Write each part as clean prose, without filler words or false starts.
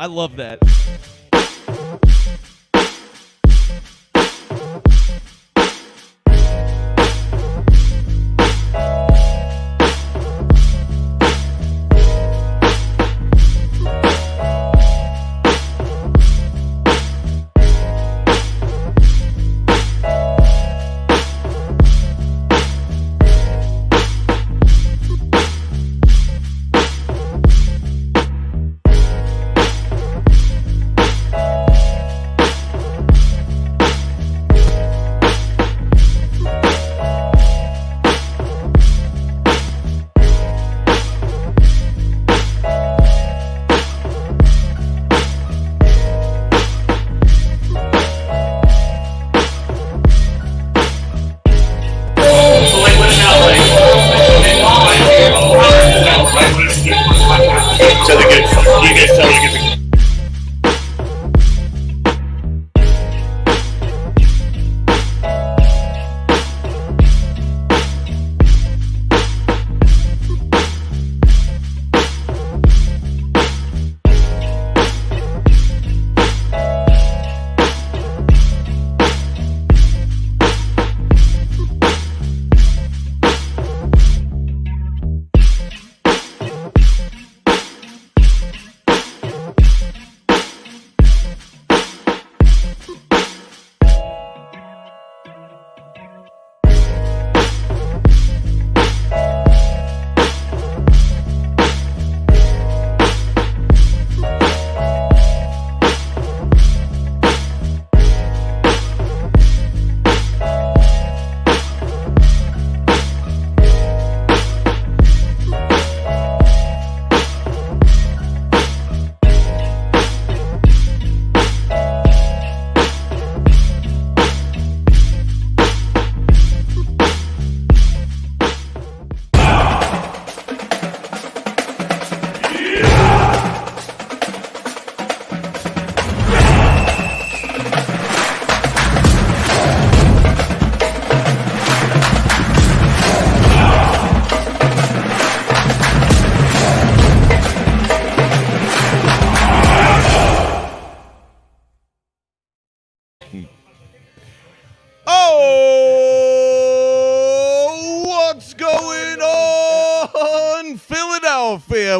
I love that.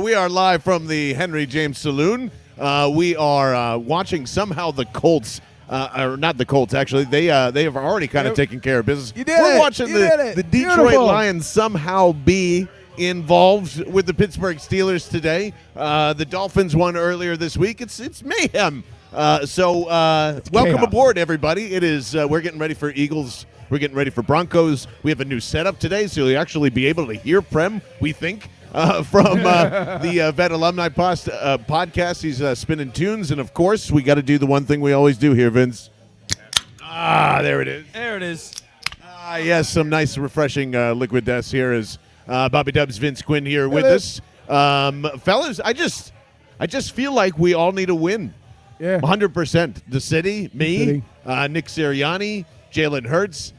We are live from the Henry James Saloon. We are watching somehow the Colts, or not the Colts, actually. They have already kind of taken care of business. We're watching the Detroit Lions somehow be involved with the Pittsburgh Steelers today. The Dolphins won earlier this week. It's mayhem. Welcome aboard, everybody. It is. We're getting ready for Eagles. We're getting ready for Broncos. We have a new setup today, so you'll actually be able to hear Prem, we think, from the Vet Alumni podcast. He's spinning tunes, and of course, we got to do the one thing we always do here, Vince. There it is. There it is. Yes, some nice, refreshing liquid death here is Bobby Dubs, Vince Quinn here with us. Fellas, I just feel like we all need a win. Yeah. 100%. The city, me, Nick Sirianni, Jalen Hurts.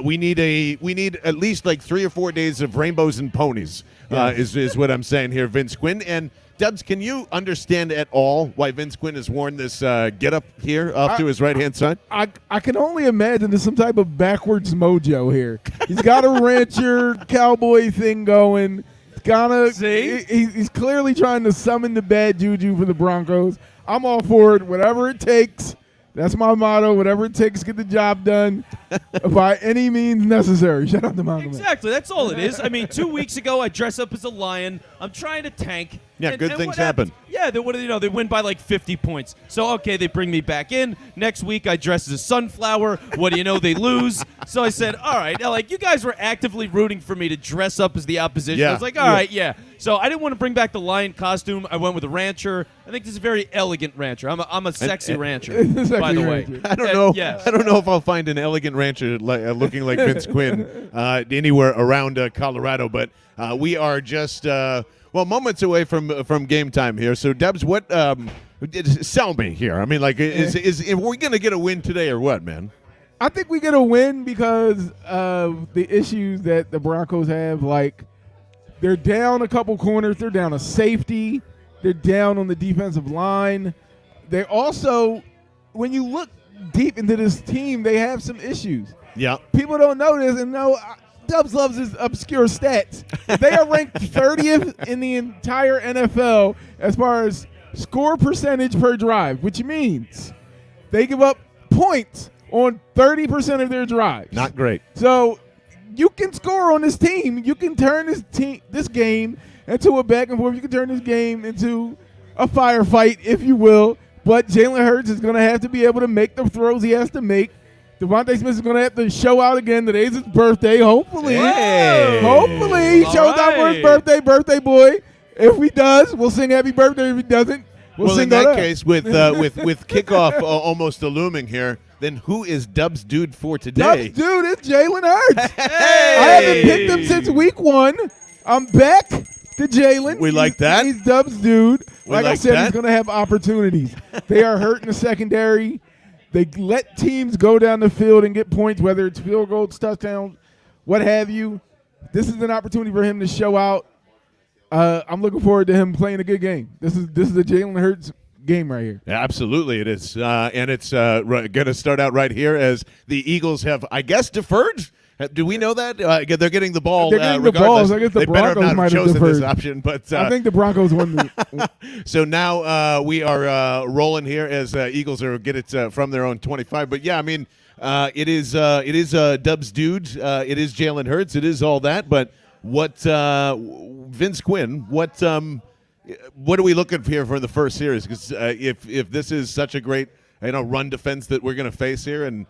We need at least like 3 or 4 days of rainbows and ponies. Is what I'm saying here, Vince Quinn. And Dubs, can you understand at all why Vince Quinn has worn this get-up here off to his right-hand side? I can only imagine there's some type of backwards mojo here. He's got a rancher cowboy thing going. He's clearly trying to summon the bad juju for the Broncos. I'm all for it. Whatever it takes. That's my motto. Whatever it takes to get the job done by any means necessary. Shout out to Malcolm. Exactly. That's all it is. I mean, 2 weeks ago, I dress up as a lion. I'm trying to tank. Yeah, good things happen. Yeah, they win by like 50 points. So, okay, they bring me back in. Next week, I dress as a sunflower. What do you know? They lose. So I said, all right. Like, you guys were actively rooting for me to dress up as the opposition. Yeah. I was like, all right, yeah. So I didn't want to bring back the lion costume. I went with a rancher. I think this is a very elegant rancher. I'm a sexy rancher, by the way. I don't know. I don't know if I'll find an elegant rancher looking like Vince Quinn anywhere around Colorado, but we are just moments away from game time here. So, Debs, what? Sell me here. I mean, like, is we going to get a win today or what, man? I think we get a win because of the issues that the Broncos have. Like, they're down a couple corners. They're down a safety. They're down on the defensive line. they also, when you look deep into this team, they have some issues. Yeah. People don't know this, and Dubs loves his obscure stats. They are ranked 30th in the entire NFL as far as score percentage per drive, which means they give up points on 30% of their drives. Not great. So you can score on this team. You can turn this game into a back and forth. You can turn this game into a firefight, if you will. But Jalen Hurts is going to have to be able to make the throws he has to make. Devontae Smith is going to have to show out again. Today's his birthday, hopefully. Hey. Hopefully he shows out for his birthday boy. If he does, we'll sing happy birthday. If he doesn't, we'll sing in that case, with kickoff almost looming here, then who is Dub's dude for today? Dub's dude is Jalen Hurts. Hey. I haven't picked him since week 1. I'm back to Jalen. We like that. He's Dub's dude. Like I said, that. he's going to have opportunities. They are hurt in the secondary. They let teams go down the field and get points, whether it's field goals, touchdowns, what have you. This is an opportunity for him to show out. I'm looking forward to him playing a good game. This is a Jalen Hurts game right here. Yeah, absolutely, it is. And it's going to start out right here as the Eagles have, I guess, deferred. Do we know that? They're getting the ball. They're getting the regardless. balls. I guess the they better Broncos not might have have chosen deferred. this option. But I think the Broncos won. So now we are rolling here as Eagles are get it from their own 25. But yeah, I mean, it is Dub's dude. It is Jalen Hurts. It is all that. But what Vince Quinn? What are we looking for here for the first series? Because if this is such a great run defense that we're going to face here, and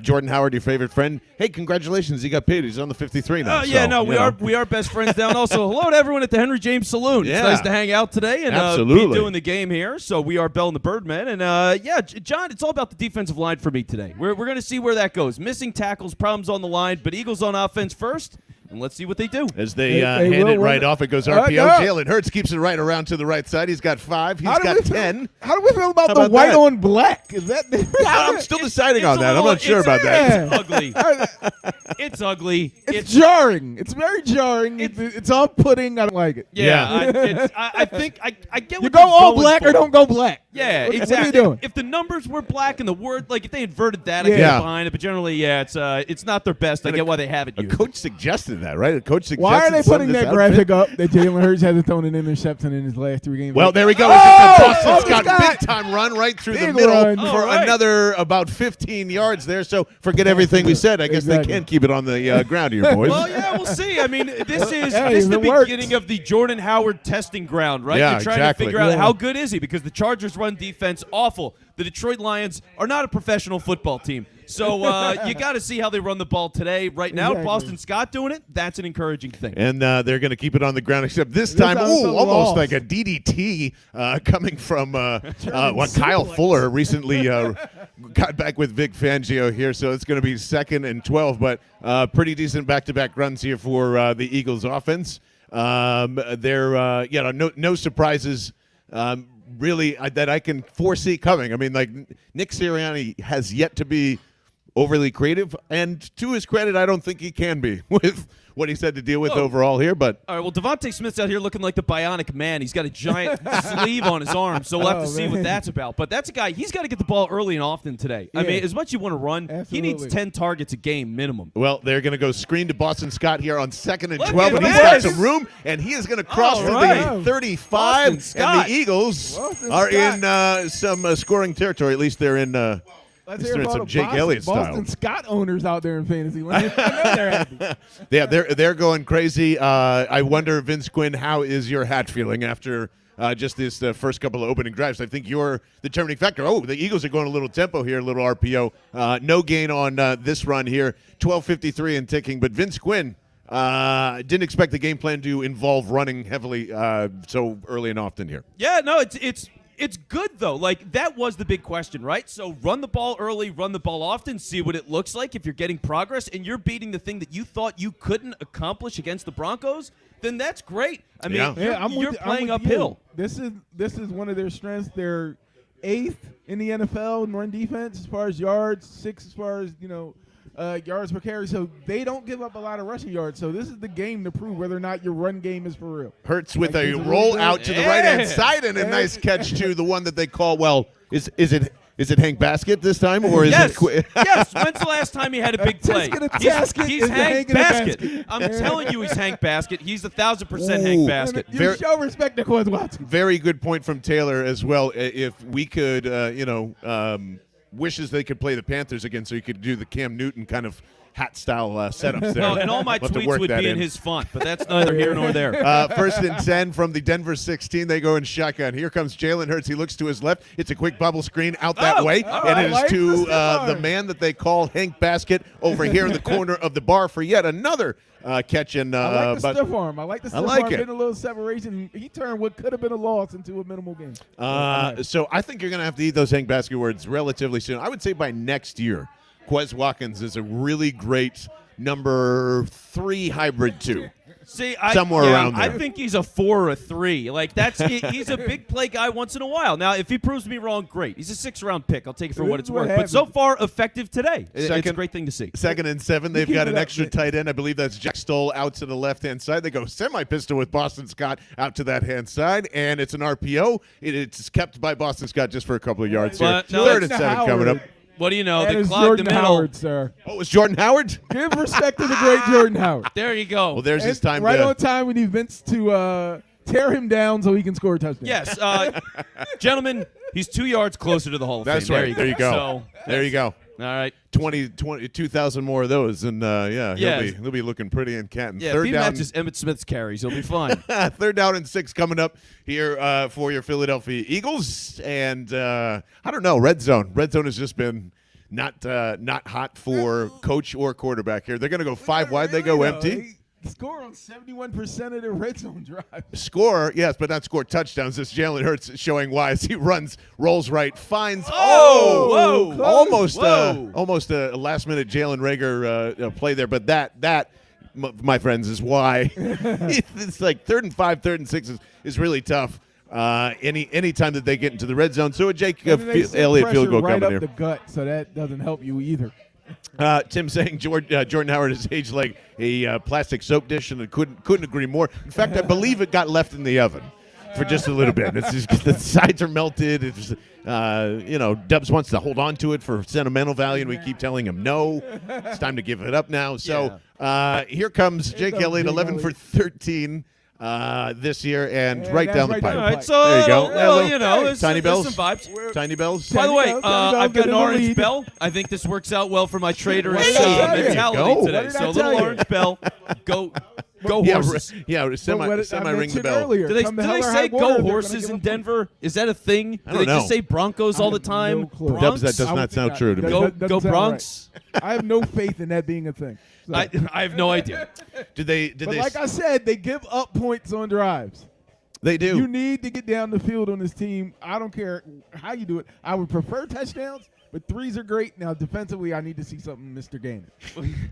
Jordan Howard, your favorite friend. Hey, congratulations! He got paid. He's on the 53 now. We are best friends down. Also, hello to everyone at the Henry James Saloon. Yeah. It's nice to hang out today and be doing the game here. So we are Bell and the Birdman, and John, it's all about the defensive line for me today. We're going to see where that goes. Missing tackles, problems on the line, but Eagles on offense first. And let's see what they do. As they hand it right off, it goes RPO. No. Jalen Hurts keeps it right around to the right side. He's got 5. He's got 10. How do we feel about the about white that? on black? Is that? I'm still deciding on that. I'm not sure about that. It's ugly. It's ugly. It's jarring. It's very jarring. It's off-putting. I don't like it. I think I get what You go all black or don't go black. Yeah, What exactly. are you doing? If the numbers were black and the word, like if they inverted that, I Yeah. get behind it. But generally, it's not their best. I get why they have it A used. coach suggested that, right? A coach suggested Why are they some putting this that outfit. graphic up that Jalen Hurts hasn't thrown an interception in his last 3 games? Well, there we go. Oh! Boston Scott, Scott. big time run right through the Big middle run. for All right. another about 15 yards there. So forget everything we said. I guess Exactly. they can't keep it on the ground here, boys. Well, yeah, we'll see. I mean, this is Hey, this is if the it works. beginning of the Jordan Howard testing ground, right? Yeah, You're trying exactly. to figure out Yeah. how good is he, because the Chargers run defense awful. The Detroit Lions are not a professional football team. So you got to see how they run the ball today. Right now, Exactly. Boston Scott doing it, that's an encouraging thing. And they're going to keep it on the ground, except this time, time it's a almost loss. like a DDT coming from Kyle Fuller recently got back with Vic Fangio here. So it's going to be 2nd and 12, but pretty decent back-to-back runs here for the Eagles offense. No surprises. Really, that I can foresee coming. I mean, like, Nick Sirianni has yet to be overly creative, and to his credit, I don't think he can be with what he's had to deal with overall here. But All right, well, Devontae Smith's out here looking like the Bionic Man. He's got a giant sleeve on his arm, so we'll have to see what that's about. But that's a guy, he's got to get the ball early and often today. I Yeah. mean, as much as you want to run, he needs Absolutely. 10 targets a game minimum. well, they're going to go screen to Boston Scott here on 2nd and Look 12, at and he's got this. some room, and he is going to cross All for right. the 35, Boston and Scott. the Eagles Boston are Scott. in some scoring territory. At least they're in. Let's They're hear in about some the Jake Elliott style. Boston Scott owners out there in fantasy land. I know they're happy. Yeah, they're going crazy. I wonder, Vince Quinn, how is your hat feeling after just this first couple of opening drives? I think you're the determining factor. Oh, the Eagles are going a little tempo here, a little RPO. No gain on this run here, 12:53 and ticking. But Vince Quinn didn't expect the game plan to involve running heavily so early and often here. Yeah, no, it's good, though. Like, that was the big question, right? So run the ball early, run the ball often, see what it looks like. If you're getting progress and you're beating the thing that you thought you couldn't accomplish against the Broncos, then that's great. I mean, Yeah. you're playing I'm with uphill. you. This is one of their strengths. They're 8th in the NFL in run defense as far as yards, 6th as far as yards per carry. So they don't give up a lot of rushing yards. So this is the game to prove whether or not your run game is for real. Hurts with Like, a this is roll really out good. to the right-hand side and a nice catch to the one that they call, well, Is it Hank Basket this time, or is Yes. it? Yes. When's the last time he had a big play? He's is Hank the Basket. Basket. I'm telling you, he's Hank Basket. He's 1,000% Ooh. Hank Basket. You show respect to Quez Watson. Very good point from Taylor as well. If we could, wishes they could play the Panthers again, so you could do the Cam Newton kind of hat style setups there. No, and all my We'll have to tweets work would that be in his font, but that's neither here nor there. First and 10 from the Denver 16. They go in shotgun. Here comes Jalen Hurts. He looks to his left. It's a quick bubble screen out that way, and it is to the man that they call Hank Basket over here in the corner of the bar for yet another catch. And I like the stiff arm. I like the stiff like arm. it. Getting a little separation. He turned what could have been a loss into a minimal game. So I think you're going to have to eat those Hank Basket words relatively soon. I would say by next year, Quez Watkins is a really great number 3 hybrid 2. See, somewhere around there. I think he's a 4 or a 3. Like he's a big play guy once in a while. Now, if he proves me wrong, great. He's a 6th-round pick. I'll take it for what it's worth. But so far, effective today. It's a great thing to see. 2nd and 7. They've got an extra tight end. I believe that's Jack Stoll out to the left-hand side. They go semi-pistol with Boston Scott out to that hand side, and it's an RPO. It's kept by Boston Scott just for a couple of yards here. No, 3rd and 7 coming up. What do you know? That They is clogged Jordan the middle. Howard, sir. Oh, it's Jordan Howard? Give respect to the great Jordan Howard. There you go. Well, there's his time. Right on time we need Vince to tear him down so he can score a touchdown. Yes. Gentlemen, he's 2 yards closer to the Hall of That's Fame. right. There you go. So, there you go. all right. 2,000 more of those, and Yes. he'll be looking pretty in Canton. Yeah, Third if he down, matches Emmitt Smith's carries, he'll be fine. 3rd down and 6 coming up here for your Philadelphia Eagles, and I don't know, red zone. Red zone has just been not hot for coach or quarterback here. They're going to go 5 wide. They go empty. They score on 71% of their red zone drives. Score, yes, but not score touchdowns. This Jalen Hurts showing why as he runs, rolls right, finds. Whoa! Almost a last-minute Jalen Reagor play there, but that, my friends, is why it's like 3rd and 5, 3rd and 6 is really tough. Any time that they get into the red zone. So a Jake Elliott field goal right coming up here. the gut, so that doesn't help you either. Tim saying Jordan Howard is aged like a plastic soap dish, and couldn't agree more. In fact, I believe it got left in the oven for just a little bit. It's just the sides are melted. It's Dubs wants to hold on to it for sentimental value, and we keep telling him no. It's time to give it up now. So here comes Jake Elliott, 11 for 13. This year and right down the pipe. All right, so there you go. there's Tiny bells. some vibes. Tiny bells. By the way, I've got an orange lead. bell. I think this works out well for my traitorous There you mentality go. today. What did So I a little tell you? orange bell. Go Yeah, horses. semi ring the mentioned bell. earlier, Do they come the say hell or high water, go they're gonna horses give in up Denver? Is that a thing? Do don't they know. just say Broncos all the time? no clue. Dubs, that Bronx? does I would not think sound that- true to me. that- Go doesn't go sound Bronx. right. I have no faith in that being a thing. So. I have no idea. Did they? But like I said, they give up points on drives. They do. You need to get down the field on this team. I don't care how you do it. I would prefer touchdowns, but 3s are great. Now defensively, I need to see something, Mr. Gainer.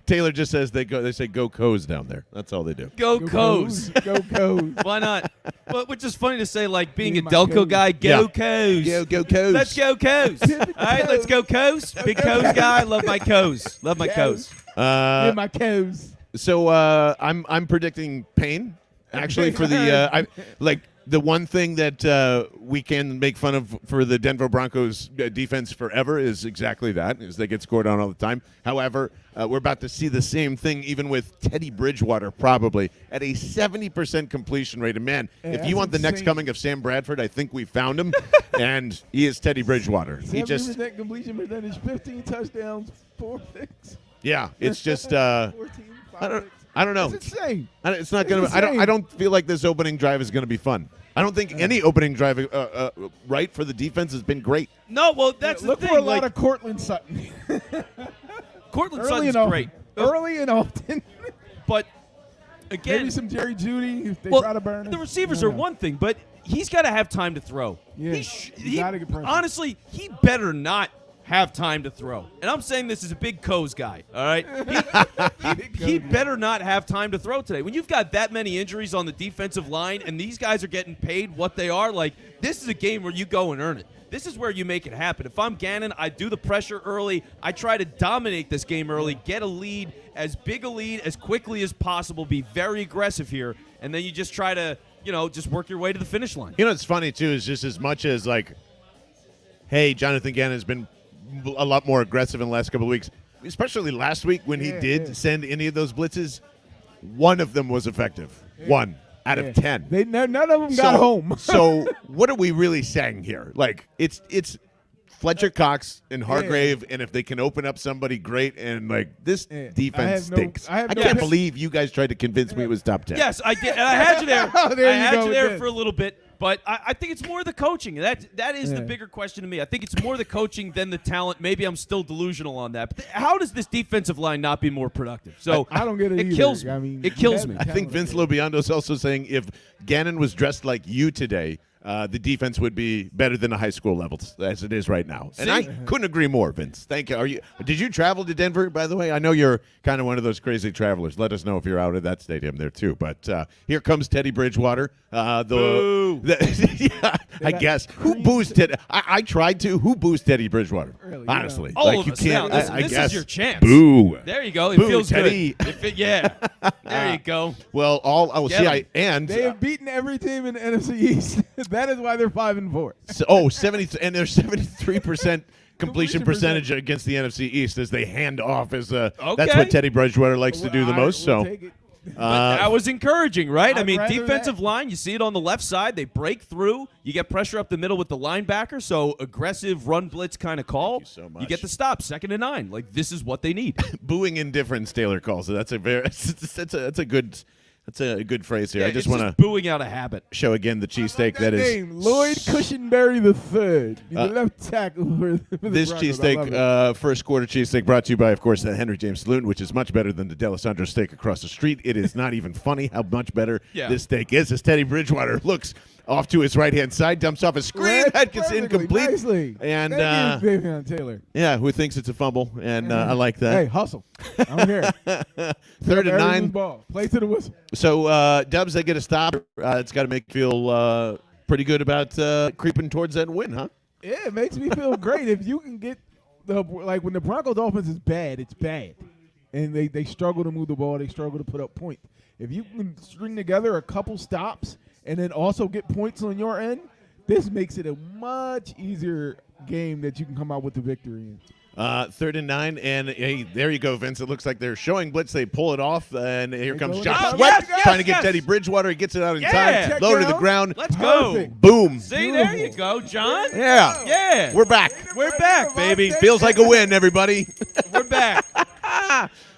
Taylor just says they say go Coes down there. That's all they do. Go Coes. Go Coes. Why not? But which is funny to say, like being Me a and my Delco Coes. guy, go Yeah. Coes. Go Coes. Let's go Coes. All right, let's go Coes. Big Coes guy. Love my Coes. Love my Coes. Get my Coes. So I'm predicting pain. Actually, for the the one thing that we can make fun of for the Denver Broncos defense forever is exactly that, is they get scored on all the time. However, we're about to see the same thing even with Teddy Bridgewater probably at a 70% completion rate. And man, if you want the next coming of Sam Bradford, I think we found him, and he is Teddy Bridgewater. He just 70% completion percentage, 15 touchdowns, 4 picks. yeah, it's just 14, 5 picks. I don't know. It's insane. It's not gonna. It's I insane. don't feel like this opening drive is gonna be fun. I don't think any opening drive right for the defense has been great. No, well, that's the Look thing. for a like, lot of Cortland Sutton. Cortland Early Sutton's and often. great. Early and often. But again, Maybe some Jerry Judy if they well, try to burn him. the receivers I are don't know. one thing, but he's got to have time to throw. Yeah, you gotta get pressure. Honestly, he better not have time to throw. And I'm saying this as a big Coes guy, all right? He better not have time to throw today. When you've got that many injuries on the defensive line and these guys are getting paid what they are, like, this is a game where you go and earn it. This is where you make it happen. If I'm Gannon, I do the pressure early. I try to dominate this game early, get a lead, as big a lead as quickly as possible, be very aggressive here, and then you just try to, just work your way to the finish line. You know what's funny too is just as much as like hey, Jonathan Gannon has been a lot more aggressive in the last couple of weeks, especially last week when he did send any of those blitzes. One of them was effective. One out of 10. None of them got home. So what are we really saying here? Like, it's Fletcher Cox and Hargrave, and if they can open up somebody great, and like this defense stinks. I can't believe you guys tried to convince me it was top 10. Yes, I did. And I had you there. There I you had go you with there this. for a little bit. But I think it's more the coaching. That is the bigger question to me. I think it's more the coaching than the talent. Maybe I'm still delusional on that. But how does this defensive line not be more productive? So I don't get it either. Kills me. I mean, it kills me. I think Vince Lobiondo is also saying if Gannon was dressed like you today, the defense would be better than the high school levels as it is right now. And I couldn't agree more, Vince. Thank you. Did you travel to Denver, by the way? I know you're kind of one of those crazy travelers. Let us know if you're out at that stadium there, too. But here comes Teddy Bridgewater. Boo. I guess. Who boos Teddy? I tried to. Who boos Teddy Bridgewater? Really, honestly. All like of you us. can't. Now, I this guess. is your chance. Boo. There you go. It Boo, feels Teddy. good. There you go. Well, they have beaten every team in the NFC East. That is why they're 5-4. 70, and they're 73% completion percentage against the NFC East as they hand off. That's what Teddy Bridgewater likes to do the most. We'll so take it. But that was encouraging, right? I I'd mean, rather defensive that. line, you see it on the left side. They break through. You get pressure up the middle with the linebacker, so aggressive run blitz kind of call. Thank you so much. You get the stop, 2nd and 9. Like, this is what they need. Booing indifference, Taylor calls it. That's a good phrase here. Yeah, I just it's want to booing out of habit. show again the cheesesteak that is name, Lloyd Cushenberry III, the left tackle for the this Broncos. I love cheesesteak, first quarter cheesesteak brought to you by, of course, the Henry James Saloon, which is much better than the D'Alessandro steak across the street. It is not even funny how much better this steak is. As Teddy Bridgewater looks off to his right-hand side, dumps off a screen that gets incomplete. Nicely. And Thank you, Davion Taylor. yeah, who thinks it's a fumble, and I like that. Hey, hustle. I'm here. 3rd and 9. Ball. Play to the whistle. So, Dubs, they get a stop. It's got to make you feel pretty good about creeping towards that win, huh? Yeah, it makes me feel great. If you can get when the Broncos offense is bad, it's bad. And they struggle to move the ball, they struggle to put up points. If you can string together a couple stops and then also get points on your end, this makes it a much easier game that you can come out with the victory in. 3rd and 9, and hey, there you go, Vince. It looks like they're showing blitz. They pull it off, and here comes Josh Sweat trying to get Teddy Bridgewater. He gets it out in time. Low to the ground. Let's go. Perfect. Boom. See, there you go, John. Yeah. Yeah. We're back. We're back, baby. Feels like a win, everybody. We're back.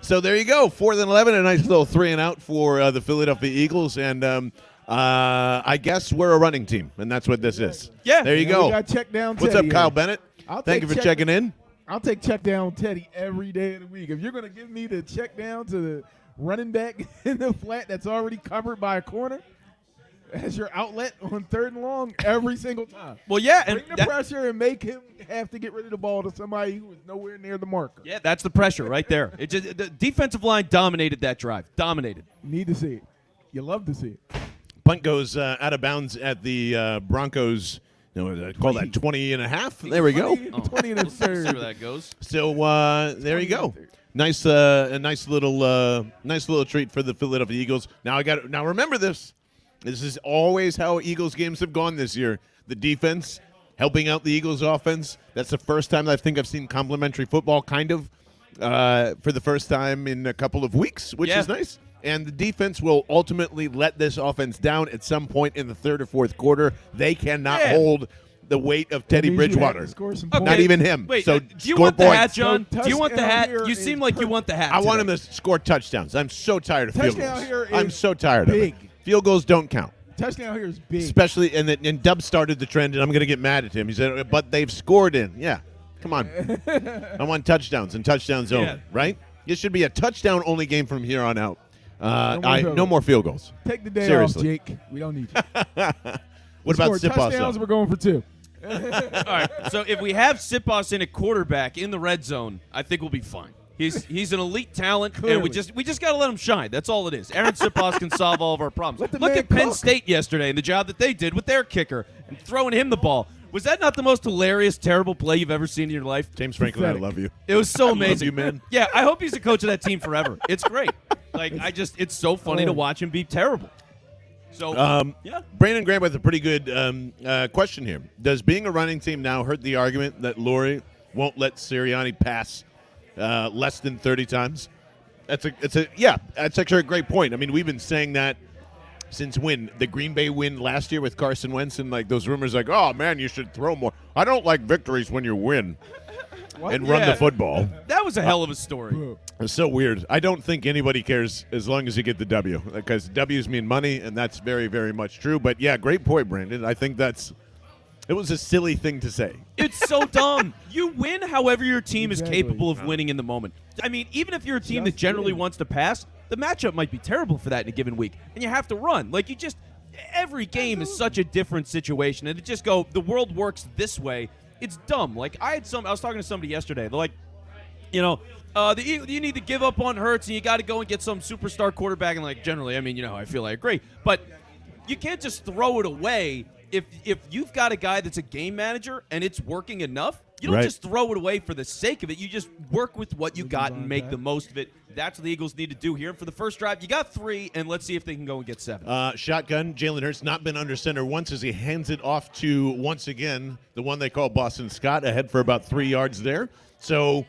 So there you go. 4th and 11, a nice little 3-and-out for the Philadelphia Eagles, and I guess we're a running team, and that's what this is. Yeah. There you We go. got check down What's Teddy up, Kyle here. Bennett? I'll Thank take you for check- checking in. I'll take check down Teddy every day of the week. If you're going to give me the check down to the running back in the flat that's already covered by a corner as your outlet on 3rd and long every single time. Well, yeah. And Bring the pressure and make him have to get rid of the ball to somebody who is nowhere near the marker. yeah, that's the pressure right there. It just, the defensive line dominated that drive. Dominated. Need to see it. You love to see it. Punt goes out of bounds at the Broncos. Call that 20 and a half. There we go. 20 and a We'll see where third. that goes. So there you go. Nice, a nice little treat for the Philadelphia Eagles. Now remember this. This is always how Eagles games have gone this year. The defense helping out the Eagles offense. That's the first time I think I've seen complimentary football kind of for the first time in a couple of weeks, which is nice. And the defense will ultimately let this offense down at some point in the 3rd or 4th quarter. They cannot hold the weight of Teddy Bridgewater. Not even him. Wait, so do you score want the points. hat, John? So Do you want the touchdown hat? here You is seem like you want the hat. I want today. him to score touchdowns. I'm so tired of field Touchdown goals. here is I'm so tired of big. it. Field goals don't count. Touchdown here is big. Especially, and Dub started the trend, and I'm going to get mad at him. He said, but they've scored in. Yeah, come on. I want touchdowns and touchdowns only, right? This should be a touchdown-only game from here on out. No more field goals. Take the day Seriously. off, Jake. We don't need you. What about Score Sipos? touchdowns? We're going for 2. All right. So if we have Sipos in a quarterback in the red zone, I think we'll be fine. He's an elite talent, and we Clearly. just got to let him shine. That's all it is. Aaron Sipos can solve all of our problems. Let the Look man at Penn cook. State yesterday and the job that they did with their kicker and throwing him the ball. Was that not the most hilarious, terrible play you've ever seen in your life? James Franklin, I love you. It was so amazing. you, man. Yeah, I hope he's a coach of that team forever. It's great. It's so funny to watch him be terrible. So, yeah. Brandon Graham with a pretty good question here. Does being a running team now hurt the argument that Lurie won't let Sirianni pass less than 30 times? That's actually a great point. I mean, we've been saying that since when? The Green Bay win last year with Carson Wentz, and like those rumors like, oh man, you should throw more. I don't like victories when you win and run the football. That was a hell of a story. It's so weird. I don't think anybody cares as long as you get the W, because W's mean money, and that's very, very much true. But yeah, great point, Brandon. I think it was a silly thing to say. It's so dumb. You win however your team is capable of winning in the moment. I mean, even if you're a team that generally wants to pass, the matchup might be terrible for that in a given week, and you have to run. Like, every game is such a different situation, and the world works this way. It's dumb. Like, I was talking to somebody yesterday. They're like, you need to give up on Hurts, and you got to go and get some superstar quarterback. And like, generally, I mean, I feel I agree, but you can't just throw it away. If you've got a guy that's a game manager and it's working enough, you don't just throw it away for the sake of it. You just work with what you got and make the most of it. That's what the Eagles need to do here. For the first drive, you got 3, and let's see if they can go and get 7. Shotgun, Jalen Hurts not been under center once as he hands it off to, once again, the one they call Boston Scott, ahead for about 3 yards there. So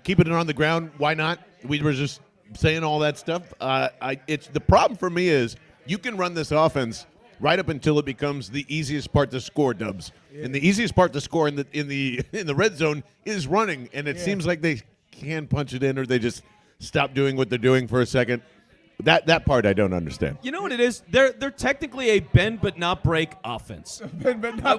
keeping it on the ground, why not? We were just saying all that stuff. The problem for me is you can run this offense right up until it becomes the easiest part to score, Dubs. Yeah. And the easiest part to score in the red zone is running, and it seems like they can punch it in, or they just stop doing what they're doing for a second. That part I don't understand. You know what it is? They're technically a bend but not break offense,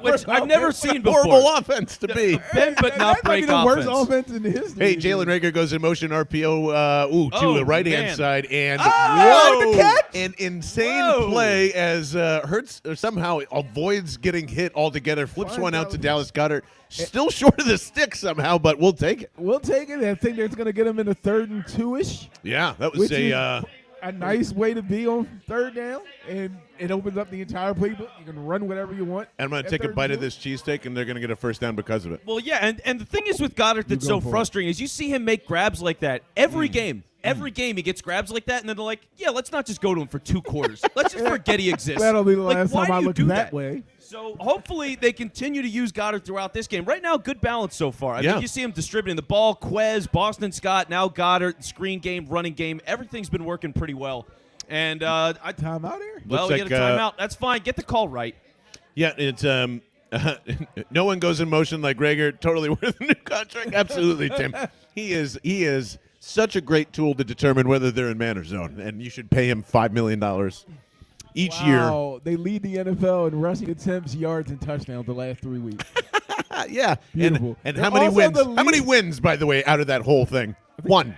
which I've never seen before. Horrible offense to be. Bend but not break the offense. Worst offense in history. Hey, Jalen Rager goes in motion RPO to the right hand side, and the catch! An insane play as Hurts somehow avoids getting hit altogether. Flips one out to Dallas Goedert. Still short of the stick somehow, but we'll take it. We'll take it. I think that's going to get him in a 3rd and 2-ish. Yeah, that was a nice way to be on 3rd down, and it opens up the entire playbook. You can run whatever you want. And I'm going to take a bite of this cheesesteak, and they're going to get a first down because of it. Well, yeah, and the thing is with Goddard that's so frustrating is you see him make grabs like that every game. Every game he gets grabs like that, and then they're like, yeah, let's not just go to him for 2 quarters. Let's just forget he exists. That'll be the last time I look that way. So hopefully they continue to use Goddard throughout this game. Right now, good balance so far. I think you see him distributing the ball. Quez, Boston Scott, now Goddard, screen game, running game. Everything's been working pretty well. And timeout here? Well, we get a timeout. That's fine. Get the call right. Yeah, it's no one goes in motion like Rager. Totally worth a new contract. Absolutely, Tim. He is such a great tool to determine whether they're in man or zone, and you should pay him $5 million each year. They lead the NFL in rushing attempts, yards, and touchdowns the last 3 weeks. Yeah, beautiful. And how many wins? How many wins, by the way, out of that whole thing? One.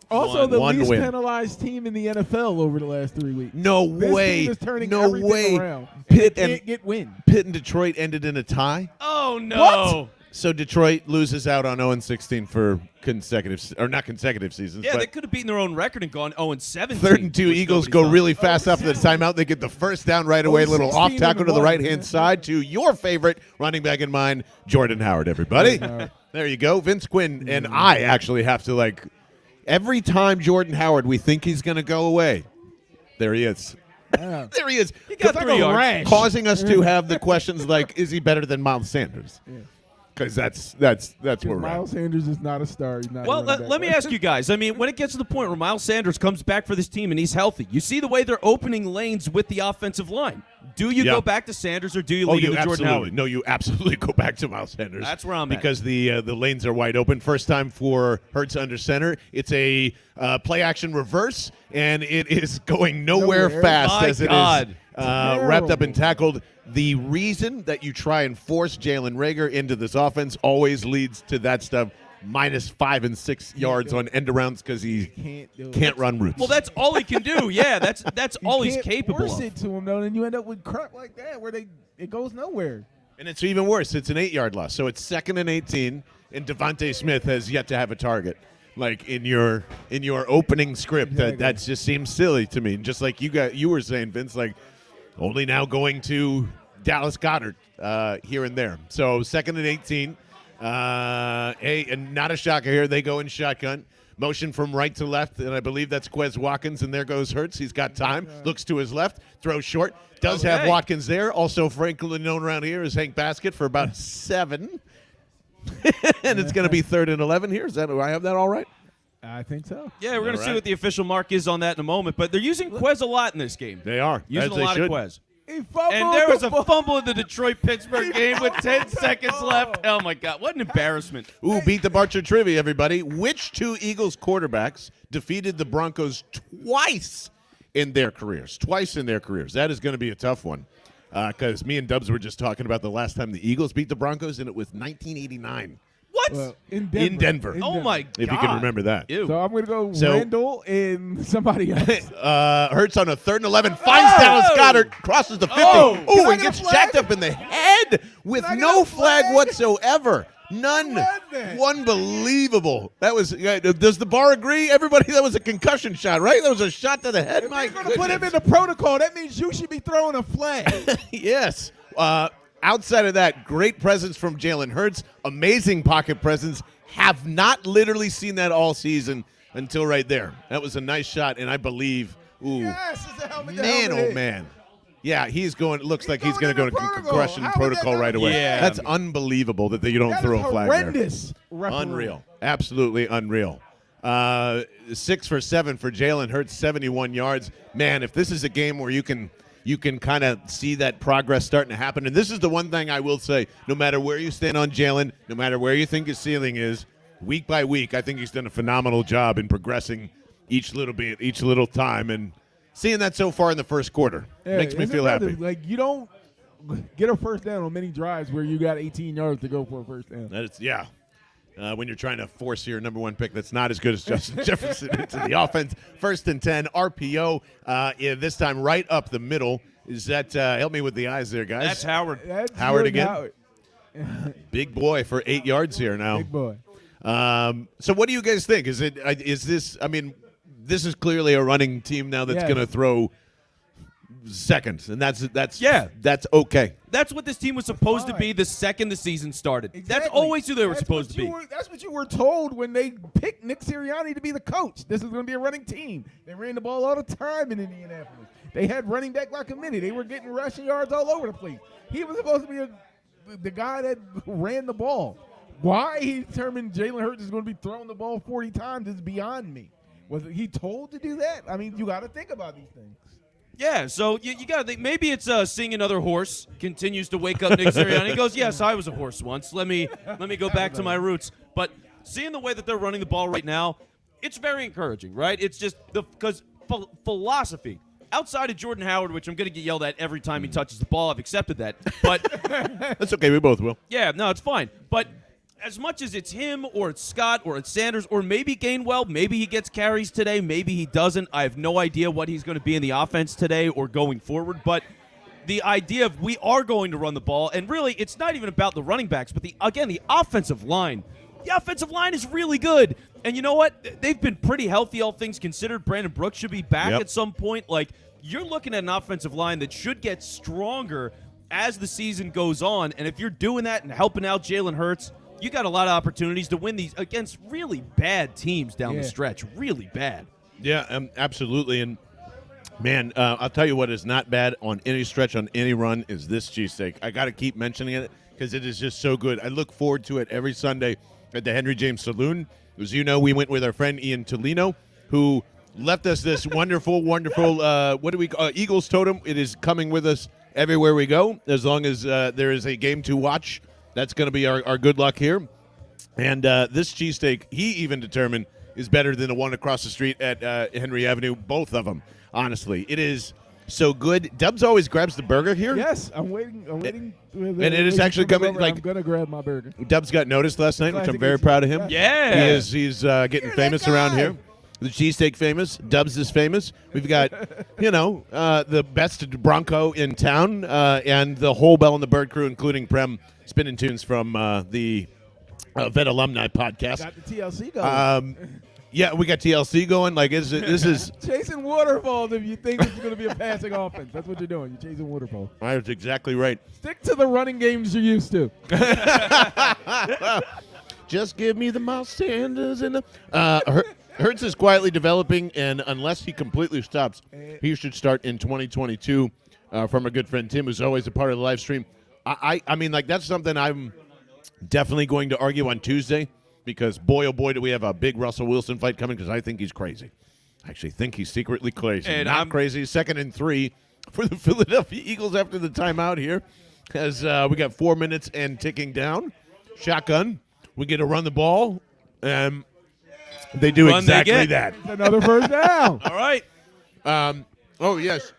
Also, the least penalized team in the NFL over the last 3 weeks. No way. Team is turning everything around. Pitt and get win. Pitt and Detroit ended in a tie. Oh no! What? So Detroit loses out on 0-16 for not consecutive seasons. Yeah, they could have beaten their own record and gone 0-17. 3rd and 2, Eagles go really fast after the timeout. They get the first down right away. A little off tackle to the right-hand side to your favorite running back in mine, Jordan Howard, everybody. There you go. Vince Quinn and I actually have to, every time Jordan Howard, we think he's going to go away, there he is. Yeah. There he is. He got 3 yards. Causing us to have the questions like, is he better than Miles Sanders? Yeah. Because that's where we're Miles Sanders is not a star. He's not let me ask you guys. I mean, when it gets to the point where Miles Sanders comes back for this team and he's healthy, you see the way they're opening lanes with the offensive line. Do you go back to Sanders or do you leave it to Jordan Howard? No, you absolutely go back to Miles Sanders. That's where I'm because the lanes are wide open. First time for Hurts under center. It's a play action reverse, and it is going nowhere fast as it is wrapped up and tackled. The reason that you try and force Jalen Rager into this offense always leads to that stuff. -5 and 6 yards on end arounds because he can't run routes. Well, that's all he can do. Yeah, that's all he's capable of. Force it to him though, and you end up with crap like that where it goes nowhere. And it's even worse. It's an 8-yard loss, so it's 2nd and 18, and Devontae Smith has yet to have a target. Like in your opening script, that just seems silly to me. Just like you were saying, Vince, only now going to Dallas Goedert here and there. So 2nd and 18. And not a shocker here. They go in shotgun. Motion from right to left, and I believe that's Quez Watkins, and there goes Hurts. He's got time. Looks to his left. Throws short. Does have Watkins there. Also, Franklin known around here as Hank Basket for about 7. And it's going to be 3rd and 11 here. Do I have that all right? I think so. Yeah, we're going to see what the official mark is on that in a moment. But they're using Quez a lot in this game. They are. Using a lot of Quez. He fumbled. And there was a fumble in the Detroit-Pittsburgh game with 10 seconds left. Oh, my God. What an embarrassment. Ooh, beat the Barcher trivia, everybody. Which 2 Eagles quarterbacks defeated the Broncos twice in their careers? Twice in their careers. That is going to be a tough one because me and Dubs were just talking about the last time the Eagles beat the Broncos, and it was 1989. What? Well, in Denver. Oh, my God. If you can remember that. Ew. So I'm going to go Randall and somebody else. Hurts on a 3rd and 11. Finds Dallas Goedert. Crosses the 50. Oh, and gets jacked up in the head with no flag whatsoever. None. Unbelievable. That was. Does the bar agree? Everybody, that was a concussion shot, right? That was a shot to the head. If you're going to put him in the protocol, that means you should be throwing a flag. Yes. Outside of that, great presence from Jalen Hurts. Amazing pocket presence. Have not literally seen that all season until right there. That was a nice shot, and I believe, man, oh, man. Yeah, he's going. It looks like he's going to go into concussion protocol right away. Yeah. That's unbelievable that you don't throw a flag horrendous there. Unreal. Absolutely unreal. 6 for 7 for Jalen Hurts, 71 yards. Man, if this is a game where you can kind of see that progress starting to happen. And this is the one thing I will say, no matter where you stand on Jalen, no matter where you think his ceiling is, week by week, I think he's done a phenomenal job in progressing each little bit, each little time. And seeing that so far in the first quarter makes me feel happy. Like, you don't get a first down on many drives where you got 18 yards to go for a first down. When you're trying to force your number 1 pick that's not as good as Justin Jefferson into the offense. 1st and 10, RPO, this time right up the middle. Is that help me with the eyes there, guys? That's Howard. That's Howard again? Howard. Big boy for 8 yards here now. Big boy. So what do you guys think? Is this, I mean, this is clearly a running team now that's going to throw seconds, and that's okay. That's what this team was supposed to be the second the season started. Exactly. That's always who they were supposed to be. That's what you were told when they picked Nick Sirianni to be the coach. This is going to be a running team. They ran the ball all the time in Indianapolis. They had running back by committee. They were getting rushing yards all over the place. He was supposed to be the guy that ran the ball. Why he determined Jalen Hurts is going to be throwing the ball 40 times is beyond me. Was he told to do that? I mean, you got to think about these things. Yeah, so you got to think. Maybe it's seeing another horse continues to wake up Nick Sirianni. He goes, yes, I was a horse once. Let me go back to my roots. But seeing the way that they're running the ball right now, it's very encouraging, right? It's just because philosophy. Outside of Jordan Howard, which I'm going to get yelled at every time he touches the ball, I've accepted that. But that's okay. We both will. Yeah, no, it's fine. But as much as it's him or it's Scott or it's Sanders or maybe Gainwell, maybe he gets carries today, maybe he doesn't. I have no idea what he's going to be in the offense today or going forward. But the idea of we are going to run the ball, and really it's not even about the running backs, but the offensive line. The offensive line is really good. And you know what? They've been pretty healthy, all things considered. Brandon Brooks should be back at some point. Like, you're looking at an offensive line that should get stronger as the season goes on. And if you're doing that and helping out Jalen Hurts, you got a lot of opportunities to win these against really bad teams down the stretch. Really bad. Yeah, absolutely. And, man, I'll tell you what is not bad on any stretch, on any run, is this cheesesteak. I got to keep mentioning it because it is just so good. I look forward to it every Sunday at the Henry James Saloon. As you know, we went with our friend Ian Tolino, who left us this wonderful, what do we call Eagles totem. It is coming with us everywhere we go, as long as there is a game to watch. That's going to be our good luck here. And this cheesesteak, he even determined, is better than the one across the street at Henry Avenue, both of them, honestly. It is so good. Dubs always grabs the burger here. Yes, I'm waiting. And it is actually coming. Like, I'm gonna grab my burger. Dubs got noticed last night, which I'm very proud of him. Yeah, he's getting famous around here. The cheesesteak famous. Dubs is famous. We've got, the best Bronco in town, and the whole Bell and the Bird crew, including Prem, spinning tunes from the Vet Alumni podcast. Got the TLC going. Yeah, we got TLC going. Like, this is chasing waterfalls if you think it's going to be a passing offense. That's what you're doing. You're chasing waterfalls. That's exactly right. Stick to the running games you're used to. Just give me the Miles Sanders and the Hurts is quietly developing, and unless he completely stops, he should start in 2022. From our good friend Tim, who's always a part of the live stream. I mean, like, that's something I'm definitely going to argue on Tuesday, because boy, oh boy, do we have a big Russell Wilson fight coming, because I think he's crazy. I actually think he's secretly crazy. And I'm crazy. 2nd and 3 for the Philadelphia Eagles after the timeout here, as we got 4 minutes and ticking down. Shotgun. We get to run the ball, and they do exactly that. Another first down. All right. Oh, yes.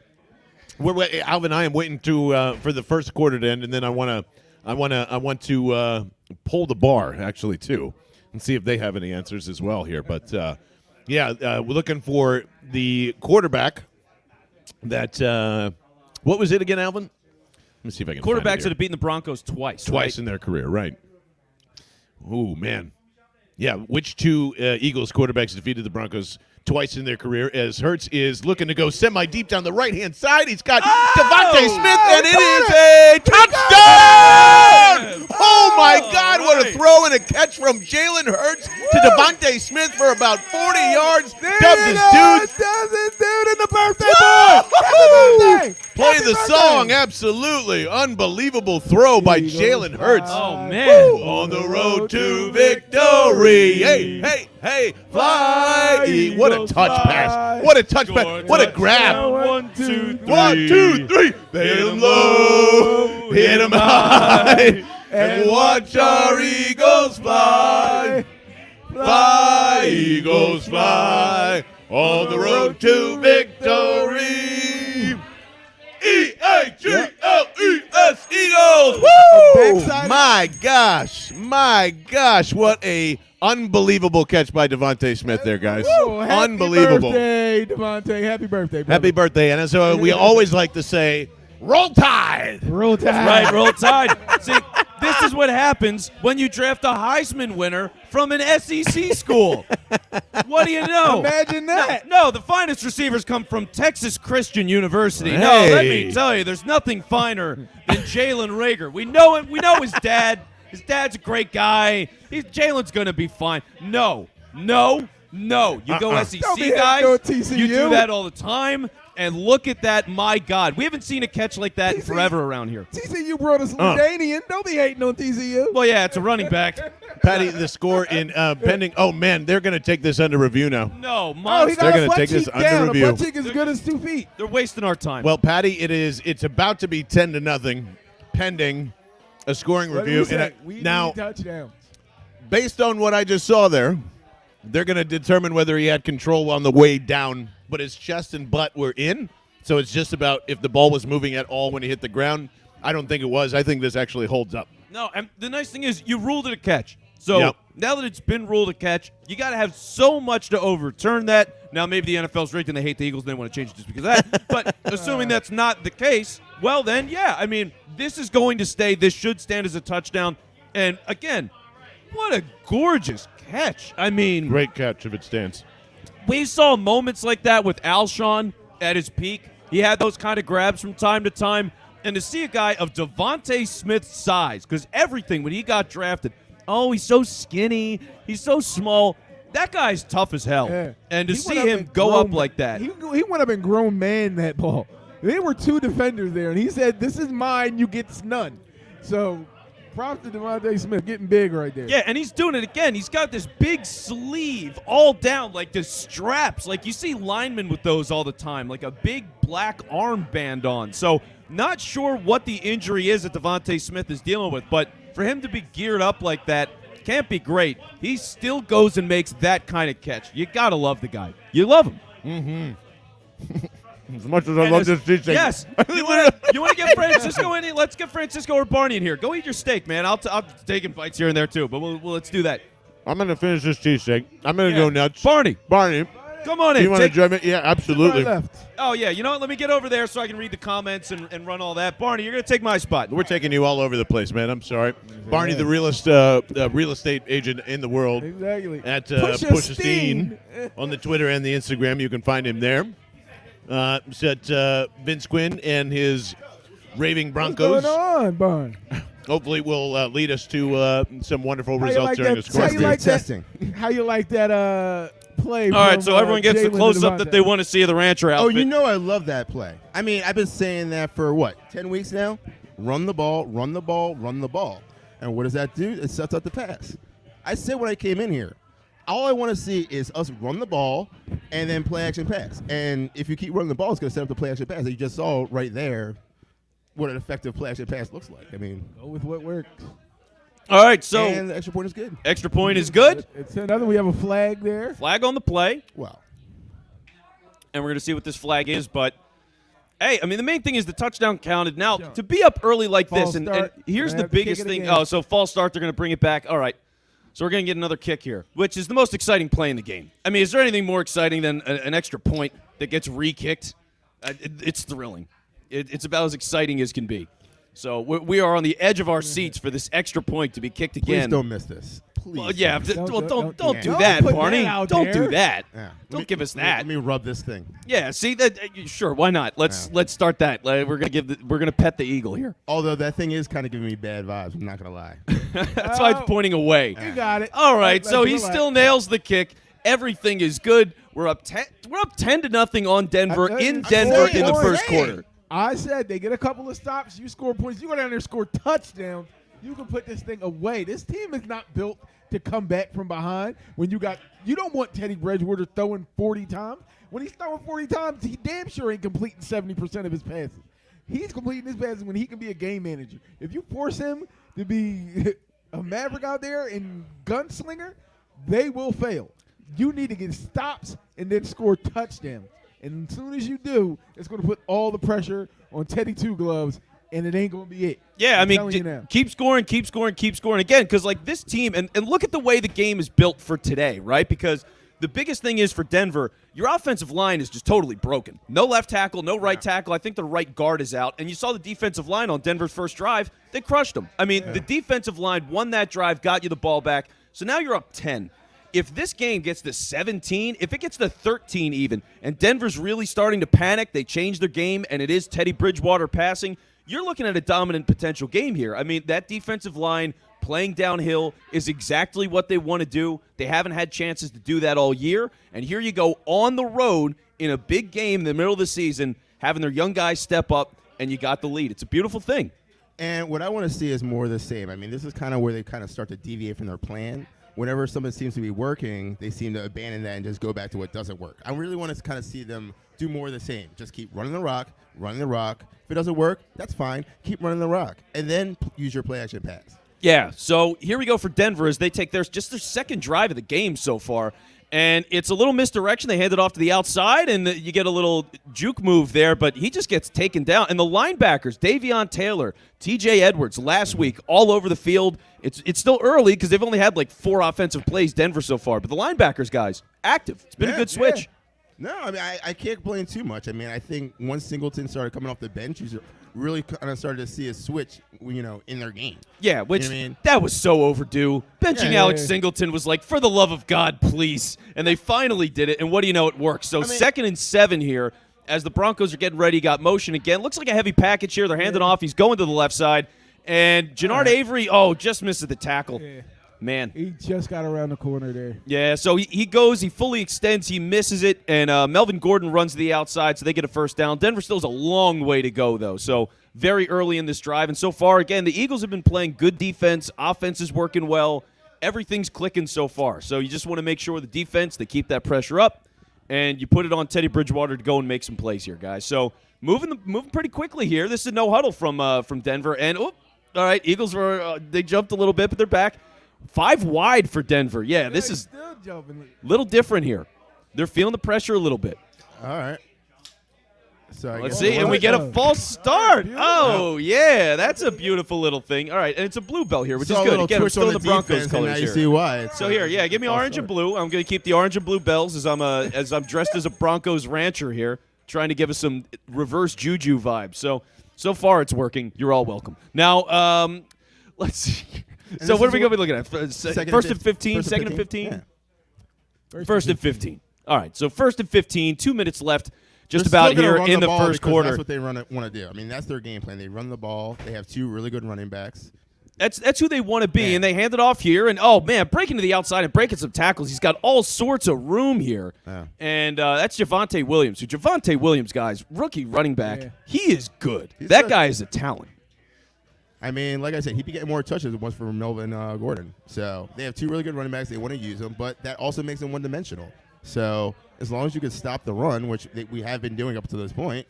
Alvin and I am waiting for the first quarter to end, and then I want to pull the bar actually too, and see if they have any answers as well here. But we're looking for the quarterback. That what was it again, Alvin? Let me see if I can. Quarterbacks that have beaten the Broncos twice right? In their career, right? Oh man, yeah. Which two Eagles quarterbacks defeated the Broncos twice in their career? As Hurts is looking to go semi-deep down the right-hand side. He's got Devontae Smith, and it is a touchdown! Oh, my God, what a throw and a catch from Jalen Hurts to Devontae Smith for about 40 yards. Dubs his dude. Does his dude in the birthday boy. Happy birthday. Play the song, absolutely. Unbelievable throw by Jalen Hurts. Oh, man. On the road to victory. Hey, hey, hey, fly. What a touch pass. What a touch pass. What a grab. 1, 2, 3. 1, 2, 3. Hit him low. Hit him high. And watch our Eagles fly. Fly, Eagles, fly. On the road to victory. E-A-G-L-E-S, Eagles! Woo! My gosh, what a unbelievable catch by Devontae Smith there, guys. Woo! Unbelievable. Happy birthday, Devontae. Happy birthday, brother. Happy birthday. And so we always like to say, Roll Tide! Roll Tide. Right, Roll Tide. See, this is what happens when you draft a Heisman winner from an SEC school. What do you know? Imagine that. No, the finest receivers come from Texas Christian University. Hey. No, let me tell you, there's nothing finer than Jalen Reagor. We know him. We know his dad. His dad's a great guy. Jalen's going to be fine. No. You go SEC Don't be guys. go TCU. You do that all the time. And look at that, my God. We haven't seen a catch like that in forever around here. TCU brought us Ladainian. Don't be hating on TCU. Well, yeah, it's a running back. Patty, the score in pending. Oh, man, they're going to take this under review now. No, He monster. got They're a gonna butt take this cheek under down. review. A butt cheek as good as 2 feet. They're wasting our time. Well, Patty, it's about to be 10-0 pending a scoring review. We now, need touchdowns. based on what I just saw there, they're going to determine whether he had control on the way down, but his chest and butt were in. So it's just about if the ball was moving at all when he hit the ground. I don't think it was. I think this actually holds up. No, and the nice thing is you ruled it a catch. So Yep. now that it's been ruled a catch, you got to have so much to overturn that. Now maybe the NFL's rigged and they hate the Eagles and they want to change it just because of that. But assuming that's not the case, well then, yeah. I mean, this is going to stay. This should stand as a touchdown. And again, what a gorgeous catch. I mean, Great catch if it stands. we saw moments like that with Alshon at his peak. He had those kind of grabs from time to time. And to see a guy of Devontae Smith's size, because everything when he got drafted, oh, he's so skinny, he's so small. That guy's tough as hell. Yeah. And to He see went up him and go grown- up like that. He went up and grown man that ball. There were 2 defenders there, and he said, "This is mine, you get none." So props to Devontae Smith getting big right there. Yeah, and he's doing it again. He's got this big sleeve all down, like the straps. Like you see linemen with those all the time, like a big black armband on. So not sure what the injury is that Devontae Smith is dealing with, but for him to be geared up like that can't be great. He still goes and makes that kind of catch. You got to love the guy. You love him. As much as I love this cheesesteak. Yes. You want to get Francisco in here? Let's get Francisco or Barney in here. Go eat your steak, man. I'll taking bites here and there too, but let's do that. I'm going to finish this cheesesteak. I'm going to go nuts. Barney. Barney, Come on in. You want to join me? Yeah, absolutely. Left. Oh, yeah. You know what? Let me get over there so I can read the comments and run all that. Barney, you're going to take my spot. We're taking you all over the place, man. I'm sorry. Barney, the realest real estate agent in the world. Exactly. At Pusha Steen on the Twitter and the Instagram. You can find him there. Vince Quinn and his raving Broncos. What's going on, Barn? Hopefully will lead us to some wonderful results during this How course. you like Testing. How you like that play? All right, so everyone gets the Jalen close-up to that they want to see of the Rancher Oh, outfit. you know I love that play. I mean, I've been saying that for, 10 weeks now? Run the ball, run the ball, run the ball. And what does that do? It sets up the pass. I said when I came in here, all I want to see is us run the ball and then play action pass. And if you keep running the ball, it's going to set up the play action pass. You just saw right there what an effective play action pass looks like. I mean, Go with what works. All right, so and the extra point is good. extra point is good. It's another. We have a flag there. Flag on the play, Wow. and we're going to see what this flag is. But, hey, I mean, the main thing is the touchdown counted. Now, to be up early like this, False and start. here's Gonna the have to kick biggest it thing. again. Oh, so false start, they're going to bring it back. All right. So we're going to get another kick here, which is the most exciting play in the game. I mean, is there anything more exciting than an extra point that gets re-kicked? It's thrilling. It's about as exciting as can be. So we are on the edge of our seats for this extra point to be kicked Please again. don't miss this. Please. Well, yeah, Don't don't do Don't that, put Barney. that out Don't there. do that. Yeah. Don't give us that. Let me rub this thing. Yeah, see that? Sure, why not? Let's start that. We're gonna pet the eagle here. Although that thing is kind of giving me bad vibes. I'm not going to lie. That's why it's pointing away. You got it. All right, so he Let's still nails the kick. Everything is good. We're up 10. We're up 10-0 on Denver in Denver in the first quarter. I said they get a couple of stops. You score points. You go down there and score touchdowns. You can put this thing away. This team is not built to come back from behind. When you don't want Teddy Bridgewater throwing 40 times. When he's throwing 40 times, he damn sure ain't completing 70% of his passes. He's completing his passes when he can be a game manager. If you force him to be a maverick out there and gunslinger, they will fail. You need to get stops and then score touchdowns. And as soon as you do, it's going to put all the pressure on Teddy Two Gloves, and it ain't going to be it. Yeah, I I'm mean, telling you now. keep scoring again, because like this team, and look at the way the game is built for today, right? Because the biggest thing is for Denver, your offensive line is just totally broken. No left tackle, no right tackle. I think the right guard is out. And you saw the defensive line on Denver's first drive. They crushed them. I mean, the defensive line won that drive, got you the ball back. So now you're up 10. If this game gets to 17, if it gets to 13 even, and Denver's really starting to panic, they change their game, and it is Teddy Bridgewater passing, you're looking at a dominant potential game here. I mean, that defensive line playing downhill is exactly what they want to do. They haven't had chances to do that all year, and here you go on the road in a big game in the middle of the season, having their young guys step up, and you got the lead. It's a beautiful thing. And what I want to see is more of the same. I mean, this is kind of where they kind of start to deviate from their plan. Whenever something seems to be working, they seem to abandon that and just go back to what doesn't work. I really want to kind of see them do more of the same. Just keep running the rock. If it doesn't work, that's fine. Keep running the rock. And then use your play action pass. Yeah, so here we go for Denver as they take their second drive of the game so far. And it's a little misdirection. They hand it off to the outside, and you get a little juke move there, but he just gets taken down. And the linebackers, Davion Taylor, TJ Edwards, last week, all over the field. It's still early because they've only had like 4 offensive plays, Denver, so far. But the linebackers, guys, active. It's been a good switch. Yeah. No, I mean, I can't complain too much. I mean, I think once Singleton started coming off the bench, you really kind of started to see a switch, in their game. Yeah, which You know what I mean? that was so overdue. Benching Yeah, Alex yeah. Singleton was like, for the love of God, please. And they finally did it, and what do you know, it works. So I mean- 2nd and 7 here as the Broncos are getting ready. Got motion again. Looks like a heavy package here. They're handing off. He's going to the left side. And Jannard Avery, just misses the tackle. Yeah. Man. He just got around the corner there. Yeah, so he goes, he fully extends, he misses it, and Melvin Gordon runs to the outside, so they get a first down. Denver still has a long way to go, though, so very early in this drive. And so far, again, the Eagles have been playing good defense. Offense is working well. Everything's clicking so far. So you just want to make sure with the defense, they keep that pressure up, and you put it on Teddy Bridgewater to go and make some plays here, guys. So moving pretty quickly here. This is no huddle from Denver. And, all right, Eagles they jumped a little bit, but they're back. 5 wide for Denver. Yeah, this is Still jumping. a little different here. They're feeling the pressure a little bit. All right. So I Let's guess see, and we get a false start. Beautiful. Oh, yeah, that's a beautiful little thing. All right, and it's a blue bell here, which is good. Again, we're still in the Broncos and colors now you here. see why. So here, yeah, give me orange and blue. I'm going to keep the orange and blue bells as I'm dressed as a Broncos rancher here, trying to give us some reverse juju vibes. So far it's working. You're all welcome. Now, let's see. So what are we going to be looking at? First and 15, second and 15? Yeah. First and 15. All right, so first and 15, 2 minutes left. Just They're about still gonna here run in the ball first because quarter. That's what they want to do. I mean, that's their game plan. They run the ball. They have 2 really good running backs. That's who they want to be, Man. and they hand it off here. And, oh, man, breaking to the outside and breaking some tackles. He's got all sorts of room here. Yeah. And that's Javonte Williams. So Javonte Williams, guys, rookie running back, Yeah. he is good. He's That good. guy is a talent. I mean, like I said, he'd be getting more touches than once for Melvin Gordon. So they have 2 really good running backs. They want to use them, but that also makes them one-dimensional. So as long as you can stop the run, which we have been doing up to this point,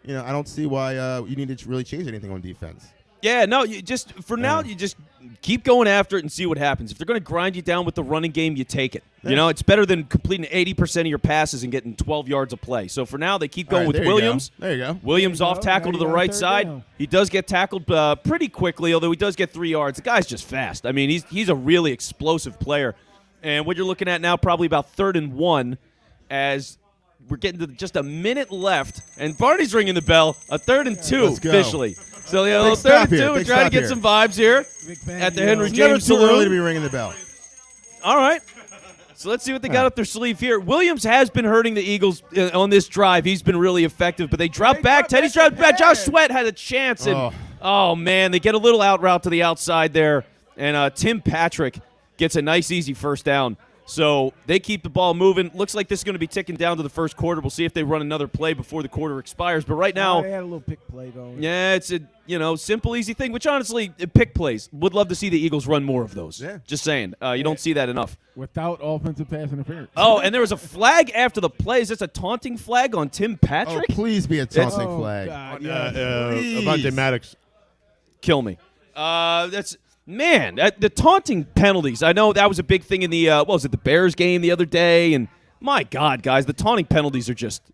I don't see why you need to really change anything on defense. Yeah, no, you just now you just keep going after it and see what happens. If they're going to grind you down with the running game, you take it. Yeah. It's better than completing 80% of your passes and getting 12 yards of play. So for now, they keep going All right, with there you Williams. go. There you go. Williams There you off go. tackle Now to the you got right third side. down. He does get tackled pretty quickly, although he does get 3 yards. The guy's just fast. I mean, he's a really explosive player. And what you're looking at now, probably about 3rd and 1, as we're getting to just a minute left, and Barney's ringing the bell. A 3rd and 2 Let's go. officially. So a little Big 3rd and stop here. 2. We're Big trying to stop get here. some vibes here Big fan, at the you Henry know. It's never James too early Saloon. to be ringing the bell. All right. So let's see what they got up their sleeve here. Williams has been hurting the Eagles on this drive. He's been really effective, but they drop They back. drop Teddy's back dropped back. ahead. Josh Sweat had a chance, and Oh. man, they get a little out route to the outside there, and Tim Patrick gets a nice, easy first down. So they keep the ball moving. Looks like this is going to be ticking down to the first quarter. We'll see if they run another play before the quarter expires. But right now, They had a little pick play going. yeah, it's a simple, easy thing. Which honestly, pick plays. Would love to see the Eagles run more of those. Yeah. Just saying, you don't see that enough. Without offensive pass interference. Oh, and there was a flag after the play. Is this a taunting flag on Tim Oh, Patrick? please be a tossing Oh, flag. God, yes. Please. Avante Maddox. Kill me. The taunting penalties. I know that was a big thing in the the Bears game the other day, and my God, guys, the taunting penalties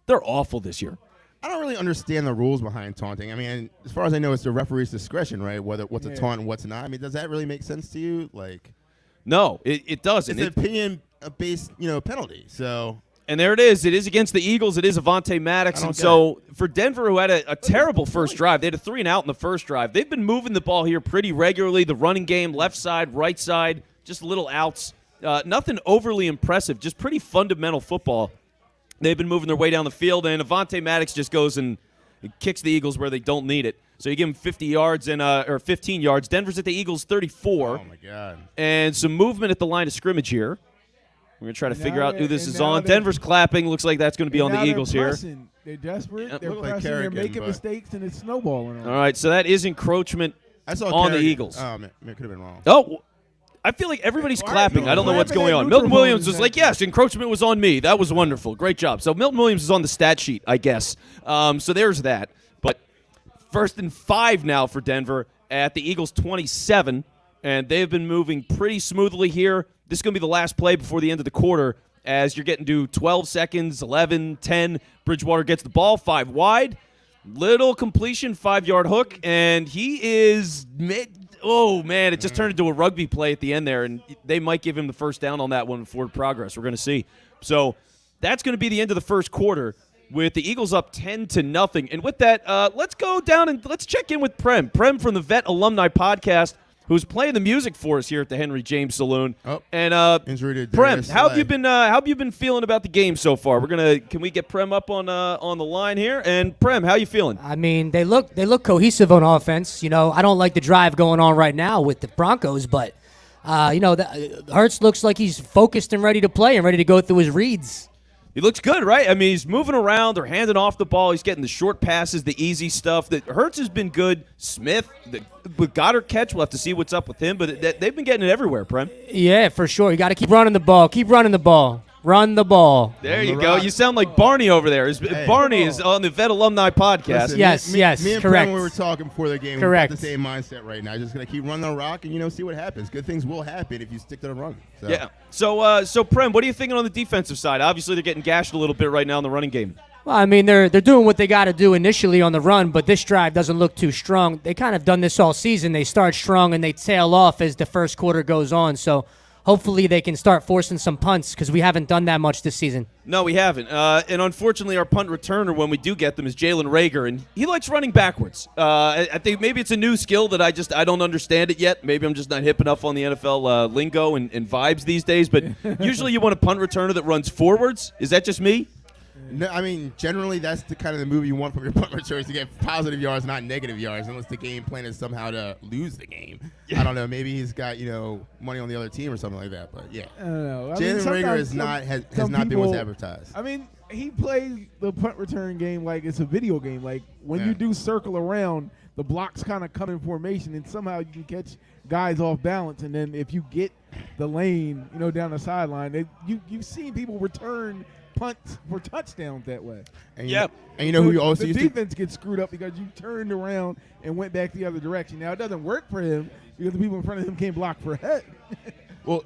they're awful this year. I don't really understand the rules behind taunting. I mean, as far as I know, it's the referee's discretion, right? What's a taunt and what's not. I mean, does that really make sense to you? Like, No, it doesn't. it's an opinion-based, penalty. So And there it is. It is against the Eagles. It is Avante Maddox. I don't And get so for Denver, who had a terrible first drive, they had a 3-and-out in the first drive. They've been moving the ball here pretty regularly. The running game, left side, right side, just little outs. Nothing overly impressive, just pretty fundamental football. They've been moving their way down the field, and Avante Maddox just goes and kicks the Eagles where they don't need it. So you give them 50 yards or 15 yards. Denver's at the Eagles' 34. oh my God. And some movement at the line of scrimmage here. We're going to try to And figure now out who they- this and is now on. they- Denver's clapping. Looks like that's going to be on Now the they're Eagles here. pressing. They're desperate. Yep. They're Look like pressing. They're Kerrigan, making but- mistakes, and it's snowballing. All right, so that is encroachment I saw on the Kerrigan. Eagles. Oh man, it could have been wrong. Oh, I feel like everybody's Why are clapping. people I don't know what's clapping going at on. Milton neutral Williams zones was like, then? yes, encroachment was on me. That was wonderful. Great job. So Milton Williams is on the stat sheet, I guess. So there's that. But 1st and 5 now for Denver at the Eagles' 27, and they've been moving pretty smoothly here. This is going to be the last play before the end of the quarter as you're getting to 12 seconds, 11, 10. Bridgewater gets the ball, 5 wide. Little completion, 5-yard hook, and he is oh, man, it just turned into a rugby play at the end there, and they might give him the first down on that one forward progress. We're going to see. So that's going to be the end of the first quarter with the Eagles up 10-0. And with that, let's go down and let's check in with Prem. Prem from the Vet Alumni Podcast, who's playing the music for us here at the Henry James Saloon. Oh, and injury to Prem, Darius how have Slay. you been? How have you been feeling about the game so far? Can we get Prem up on the line here? And Prem, how you feeling? I mean, they look cohesive on offense. I don't like the drive going on right now with the Broncos, but Hurts looks like he's focused and ready to play and ready to go through his reads. He looks good, right? I mean, he's moving around. They're handing off the ball. He's getting the short passes, the easy stuff. That Hurts has been good. Smith, the Goddard catch, we'll have to see what's up with him. But they've been getting it everywhere, Prem. Yeah, for sure. You got to keep running the ball. Keep running the ball. Run the ball. There On you the go. rock. You sound like Barney over there. Hey. Barney is on the Vet Alumni Podcast. Listen, Yes, yes, me and correct. Prem, we were talking before the game. Correct. We're got the same mindset right now. Just gonna keep running the rock and see what happens. Good things will happen if you stick to the run. Yeah. So Prem, what are you thinking on the defensive side? Obviously, they're getting gashed a little bit right now in the running game. Well, I mean, they're doing what they got to do initially on the run, but this drive doesn't look too strong. They kind of done this all season. They start strong and they tail off as the first quarter goes on. So hopefully they can start forcing some punts because we haven't done that much this season. No, we haven't. And unfortunately, our punt returner, when we do get them, is Jalen Rager, and he likes running backwards. I think maybe it's a new skill that I don't understand it yet. Maybe I'm just not hip enough on the NFL lingo and vibes these days. But usually you want a punt returner that runs forwards. Is that just me? No, I mean, generally that's the kind of the move you want from your punt returners to get positive yards, not negative yards, unless the game plan is somehow to lose the game. Yeah. I don't know. Maybe he's got money on the other team or something like that. But yeah, I don't know. Jalen Rager has not been what's advertised. I mean, he plays the punt return game like it's a video game. Like when you do circle around, the blocks kind of come in formation, and somehow you can catch guys off balance. And then if you get the lane, down the sideline, you've seen people return punts for touchdowns that way. And and who you also the used defense gets screwed up because you turned around and went back the other direction. Now it doesn't work for him because the people in front of him can't block for head. Well,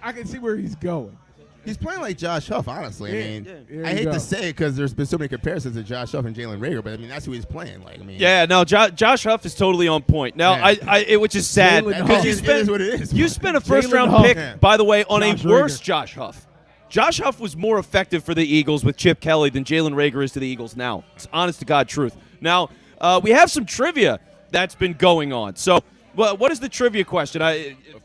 I can see where he's going. He's playing like Josh Huff, honestly. Yeah, I mean, yeah. I hate to say it because there's been so many comparisons to Josh Huff and Jalen Rager, but I mean that's who he's playing. Like, I mean, yeah, no, Josh Huff is totally on point. Now, which is sad because it is what it is. You spent a first-round pick, by the way, on a worse Josh Huff. Josh Huff was more effective for the Eagles with Chip Kelly than Jalen Rager is to the Eagles now. It's honest to God truth. Now, we have some trivia that's been going on. So, what is the trivia question?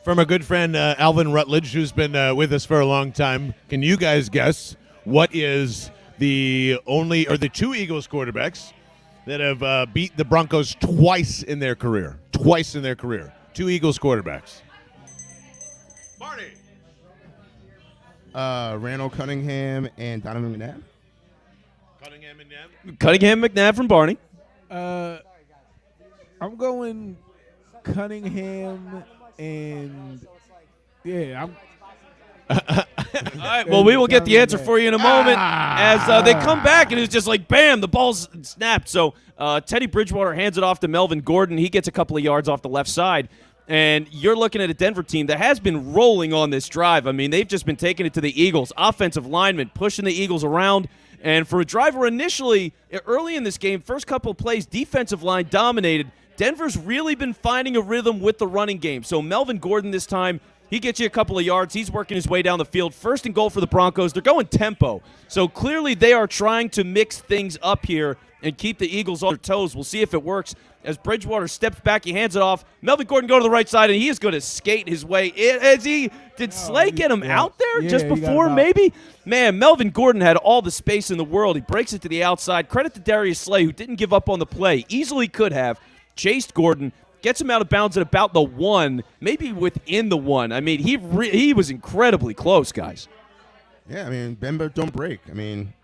From a good friend, Alvin Rutledge, who's been with us for a long time. Can you guys guess what is the two Eagles quarterbacks that have beat the Broncos twice in their career? Twice in their career. Two Eagles quarterbacks. Marty. Randall Cunningham and Donovan McNabb. Cunningham McNabb from Barney. I'm going Cunningham and I'm. All right, well, we will get the answer for you in a moment as they come back, and it's just like, bam, the ball's snapped. So Teddy Bridgewater hands it off to Melvin Gordon. He gets a couple of yards off the left side. And you're looking at a Denver team that has been rolling on this drive. I mean, they've just been taking it to the Eagles. Offensive linemen pushing the Eagles around. And for a drive where initially, early in this game, first couple of plays, defensive line dominated, Denver's really been finding a rhythm with the running game. So Melvin Gordon this time, he gets you a couple of yards. He's working his way down the field. First and goal for the Broncos. They're going tempo. So clearly they are trying to mix things up here and keep the Eagles on their toes. We'll see if it works. As Bridgewater steps back, he hands it off. Melvin Gordon go to the right side, and he is going to skate his way in. Did Slay get him out there just before, maybe? Man, Melvin Gordon had all the space in the world. He breaks it to the outside. Credit to Darius Slay, who didn't give up on the play. Easily could have. Chased Gordon. Gets him out of bounds at about the 1, maybe within the 1. I mean, he was incredibly close, guys. Yeah, I mean, bend but don't break. I mean,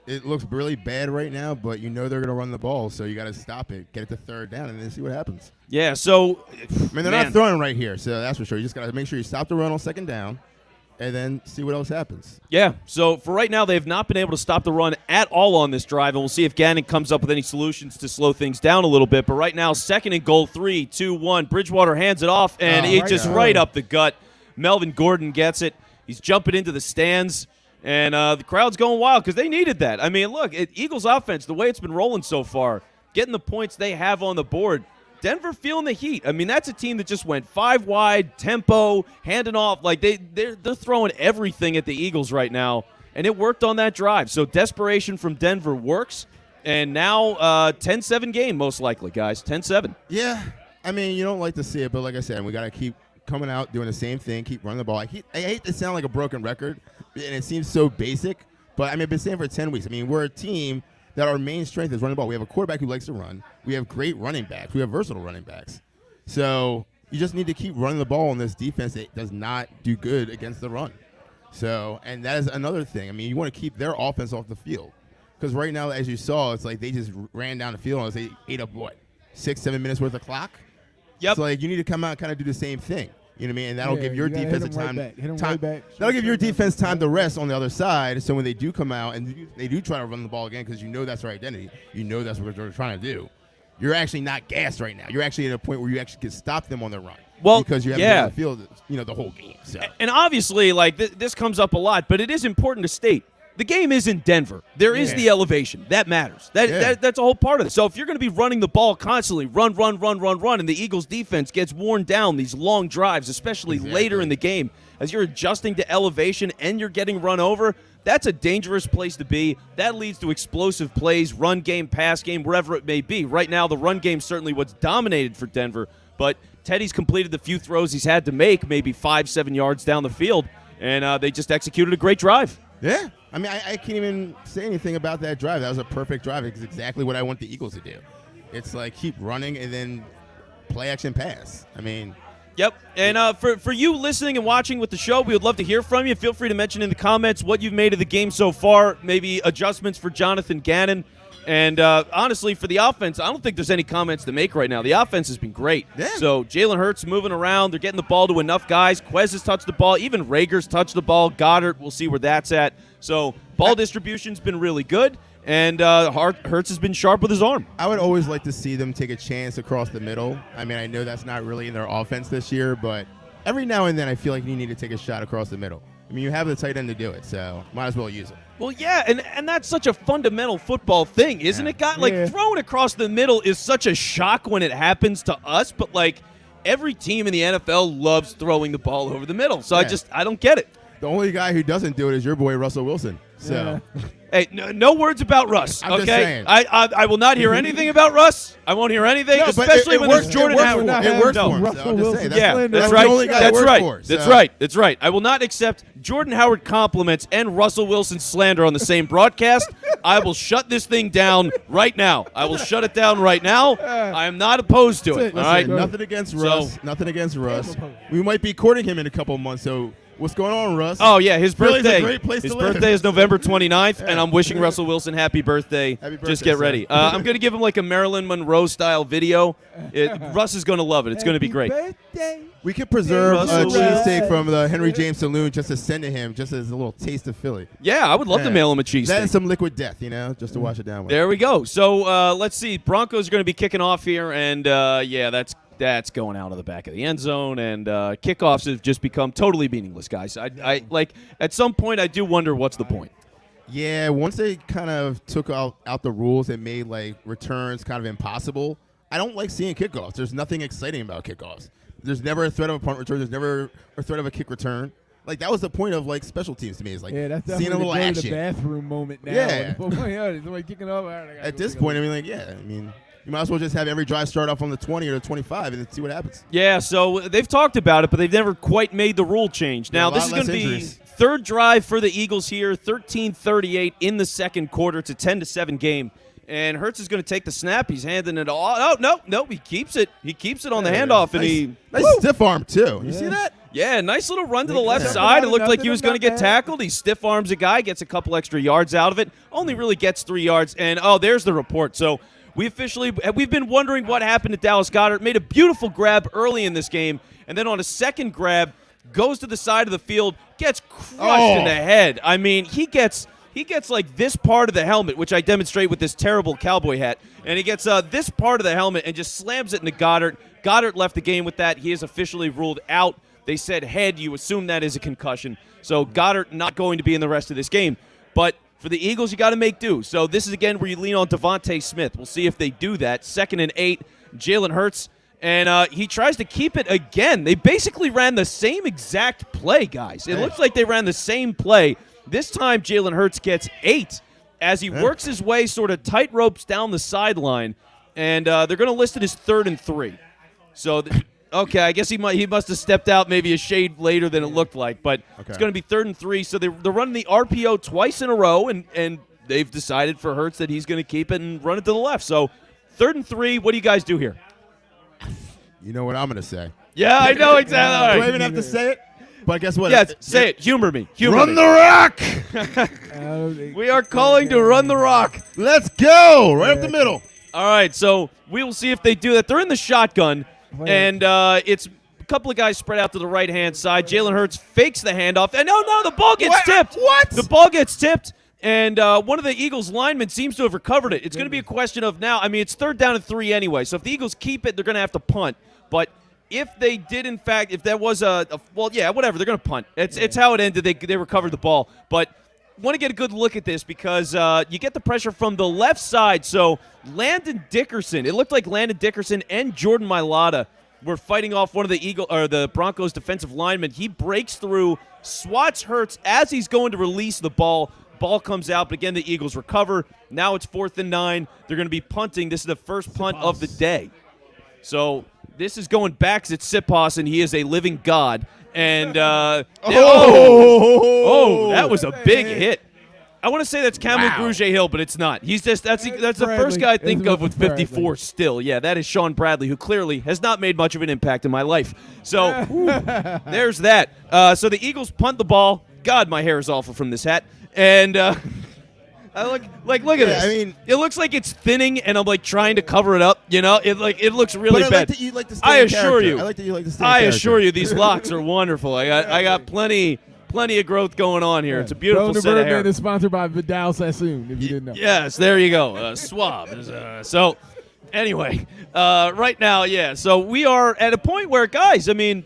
it looks really bad right now, but they're going to run the ball, so you got to stop it, get it to third down, and then see what happens. Yeah, so I mean, they're not throwing right here, so that's for sure. You just got to make sure you stop the run on second down, and then see what else happens. Yeah, so for right now, they have not been able to stop the run at all on this drive, and we'll see if Gannon comes up with any solutions to slow things down a little bit. But right now, second and goal, 3, 2, 1. Bridgewater hands it off, and right up the gut. Melvin Gordon gets it. He's jumping into the stands. And the crowd's going wild because they needed that. I mean, look, Eagles offense, the way it's been rolling so far, getting the points they have on the board, Denver feeling the heat. I mean, that's a team that just went 5 wide, tempo, handing off. Like, they're throwing everything at the Eagles right now, and it worked on that drive. So desperation from Denver works, and now 10-7 game most likely, guys, 10-7. Yeah, I mean, you don't like to see it, but like I said, we got to keep coming out, doing the same thing, keep running the ball. I hate to sound like a broken record, and it seems so basic, but I mean, I've been saying for 10 weeks. I mean, we're a team that our main strength is running the ball. We have a quarterback who likes to run. We have great running backs. We have versatile running backs. So you just need to keep running the ball on this defense that does not do good against the run. So, and that is another thing. I mean, you want to keep their offense off the field. Because right now, as you saw, it's like they just ran down the field and they ate up, 6-7 minutes worth of clock? Yep. So, like, you need to come out and kind of do the same thing. You know what I mean? And that'll give your defense time. That'll give your defense time to rest on the other side. So when they do come out and they do try to run the ball again, because that's their identity, that's what they're trying to do. You're actually not gassed right now. You're actually at a point where you actually can stop them on their run. Well, because you haven't been on the field, the whole game. So. And obviously, like this comes up a lot, but it is important to state the game is in Denver. There is the elevation. That matters. That's a whole part of it. So if you're going to be running the ball constantly, run, and the Eagles defense gets worn down these long drives, especially later in the game, as you're adjusting to elevation and you're getting run over, that's a dangerous place to be. That leads to explosive plays, run game, pass game, wherever it may be. Right now, the run game is certainly what's dominated for Denver, but Teddy's completed the few throws he's had to make, maybe 5-7 yards down the field, and they just executed a great drive. Yeah. I mean, I can't even say anything about that drive. That was a perfect drive. It's exactly what I want the Eagles to do. It's like keep running and then play action pass. I mean... Yep, and for you listening and watching with the show, we would love to hear from you. Feel free to mention in the comments what you've made of the game so far, maybe adjustments for Jonathan Gannon. And honestly, for the offense, I don't think there's any comments to make right now. The offense has been great. Yeah. So Jalen Hurts moving around. They're getting the ball to enough guys. Quez has touched the ball. Even Rager's touched the ball. Goddard, we'll see where that's at. So ball distribution's been really good. And Hurts has been sharp with his arm. I would always like to see them take a chance across the middle. I mean, I know that's not really in their offense this year, but every now and then I feel like you need to take a shot across the middle. I mean, you have the tight end to do it, so might as well use it. Well, yeah, and that's such a fundamental football thing, isn't it, guys? Like, throwing across the middle is such a shock when it happens to us, but, like, every team in the NFL loves throwing the ball over the middle. So I don't get it. The only guy who doesn't do it is your boy Russell Wilson. So, hey, no words about Russ. I'm okay, just saying. I will not hear anything about Russ. I won't hear anything, especially when there's Jordan Howard. It works for him. Russell Wilson. That's right. The only guy That's it right. works for, That's so. right. That's right. I will not accept Jordan Howard compliments and Russell Wilson slander on the same broadcast. I will shut this thing down right now. I will shut it down right now. I am not opposed to it. All right. Nothing against Russ. Nothing against Russ. We might be courting him in a couple of months, so. What's going on, Russ? Oh, yeah, his birthday. Philly's a great place his to live. birthday is November 29th, and I'm wishing Russell Wilson happy birthday. Happy birthday, Just get ready. I'm going to give him like a Marilyn Monroe-style video. Russ is going to love it. It's going to be great. We could preserve a Russell cheesesteak from the Henry James Saloon just to send to him, just as a little taste of Philly. Yeah, I would love to mail him a cheesesteak. That and some liquid death, just to wash it down with. There we go. So let's see. Broncos are going to be kicking off here, and that's going out of the back of the end zone, and kickoffs have just become totally meaningless, guys. I like at some point I do wonder what's the point. Yeah, once they kind of took out the rules and made like returns kind of impossible, I don't like seeing kickoffs. There's nothing exciting about kickoffs. There's never a threat of a punt return. There's never a threat of a kick return. Like that was the point of like special teams to me. Is like that's seeing a little the action. Bathroom moment now. Yeah. Somebody kicking off. At this point, you might as well just have every drive start off on the 20 or the 25 and then see what happens. Yeah, so they've talked about it, but they've never quite made the rule change. Now, this is going to be third drive for the Eagles here, 13:38 in the second quarter. It's a 10-7 game. And Hurts is going to take the snap. He's handing it all. Oh, no, he keeps it. He keeps it on the handoff. Nice stiff arm, too. You see that? Yeah, nice little run to the left side. It looked like he was going to get tackled. He stiff arms a guy, gets a couple extra yards out of it. Only really gets 3 yards. And, there's the report. So we've been wondering what happened to Dallas Goedert. Made a beautiful grab early in this game. And then on a second grab, goes to the side of the field, gets crushed in the head. I mean, he gets like this part of the helmet, which I demonstrate with this terrible cowboy hat, and he gets this part of the helmet and just slams it into Goddard. Goddard left the game with that. He is officially ruled out. They said head. You assume that is a concussion. So Goddard not going to be in the rest of this game. But for the Eagles, you got to make do. So this is, again, where you lean on Devontae Smith. We'll see if they do that. 2nd and 8, Jalen Hurts. And he tries to keep it again. They basically ran the same exact play, guys. It looks like they ran the same play. This time, Jalen Hurts gets 8 as he works his way sort of tight ropes down the sideline, and they're going to list it as 3rd and 3. So, okay, I guess he must have stepped out maybe a shade later than it looked like, but it's going to be 3rd and 3. So they're running the RPO twice in a row, and they've decided for Hurts that he's going to keep it and run it to the left. So 3rd and 3, what do you guys do here? You know what I'm going to say. Yeah, I know exactly. All right. Do I even have to say it? But guess what? Yes, say it. Humor me. Run the rock! We are calling to run the rock. Let's go! Right up the middle. All right, so we will see if they do that. They're in the shotgun, and it's a couple of guys spread out to the right-hand side. Jalen Hurts fakes the handoff. And no, the ball gets tipped. What? The ball gets tipped, and one of the Eagles linemen seems to have recovered it. It's going to be a question of now. I mean, it's 3rd down and 3 anyway, so if the Eagles keep it, they're going to have to punt. But if they did, in fact, if there was whatever, they're going to punt. It's how it ended. They recovered the ball. But want to get a good look at this because you get the pressure from the left side. So Landon Dickerson, it looked like Landon Dickerson and Jordan Mailata were fighting off one of the Broncos defensive linemen. He breaks through, swats Hurts as he's going to release the ball. Ball comes out, but again, the Eagles recover. Now it's 4th and 9. They're going to be punting. This is the first punt of the day. So this is going back because it's Sipos, and he is a living god. And that was a big hit. I want to say that's Cameron Grugier Hill, but it's not. He's just that's the first guy I think of with 54 still. Yeah, that is Sean Bradley, who clearly has not made much of an impact in my life. So there's that. So the Eagles punt the ball. God, my hair is awful from this hat. And I look at this. I mean, it looks like it's thinning, and I'm like trying to cover it up. You know, it looks really but I bad. like that you like to stay I in assure character. you. I like that you like to stay I in assure you, these locks are wonderful. I got plenty of growth going on here. It's a beautiful Bone to set of hair. Birdman is sponsored by Vidal Sassoon, if you didn't know. Yes, there you go. Swab. So, anyway, right now, yeah. So we are at a point where, guys, I mean,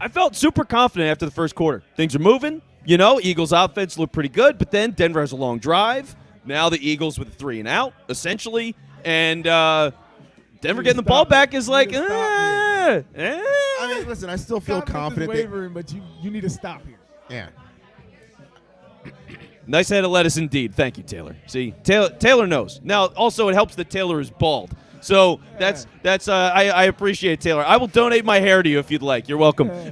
I felt super confident after the first quarter. Things are moving. You know, Eagles' offense looked pretty good, but then Denver has a long drive. Now the Eagles with a 3 and out, essentially. And Denver getting the ball back is like, I mean, listen, I still feel confident. Wavering, but you need to stop here. Yeah. Nice head of lettuce indeed. Thank you, Taylor. See, Taylor knows. Now, also, it helps that Taylor is bald. So that's I appreciate it, Taylor. I will donate my hair to you if you'd like. You're welcome. He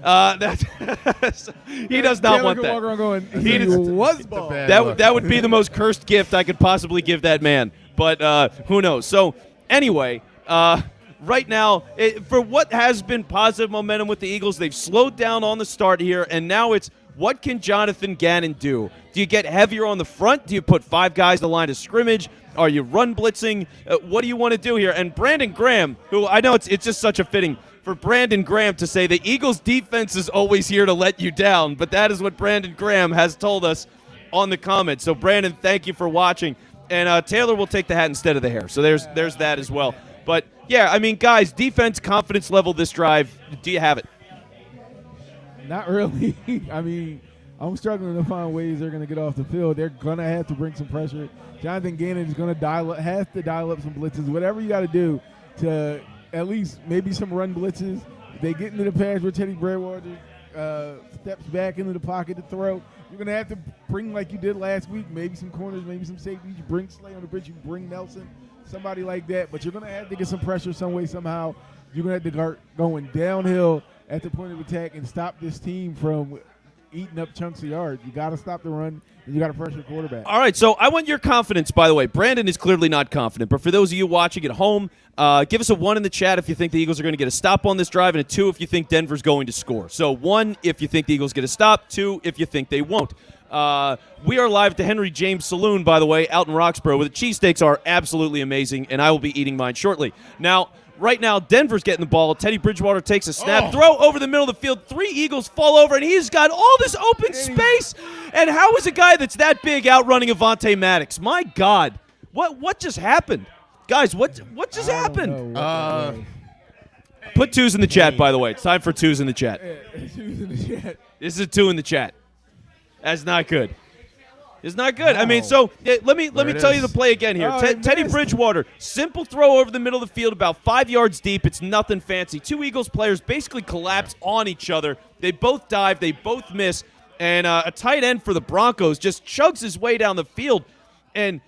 does not want that. Walk around going, He was bald. That would be the most cursed gift I could possibly give that man. But who knows? So anyway, right now, for what has been positive momentum with the Eagles, they've slowed down on the start here, and now it's what can Jonathan Gannon do? Do you get heavier on the front? Do you put 5 guys in the line of scrimmage? Are you run blitzing? What do you want to do here? And Brandon Graham, who I know it's just such a fitting for Brandon Graham to say the Eagles' defense is always here to let you down, but that is what Brandon Graham has told us on the comments. So, Brandon, thank you for watching. And Taylor will take the hat instead of the hair. So there's that as well. But, yeah, I mean, guys, defense confidence level this drive, do you have it? Not really. I mean, I'm struggling to find ways they're going to get off the field. They're going to have to bring some pressure. Jonathan Gannon is going to has to dial up some blitzes. Whatever you got to do to at least maybe some run blitzes. If they get into the pass where Teddy Bridgewater steps back into the pocket to throw, you're going to have to bring like you did last week, maybe some corners, maybe some safeties. You bring Slay on the bridge, you bring Nelson, somebody like that. But you're going to have to get some pressure some way, somehow. You're going to have to start going downhill at the point of attack and stop this team from eating up chunks of yards. You got to stop the run, and you got to pressure the quarterback. All right, so I want your confidence, by the way. Brandon is clearly not confident, but for those of you watching at home, give us a 1 in the chat if you think the Eagles are going to get a stop on this drive, and a 2 if you think Denver's going to score. So 1 if you think the Eagles get a stop, 2 if you think they won't. We are live at the Henry James Saloon, by the way, out in Roxborough, where the cheesesteaks are absolutely amazing, and I will be eating mine shortly. Now, right now, Denver's getting the ball. Teddy Bridgewater takes a snap, throw over the middle of the field. 3 Eagles fall over, and he's got all this open space. And how is a guy that's that big outrunning Avonte Maddox? My God, what just happened, guys? What just happened? Put 2s in the chat, by the way. It's time for 2s in the chat. 2s in the chat. This is a 2 in the chat. That's not good. It's not good. I mean, so let me tell you the play again here. Teddy Bridgewater, simple throw over the middle of the field, about 5 yards deep. It's nothing fancy. 2 Eagles players basically collapse on each other. They both dive. They both miss. And a tight end for the Broncos just chugs his way down the field. And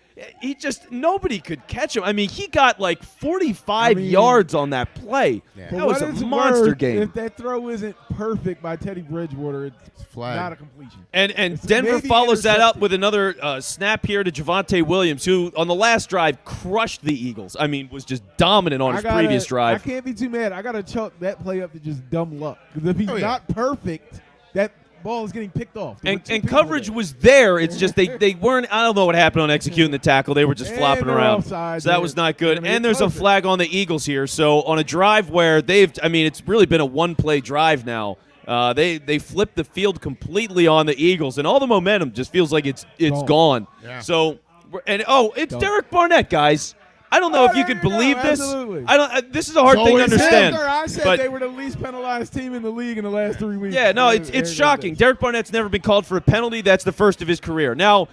he just, nobody could catch him. I mean, he got like 45 yards on that play. Yeah. That was a monster game. If that throw isn't perfect by Teddy Bridgewater, it's flag. not a completion. And Denver maybe follows that up intercepted. with another snap here to Javonte Williams, who on the last drive crushed the Eagles. I mean, was just dominant on his previous drive. I can't be too mad. I got to chalk that play up to just dumb luck. Because if he's not perfect, that ball is getting picked off. And coverage was there. It's just they weren't. I don't know what happened on executing the tackle. They were just flopping around. Offside, so that was not good. I mean, And there's a flag on the Eagles here. So on a drive where it's really been a one-play drive now. They flipped the field completely on the Eagles, and all the momentum just feels like it's gone. Yeah. So it's Derek Barnett, guys. I don't know if you could believe this. Absolutely. I don't. This is a hard thing to understand. I said but they were the least penalized team in the league in the last 3 weeks. yeah, no, it's shocking. Derek Barnett's never been called for a penalty. That's the first of his career. Now,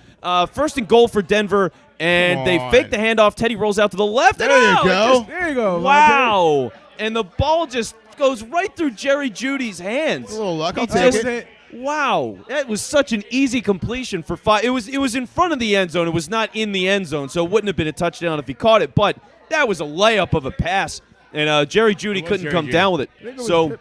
first and goal for Denver, and they fake the handoff. Teddy rolls out to the left. There and you go. There you go. Wow. And the ball just goes right through Jerry Judy's hands. A little luck. I'll He take just- it. Wow, that was such an easy completion for 5. It was in front of the end zone. It was not in the end zone, so it wouldn't have been a touchdown if he caught it. But that was a layup of a pass, and Jerry Judy couldn't come down with it. So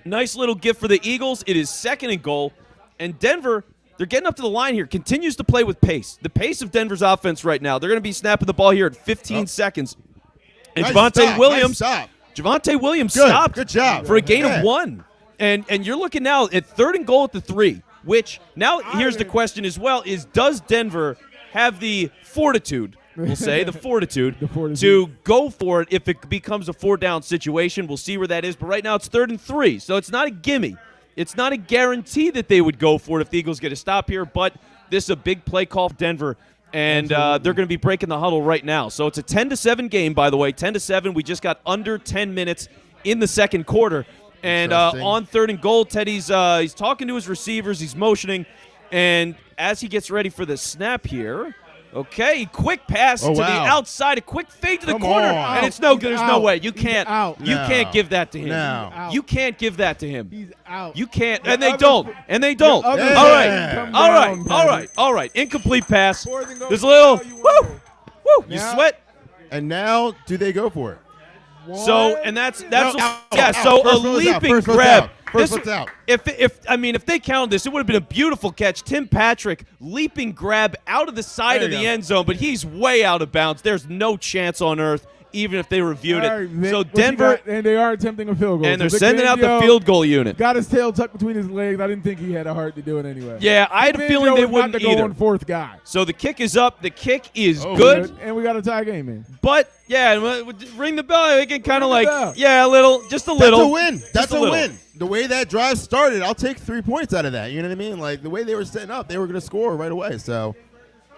nice little gift for the Eagles. It is second and goal, and Denver, they're getting up to the line here, continues to play with pace. The pace of Denver's offense right now. They're going to be snapping the ball here at 15 seconds. And Nice Javonte stop, Williams, nice stop. Javonte Williams Good, stopped good job. for a gain Yeah. of 1. And you're looking now at third and goal at the 3, which now here's the question as well is does Denver have the fortitude, we'll say, the fortitude to go for it if it becomes a 4-down situation? We'll see where that is. But right now it's third and 3, so it's not a gimme. It's not a guarantee that they would go for it if the Eagles get a stop here, but this is a big play call for Denver. And they're going to be breaking the huddle right now. So it's a 10-7 game, by the way. 10-7. We just got under 10 minutes in the second quarter. And on third and goal, Teddy's he's talking to his receivers. He's motioning. And as he gets ready for the snap here, okay, quick pass to the outside, a quick fade to the corner. And it's no good. There's no way. You can't. You can't give that to him. No. You can't give that to him. He's out. You can't. And they don't. And they don't. All other right. come All right. down, All Patty. right. All right. Incomplete pass. Fourth and goal. There's a little, Now you woo, wonder. woo. You Now- sweat. And now, do they go for it? So, and that's No, out, yeah. out. So First a foot's out, leaping first foot's grab. out, first This- foot's out. If they counted this, it would have been a beautiful catch. Tim Patrick leaping grab out of the side There of you the go. end zone, but he's way out of bounds. There's no chance on earth, even if they reviewed All right, it. Vic, So what you Denver, got? And they are attempting a field goal. and they're So Vic sending out the Fangio field goal unit. Got his tail tucked between his legs. I didn't think he had a heart to do it anyway. Yeah, I had a Vic feeling Fangio they was wouldn't not the either. going fourth guy. So the kick is up. The kick is Oh, good. And we got a tie game, man. But yeah, ring the bell. They can kind of Ring the like bell. yeah, a little, just a That's little. a win. Just That's a little. win. The way that drive started, I'll take 3 points out of that. You know what I mean? Like the way they were setting up, they were going to score right away. So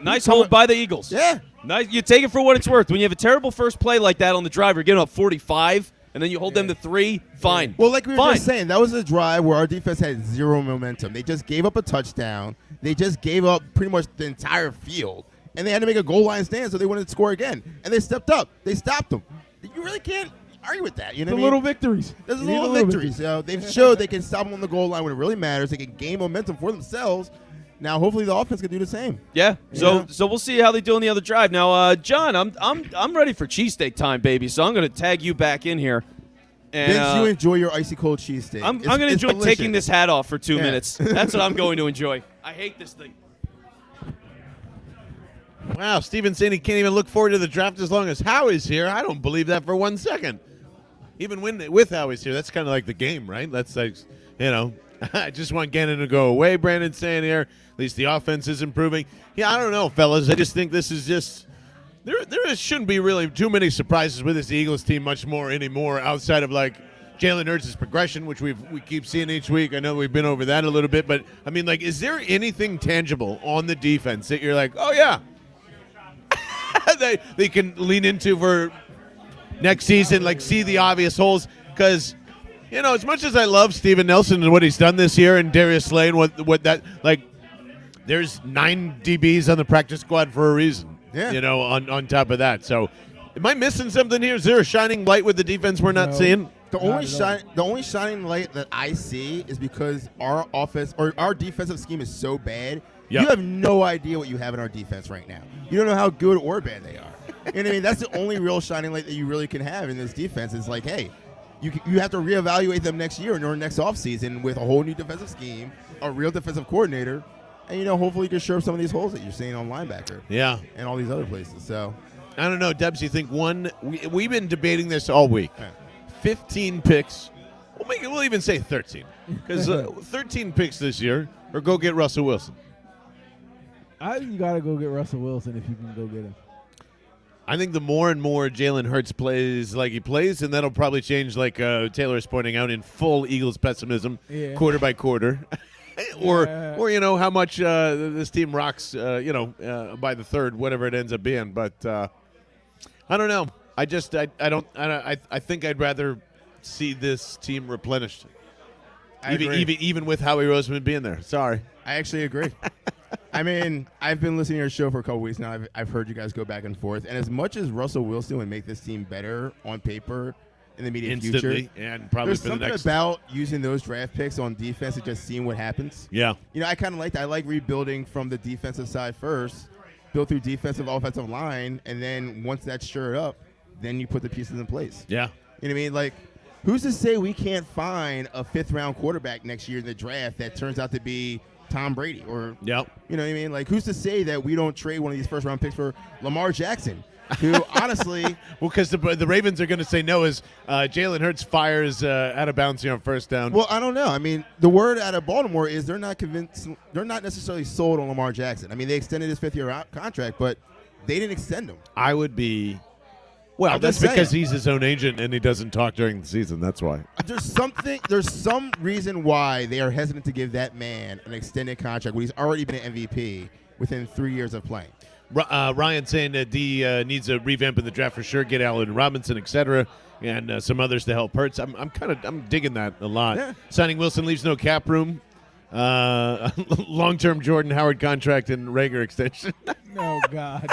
Nice hold by the Eagles. yeah, Nice. You take it for what it's worth. When you have a terrible first play like that on the drive, you're getting up 45, and then you hold them to 3. Fine. well, like we were Fine. just saying, that was a drive where our defense had zero momentum. They just gave up a touchdown. They just gave up pretty much the entire field, and they had to make a goal line stand so they wanted to score again. And they stepped up. They stopped them. You really can't argue with that. You know The what I mean? little victories. There's You need little victories. You know, they've showed they can stop them on the goal line when it really matters. They can gain momentum for themselves. Now, hopefully, the offense can do the same. Yeah. So Yeah. so we'll see how they do on the other drive. Now, John, I'm ready for cheesesteak time, baby. So I'm going to tag you back in here. And Vince, you enjoy your icy cold cheesesteak. I'm going to enjoy taking this hat off for 2 Yeah. minutes. That's what I'm going to enjoy. I hate this thing. Wow, Steven saying he can't even look forward to the draft as long as Howie's here. I don't believe that for 1 second. Even with Howie's here, that's kind of like the game, right? That's like, I just want Gannon to go away, Brandon saying here. At least the offense is improving. Yeah, I don't know, fellas. I just think this is just there shouldn't be really too many surprises with this Eagles team much more anymore outside of like Jalen Hurts' progression, which we keep seeing each week. I know we've been over that a little bit, but I mean, like, is there anything tangible on the defense that you're like, oh yeah, they can lean into for next season, like see the obvious holes? Because as much as I love Steven Nelson and what he's done this year, and Darius Slay and what that, like, there's 9 DBs on the practice squad for a reason. Yeah. On top of that. So, am I missing something here? Is there a shining light with the defense we're not No. seeing? The Not only shining light that I see is because our offense or our defensive scheme is so bad. Yeah. You have no idea what you have in our defense right now. You don't know how good or bad they are. You know what I mean? That's the only real shining light that you really can have in this defense. Is like, hey, you have to reevaluate them next year or next offseason with a whole new defensive scheme, a real defensive coordinator, and hopefully you can shore up some of these holes that you're seeing on linebacker. Yeah. And all these other places. So I don't know, Debs. You think we've been debating this all week. Yeah. 15 picks. We'll even say 13 because 13 picks this year, or go get Russell Wilson. I think you got to go get Russell Wilson if you can go get him. I think the more and more Jalen Hurts plays like he plays, and that'll probably change, like Taylor is pointing out, in full Eagles pessimism, Yeah. quarter by quarter, or how much this team rocks, by the third, whatever it ends up being. But I don't know. I think I'd rather see this team replenished. Even with Howie Roseman being there. Sorry. I actually agree. I mean, I've been listening to your show for a couple weeks now. I've heard you guys go back and forth. And as much as Russell Wilson would make this team better on paper in the immediate Instantly, future, and probably there's for the something next. about using those draft picks on defense and just seeing what happens. Yeah. You know, I kind of like that. I like rebuilding from the defensive side first, build through defensive, offensive line, and then once that's shored up, then you put the pieces in place. Yeah. You know what I mean? Like, who's to say we can't find a fifth-round quarterback next year in the draft that turns out to be Tom Brady? Or, Yep. you know what I mean? Like, who's to say that we don't trade one of these first-round picks for Lamar Jackson, who honestly – Well, because the Ravens are going to say no as Jalen Hurts fires out of bounds here on first down. Well, I don't know. I mean, the word out of Baltimore is they're not convinced – they're not necessarily sold on Lamar Jackson. I mean, they extended his fifth-year contract, but they didn't extend him. I would be. Well, I'm that's just because saying. he's his own agent and he doesn't talk during the season. That's why. There's some reason why they are hesitant to give that man an extended contract when he's already been an MVP within 3 years of playing. Ryan saying that D needs a revamp in the draft for sure. Get Allen Robinson, etc., and some others to help Hurts. I'm digging that a lot. Yeah. Signing Wilson leaves no cap room. Long-term Jordan Howard contract and Rager extension. Oh, God.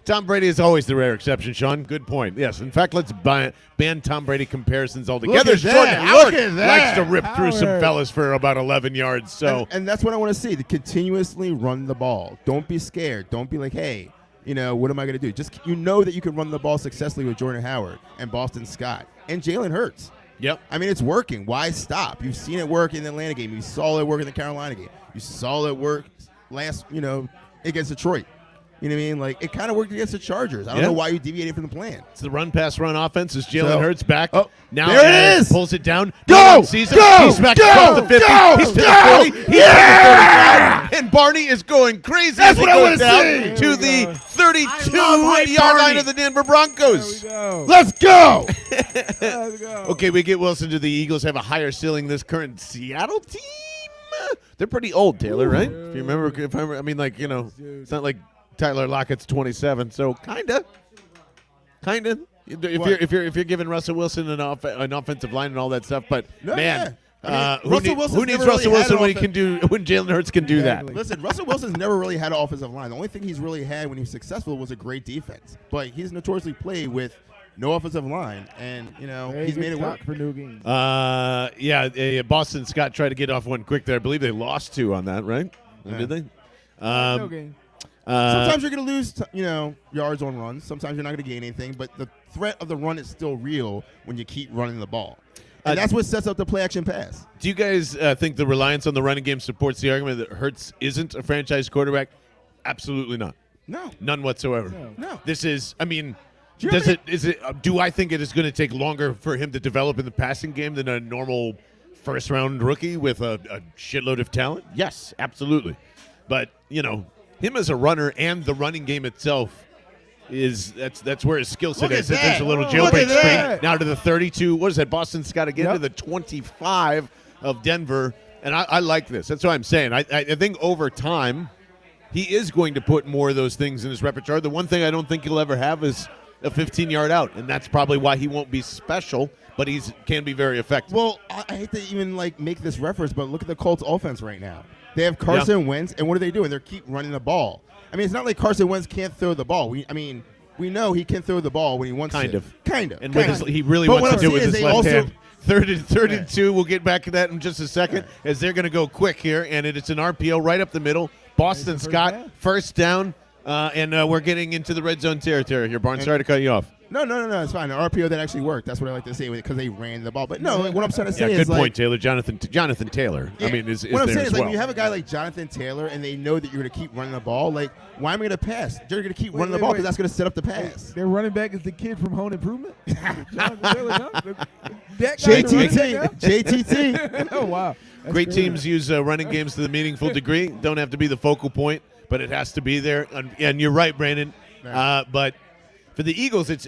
Tom Brady is always the rare exception, Sean. Good point. Yes. In fact, let's ban Tom Brady comparisons altogether. Look at Jordan that. Howard Look at that. likes to rip through some Howard. fellas for about 11 yards. So And that's what I want to see. To continuously run the ball. Don't be scared. Don't be like, hey, you know, what am I going to do? Just you know that you can run the ball successfully with Jordan Howard and Boston Scott and Jalen Hurts. Yep. I mean, it's working. Why stop? You've seen it work in the Atlanta game. You saw it work in the Carolina game. You saw it work against Detroit. You know what I mean? Like, it kind of worked against the Chargers. I don't know why you deviated from the plan. It's the run-pass-run offense. Is Jalen Hurts back? Oh, now there it is. Pulls it down. Go! No one sees him. Go! He's back Go! across the 50. Go! He's to the Go! 40. He's Yeah! to the 35. And Barney is going crazy. That's as he what I goes wanna down see. to There we the go. 32-yard line of the Denver Broncos. There we go. Let's go! Let's go. Okay, we get Wilson to the Eagles. Have a higher ceiling this current Seattle team. They're pretty old, Taylor, right? If you remember, it's not like Tyler Lockett's 27, so kinda. If you're giving Russell Wilson an offensive line and all that stuff, but No, man, yeah. I mean, who Russell Wilson's needs never Russell really had Wilson when Jalen Hurts can do Exactly. Listen, Russell Wilson's never really had an offensive line. The only thing he's really had when he was successful was a great defense. But he's notoriously played with no offensive line, and Very he's good made it work. talk for new games. that? Boston Scott tried to get off one quick there. I believe they lost two on that, right? Yeah. Did they? No game. Sometimes you're going to lose, yards on runs. Sometimes you're not going to gain anything. But the threat of the run is still real when you keep running the ball. And that's what sets up the play-action pass. Do you guys think the reliance on the running game supports the argument that Hurts isn't a franchise quarterback? Absolutely not. No. None whatsoever. No. This is, I mean, Do you do I think it is going to take longer for him to develop in the passing game than a normal first-round rookie with a shitload of talent? Yes, absolutely. But, him as a runner and the running game itself that's where his skill set Look is. at If there's a that. little Look jailbreak at that. screen now to the 32. What is that? Boston Scott again Yep. to the 25 of Denver. And I like this. That's what I'm saying. I think over time he is going to put more of those things in his repertoire. The one thing I don't think he'll ever have is a 15-yard out, and that's probably why he won't be special, but he can be very effective. Well, I hate to even make this reference, but look at the Colts offense right now. They have Carson Wentz, and what are they doing? They keep running the ball. I mean, it's not like Carson Wentz can't throw the ball. We know he can throw the ball when he wants Kind to. of. Kind of. And he really But wants what to I'm do it with saying his is left they hand. 32, we'll get back to that in just a second, as they're going to go quick here, and it's an RPO right up the middle. Boston First Scott, down. first down, and we're getting into the red zone territory here, Barnes. Sorry to cut you off. No, it's fine. An RPO that actually worked. That's what I like to say because they ran the ball. But no, what I'm trying to Yeah, say good is point, Taylor. Jonathan Taylor, Yeah. I mean, is what I'm there saying as is like well. when you have a guy like Jonathan Taylor and they know that you're going to keep running the ball, like why am I going to pass? They're going to keep running the ball because that's going to set up the pass. Their running back is the kid from Home Improvement. Jonathan Taylor, no? That guy's the running back now? JTT. Oh, wow. That's Great teams use running games to the meaningful degree. Don't have to be the focal point, but it has to be there. And you're right, Brandon. But for the Eagles, it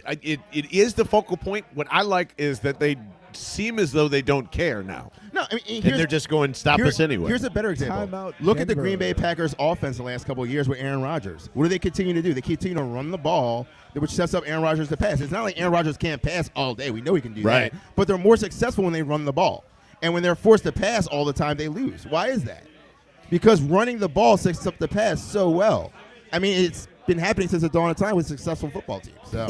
is the focal point. What I like is that they seem as though they don't care now. No, I mean, And they're just going, stop us anyway. Here's a better example. Timeout Look at the Denver. Green Bay Packers offense the last couple of years with Aaron Rodgers. What do they continue to do? They continue to run the ball, which sets up Aaron Rodgers to pass. It's not like Aaron Rodgers can't pass all day. We know he can do Right. that. But they're more successful when they run the ball. And when they're forced to pass all the time, they lose. Why is that? Because running the ball sets up the pass so well. I mean, it's been happening since the dawn of time with successful football teams. So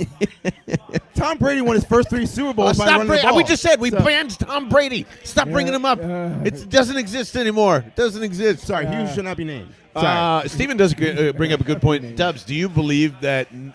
Tom Brady won his first 3 Super Bowls by running the ball. We just said we So- banned Tom Brady. Stop bringing him up. It doesn't exist anymore. It doesn't exist. Sorry, Hughes should not be named. Sorry. Stephen does bring up a good point. Dubs, do you believe that Nick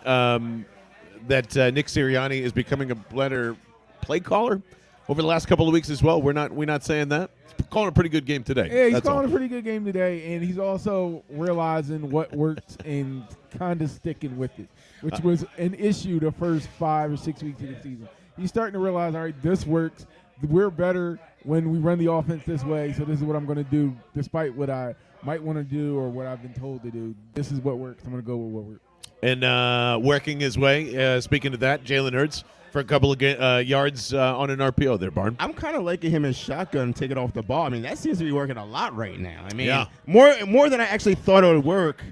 Sirianni is becoming a better play caller over the last couple of weeks as well? We're not saying that. He's calling a pretty good game today. Yeah, he's That's calling all. a pretty good game today, and he's also realizing what works and kind of sticking with it, which was an issue the first 5 or 6 weeks of the season. He's starting to realize, all right, this works. We're better when we run the offense this way, so this is what I'm going to do, despite what I might want to do or what I've been told to do. This is what works. I'm going to go with what works. And working his way, speaking of that, Jalen Hurts for a couple of yards on an RPO there, Barn. I'm kind of liking him as shotgun, take it off the ball. I mean, that seems to be working a lot right now. I mean, Yeah. more than I actually thought it would work,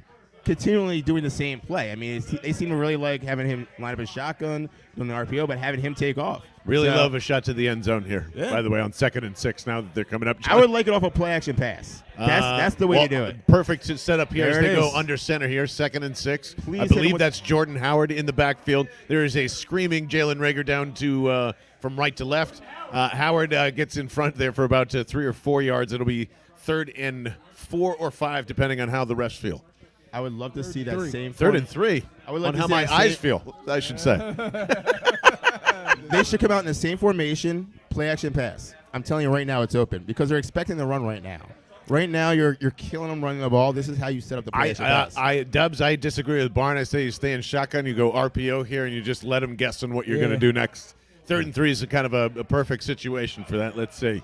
continually doing the same play. I mean, they seem to really like having him line up a shotgun on the RPO, but having him take off. Really So, love a shot to the end zone here, Yeah. by the way, on 2nd and 6 now that they're coming up. I would like it off a play-action pass. That's the way well, to do it. Perfect setup here as There they it go is. under center here, 2nd and 6. Please I hit him believe with- that's Jordan Howard in the backfield. There is a screaming Jalen Reagor down to from right to left. Howard gets in front there for about 3 or 4 yards. It'll be 3rd and 4 or 5, depending on how the refs feel. I would love to see that same 3rd and 3. I would love on to how see my that eyes same- feel, I should say. They should come out in the same formation, play-action pass. I'm telling you right now it's open because they're expecting the run right now. Right now you're killing them running the ball. This is how you set up the play-action pass. Dubs, I disagree with Barn. I say you stay in shotgun, you go RPO here, and you just let them guess on what you're going to do next. 3rd and 3 is a kind of a perfect situation for that. Let's see.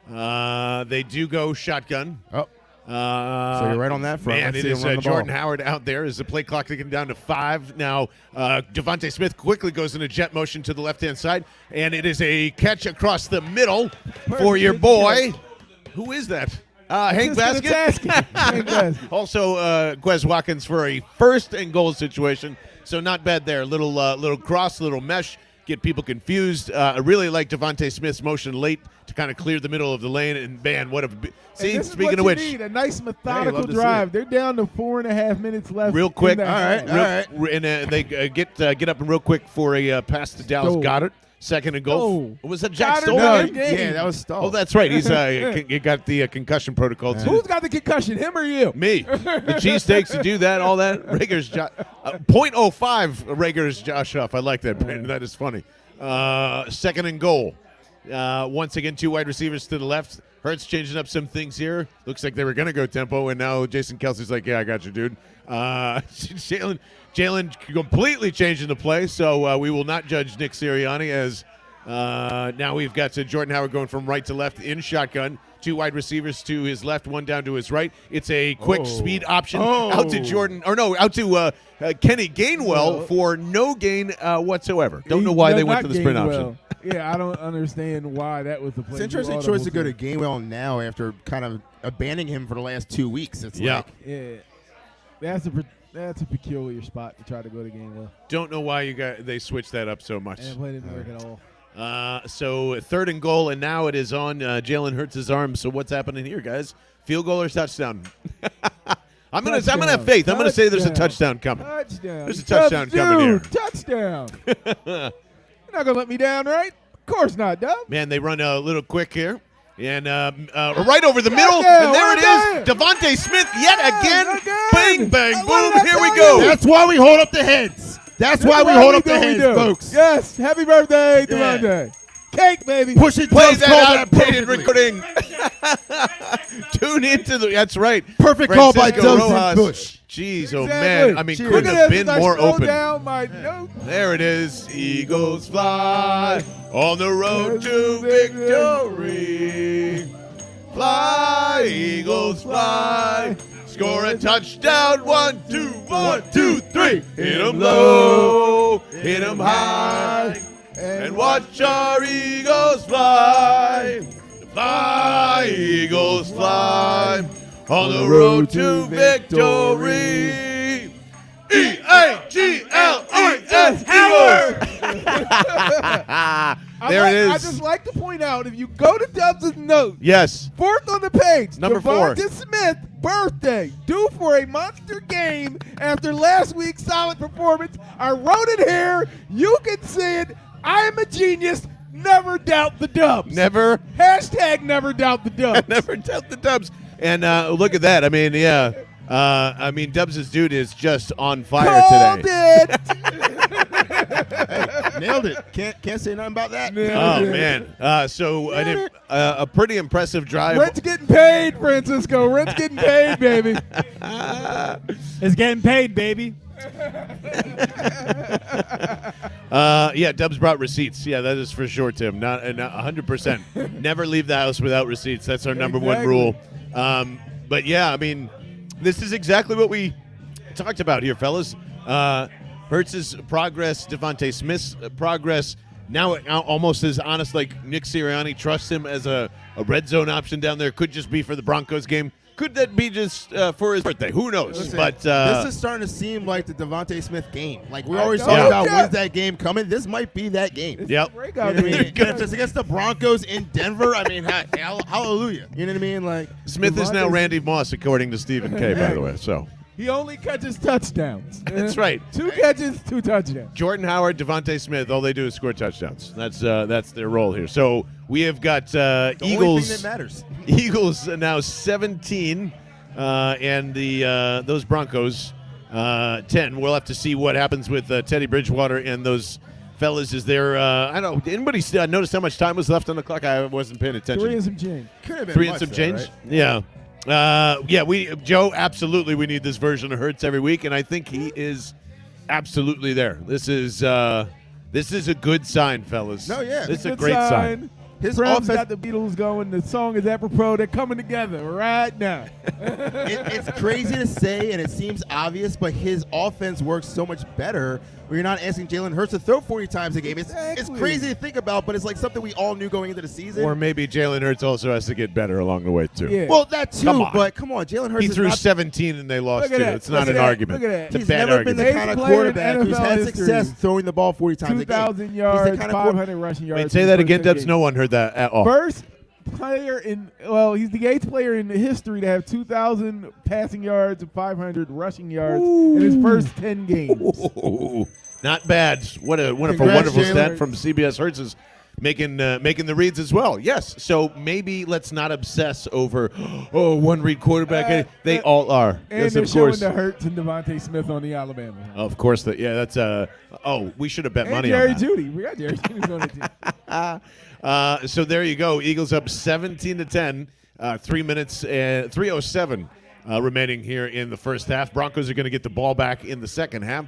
They do go shotgun. Oh. So you're right on that front. Man, Let's it see is him run the Jordan ball. Howard out there as the play clock taken down to 5. Now, Devontae Smith quickly goes in a jet motion to the left-hand side, and it is a catch across the middle for your boy. Who is that? Hank Basket. Hank Basket. Also, Quez Watkins for a 1st and goal situation. So not bad there. Little cross, little mesh. Get people confused. I really like Devontae Smith's motion late to kind of clear the middle of the lane. And, man, what a – see, This is speaking what of you which need, a nice methodical love to see drive. it. They're down to 4.5 minutes left. real quick. in the half. And they get up and real quick for a pass to Dallas Stoll. Goddard. 2nd and goal. Stoll. Was that Jack Goddard Stoll? got again? it. Yeah, that was Stahl. Oh, that's right. He's he got the concussion protocol. Too. Who's got the concussion, him or you? Me. The cheesesteaks to do that, all that. Rager's 0.05 Rager's Josh Huff. I like that, Brandon. That is funny. 2nd and goal. Once again, 2 wide receivers to the left. Hurts changing up some things here. Looks like they were going to go tempo, and now Jason Kelsey's like, yeah, I got you, dude. Jalen completely changing the play, so we will not judge Nick Sirianni as now we've got Jordan Howard going from right to left in shotgun. 2 wide receivers to his left, 1 down to his right. It's a quick speed option out to Kenny Gainwell for no gain whatsoever. Don't know why they went to the sprint option. Yeah, I don't understand why that was the play. It's an interesting choice to go to Gainwell now after kind of abandoning him for the last 2 weeks. It's like Yeah, that's a peculiar spot to try to go to Gainwell. Don't know why they switched that up so much. And the play didn't work at all. So 3rd and goal, and now it is on Jalen Hurts' arm. So what's happening here, guys? Field goal or touchdown? I'm gonna have faith. I'm gonna say there's a touchdown coming. Touchdown. There's a touchdown coming here. Touchdown. You're not gonna let me down, right? Of course not, Dub. Man, they run a little quick here. And right over the middle, down, and there it right is. Devontae Smith yet again. Again. Bang, bang, What boom. did I Here we tell go. you? That's why we hold up the heads. That's This why is we what hold up the do, heads, do. folks. Yes, happy birthday, Yeah. Devontae. Cake, baby. Push it. Play Dubs that called out, updated perfectly. recording. Tune into the. That's right. Perfect call by Francisco Dubs and Rojas. Bush. Jeez, oh Exactly. man! I mean, Look couldn't at have this been as I more scroll open. down my notes. There it is. Eagles fly on the road to victory. Fly, Eagles fly. Score a touchdown. 1, 2, 1, 2, 3. Hit 'em low, hit 'em high. and watch our eagles fly. Fly, eagles, fly on the road to victory. E-A-G-L-E-S, Eagles. There it is. I just like to point out, if you go to Dubs' notes, Yes. fourth on the page, Number 4. Devonta Smith, birthday, due for a monster game after last week's solid performance. I wrote it here. You can see it. I am a genius. Never doubt the Dubs. Never. Hashtag never doubt the Dubs. Never doubt the Dubs. And look at that. I mean, yeah. Dubs' dude is just on fire Called today. it. Hey, nailed it. Can't say nothing about that. Oh, man. A pretty impressive drive. Rent's getting paid, Francisco. Rent's getting paid, baby. It's getting paid, baby. Dubs brought receipts. Yeah, that is for sure, Tim. Not 100%. Never leave the house without receipts. That's our number one rule. But yeah, I mean, this is exactly what we talked about here, fellas. Hurts' progress, Devonta Smith's progress. Now almost as honest, like Nick Sirianni trusts him as a red zone option down there. Could just be for the Broncos game. Could that be just for his birthday? Who knows? Listen, but this is starting to seem like the Devonta Smith game. Like we're always know. talking about Yeah. when's that game coming. This might be that game. It's Yep. a breakout You know what I mean? game. And if it's against the Broncos in Denver, I mean, hallelujah. You know what I mean? Like Smith is now Randy Moss, according to Stephen K. By the way, so He only catches touchdowns. that's right. 2 catches, 2 touchdowns. Jordan Howard, Devonta Smith, all they do is score touchdowns. That's their role here. So we have got the only Eagles. thing that matters. Eagles now 17, and those Broncos 10. We'll have to see what happens with Teddy Bridgewater and those fellas. Is there? I don't know. Did anybody notice how much time was left on the clock? I wasn't paying attention. 3 and some change. Could have been 3 and much, some though, change. right? Yeah. Joe, absolutely, we need this version of Hurts every week, and I think he is absolutely there. This is a good sign, fellas. No, yeah. This is a Good great sign. His Friends offense. got the Beatles going. The song is apropos. They're coming together right now. It's crazy to say, and it seems obvious, but his offense works so much better where you're not asking Jalen Hurts to throw 40 times a game. It's Exactly. crazy to think about, but it's like something we all knew going into the season. Or maybe Jalen Hurts also has to get better along the way too. Yeah. Well, that too, Come on. but come on, Jalen Hurts He is threw not 17 and they lost Look at two. that. It's not Look an at that. argument. Look at that. It's a He's bad never been the argument. kind of Player in quarterback who's NFL had history. success throwing the ball 40 times a game. 2,000 He's yards, the kind of 500 rushing yards. Wait, say in that the again, first Debs. 10 No games. one heard that at all. First player he's the 8th player in history to have 2,000 passing yards and 500 rushing yards in his first 10 games. Ooh, not bad. What a Congrats, wonderful Jalen. stat from CBS. Hurts is making the reads as well. Yes. So maybe let's not obsess over one read quarterback. They all are. And Yes, they're of showing course. the Hurts and Devontae Smith on the Alabama. Of course. That's we should have bet And money Jerry on that. Jeudy. We got Jerry Jeudy on the team. So there you go. Eagles up 17-10. 3 minutes and 3:07 remaining here in the first half. Broncos are going to get the ball back in the second half.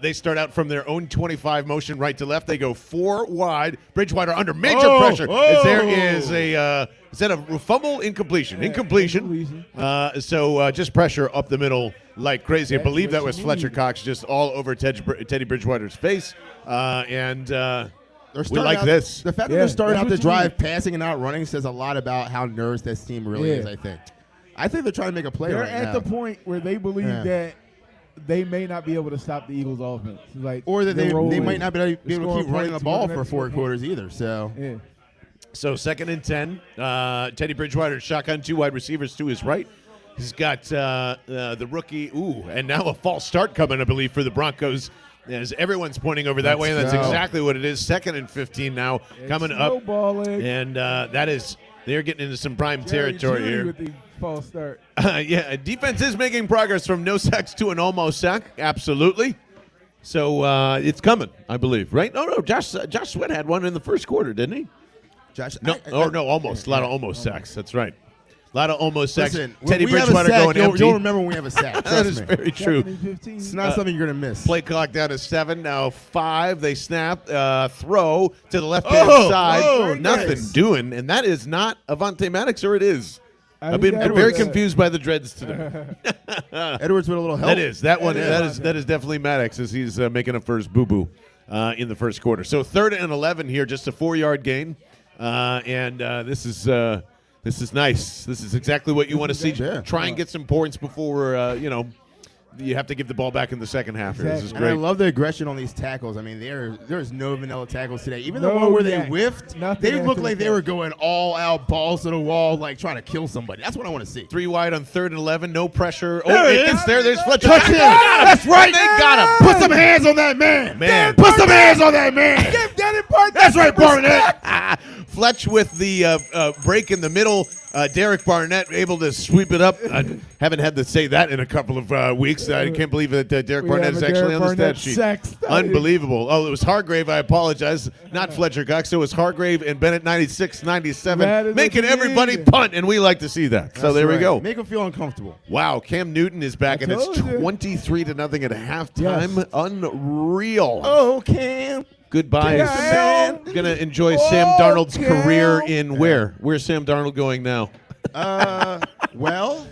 They start out from their own 25 motion right to left. They go 4 wide. Bridgewater under major pressure. As there is is that a fumble? Incompletion. Incompletion. So just pressure up the middle like crazy. I That's believe what that was you Fletcher need. Cox just all over Teddy Bridgewater's face. They're We starting like out- this. The fact that Yeah, they're starting that's out the what you drive need. passing and not running says a lot about how nervous this team really Yeah. is, I think. I think they're trying to make a play They're right at now. the point where they believe Yeah. that they may not be able to stop the Eagles' offense. Like or that they're they rolling. might not be able They're to scoring keep running the points, ball running for next 4 game. quarters either. So Yeah. So 2nd and 10. Teddy Bridgewater shotgun, 2 wide receivers to his right. He's got the rookie. And now a false start coming, I believe, for the Broncos. As everyone's pointing over that way, and that's go. exactly what it is. 2nd and 15 now coming up. Snowballing. And they're getting into some prime Jerry territory Jeudy here. with the false start. Defense is making progress from no sacks to an almost sack. Absolutely. So it's coming, I believe, right? No, Josh Sweat had one in the first quarter, didn't he? Josh, Almost. A lot of almost sacks. That's right. A lot of almost sacks. Listen, Teddy when we have a Bridgewater sack, going you'll, empty. You'll remember when we have a sack. That Trust is me. very true. 15. It's not something you're going to miss. Play clock down to 7. Now 5. They snap. Throw to the left-hand side. oh, Nothing nice. doing. And that is not Avonte Maddox, or it is. I've been think very that was- confused by the dreads today. Edwards with a little help. That is. That one. That is definitely Maddox as he's making up for his boo-boo. in the first quarter. So 3rd and 11 here, just a 4-yard gain. And this is nice. This is exactly what you want to see. Yeah. Try and get some points before, you have to give the ball back in the second half here. This is And great. I love the aggression on these tackles. I mean, there's no vanilla tackles today. Even the No one where they yank. whiffed, Nothing they after looked the like they catch. were going all out, balls to the wall, like trying to kill somebody. That's what I want to see. 3 wide on 3rd and 11, no pressure. There it It gets is. there. There's Fletcher. Touchdown. That's right. They got him. Put some hands on that man. Man. Put some hands on that man. Give Danny Barnett. That's right, Barnett. Fletch with the break in the middle. Derek Barnett able to sweep it up. I haven't had to say that in a couple of weeks. I can't believe that Derek We Barnett have is a actually Derek on the stat Barnett sheet. sack study. Unbelievable. Oh, it was Hargrave. I apologize. Not Fletcher Cox. It was Hargrave and Bennett 96, That 97, is making what you everybody need. punt, and we like to see that. So there we go. Make them feel uncomfortable. Wow, Cam Newton is back, I and it's told you. 23-0 at halftime. Yes. Unreal. Oh, Cam. Goodbye. Yeah. Gonna enjoy Oh, Sam Darnold's Cam. career in where? Where's Sam Darnold going now? Well,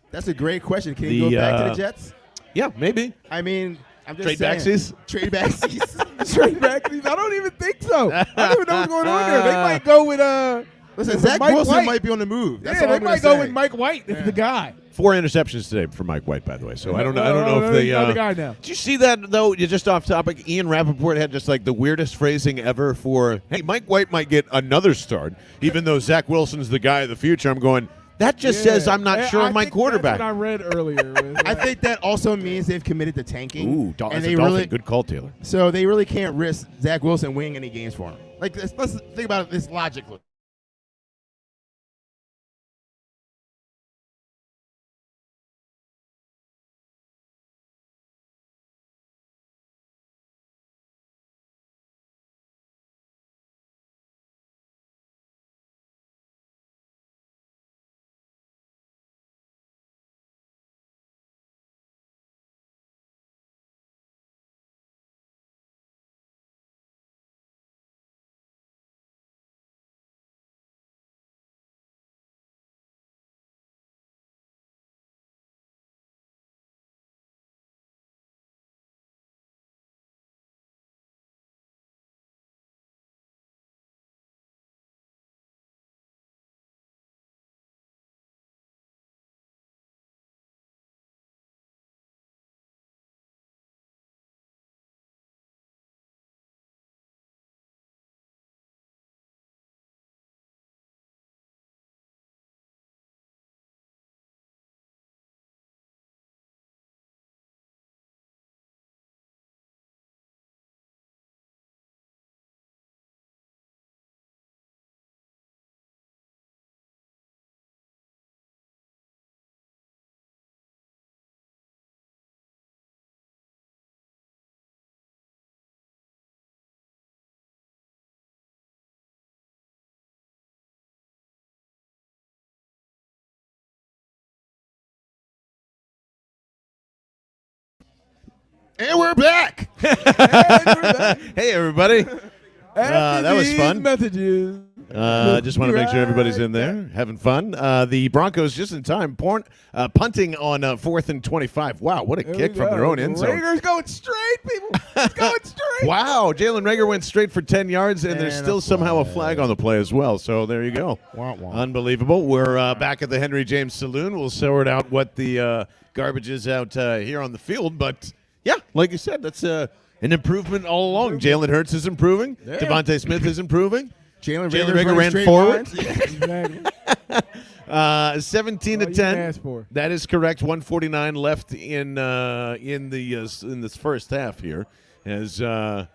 that's a great question. Can he The, go back to the Jets? Yeah, maybe. I mean, I'm just Trade saying. backsies? Trade backsies. Straight back. I don't even think so. I don't even know what's going on there. They might go with Listen, with Zach Mike Wilson White. might be on the move. That's yeah, all they I'm gonna might go say. with Mike White. It's the guy. 4 interceptions today for Mike White, by the way. So I don't know. I don't know if He's they. not the guy now. Did you see that though? You're just off topic. Ian Rappaport had just like the weirdest phrasing ever for, "Hey, Mike White might get another start, even though Zach Wilson's the guy of the future." I'm going. That just says I'm not sure I of my think quarterback. That's what I read earlier. I think that also means they've committed to tanking. Ooh, and that's they a Dolphin. really, Good call, Taylor. so they really can't risk Zach Wilson winning any games for him. Like, let's think about this logically. And we're back. Hey, everybody. That was fun. Messages. Just want to make sure everybody's in there, having fun. The Broncos just in time, punting on 4th and 25. Wow, what a There kick we from go. their own end zone. Raiders going straight, people. It's going straight. Wow, Jalen Reagor went straight for 10 yards, and there's And still a somehow a flag. flag on the play as well. So there you go. Wah, wah. Unbelievable. We're back at the Henry James Saloon. We'll sort out what the garbage is out here on the field. But, yeah, like you said, that's an improvement all along. Jalen Hurts is improving. Yeah. Devontae Smith is improving. Jalen Reagor Reagor's running ran straight forward. lines. Exactly. 17 All to you 10. can ask for. That is correct. 149 left in this first half here. As I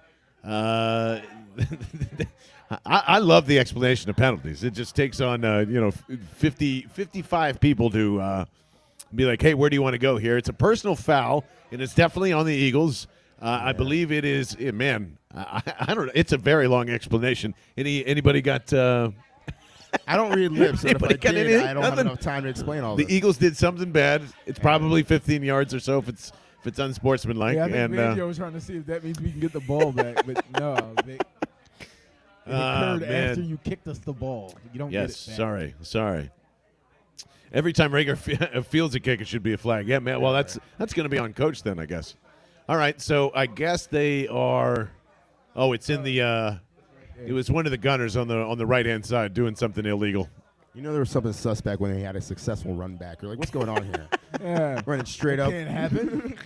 love the explanation of penalties. It just takes on 55 people to be like, hey, where do you want to go here? It's a personal foul, and it's definitely on the Eagles. I believe it is. Man, I don't know. It's a very long explanation. Anybody got? I don't read lips, so if I Anybody got did, anything? I don't have Nothing? enough time to explain all The this. Eagles did something bad. It's probably 15 yards or so if it's unsportsmanlike. Yeah, I think and Fangio was trying to see if that means we can get the ball back, but no. It occurred man. after you kicked us the ball. You don't yes, get it back. sorry. Every time Reagor fields a kick, it should be a flag. Yeah, man. Well, that's going to be on coach then, I guess. All right, so I guess they are Oh, it's in the. It was one of the gunners on the right-hand side doing something illegal. You know there was something suspect when they had a successful run back. You're like, what's going on here? Yeah. Running straight up. Can't happen.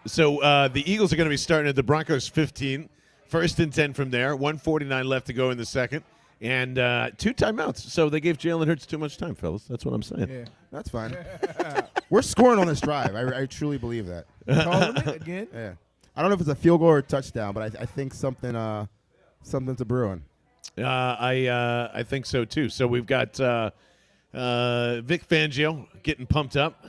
So the Eagles are going to be starting at the Broncos 15. 1st and 10 from there. 1:49 left to go in the second. And 2 timeouts. So they gave Jalen Hurts too much time, fellas. That's what I'm saying. Yeah. That's fine. We're scoring on this drive. I truly believe that. Calling it again. Yeah. I don't know if it's a field goal or a touchdown, but I think something's a brewing. I think so, too. So we've got Vic Fangio getting pumped up.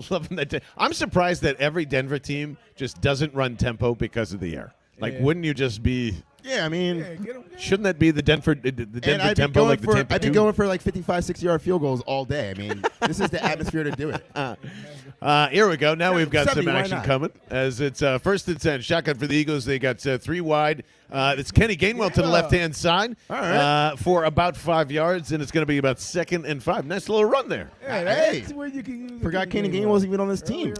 Loving that. I'm surprised that every Denver team just doesn't run tempo because of the air. Like, wouldn't you just be? Yeah, I mean, shouldn't that be the Denver tempo like the Tampa? I'd be going for like 55, 60-yard field goals all day. I mean, this is the atmosphere to do it. Here we go. Now we've got 70, some action coming as it's 1st and 10. Shotgun for the Eagles. They got 3 wide. It's Kenny Gainwell to the left-hand side for about 5 yards, and it's going to be about 2nd and 5. Nice little run there. Yeah, that's where you can use Forgot Kenny Gainwell was even on this team.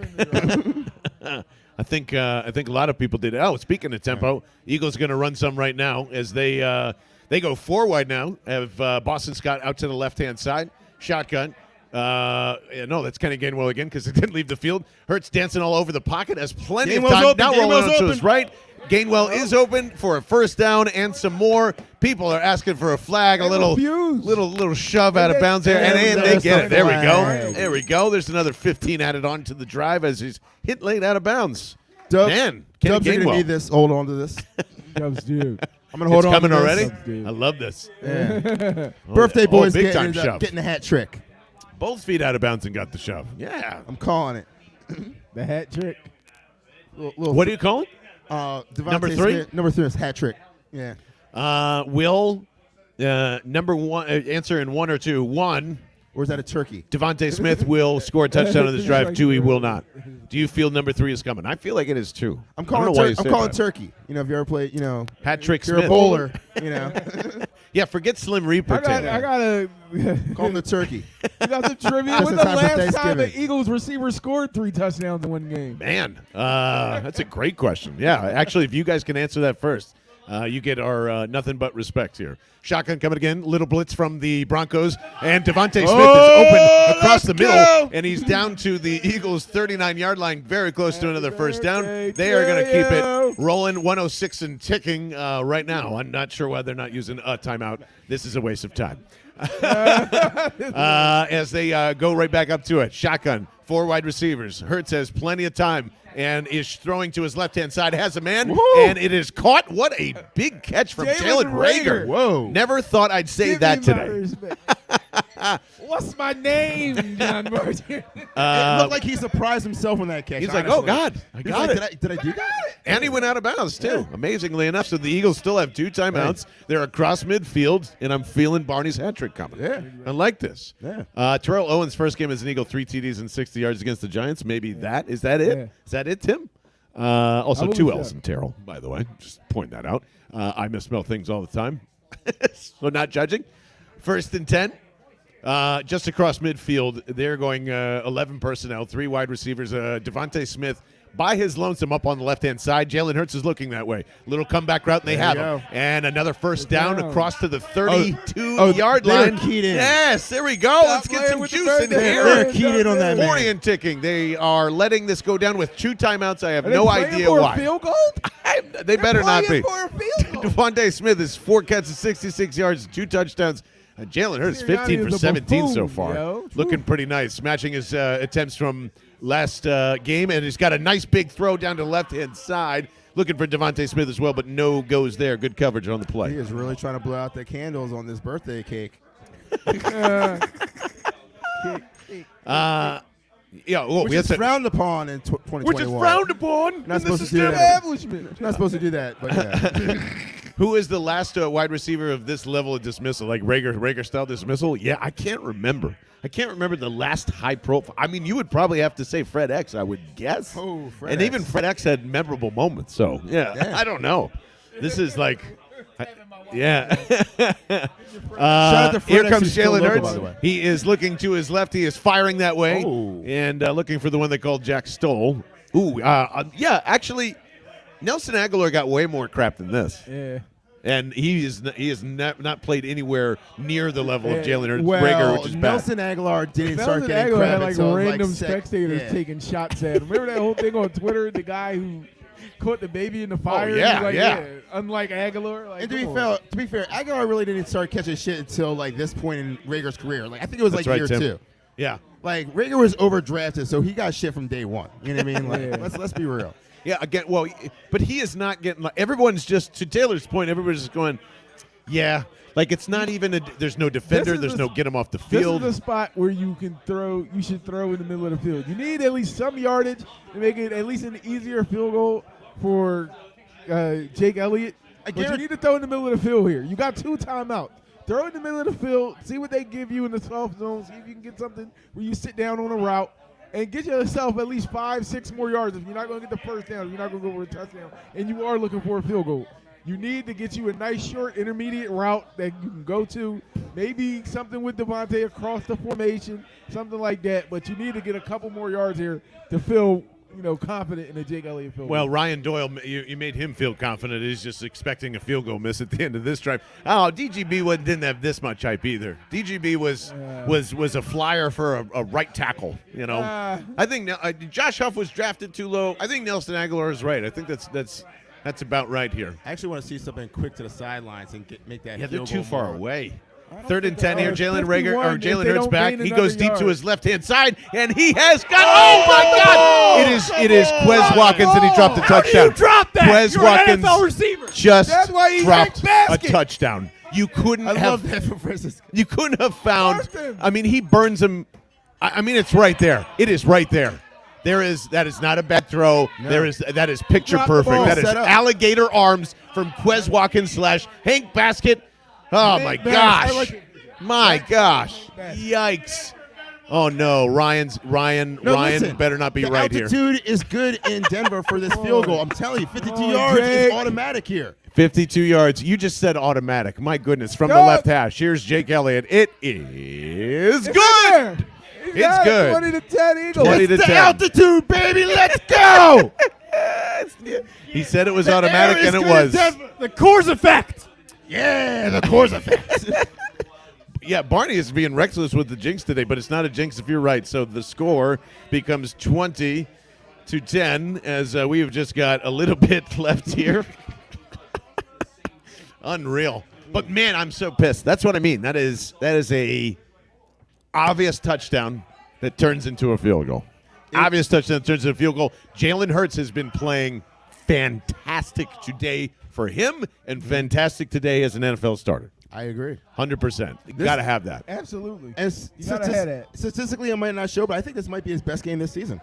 I think a lot of people did. Oh, speaking of tempo, Eagles are going to run some right now as they go 4 wide now. Have Boston Scott out to the left-hand side. Shotgun. No, that's Kenny Gainwell again because he didn't leave the field. Hurts dancing all over the pocket. Has plenty of time. Open. Now Gainwell's rolling out to open. his right. Gainwell is open for a 1st down and some more. People are asking for a flag, a little shove out of bounds there, and they get it. There we go. There we go. There's another 15 added on to the drive as he's hit late out of bounds. Man, Kenny Dubs are going to Gainwell. need this. Hold on to this. Dubs, dude. I'm going to hold It's on to coming this. already? I love this. Yeah. Birthday boys big time getting shove. the hat trick. Both feet out of bounds and got the shove. Yeah. I'm calling it. The hat trick. What do you call it? Devontae Number 3? Smith, number 3 is hat trick. Yeah. Will number 1 answer in 1 or 2. 1, Or is that a turkey? Devontae Smith will score a touchdown on this drive. 2, he will not. Do you feel number 3 is coming? I feel like it is too. I'm I don't know why you say calling that. turkey. You know, if you ever played, Hat trick you're Smith. a bowler. You know, Yeah, forget Slim Reaper. I got a. call him the turkey. You got the trivia. Just When in the time for last time Thanksgiving. the Eagles receiver scored 3 touchdowns in one game? Man, that's a great question. Yeah, actually, if you guys can answer that first, you get our nothing but respect here. Shotgun coming again. Little blitz from the Broncos. And Devontae Smith is open across the middle. And he's down to the Eagles' 39-yard line, very close to another 1st down. They are going to keep it rolling, 106 and ticking right now. I'm not sure why they're not using a timeout. This is a waste of time. As they go right back up to it. Shotgun, 4 wide receivers. Hurts has plenty of time and is throwing to his left-hand side. Has a man, and it is caught. What a big catch from Jalen Reagor. Whoa. Never thought I'd say that today. What's my name, John Martin? It looked like he surprised himself when that catch. He's like, honestly. oh, God, I He's got like, it. Did I do that? And he went out of bounds, too, amazingly enough. So the Eagles still have 2 timeouts. They're across midfield, and I'm feeling Barney's hat trick coming. Yeah. I like this. Yeah. Terrell Owens' first game as an Eagle, 3 TDs and 60 yards against the Giants. Maybe that. Is that it? Yeah. Is that it, Tim? Also, I 2 believe L's so. in Terrell, by the way. Just point that out. I misspell things all the time, so not judging. 1st and 10. Just across midfield, they're going 11 personnel, 3 wide receivers. Devontae Smith by his lonesome up on the left-hand side. Jalen Hurts is looking that way. Little comeback route, and they have him. And another 1st down across to the 32-yard line. Keyed in. Yes, there we go. Let's get some juice in here. They're keyed in on that 40 man. and ticking. They are letting this go down with 2 timeouts. I have Are they no playing idea for why. A field goal? They better not be. For a field goal. Devontae Smith is 4 catches, 66 yards, 2 touchdowns. Jalen Hurts, 15 for is a 17 so buffoon, far. yo. Looking pretty nice. Matching his attempts from last game, and he's got a nice big throw down to the left-hand side. Looking for Devontae Smith as well, but no goes there. Good coverage on the He play. is really trying to blow out the candles on this birthday cake. We Which had is some- frowned upon in 2021. which is frowned upon. Not in this supposed to do that. establishment. You're not supposed to do that, but yeah. Who is the last wide receiver of this level of dismissal, like Rager style dismissal? Yeah, I can't remember. I can't remember the last high profile. I mean, you would probably have to say Fred X, I would guess. Oh, Fred and X. even Fred X had memorable moments. So yeah. I don't know. This is like, yeah. out to Fred Here X, comes who's still Jalen local, Hurts. by the way. He is looking to his left. He is firing that way, Oh. and looking for the one they called Jack Stoll. Ooh, yeah. Actually, Nelson Aguilar got way more crap than this. Yeah. And he has not played anywhere near the level of Jalen Hurts Well, Rager, which is bad. Nelson Aguilar didn't start Nelson getting Aguilar crap had like until random like spectators taking shots at him. Remember that whole thing on Twitter? The guy who caught the baby in the fire. yeah, He was like, yeah. Unlike Aguilar, like, And come on. to be fair, Aguilar really didn't start catching shit until like this point in Rager's career. Like I think it was That's like right, year Tim. 2. Yeah. Like Rager was overdrafted, so he got shit from day one. You know what I mean? Like Yeah. let's be real. Yeah, again, well, but he is not getting like everyone's just to Taylor's point. Everybody's just going, yeah, like it's not even there's no defender, there's no get him off the field. This is the spot where you can throw. You should throw in the middle of the field. You need at least some yardage to make it at least an easier field goal for Jake Elliott. But you need to throw in the middle of the field here. You got 2 timeouts. Throw in the middle of the field. See what they give you in the soft zone. See if you can get something where you sit down on a route. And get yourself at least 5-6 more yards. If you're not going to get the first down, if you're not going to go for a touchdown, and you are looking for a field goal, you need to get you a nice short intermediate route that you can go to. Maybe something with Devontae across the formation, something like that. But you need to get a couple more yards here to feel, confident in a Jake Elliott field goal. Well, Ryan Doyle, you made him feel confident. He's just expecting a field goal miss at the end of this drive. Oh, DGB didn't have this much hype either. DGB was a flyer for a right tackle. I think Josh Huff was drafted too low. I think Nelson Aguilar is right. I think that's about right here. I actually want to see something quick to the sidelines and make that. Yeah, they're field too goal far more. away. 3rd and 10 here. Jalen 51 if Jalen they Hurts don't back. gain He goes another deep to yard. his left-hand side, and he has got. Oh my God! It is Quez Watkins, and he dropped a touchdown. You dropped that. Quez You're Watkins an NFL receiver. just That's why he dropped hacked a basket. touchdown. You couldn't I have. love that for Francis. You couldn't have found. Burst him. I mean, he burns him. I mean, it's right there. It is right there. That is not a bad throw. No. That is picture Drop the perfect. ball, That is set up. alligator arms from Quez Watkins / Hank Basket. Oh my Hank Basket. I gosh. like it. My gosh. Basket. Yikes. Oh no, Ryan Listen, better not be the right here. altitude is good in Denver for this field goal. I'm telling you, 52 Oh, yards is Jake. automatic here. 52 yards. You just said automatic. My goodness, from the Good. left hash. Here's Jake Elliott. It is It's good. there. He's It's got it. good. 20 to 10 Eagles. 20 to It's the 10. altitude, baby. Let's go. He said it was automatic, air is and it good in was. Denver. The Coors effect. Yeah, the Coors effect. Yeah, Barney is being reckless with the jinx today, but it's not a jinx if you're right. So the score becomes 20 to 10 as we have just got a little bit left here. Unreal. But man, I'm so pissed. That's what I mean. That is a obvious touchdown that turns into a field goal. Obvious touchdown that turns into a field goal. Jalen Hurts has been playing fantastic today for him and fantastic today as an NFL starter. I agree. 100%. You got to have that. Absolutely. And You gotta have that. statistically, it might not show, but I think this might be his best game this season.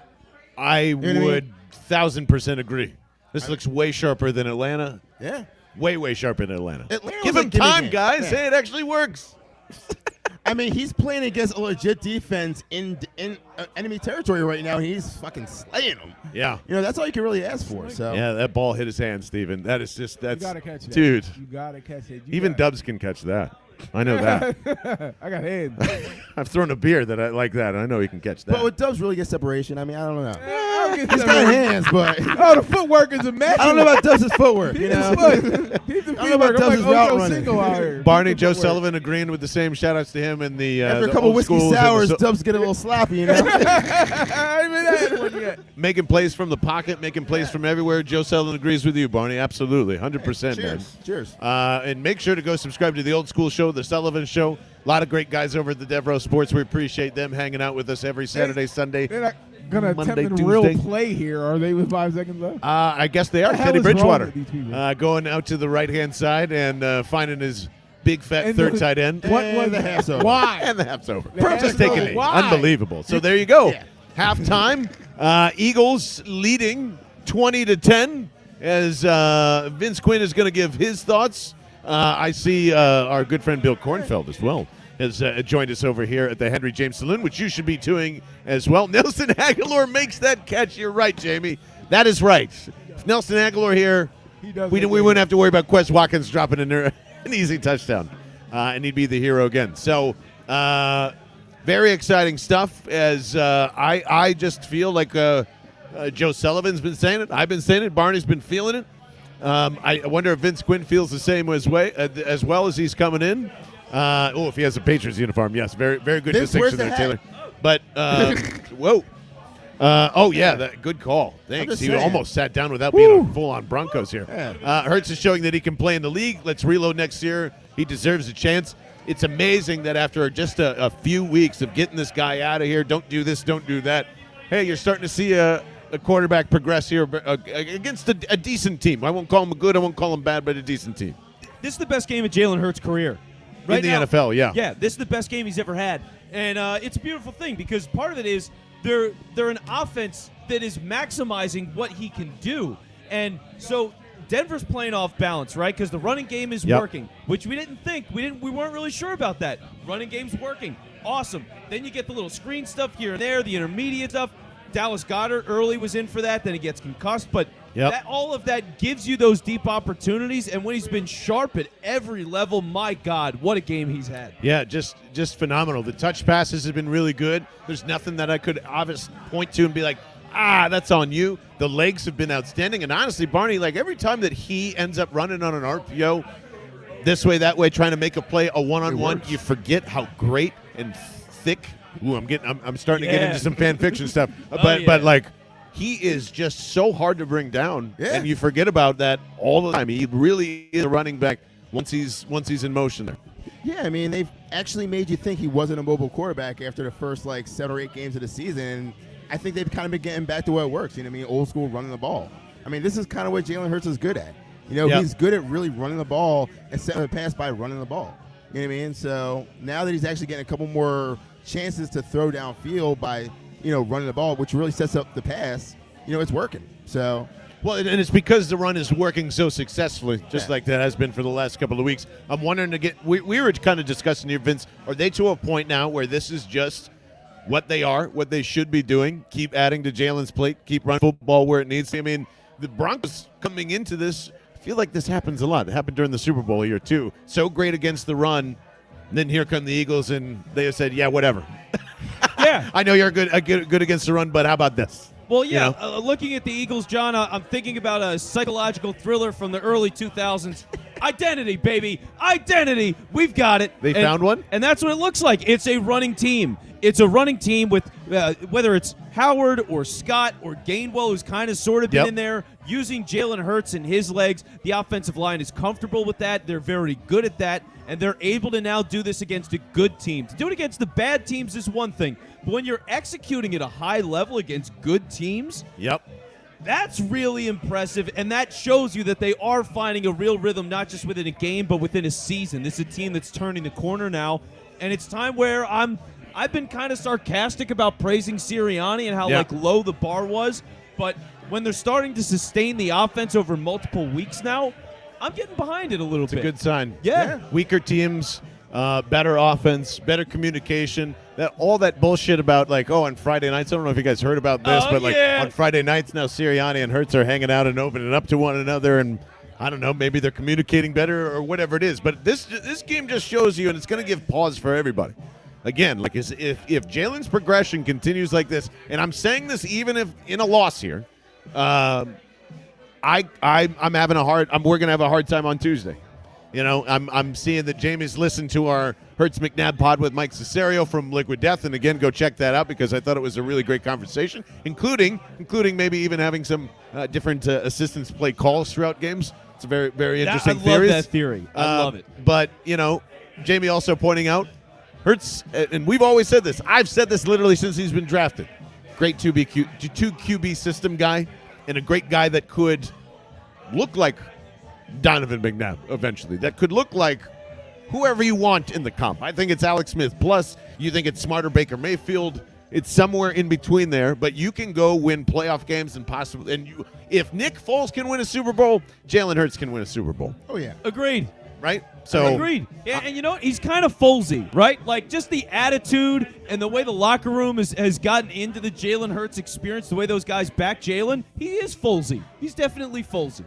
I what I mean? would 1,000% agree. This looks way sharper than Atlanta. Yeah. Way sharper than Atlanta. Atlanta Give was a him gimme time, game. guys. Yeah. Hey, it actually works. I mean, he's playing against a legit defense in enemy territory right now. He's fucking slaying them. Yeah. That's all you can really ask for. So Yeah, that ball hit his hand, Steven. That is just, You that's. gotta catch that. Dude, You gotta catch it. even Dubs can catch that. I know that. I got hands. I've thrown a beer that I like that. I know he can catch that. But with Dubs really get separation. I mean, I don't know. I'll get He's that. got hands, but Oh, the footwork is immaculate. I don't know about Dubs' footwork. He's You know? I don't know about Dubs' route running. Barney, Joe Sullivan agreeing with the same. Shout outs to him and the After a the couple old whiskey schools and the sours, so- Dubs get a little sloppy, you know? I haven't had one yet. making plays from the pocket, making plays from everywhere. Joe Sullivan agrees with you, Barney. Absolutely, 100%, man. Cheers. And make sure to go subscribe to the Old School Show, the Sullivan Show. A lot of great guys over at the Devro Sports. We appreciate them hanging out with us every Saturday, Sunday. They're not gonna Monday, attempt a real Tuesday. play here, are they? With 5 seconds left. I guess they are. The hell Teddy is wrong Bridgewater with these people? going out to the right-hand side and finding his big, fat And third the- tight end. What And was the half's over. Why? And the half's over. The half's Just taking over. it. Why? Unbelievable. So there you go. Yeah. Halftime. Eagles leading 20 to 10 as Vince Quinn is going to give his thoughts. I see our good friend Bill Kornfeld as well has joined us over here at the Henry James Saloon, which you should be doing as well. Nelson Aguilar makes that catch. You're right, Jamie. That is right. If Nelson Aguilar here, He does we that wouldn't thing. have to worry about Quez Watkins dropping an easy touchdown, and he'd be the hero again. So very exciting stuff as I just feel like Joe Sullivan's been saying it. I've been saying it. Barney's been feeling it. I wonder if Vince Quinn feels the same as well as he's coming in. If he has a Patriots uniform, yes. Very, very good Vince, distinction where's the there, hat? Taylor. But, whoa. Good call. Thanks. He almost sat down without being a full-on Broncos here. Yeah. Hurts is showing that he can play in the league. Let's reload next year. He deserves a chance. It's amazing that after just a few weeks of getting this guy out of here, don't do this, don't do that, hey, you're starting to see a quarterback progress here against a decent team. I won't call him good, I won't call him bad, but a decent team. This is the best game of Jalen Hurts' career. Right in the now. NFL, yeah. Yeah, this is the best game he's ever had. And it's a beautiful thing because part of it is they're an offense that is maximizing what he can do. And so Denver's playing off balance, right? Because the running game is working, which we didn't think. We weren't really sure about that. Running game's working. Awesome. Then you get the little screen stuff here and there, the intermediate stuff. Dallas Goedert early was in for that. Then he gets concussed. But all of that gives you those deep opportunities. And when he's been sharp at every level, my God, what a game he's had. Yeah, just phenomenal. The touch passes have been really good. There's nothing that I could obviously point to and be like, that's on you. The legs have been outstanding. And honestly, Barney, like every time that he ends up running on an RPO this way, that way, trying to make a play, a one-on-one, you forget how great and thick. Ooh, I'm starting to get into some fan fiction stuff. But like he is just so hard to bring down, and you forget about that all the time. He really is a running back once he's in motion there. Yeah, I mean, they've actually made you think he wasn't a mobile quarterback after the first 7 or 8 games of the season. And I think they've kind of been getting back to what works. You know what I mean? Old school running the ball. I mean, this is kind of what Jalen Hurts is good at. He's good at really running the ball and setting the pass by running the ball. You know what I mean? So now that he's actually getting a couple more chances to throw downfield by, running the ball, which really sets up the pass, it's working. So, well, and it's because the run is working so successfully, just like that has been for the last couple of weeks. I'm wondering we were kind of discussing here, Vince, are they to a point now where this is just what they are, what they should be doing, keep adding to Jalen's plate, keep running football where it needs to? I mean, the Broncos coming into this, I feel like this happens a lot. It happened during the Super Bowl here, too. So great against the run. And then here come the Eagles, and they have said, yeah, whatever. Yeah. I know you're good against the run, but how about this? Well, yeah, looking at the Eagles, John, I'm thinking about a psychological thriller from the early 2000s. Identity, baby. Identity. We've got it. They found one? And that's what it looks like. It's a running team. It's a running team with whether it's Howard or Scott or Gainwell, who's kind of sort of been in there, using Jalen Hurts and his legs. The offensive line is comfortable with that. They're very good at that. And they're able to now do this against a good team. To do it against the bad teams is one thing. But when you're executing at a high level against good teams, that's really impressive. And that shows you that they are finding a real rhythm, not just within a game, but within a season. This is a team that's turning the corner now. And it's time where I've been kind of sarcastic about praising Sirianni and how low the bar was. But when they're starting to sustain the offense over multiple weeks now, I'm getting behind it a little bit. It's a good sign. Yeah. Weaker teams, better offense, better communication. All that bullshit about on Friday nights. I don't know if you guys heard about this, but on Friday nights now, Sirianni and Hurts are hanging out and opening up to one another, and I don't know, maybe they're communicating better or whatever it is. But this game just shows you, and it's going to give pause for everybody. Again, if Jalen's progression continues like this, and I'm saying this even if in a loss here, I'm having we're gonna have a hard time on Tuesday. I'm seeing that Jamie's listened to our Hurts McNabb pod with Mike Cesario from Liquid Death, and again, go check that out because I thought it was a really great conversation, including maybe even having some different assistants play calls throughout games. It's a very, very interesting theory. I love that theory. I love it. But Jamie also pointing out Hurts, and we've always said this. I've said this literally since he's been drafted. Great 2 QB system guy, and a great guy that could look like Donovan McNabb eventually. That could look like whoever you want in the comp. I think it's Alex Smith. Plus, you think it's smarter Baker Mayfield. It's somewhere in between there, but you can go win playoff games and possibly. And if Nick Foles can win a Super Bowl, Jalen Hurts can win a Super Bowl. Oh yeah, agreed. Right? So agreed. Yeah, and you know what? He's kind of Folesy, right? Like just the attitude and the way the locker room has gotten into the Jalen Hurts experience, the way those guys back Jalen, he is Folesy. He's definitely Folesy.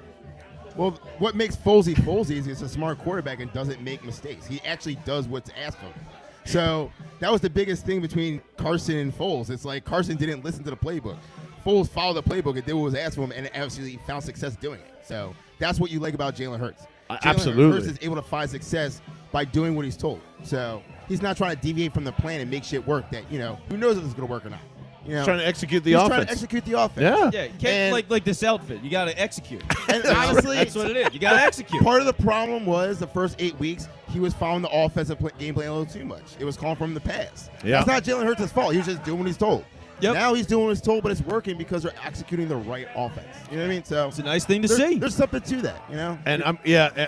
Well, what makes Folesy is he's a smart quarterback and doesn't make mistakes. He actually does what's asked of him. So that was the biggest thing between Carson and Foles. It's like Carson didn't listen to the playbook. Foles followed the playbook and did what was asked of him, and absolutely found success doing it. So that's what you like about Jalen Hurts. Absolutely. Jalen Hurts is able to find success by doing what he's told. So he's not trying to deviate from the plan and make shit work that, who knows if it's going to work or not. Trying to execute the he's offense. trying to execute the offense. Yeah. Yeah, you can't like this outfit. You got to execute. And honestly, that's what it is. You got to execute. Part of the problem was the first 8 weeks, he was following the offensive game plan a little too much. It was calling from the pass. Yeah. It's not Jalen Hurts' fault. He was just doing what he's told. Yep. Now he's doing what he's told, but it's working because they're executing the right offense. You know what I mean? So It's a nice thing to see. There's something to that, And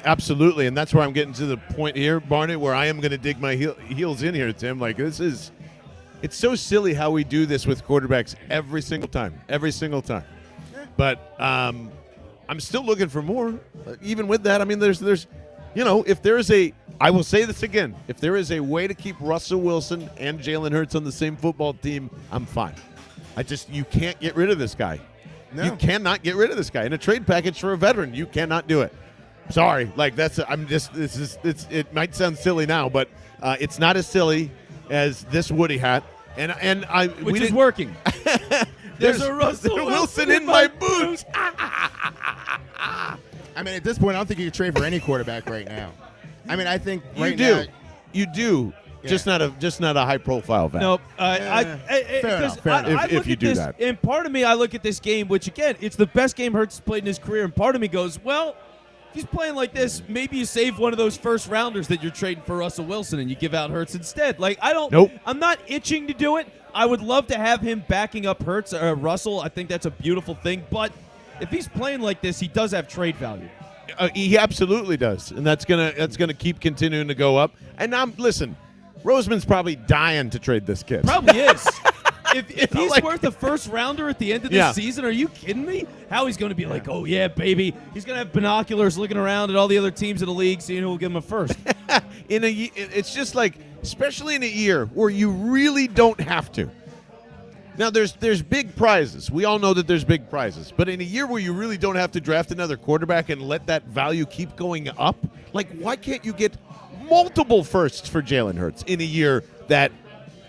absolutely, and that's where I'm getting to the point here, Barney, where I am going to dig my heels in here, Tim. Like it's so silly how we do this with quarterbacks every single time. But I'm still looking for more. Even with that, I mean, there's if there is I will say this again, if there is a way to keep Russell Wilson and Jalen Hurts on the same football team, I'm fine. You can't get rid of this guy. No. You cannot get rid of this guy. In a trade package for a veteran, you cannot do it. Sorry. It might sound silly now, but it's not as silly as this Woody hat. Which is working. There's a Russell Wilson in my boots. I mean, at this point, I don't think you can trade for any quarterback right now. I mean, I think You right do. now. You do. Yeah. Just not a high profile vet. Nope. Fair enough. If you do that. And part of me, I look at this game, which again, it's the best game Hurts played in his career, and part of me goes, well, if he's playing like this, maybe you save one of those first rounders that you're trading for Russell Wilson and you give out Hurts instead. Like Nope. I'm not itching to do it. I would love to have him backing up Hurts or Russell. I think that's a beautiful thing. But if he's playing like this, he does have trade value. He absolutely does, and that's gonna keep continuing to go up. And listen, Roseman's probably dying to trade this kid. Probably is. If he's like- worth a first rounder at the end of this season, are you kidding me? How he's going to be like, oh yeah, baby. He's going to have binoculars looking around at all the other teams in the league, seeing who will give him a first. It's just like, especially in a year where you really don't have to. Now there's big prizes. We all know that there's big prizes, but in a year where you really don't have to draft another quarterback and let that value keep going up, like why can't you get multiple firsts for Jalen Hurts in a year that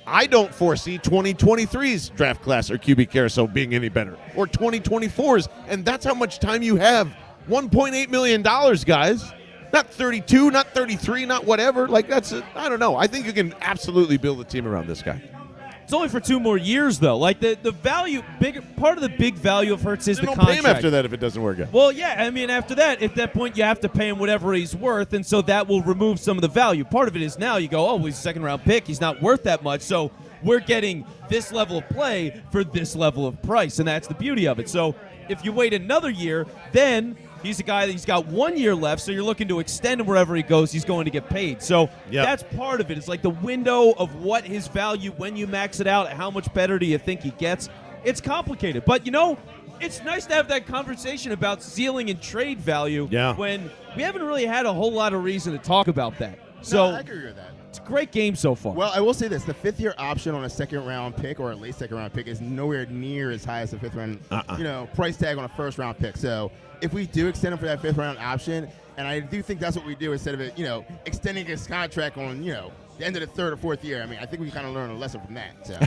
I don't foresee 2023's draft class or QB carousel being any better, or 2024's, and that's how much time you have. $1.8 million, guys. Not 32, not 33, not whatever. Like I don't know. I think you can absolutely build a team around this guy. It's only for 2 more years, though. Like the value, part of the big value of Hurts is They the don't contract. pay him after that if it doesn't work out. Well, yeah, I mean, after that, at that point, you have to pay him whatever he's worth, and so that will remove some of the value. Part of it is now you go, oh, well, he's a second-round pick. He's not worth that much, so we're getting this level of play for this level of price, and that's the beauty of it. So if you wait another year, then he's a guy that he's got 1 year left, so you're looking to extend him wherever he goes. He's going to get paid. So that's part of it. It's like the window of what his value, when you max it out, how much better do you think he gets? It's complicated. But, it's nice to have that conversation about ceiling and trade value when we haven't really had a whole lot of reason to talk about that. So I agree with that. It's a great game so far. Well, I will say this. The 5th-year option on a second-round pick or a late second-round pick is nowhere near as high as the 5th-round price tag on a first-round pick. So if we do extend him for that 5th-round option, and I do think that's what we do instead of it, extending his contract on, the end of the 3rd or 4th year. I mean, I think we kind of learned a lesson from that. So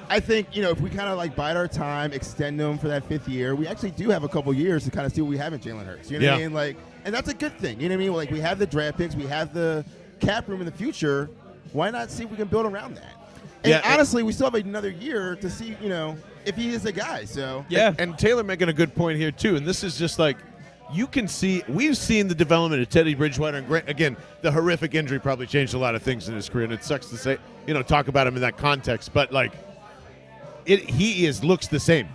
I think, if we kind of bide our time, extend him for that 5th year, we actually do have a couple years to kind of see what we have in Jalen Hurts. You know what I mean? And that's a good thing. You know what I mean? Like, we have the draft picks, we have the cap room in the future. Why not see if we can build around that? And honestly, we still have another year to see, if he is a guy. So and Taylor making a good point here too. And this is just like, you can see, we've seen the development of Teddy Bridgewater, and again, the horrific injury probably changed a lot of things in his career, and it sucks to say, talk about him in that context, but like, he looks the same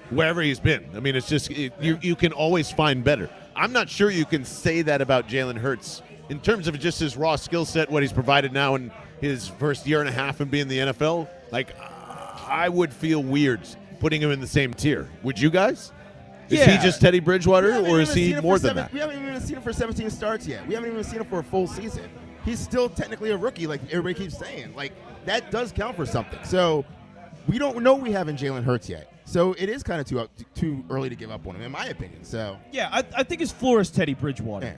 wherever he's been. I mean, it's just you can always find better. I'm not sure you can say that about Jalen Hurts in terms of just his raw skill set, what he's provided now in his first year and a half and being in the NFL. Like, I would feel weird putting him in the same tier. Would you guys? Is he just Teddy Bridgewater, or is he more than that? We haven't even seen him for 17 starts yet. We haven't even seen him for a full season. He's still technically a rookie, like everybody keeps saying. Like, that does count for something. So we don't know we haven't Jalen Hurts yet. So it is kind of too early to give up on him, in my opinion. So I think his floor is Teddy Bridgewater.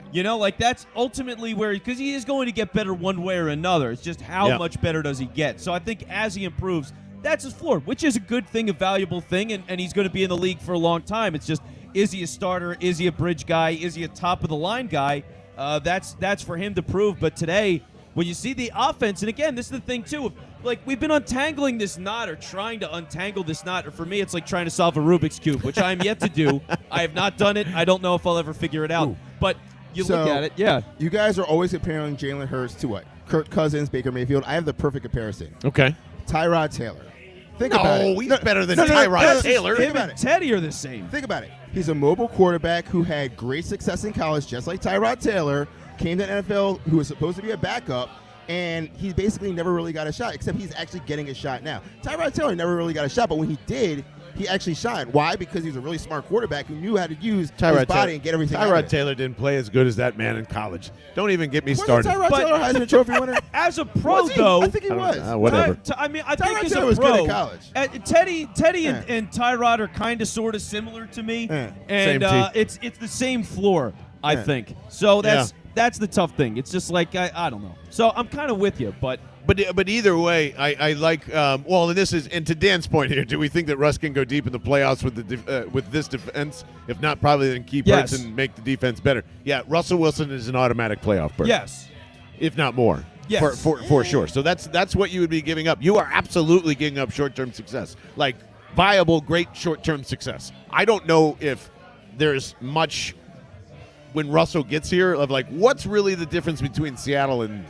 That's ultimately where, because he is going to get better one way or another. It's just how much better does he get. So I think as he improves, that's his floor, which is a good thing, a valuable thing, and he's going to be in the league for a long time. It's just, is he a starter? Is he a bridge guy? Is he a top-of-the-line guy? That's for him to prove. But today, when you see the offense, and again, this is the thing, too. Like, we've been untangling this knot or trying to untangle this knot. Or for me, it's like trying to solve a Rubik's Cube, which I am yet to do. I have not done it. I don't know if I'll ever figure it out. Ooh. But you So, look at it, yeah. You guys are always comparing Jalen Hurts to what? Kirk Cousins, Baker Mayfield. I have the perfect comparison. Okay. Tyrod Taylor. Think about it. No, he's better than no, Tyrod Taylor. Think Him about and it. Teddy are the same. Think about it. He's a mobile quarterback who had great success in college, just like Tyrod Taylor, came to the NFL, who was supposed to be a backup, and he basically never really got a shot, except he's actually getting a shot now. Tyrod Taylor never really got a shot, but when he did, he actually shined. Why? Because he was a really smart quarterback who knew how to use his body and get everything out of Tyrod it. Taylor didn't play as good as that man in college. Don't even get me Wasn't started. Tyrod But- Taylor a Heisman Trophy winner? As a pro, Was he? though, I think he I don't was. know. Whatever. I mean, I Tyrod think as Taylor a was pro, good in college. Teddy Yeah. and Tyrod are kind of sort of similar to me, Yeah. and Same team. it's the same floor, I Yeah. think. So that's the tough thing. It's just like I don't know. So I'm kind of with you, but But either way, I like. Well, and this is, and to Dan's point here, do we think that Russ can go deep in the playoffs with this defense? If not, probably then keep Hurts Yes. and make the defense better. Yeah, Russell Wilson is an automatic playoff berth. yes, if not more. Yes. For sure. So that's what you would be giving up. You are absolutely giving up short-term success, like viable, great short-term success. I don't know if there's much when Russell gets here of like what's really the difference between Seattle and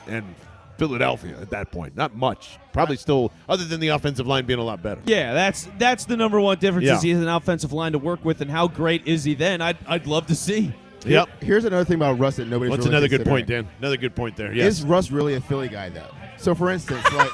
Philadelphia at that point. Not much. Probably still, other than the offensive line being a lot better. yeah. That's the number one difference. Yeah. Is he has an offensive line to work with, and how great is he then? I'd love to see. Yep. Here's another thing about Russ that nobody's What's really another good considering. point, Dan? Another good point there. Yes. Is Russ really a Philly guy, though? So, for instance, like,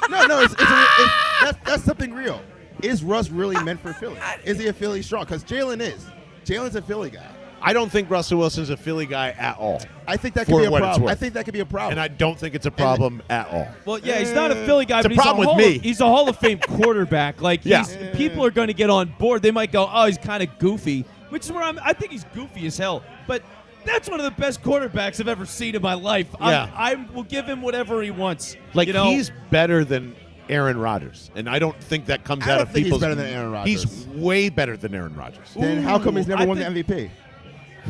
that's something real. Is Russ really meant for Philly? Is he a Philly strong? Because Jalen is. Jalen's a Philly guy. I don't think Russell Wilson's a Philly guy at all. I think that For could be a what it's problem. worth. I think that could be a problem. And I don't think it's a problem at all. Well, yeah, he's not a Philly guy, It's a but he's problem with Hall me. He's a Hall of Fame quarterback. Like, Yeah. people are going to get on board. They might go, oh, he's kind of goofy, which is where I think he's goofy as hell. But that's one of the best quarterbacks I've ever seen in my life. Yeah. I will give him whatever he wants. Like, you know? he's better than Aaron Rodgers, and I don't think that comes I out don't of think he's people's. better than Aaron Rodgers. He's way better than Aaron Rodgers. Then how come he's never I won think- the MVP?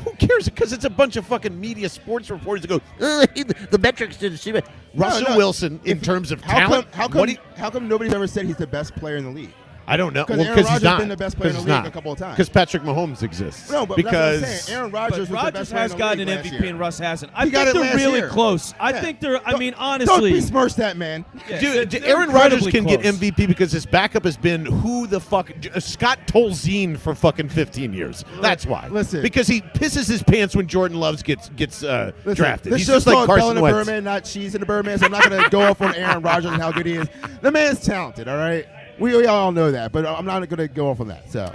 Who cares? Because it's a bunch of fucking media sports reporters that go, the metrics didn't see it. Russell No. Wilson, in terms of talent, How come nobody's ever said he's the best player in the league? I don't know. Because Well, Aaron he's Rodgers not. has been the best player in the 'Cause league he's not. a couple of times. Because Patrick Mahomes exists. No, but because that's what I'm saying. Aaron Rodgers But was the Rodgers best player has in the gotten league an last MVP year. and Russ hasn't. I He got think it they're last really year. close. I Yeah. think they're. I mean, Don't honestly, besmirch that, man. yeah, Dude, they're Aaron Rodgers incredibly can get close. MVP because his backup has been who the fuck Scott Tolzien for fucking 15 years. That's why. Listen. Because he pisses his pants when Jordan Love gets Listen, drafted. This He's show's just like called Bell Carson in the Wentz. Birdman, not Cheese in the Birdman, so I'm not going to go off on Aaron Rodgers and how good he is. The man's talented, all right? We all know that, but I'm not going to go off on that. So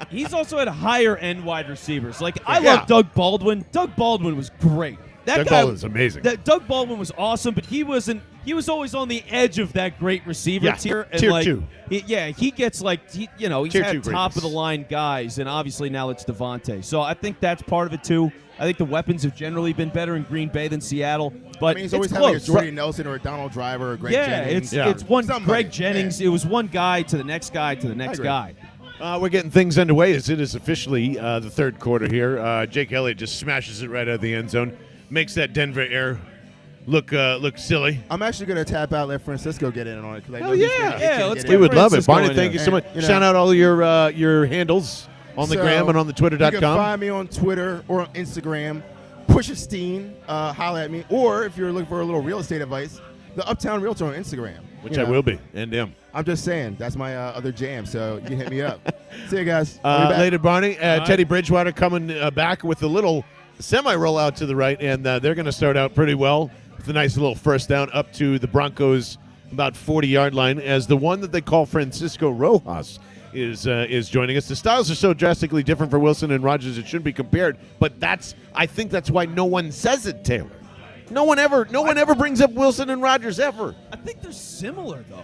He's also had higher end wide receivers. Like I Yeah. love Doug Baldwin. Doug Baldwin was great. That Doug guy Baldwin's amazing. Doug Baldwin was awesome, but he wasn't. He was always on the edge of that great receiver Yeah, tier. And tier like, two. He gets like he's Tier had two top of the line guys, and obviously now it's Devontae. So I think that's part of it too. I think the weapons have generally been better in Green Bay than Seattle, but I mean, he's always it's had like a close. Jordy Nelson or a Donald Driver or a Greg Jennings. It's one Somebody. Greg Jennings. Yeah. It was one guy to the next guy to the next agree. guy. We're getting things underway as it is officially the third quarter here. Jake Elliott just smashes it right out of the end zone, makes that Denver air look silly. I'm actually going to tap out, let Francisco get in on it. Because I know Hell he's yeah. gonna Yeah, get let's in. We would love it. Francisco Barney, in thank there. you so much. And, you know- Shout out all your handles on the So, gram and on the You can twitter.com. find me on Twitter or on Instagram. Pusha Steen, holla at me. Or if you're looking for a little real estate advice, the Uptown Realtor on Instagram. Which You I know, will be. And him. I'm just saying, that's my other jam, so you can hit me up. See you guys. I'll be back. Later, Barney. right. Teddy Bridgewater coming back with a little semi-rollout to the right, and they're going to start out pretty well with a nice little first down up to the Broncos about 40-yard line as the one that they call Francisco Rojas is joining us. The styles are so drastically different for Wilson and Rodgers it shouldn't be compared, but I think that's why no one says it, Taylor. No one ever brings up Wilson and Rodgers ever. I think they're similar though.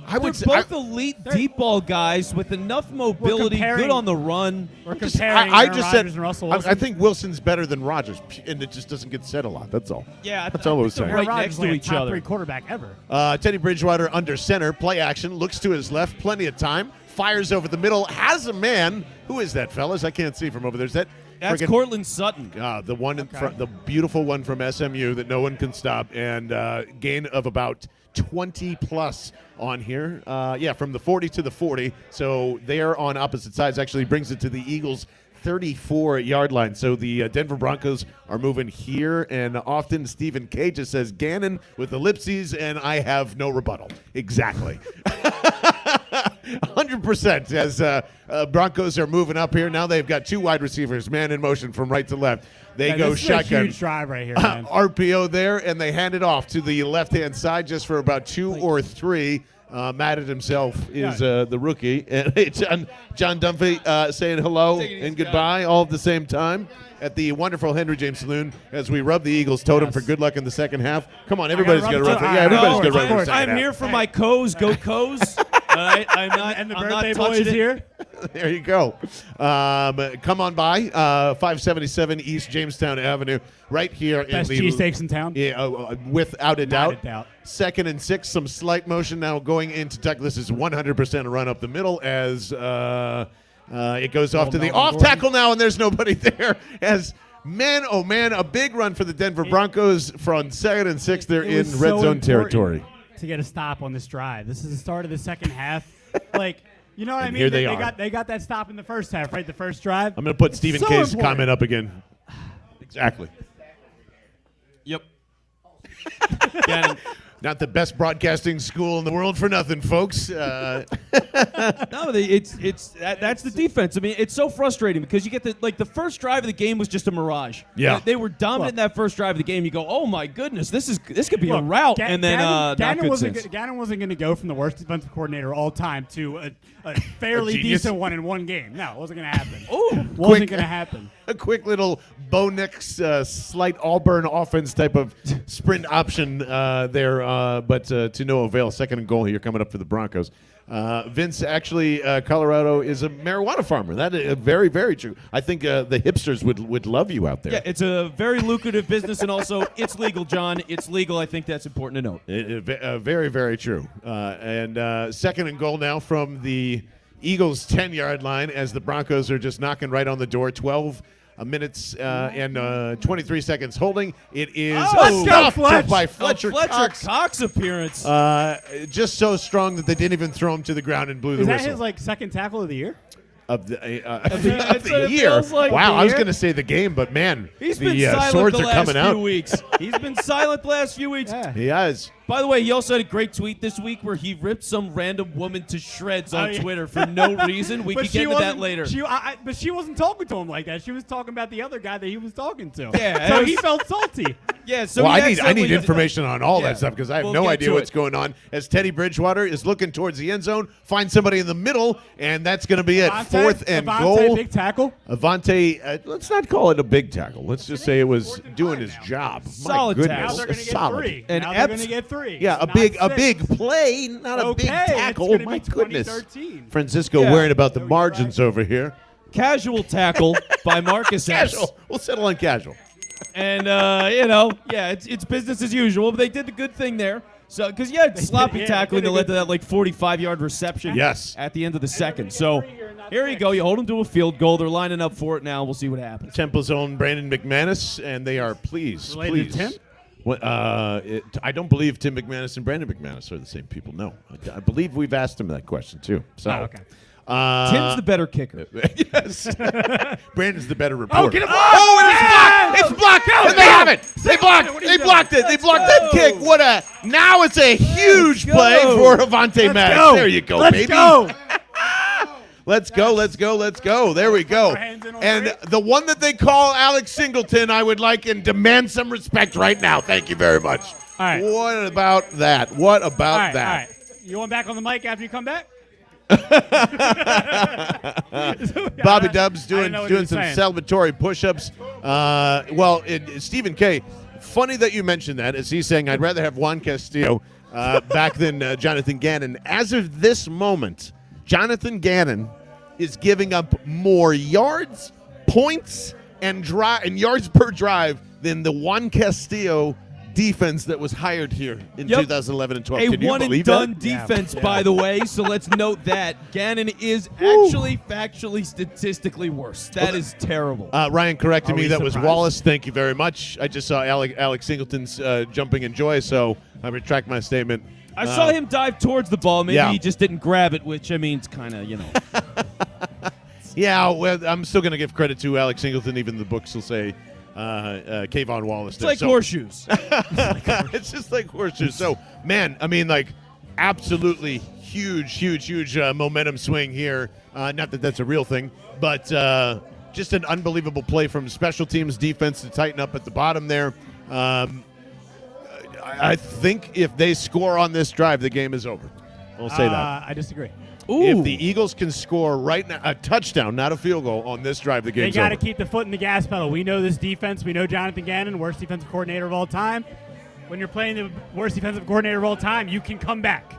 I would say, They're both elite deep ball guys with enough mobility, good on the run. We're comparing I Aaron just Rodgers said and Russell Wilson. I think Wilson's better than Rodgers, and it just doesn't get said a lot. That's all. Yeah, that's all I was saying. Right Aaron next Rodgers to is like each a top other. 3 quarterback ever. Teddy Bridgewater under center, play action, looks to his left, plenty of time, fires over the middle, has a man. Who is that, fellas? I can't see from over there. Is that That's friggin- Cortland Sutton. the one in front, the beautiful one from SMU that no one can stop, and gain of about 20 plus on here. From the 40 to the 40. So they are on opposite sides. Actually brings it to the Eagles' 34-yard line. So the Denver Broncos are moving here, and often Stephen K just says Gannon with ellipses, and I have no rebuttal. Exactly. 100% as Broncos are moving up here. Now they've got 2 wide receivers, man in motion from right to left. They go this is shotgun. a huge drive right here, man. RPO there, and they hand it off to the left-hand side just for about 2 or 3. Madden himself is the rookie. And John Dunphy saying hello and goodbye all at the same time at the wonderful Henry James Saloon as we rub the Eagles totem for good luck in the second half. Come on, everybody's got to run for everybody's got to run for the second half. I'm here for my Coes. Go Coes. All right, I'm not. And the I'm birthday not boy touching is it. here. There you go. Come on by 577 East Jamestown Avenue, right here Best in the cheesesteaks in town. Yeah, without a Not doubt. a doubt. 2nd and 6, some slight motion now going into Tuck. This is 100% a run up the middle as it goes off to the off tackle now, and there's nobody there. As man, oh man, a big run for the Denver Broncos from 2nd and 6. They're It in was red so zone important territory. to get a stop on this drive. This is the start of the second half. Like, you know what I mean? here they are. They got that stop in the first half, right? The first drive. I'm going to put Stephen So K's important. comment up again. Exactly. Yep. Not the best broadcasting school in the world for nothing, folks. No, that's the defense. I mean, it's so frustrating because you get the first drive of the game was just a mirage. Yeah. They were dominant in that first drive of the game. You go, oh my goodness, this could be a route, and then Gannon wasn't going to go from the worst defensive coordinator all time to a fairly genius. decent one in one game. No, it wasn't going to happen. Oh, wasn't going to happen. A quick little Bo Nix, slight Auburn offense type of sprint option there, but to no avail. 2nd and goal here coming up for the Broncos. Vince, actually, Colorado is a marijuana farmer. That is very, very true. I think the hipsters would love you out there. Yeah, it's a very lucrative business, and also it's legal, John. It's legal. I think that's important to note. Very, very true. And 2nd and goal now from the Eagles' 10-yard line as the Broncos are just knocking right on the door. 12 minutes and 23 seconds holding. It is stuffed by Fletcher Cox appearance. just so strong that they didn't even throw him to the ground and blew the Is that whistle. his second tackle of the year? Of the That's what it year. feels like. Wow, The I was year. going to say the game, but man, He's the been silent swords the are last coming few out. weeks. He's been silent the last few weeks. Yeah. He has. By the way, he also had a great tweet this week where he ripped some random woman to shreds on yeah. Twitter for no reason. We can get into that later. But she wasn't talking to him like that. She was talking about the other guy that he was talking to. Yeah, So it he was- felt salty. Yeah, so Well, he I accidentally- need information on all Yeah. that stuff because I have We'll no get idea to what's it. going on. As Teddy Bridgewater is looking towards the end zone, find somebody in the middle, and that's going to be it. 4th and goal. Big tackle. Avante, let's not call it a big tackle. Let's just say it was doing his job. Solid My tackle. Now goodness, they're going to get solid. 3. And Now they're going Epps- to get 3. Yeah, a not big 6. play, not a big Okay, it's tackle. gonna be My goodness, 2013. Francisco Yeah. worrying about the margins over here. Casual tackle by Marcus Epps. Casual. We'll settle on casual. And, it's business as usual. But they did the good thing there. So, because you had sloppy they tackling did that a led good to that, 45-yard reception Yes. at the end of the second. So, here you go. You hold them to a field goal. They're lining up for it now. We'll see what happens. Temple's own Brandon McManus, and they are pleased. Related to pleased. Tim? What, I don't believe Tim McManus and Brandon McManus are the same people. No, I believe we've asked him that question too. So, okay. Tim's the better kicker. yes, Brandon's the better reporter. get it! Oh, and it's blocked! It's blocked! And they have it! They blocked! They blocked it! They blocked that kick! What a! Now it's a huge play for Avante Maddox. go. There you go, Let's baby. go. Let's go, let's go, let's go. There we go. Our hands in on And three. the one that they call Alex Singleton, I would like and demand some respect right now. Thank you very much. All right. What about that? What about All right, that? all right. You want back on the mic after you come back? Bobby Dubs I doing didn't know what he was some saying. celebratory push-ups. Stephen K. Funny that you mentioned that, as he's saying, I'd rather have Juan Castillo back than Jonathan Gannon. As of this moment, Jonathan Gannon is giving up more yards, points, and yards per drive than the Juan Castillo defense that was hired here in 2011 and 12. A Can you believe one-and-done that? defense, by the way, so let's note that. Gannon is actually factually, statistically worse. That is terrible. Ryan corrected Are me. we That was surprised? Wallace. Thank you very much. I just saw Alex Singleton's jumping in joy, so I retract my statement. I saw him dive towards the ball. Maybe yeah. he just didn't grab it, which, I mean, it's kind of, Yeah, well, I'm still going to give credit to Alex Singleton. Even the books will say Kayvon Wallace. It's like horseshoes. It's just like horseshoes. So, man, I mean, like, absolutely huge momentum swing here. Not that that's a real thing, but just an unbelievable play from special teams defense to tighten up at the bottom there. I think if they score on this drive, the game is over. I'll say that. I disagree. If the Eagles can score right now, a touchdown, not a field goal, on this drive, the They game's got to over. keep the foot in the gas pedal. We know this defense. We know Jonathan Gannon, worst defensive coordinator of all time. When you're playing the worst defensive coordinator of all time, you can come back.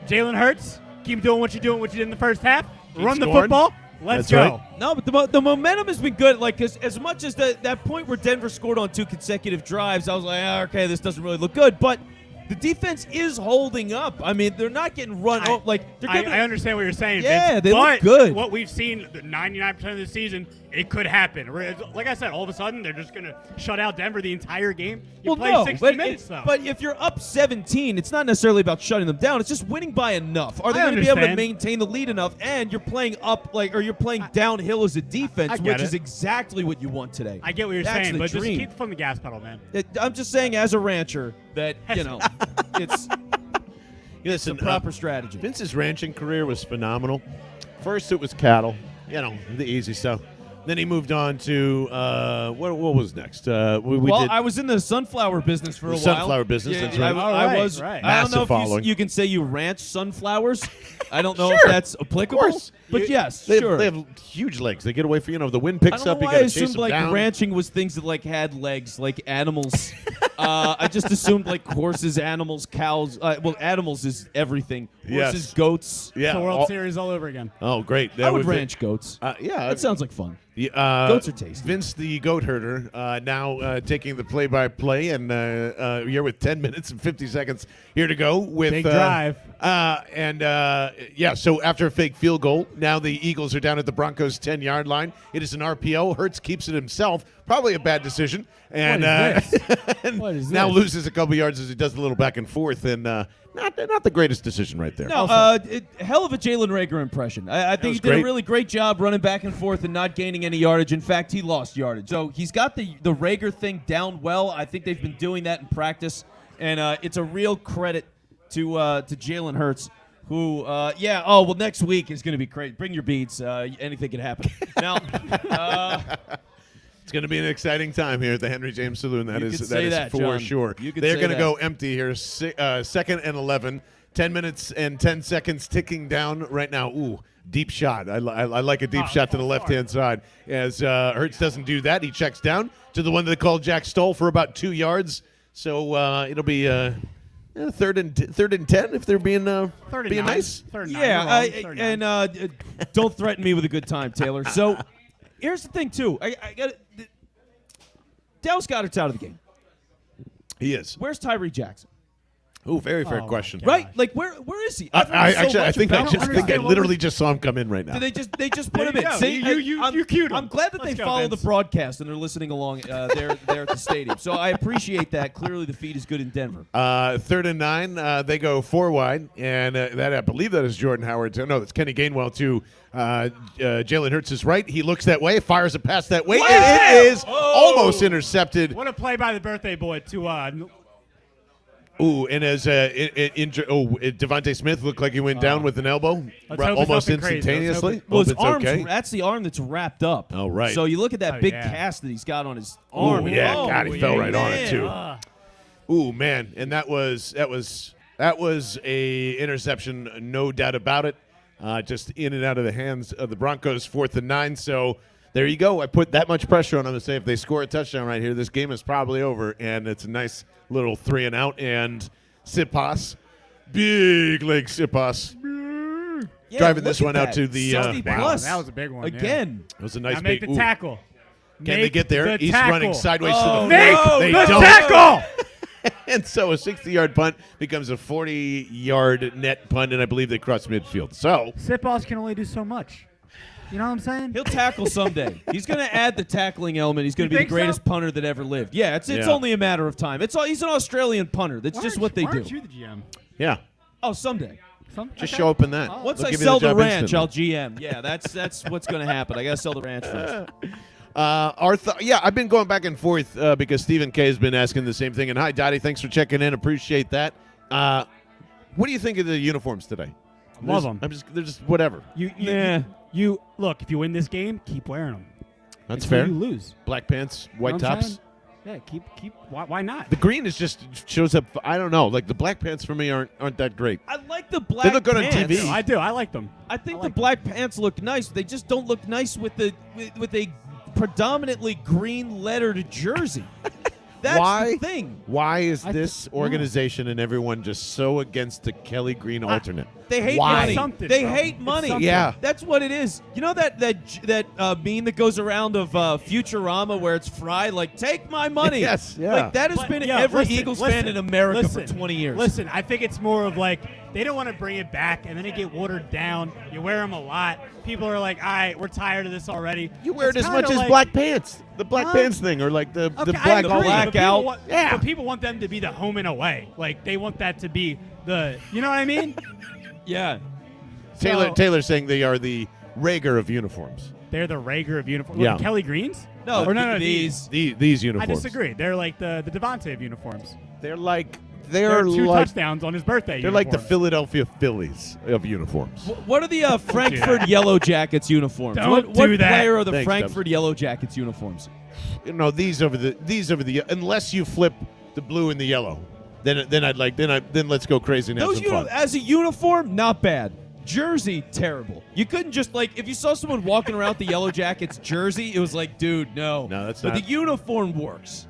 Jalen Hurts, keep doing what you're doing, what you did in the first half. Run scoring. the football. Let's That's go. right. No, but the momentum has been good. Like, as much as that point where Denver scored on 2 consecutive drives, I was like, okay, this doesn't really look good. But the defense is holding up. I mean, they're not getting run over. Like, they're I understand what you're saying, Yeah, Vince, they look but good. What we've seen 99% of the season, it could happen. Like I said, all of a sudden they're just going to shut out Denver the entire game. You play 60 minutes, though. But if you're up 17, it's not necessarily about shutting them down. It's just winning by enough. Are they I going to be able to understand. maintain the lead enough? And you're playing up, or you're playing downhill as a defense, I get which it. is exactly what you want today. I get what you're That's saying, the but just dream. keep the foot on the gas pedal, man. I'm just saying, as a rancher, that it's Listen, the proper strategy. Vince's ranching career was phenomenal. First, it was cattle, the easy stuff. Then he moved on to what was next? We I was in the sunflower business for a while. Sunflower business, Yeah, that's right. I was. Right. I don't know Massive if following. you can say you ranch sunflowers. I don't know Sure. if that's applicable. course. But yes, They sure. have huge legs. They get away from the wind I picks don't up. know You why got I to chase assumed them like down. ranching was things that like had legs, like animals. I just assumed like horses, animals, cows. Animals is everything. Horses, Yes. goats. Yeah. It's the World Series all over again. Oh, great! I would ranch goats. Yeah, That sounds like fun. Goats are tasty. Vince, the goat herder, now taking the play-by-play, and here with 10 minutes and 50 seconds here to go with Big drive. So after a fake field goal, now the Eagles are down at the Broncos' 10-yard line. It is an RPO. Hurts keeps it himself. Probably a bad decision, and, and What is now this? loses a couple yards as he does a little back and forth, and not the greatest decision right there. No, hell of a Jalen Rager impression. I think was he did great. a really great job running back and forth and not gaining any yardage. In fact, he lost yardage. So he's got the Rager thing down well. I think they've been doing that in practice, and it's a real credit to Jalen Hurts, who, next week is going to be crazy. Bring your beads. Anything can happen. Now, It's going to be an exciting time here at the Henry James Saloon. That You is could say that, for John. sure. You could They're say going to that. go empty here. Second and 11. 10 minutes and 10 seconds ticking down right now. Ooh, deep shot. I like a deep shot to the left-hand side. As Hurts doesn't do that, he checks down to the one that they call Jack Stoll for about 2 yards. So it'll be third and 10 if they're being nice. Don't threaten me with a good time, Taylor. So here's the thing, too. I got Dallas Goedert's out of the game. He is. Where's Tyree Jackson? Ooh, very fair question. Right? Like where is he? I think I understand what literally just saw him come in right now. They just put him you in. go. See, You cued him. I'm glad that Let's they go, follow Vince. the broadcast and they're listening along there at the stadium. So I appreciate that. Clearly, the feed is good in Denver. 3rd and 9. They go 4 wide, and that I believe that is Jordan Howard. No, that's Kenny Gainwell to Jalen Hurts is right. He looks that way, fires a pass that way, and it is almost intercepted. What a play by the birthday boy to Ooh, and as Devontae Smith looked like he went down with an elbow Let's hope it's almost nothing crazy. Let's instantaneously. hope Well, his Hope it's arm's okay. that's the arm that's wrapped up. Oh, right. So you look at that big yeah. cast that he's got on his Ooh, arm. yeah, Oh, God, he fell right on it man. too. Ooh, man, and that was a interception, no doubt about it. Just in and out of the hands of the Broncos, 4th and 9. So there you go. I put that much pressure on them to say if they score a touchdown right here, this game is probably over. And it's a nice little 3 and out. And Sipas. Big leg Sipas. Yeah, Driving this look at one out that. to the 60 Wow, plus. that was a big one. Again. It was a Yeah. nice Now make big the tackle. Can they Make get there? the He's tackle. running sideways Oh, to the Make floor. They the don't. tackle. And so a 60-yard punt becomes a 40-yard net punt, and I believe they cross midfield. So Sipos can only do so much. You know what I'm saying? He'll tackle someday. He's going to add the tackling element. He's going to You be the think so? greatest punter that ever lived. Yeah, it's Yeah. only a matter of time. He's an Australian punter. That's just what they Why do. aren't you the GM? yeah, Oh, someday. just show up in that. Once They'll I give you sell the job ranch, instantly. I'll GM. Yeah, that's what's going to happen. I got to sell the ranch first. I've been going back and forth because Stephen K has been asking the same thing. And hi, Dottie, thanks for checking in. Appreciate that. What do you think of the uniforms today? Love them. They're just whatever. You look. If you win this game, keep wearing them. That's Until fair. You lose. Black pants, white Know what I'm tops. saying? Yeah, keep. Why not? The green is just shows up. I don't know. Like the black pants for me aren't that great. I like the black look good on pants. TV. I do. I like them. I think I the like black pants look nice. They just don't look nice with a predominantly green lettered jersey. That's Why? the thing. Why is I this th- organization and everyone just so against the Kelly Green alternate? They hate Why? money. Something, They bro. hate It's money. something. Yeah. That's what it is. You know that meme that goes around of Futurama where it's Fry like, take my money. Yes, yeah. Like that has But, been yeah, every listen, Eagles fan in America listen, for 20 years. Listen, I think it's more of like they don't want to bring it back, and then it get watered down. You wear them a lot. People are like, all right, we're tired of this already. You wear it It's as much kinda as like- black pants. The black Huh? pants thing, or like the Okay, black I agree, all black but people out. want- Yeah. But people want them to be the home and away. Like they want that to be the. You know what I mean? Yeah. So- Taylor's saying they are the Rager of uniforms. They're the Rager of uniforms. Yeah. What, Kelly Greens? No, Or no, these. These I uniforms. disagree. They're like the Devontae of uniforms. They're like There they're are two like touchdowns on his birthday. they're like the uniforms. Philadelphia Phillies of uniforms. What are the Frankfurt Yellow Jackets uniforms? Don't what do that. player are the Thanks, Frankfurt Yellow Jackets uniforms? You know, these over the unless you flip the blue and the yellow, then let's go crazy and have Those some fun. as a uniform, not bad. Jersey, terrible. You couldn't just if you saw someone walking around the Yellow Jackets jersey, it was like, dude, no. No, that's but not- the uniform works.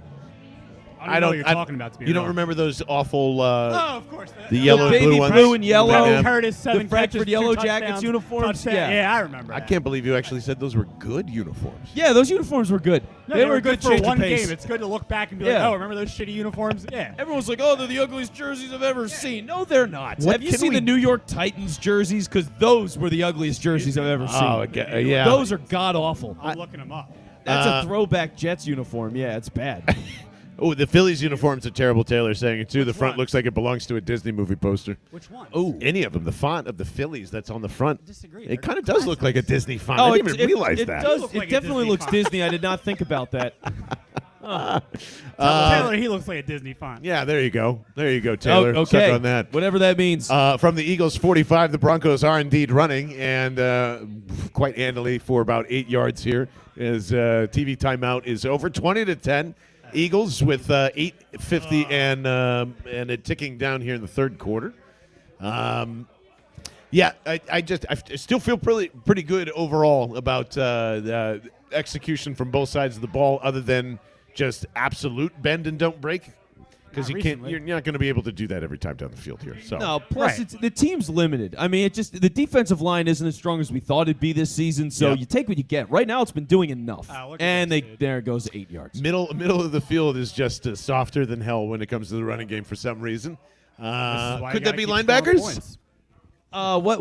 I don't know what you're talking about. To be You don't real. remember those awful Oh, of course. the yellow and baby blue ones? blue and yellow. Bradley Yeah. Curtis, 7 The Frankfurt catches, Yellow 2 Jackets touchdowns, uniforms? touchdown. Yeah. I remember. I that. can't believe you actually said those were good uniforms. Yeah, those uniforms were good. No, they were a good for change of one pace. game. It's good to look back and be Yeah. like, oh, remember those shitty uniforms? Yeah. Everyone's like, oh, they're the ugliest jerseys I've ever seen. No, they're not. What Have you can seen we- the New York Titans jerseys? Because those were the ugliest jerseys I've ever seen. Oh, okay, yeah. Those are god awful. I'm looking them up. That's a throwback Jets uniform. Yeah, it's bad. Oh, the Phillies uniforms are terrible. Taylor saying it too. The Which front one? looks like it belongs to a Disney movie poster. Which one? Oh, any of them. The font of the Phillies that's on the front. Disagree. It They're kind of does look like a Disney font. Oh, I didn't even realize it that. does. Look It like a definitely Disney looks font. Disney. I did not think about that. Taylor, he looks like a Disney font. Yeah, there you go. There you go, Taylor. Oh, okay. Suck on that. Whatever that means. From the Eagles 45, the Broncos are indeed running, and quite handily for about 8 yards here. As TV timeout is over, 20-10. Eagles with 8:50 and it ticking down here in the third quarter. Yeah, I still feel pretty good overall about the execution from both sides of the ball, other than just absolute bend and don't break. Because Not you can't, recently. you're not going to be able to do that every time down the field here. So No, plus Right. the team's limited. I mean, the defensive line isn't as strong as we thought it'd be this season. So Yeah. you take what you get. Right now, it's been doing enough. Look at And this, dude. there it goes 8 yards. middle of the field is just softer than hell when it comes to the running game for some reason. This is why you Could gotta that be keep scoring linebackers? points.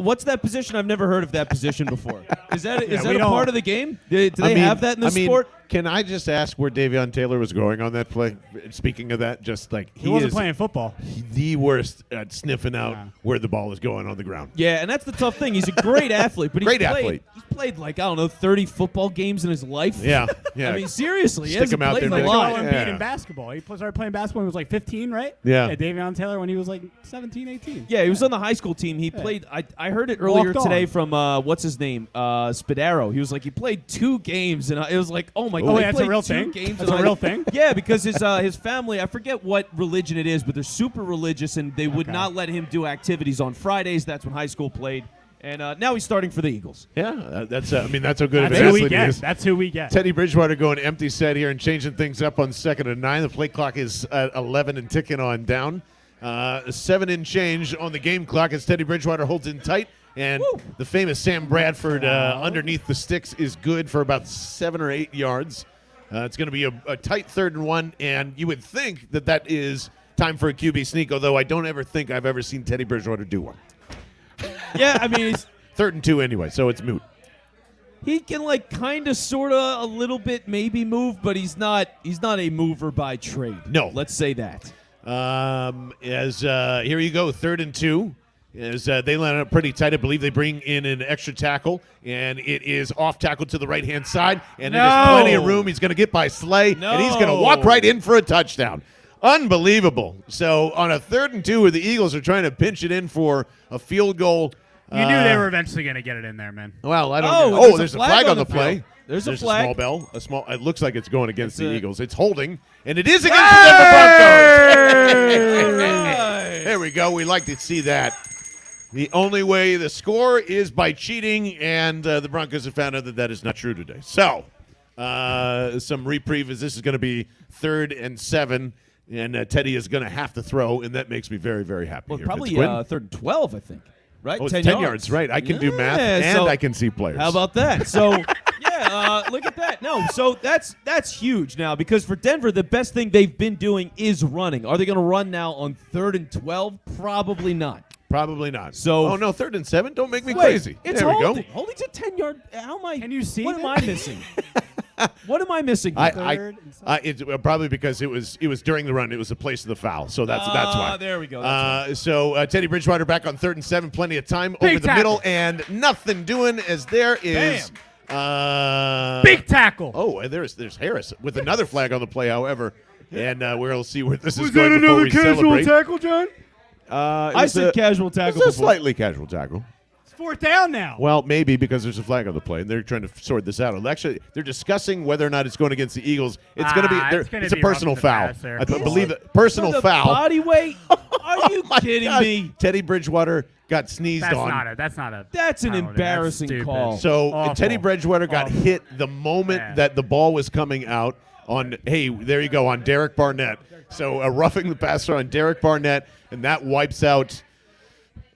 What's that position? I've never heard of that position before. Is that Yeah, a we don't- part of the game? Do they have that in the sport? Can I just ask where Davion Taylor was going on that play? Speaking of that, just like He wasn't is playing football. the worst at sniffing out Yeah. where the ball is going on the ground. Yeah, and that's the tough thing. He's a great athlete, but Great athlete. He's played like, I don't know, 30 football games in his life. Yeah, yeah. I mean, seriously, he Stick hasn't him out played there, in a man. lot. Joel Embiid Yeah. in basketball. He started playing basketball when he was like 15, right? Yeah. Davion Taylor when he was like 17, 18. Yeah, he was on the high school team. He played. I heard it earlier Walked today on. from what's his name, Spadaro. He was like he played 2 games, and it was like, oh my Oh, god, he yeah, that's a played real 2 thing? games. That's and a real thing? Yeah, because his family, I forget what religion it is, but they're super religious, and they would Okay. not let him do activities on Fridays. That's when high school played, and now he's starting for the Eagles. Yeah, that's I mean that's how good That's of an who we athlete he get. is. That's who we get. Teddy Bridgewater going empty set here and changing things up on 2nd and 9. The play clock is at 11 and ticking on down. 7 and change on the game clock as Teddy Bridgewater holds in tight. And the famous Sam Bradford underneath the sticks is good for about 7 or 8 yards. It's going to be a tight 3rd and 1, and you would think that is time for a QB sneak, although I don't ever think I've ever seen Teddy Bridgewater do one. Yeah, I mean, 3rd and 2 anyway, so it's moot. he can kind of, sort of, a little bit maybe move, but he's not a mover by trade. No. Let's say that. Here you go, 3rd and 2. As they line up pretty tight, I believe they bring in an extra tackle, and it is off tackle to the right-hand side, and it is plenty of room. He's going to get by Slay, and he's going to walk right in for a touchdown. Unbelievable. So on a 3rd and 2 where the Eagles are trying to pinch it in for a field goal. You knew they were eventually going to get it in there, man. Well, I don't know. There's a flag on the play. field. There's a flag. A small bell. It looks like it's going against the Eagles. It's holding, and it is against the Denver Broncos. There we go. We like to see that. The only way the score is by cheating, and the Broncos have found out that is not true today. So, some reprieve as this is going to be 3rd and 7, and Teddy is going to have to throw, and that makes me very, very happy. Well, here. probably 3rd and 12, I think. Right? Oh, it's 10 yards, right. I can do math, and I can see players. How about that? So, look at that. No, so that's huge now, because for Denver, the best thing they've been doing is running. Are they going to run now on 3rd and 12? Probably not. Probably not. So, 3rd and 7? Don't make me wait, crazy. It's there holding. we go. Holding's a 10-yard. How am I? Can you see What that? am I missing? What am I missing? It's probably because it was during the run. It was the place of the foul, so that's why. There we go. That's right. So Teddy Bridgewater back on 3rd and 7, plenty of time Big over the tackle. middle, and nothing doing as there is. Big tackle. Oh, and there's Harris with another flag on the play. However, and we'll see where this is going before we celebrate. tackle, John? I said casual tackle. It's a before. slightly casual tackle. It's 4th down now. Well, maybe because there's a flag on the play, and they're trying to sort this out. Actually, they're discussing whether or not it's going against the Eagles. It's going to be. It's a personal foul. I believe it. Personal For the foul. Body weight? Are you kidding me? Teddy Bridgewater got sneezed on. That's not a. That's an penalty. embarrassing That's call. So Awful. Teddy Bridgewater got Awful. hit the moment Bad. that the ball was coming out on. Hey, there you go on Derek Barnett. So roughing the passer on Derek Barnett, and that wipes out.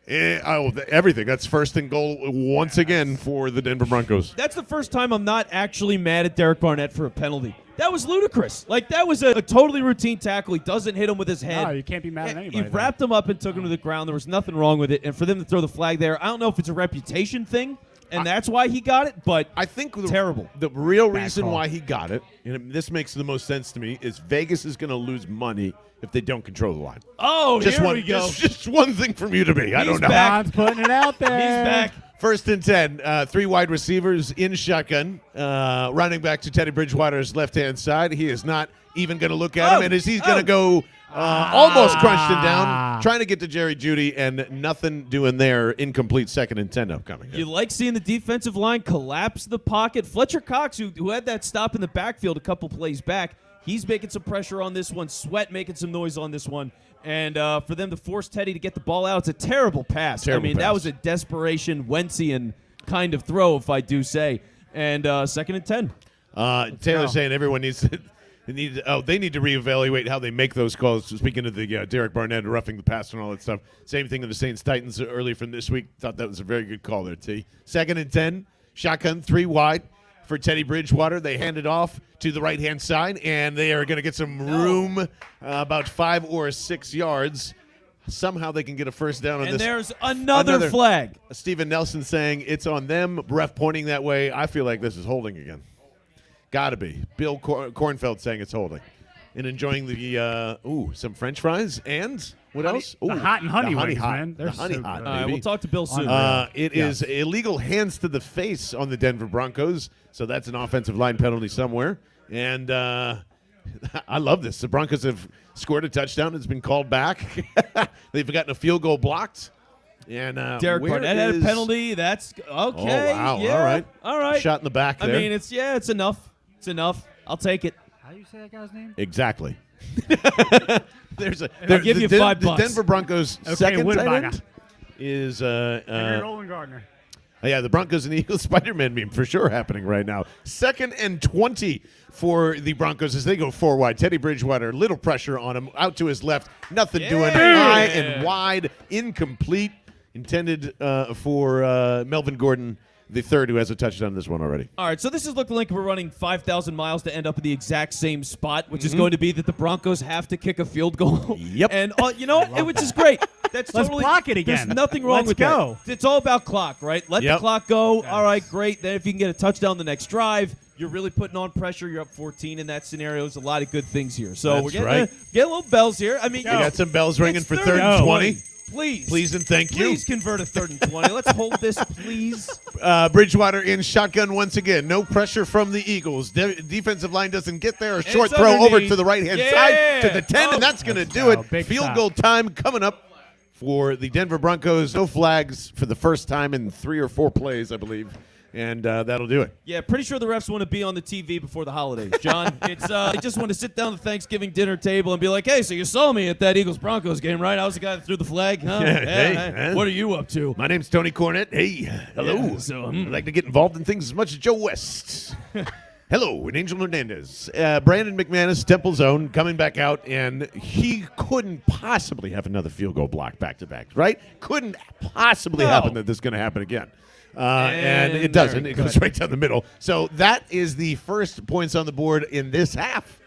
Everything. That's 1st and goal once again for the Denver Broncos. That's the first time I'm not actually mad at Derek Barnett for a penalty. That was ludicrous. That was a totally routine tackle. He doesn't hit him with his head. No, you can't be mad at anybody. He wrapped him up and took him to the ground. There was nothing wrong with it. And for them to throw the flag there, I don't know if it's a reputation thing, and that's why he got it, but I think terrible. The real Bad reason call. why he got it, and this makes the most sense to me, is Vegas is going to lose money if they don't control the line. Oh, Just here one, we go. Just one thing from you to me. I He's don't know. back. John's putting it out there. He's back. 1st and 10, 3 wide receivers in shotgun, running back to Teddy Bridgewater's left-hand side. He is not even going to look at him, and as he's going to go almost crunched him down, trying to get to Jerry Jeudy, and nothing doing there. Incomplete 2nd and 10 upcoming. You like seeing the defensive line collapse the pocket. Fletcher Cox, who had that stop in the backfield a couple plays back, he's making some pressure on this one. Sweat making some noise on this one. And for them to force Teddy to get the ball out, it's a terrible pass. That was a desperation, Wentzian kind of throw, if I do say. And 2nd and 10. Taylor's saying everyone needs to. They need to reevaluate how they make those calls. Speaking of the Derek Barnett roughing the pass and all that stuff. Same thing in the Saints-Titans early from this week. Thought that was a very good call there, T. 2nd and 10. Shotgun, 3 wide for Teddy Bridgewater. They hand it off to the right-hand side, and they are going to get some room, about 5 or 6 yards. Somehow they can get a first down on And this. there's another flag. Stephen Nelson saying it's on them. Ref pointing that way. I feel like this is holding again. Got to be. Bill Kornfeld saying it's holding. And enjoying the, some French fries and what else? The hot and honey wings, hot. man. The They're honey so hot, good. All right, baby. we'll talk to Bill soon. It is illegal hands to the face on the Denver Broncos, so that's an offensive line penalty somewhere. And I love this. The Broncos have scored a touchdown. It's been called back. They've gotten a field goal blocked. And Derek Barnett had a penalty. That's okay. Oh, wow. Yeah. All right. Shot in the back there. I mean, it's enough. It's enough. I'll take it. How do you say that guy's name? Exactly. I'll give you $5. The Denver Broncos' second tight Woodbine. end is Roland Gardner. Yeah, the Broncos and the Eagles Spider-Man meme for sure happening right now. 2nd and 20 for the Broncos as they go 4 wide. Teddy Bridgewater, little pressure on him. Out to his left, nothing doing. High and wide, incomplete. Intended for Melvin Gordon, the third, who has a touchdown in this one already. All right, so this is looking like we're running 5,000 miles to end up at the exact same spot, which is going to be that the Broncos have to kick a field goal. Yep. And, which is great. That's Let's totally, block it again. There's nothing wrong Let's with go. that. It's all about clock, right? Let the clock go. Yes. All right, great. Then if you can get a touchdown the next drive, you're really putting on pressure. You're up 14 in that scenario. There's a lot of good things here. So That's we're getting right. Get little bells here. I mean, We got some bells ringing it's for 3rd 3rd and 20. Please and thank you. Please convert a 3rd and 20. Let's hold this, please. Bridgewater in shotgun once again. No pressure from the Eagles. Defensive line doesn't get there. A short It's throw over underneath. to the right-hand Yeah. side to the 10, Oh, and that's going to do it. big Field stop. goal time coming up for the Denver Broncos. No flags for the first time in 3 or 4 plays, I believe. And that'll do it. Yeah, pretty sure the refs want to be on the TV before the holidays, John. It's they just want to sit down at the Thanksgiving dinner table and be like, hey, so you saw me at that Eagles-Broncos game, right? I was the guy that threw the flag, huh? Hey, hey, man. what are you up to? My name's Tony Cornett. Hey, hello. Yeah, so, I'd like to get involved in things as much as Joe West. Hello, and Angel Hernandez. Brandon McManus, Temple Zone, coming back out, and he couldn't possibly have another field goal block back-to-back, right? Couldn't possibly happen that this is going to happen again. And it doesn't. It goes right down the middle. So that is the first points on the board in this half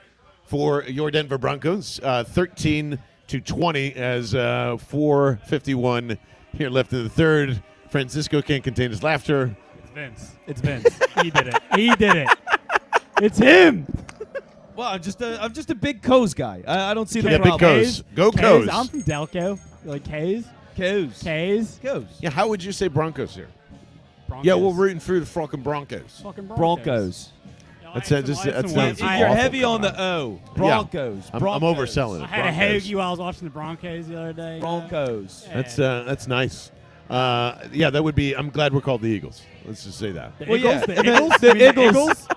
for your Denver Broncos. 13-20 as 4:51 here left in the third. Francisco can't contain his laughter. It's Vince. He did it. He did it. It's him. Well, I'm just a big Coes guy. I don't see the Yeah, problem. big Coes. Go Coes. I'm from Delco. You like K's? Coes. K's? Coes. Yeah, how would you say Broncos here? Broncos. Yeah, we're rooting for the fucking Broncos. Fucking Broncos. That's that sounds You're awful. heavy on the O. Broncos. I'm Broncos. overselling it. I had a Broncos. hoagie while I was watching the Broncos the other day. Broncos. That's nice. Yeah, that would be. I'm glad we're called the Eagles. Let's just say that. The Well, Eagles? yeah. The And then Eagles? the You mean the Eagles.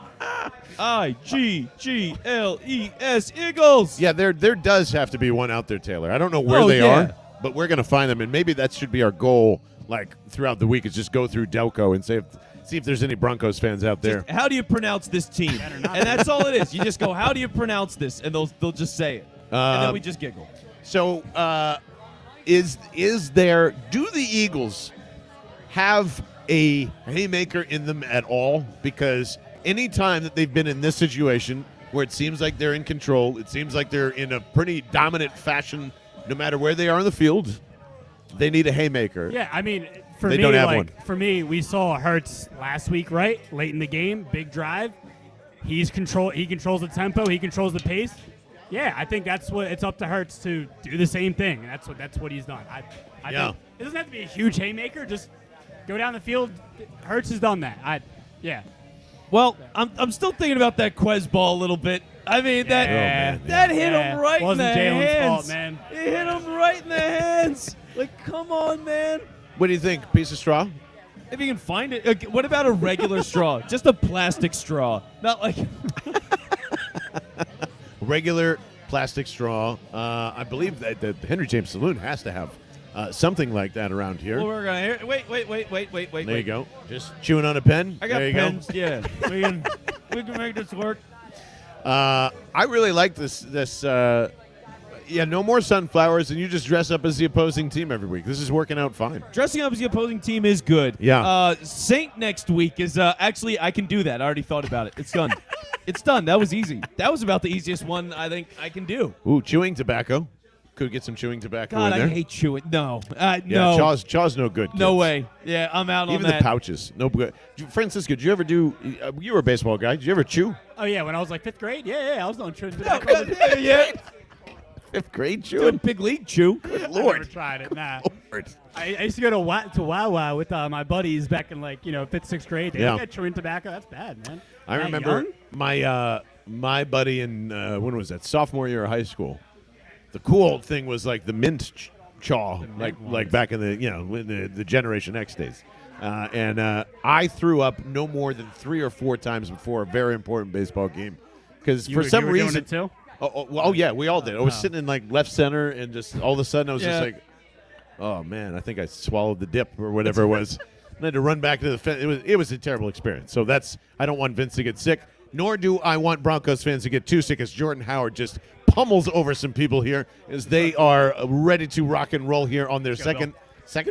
I-G-G-L-E-S. Eagles. Yeah, there does have to be one out there, Taylor. I don't know where Oh, they yeah. are, but we're gonna find them, and maybe that should be our goal. Like throughout the week, is just go through Delco and see if there's any Broncos fans out there. Just, how do you pronounce this team? And that's all it is. You just go, how do you pronounce this? And they'll just say it. And then we just giggle. So, is there? Do the Eagles have a haymaker in them at all? Because any time that they've been in this situation where it seems like they're in control, it seems like they're in a pretty dominant fashion, no matter where they are in the field, they need a haymaker. Yeah, I mean, for They me, don't have like, one. for me, we saw Hurts last week, right? Late in the game, big drive. He controls the tempo, he controls the pace. Yeah, I think that's what it's up to Hurts to do the same thing. And that's what he's done. I think it doesn't have to be a huge haymaker. Just go down the field. Hurts has done that. Well, I'm still thinking about that Quez ball a little bit. I mean, that hit him right Wasn't in the Jalen's hands. fault, man. It hit him right in the hands. Like, come on, man. What do you think? Piece of straw? If you can find it. What about a regular straw? Just a plastic straw. Not like... Regular plastic straw. I believe that the Henry James Saloon has to have something like that around here. Well, we're gonna wait. There you go. Just chewing on a pen. I got there you pens. Go. Yeah, we can make this work. I really like this. No more sunflowers, and you just dress up as the opposing team every week. This is working out fine. Dressing up as the opposing team is good. Yeah. Saint next week is actually I can do that. I already thought about it. It's done. It's done. That was easy. That was about the easiest one I think I can do. Ooh, chewing tobacco. Could get some chewing tobacco God, in there. I hate chewing. No. Yeah, no. Chaw's no good. No kids. way. Yeah, I'm out Even on the that. pouches. No good. Francisco, did you ever do? You were a baseball guy. Did you ever chew? Oh yeah, when I was like 5th grade, yeah, I was doing chewing Yeah, tobacco. yeah. 5th grade Doing chewing. big league chew. I never Lord. tried it. Nah. Lord. I used to go to Wawa with my buddies back in 5th, 6th grade. They Yeah. got chewing tobacco. That's bad, man. I That remember young? my buddy in when was that? Sophomore year of high school. The cool thing was like the mint chaw, like back in the Generation X days. And I threw up no more than 3 or 4 times before a very important baseball game because for some you were reason. doing it too? Oh yeah, we all did. I was sitting in left center, and just all of a sudden I was Yeah. just like, "Oh man, I think I swallowed the dip or whatever it was." and I had to run back to the fence. It was a terrible experience. So I don't want Vince to get sick, nor do I want Broncos fans to get too sick as Jordan Howard just pummels over some people here as they are ready to rock and roll here on their second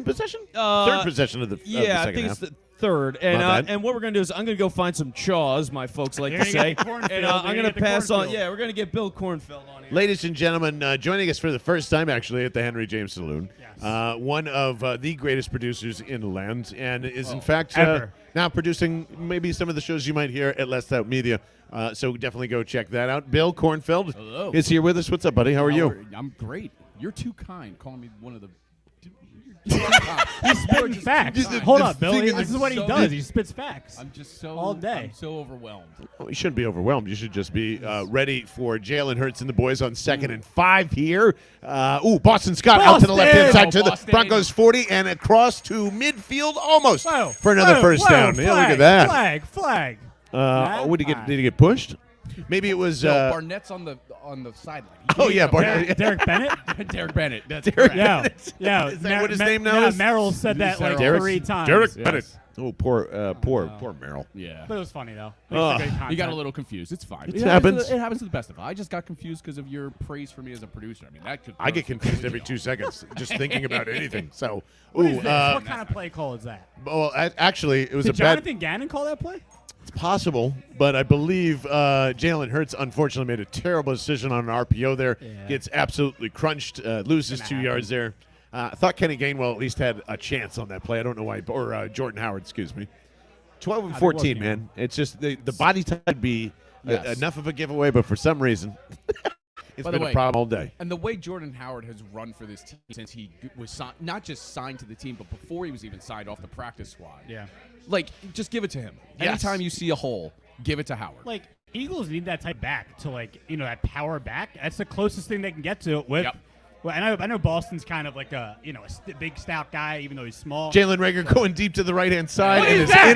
possession? Third possession of the Yeah, of the I second think half. it's the third. And My bad. and what we're going to do is I'm going to go find some chaws, my folks like You're to gonna say. get the cornfield. And You're I'm gonna going to get the pass on. cornfield. Yeah, we're going to get Bill Kornfeld on here. Ladies and gentlemen, joining us for the first time, actually, at the Henry James Saloon, Yes. one of the greatest producers in the land, and is in fact ever. now producing maybe some of the shows you might hear at Less Out Media. So definitely go check that out. Bill Kornfeld Hello. is here with us. What's up, buddy? How are you? I'm great. You're too kind, calling me one of the. He's spitting facts. the- Hold the up, Bill. thing is, This is what he so- does. He spits facts. I'm just so All day. I'm so overwhelmed. You shouldn't be overwhelmed. You should just be ready for Jalen Hurts and the boys on 2nd and 5 here. Boston Scott out to the left-hand side to the Boston. Broncos 40 and across to midfield almost Whoa, for another whoa, first whoa, down. Flag, Yeah, look at that. Flag. Did he get pushed? Maybe it was. No, Barnett's on the sideline. Oh, yeah, Barnett. Derek Bennett? Derek Bennett. That's Derek correct. Yeah. Is that what his name now yeah, is? Merrill said that like Derek- 3 times. Derek Yes. Bennett. Oh, poor Merrill. Yeah. But it was funny, though. Ugh. Makes for great You got a content. little confused. It's fine. It happens. It happens to the best of us. I just got confused because of your praise for me as a producer. I mean, that could. I get confused every 2 seconds just thinking about anything. So, What is this? What kind of play call is that? well, actually, it was Did a bad. Jonathan Gannon call that play? It's possible, but I believe Jalen Hurts unfortunately made a terrible decision on an RPO there. Yeah. Gets absolutely crunched, loses 2 yards there. I thought Kenny Gainwell at least had a chance on that play. I don't know why, or Jordan Howard, excuse me. 12 and 14, man. It's just the body type would be Yes. enough of a giveaway, but for some reason, it's By the been a way, problem all day. And the way Jordan Howard has run for this team since he was not just signed to the team, but before he was even signed off the practice squad. Yeah. Like, just give it to him. Yes. Anytime you see a hole, give it to Howard. Like, Eagles need that type back to, like, that power back. That's the closest thing they can get to it with. Yep. Well, I know Boston's kind of like a big stout guy, even though he's small. Jalen Reagor going deep to the right-hand side What and is is that?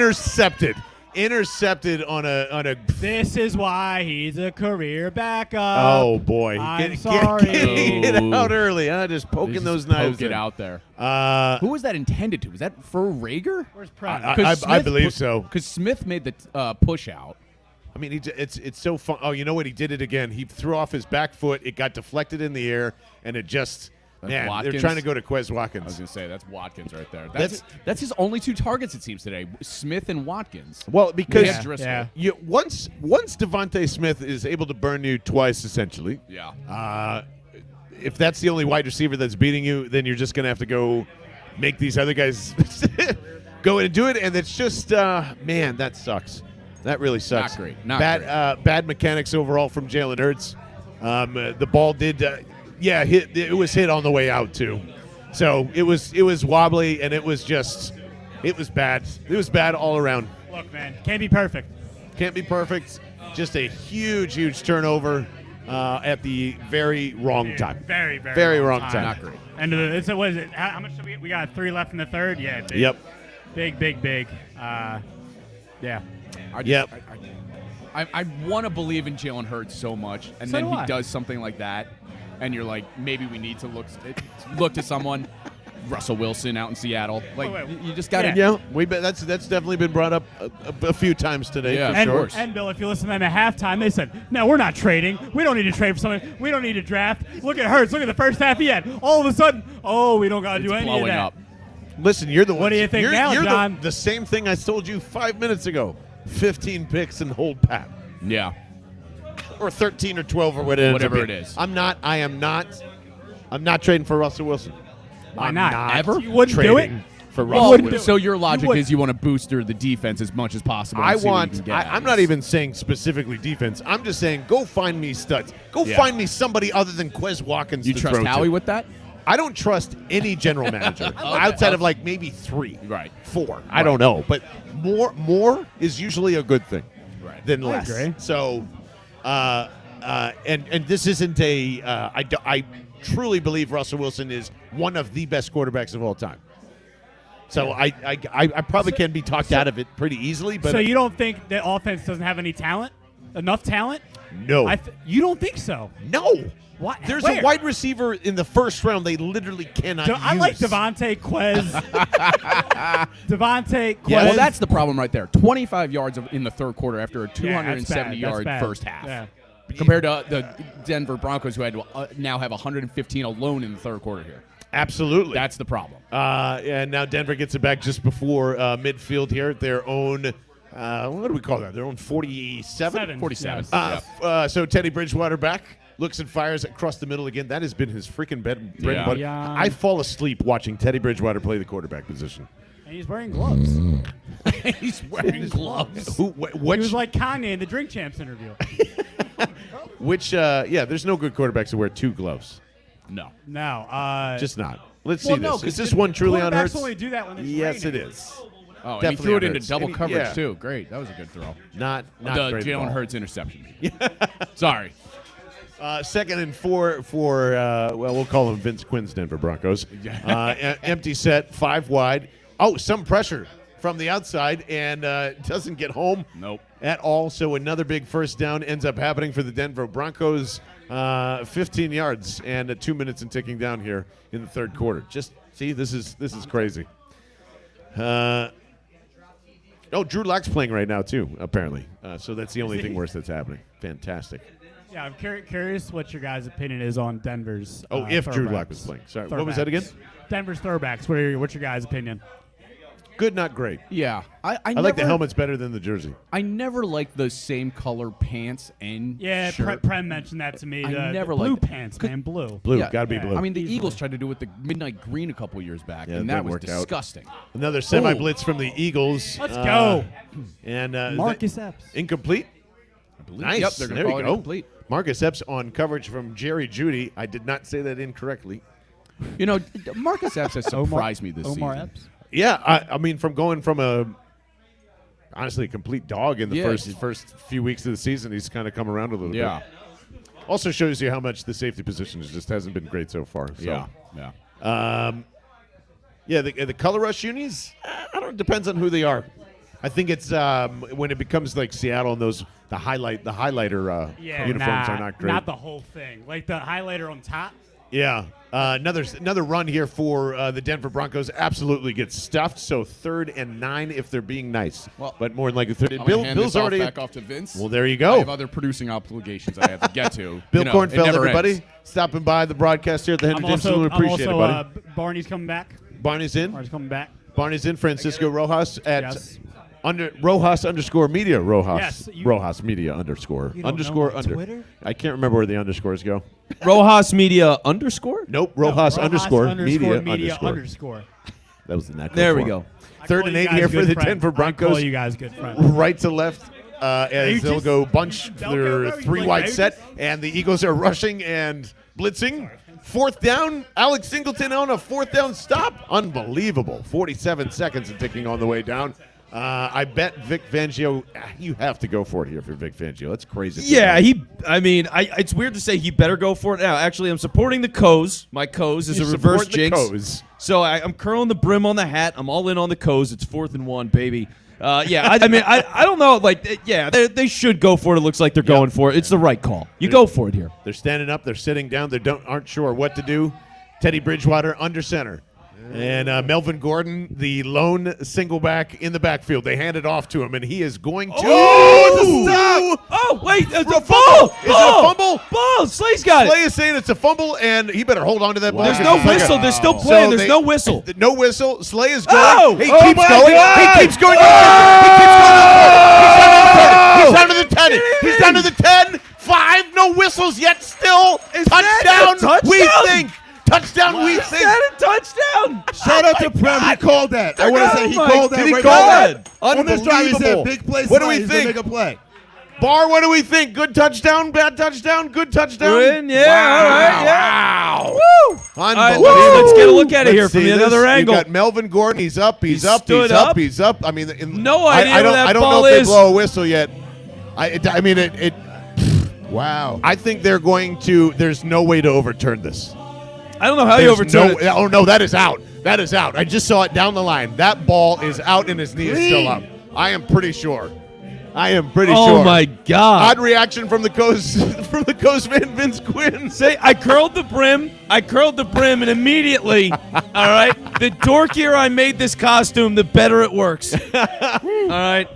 intercepted on a. This is why he's a career backup. Oh boy! I'm sorry. Get out early, huh? Just poking Just those knives poke it in. out there. Uh, Who was that intended to? Was that for Rager? Where's Prem? I believe so. Because Smith made the push out. I mean, it's so fun. Oh, you know what? He did it again. He threw off his back foot. It got deflected in the air, and it just. That's Man, Watkins? they're trying to go to Quez I was Watkins. going to say, that's Watkins right there. That's- That's his only 2 targets, it seems, today. Smith and Watkins. Well, because Yeah. Driscoll. Yeah. you once Devontae Smith is able to burn you twice, essentially. Yeah. If that's the only wide receiver that's beating you, then you're just going to have to go make these other guys go in and do it. And it's just, man, that sucks. That really sucks. Not great. Not bad, great. bad mechanics overall from Jalen Hurts. The ball did, hit. It was hit on the way out too. So it was wobbly, and it was bad. It was bad all around. Look, man, can't be perfect. Can't be perfect. Just a huge turnover at the very wrong time. Very wrong time. time. Not great. And what is it? How much do we got? 3 left in the third. Yeah. Big, Yep. Big. Yeah. Yep. I want to believe in Jalen Hurts so much, and So then do he I. does something like that, and you're like, maybe we need to look to someone. Russell Wilson out in Seattle. Like, Wait. you just got to. Yeah, that's definitely been brought up a few times today. Yeah, for And, sure. and Bill, if you listen to them at halftime, they said, "No, we're not trading. We don't need to trade for something. We don't need to draft. Look at Hurts. Look at the first half he had. All of a sudden, we don't got to do It's any of blowing that." up. Listen, you're the What do you think you're, now, you're John? The same thing I told you 5 minutes ago. 15 picks and hold pat, Yeah. or 13 or 12 or whatever. Whatever it is. I'm not trading for Russell Wilson. Why I'm not? Ever? You wouldn't do it. trading for You Russell wouldn't Wilson. do So your logic would- is you want to booster the defense as much as possible. I and see what you want. can get out I'm of not this. even saying specifically defense. I'm just saying go find me studs. Go Yeah. find me somebody other than Quez Watkins. You to trust throw Howie to. with that? I don't trust any general manager outside of like maybe 3, Right. 4. I don't know, but more is usually a good thing Right. than I less. agree. So, and this isn't a. I truly believe Russell Wilson is one of the best quarterbacks of all time. So I probably can be talked out of it pretty easily. But So you don't think the offense doesn't have any talent? Enough talent? No. You don't think so? No. What? There's Where? a wide receiver in the first round they literally cannot use. I like Devontae Quez. Devontae Quez. Yeah, well, that's the problem right there. 25 yards in the third quarter after a Yeah, that's bad. 270-yard That's bad. first half. Yeah. Compared to the Denver Broncos, who had to now have 115 alone in the third quarter here. Absolutely. That's the problem. And now Denver gets it back just before midfield here. Their own, what do we call that? Their own 47? 47. So Teddy Bridgewater back. Looks and fires across the middle again. That has been his freaking bread and butter. Yeah. I fall asleep watching Teddy Bridgewater play the quarterback position. And he's wearing gloves. He's wearing gloves. He was like Kanye in the Drink Champs interview. There's no good quarterbacks that wear two gloves. No. No. Just not. Let's Well, see no, this. 'cause Is this one truly on Quarterbacks Hurts? only do that when there's Yes, raining. it is. Oh, and he Definitely threw on it into Hurts. double coverage, Yeah. too. Great. That was a good throw. Not The great Jalen ball. Hurts interception. Sorry. Second and 4 for, we'll call him Vince Quinn's Denver Broncos. Empty set, 5 wide. Oh, some pressure from the outside, and doesn't get home Nope. at all. So another big first down ends up happening for the Denver Broncos. 15 yards and 2 minutes and ticking down here in the third quarter. Just see, this is crazy. Drew Lock's playing right now too, apparently. So that's the only thing worse that's happening. Fantastic. Yeah, I'm curious what your guys' opinion is on Denver's. If Drew throwbacks. Lock was playing. Sorry, what was that again? Denver's throwbacks. What's your guys' opinion? Good, not great. Yeah. I like the helmets better than the jersey. I never liked the same color pants and Yeah, shirt. Prem mentioned that to me. I The never blue liked it. pants, man, blue. Blue, Yeah. gotta be blue. I mean, the Eagles tried to do it with the midnight green a couple years back, Yeah, and it that didn't was work out. disgusting. Another semi-blitz from the Eagles. Let's go. And Marcus Epps. Incomplete. Nice. Yep, they're gonna there call you it go. incomplete. Marcus Epps on coverage from Jerry Jeudy. I did not say that incorrectly. You know, Marcus Epps has surprised me this Omar season. Epps. Yeah, I mean, from going from honestly a complete dog in the first few weeks of the season, he's kind of come around a little Yeah. bit. Also shows you how much the safety position just hasn't been great so far. So. Yeah. The color rush unis, I don't know, it depends on who they are. I think it's when it becomes like Seattle and the highlighter uniforms are not great. Not the whole thing. Like the highlighter on top. Yeah. Another run here for the Denver Broncos absolutely gets stuffed. So 3rd and 9 if they're being nice. Well, but more than likely 3rd. I'm gonna hand Bill's this already back off to Vince. Well, there you I go. have other producing obligations I have to get to. Bill You know, Kornfeld, it never everybody, ends. stopping by the broadcast here at the I'm Henry Saloon. Appreciate it, buddy. Barney's coming back. Barney's in. Barney's coming back. Barney's in. Francisco Rojas at Yes. Rojas_media. Rojas. Yes, Rojas media underscore. You don't Underscore know under. Twitter? I can't remember where the underscores go. Rojas Media underscore? Nope. No, Rojas underscore media underscore. underscore. That was the natural There we form. go. I 3rd call and you 8 guys here for good the friends. Denver I call Broncos. you guys good friends. Right to left as you they'll just- go bunch Don't their go, 3 like, wide you set, just- and the Eagles are rushing and blitzing. 4th down, Alex Singleton on a 4th down stop. Unbelievable. 47 seconds and ticking on the way down. I bet Vic Fangio, you have to go for it here if you're Vic Fangio. That's crazy. Yeah, it's weird to say he better go for it now. Actually, I'm supporting the Coes. My Coes is You a reverse support the jinx. Coes. So I'm curling the brim on the hat. I'm all in on the Coes. It's 4th and 1, baby. I don't know. They should go for it. It looks like they're going for it. It's the right call. You go for it here. They're standing up. They're sitting down. They aren't sure what to do. Teddy Bridgewater under center. And Melvin Gordon, the lone single back in the backfield. They hand it off to him, and he is going to. Oh, it's a stop! Oh, wait, it's a Is fumble! it a fumble? Ball! Slay's got Slay it. is saying it's a fumble, and he better hold on to that ball. There's no whistle. They're still playing. There's no whistle. No whistle. Slay is going. Oh! He Oh keeps my going. God! He keeps going. He's down to the 10. He's down to the 10. 5. No whistles yet. Still touchdown. that a We touchdown? think. Touchdown. We Is think. that a touchdown? Shout out to Prem. He called that. I want to say he Oh, called that. Did he right call now. that? On this drive, he said Unbelievable. big play. What do Slay. we He's gonna think? Make a play. Bar, what do we think? Good touchdown, bad touchdown, good touchdown? Good, yeah, all right, yeah. Wow. Woo! Unbelievable. All right, let's get a look at it here Let's from see the this. other angle. You got Melvin Gordon. He's up. He's up. stood He's up. up. He's up. I mean, No idea I don't, where that I don't ball know if is. they blow a whistle yet. I mean, it. Wow. I think they're going to. There's no way to overturn this. I don't know how you There's overturn it. Oh no, that is out. That is out. I just saw it down the line. That ball is out, and his knee is still up. I am pretty sure. I am pretty Oh sure. my God! Odd reaction from the Coast fan, Vince Quinn. Say, I curled the brim, and immediately, all right, the dorkier I made this costume, the better it works. All right.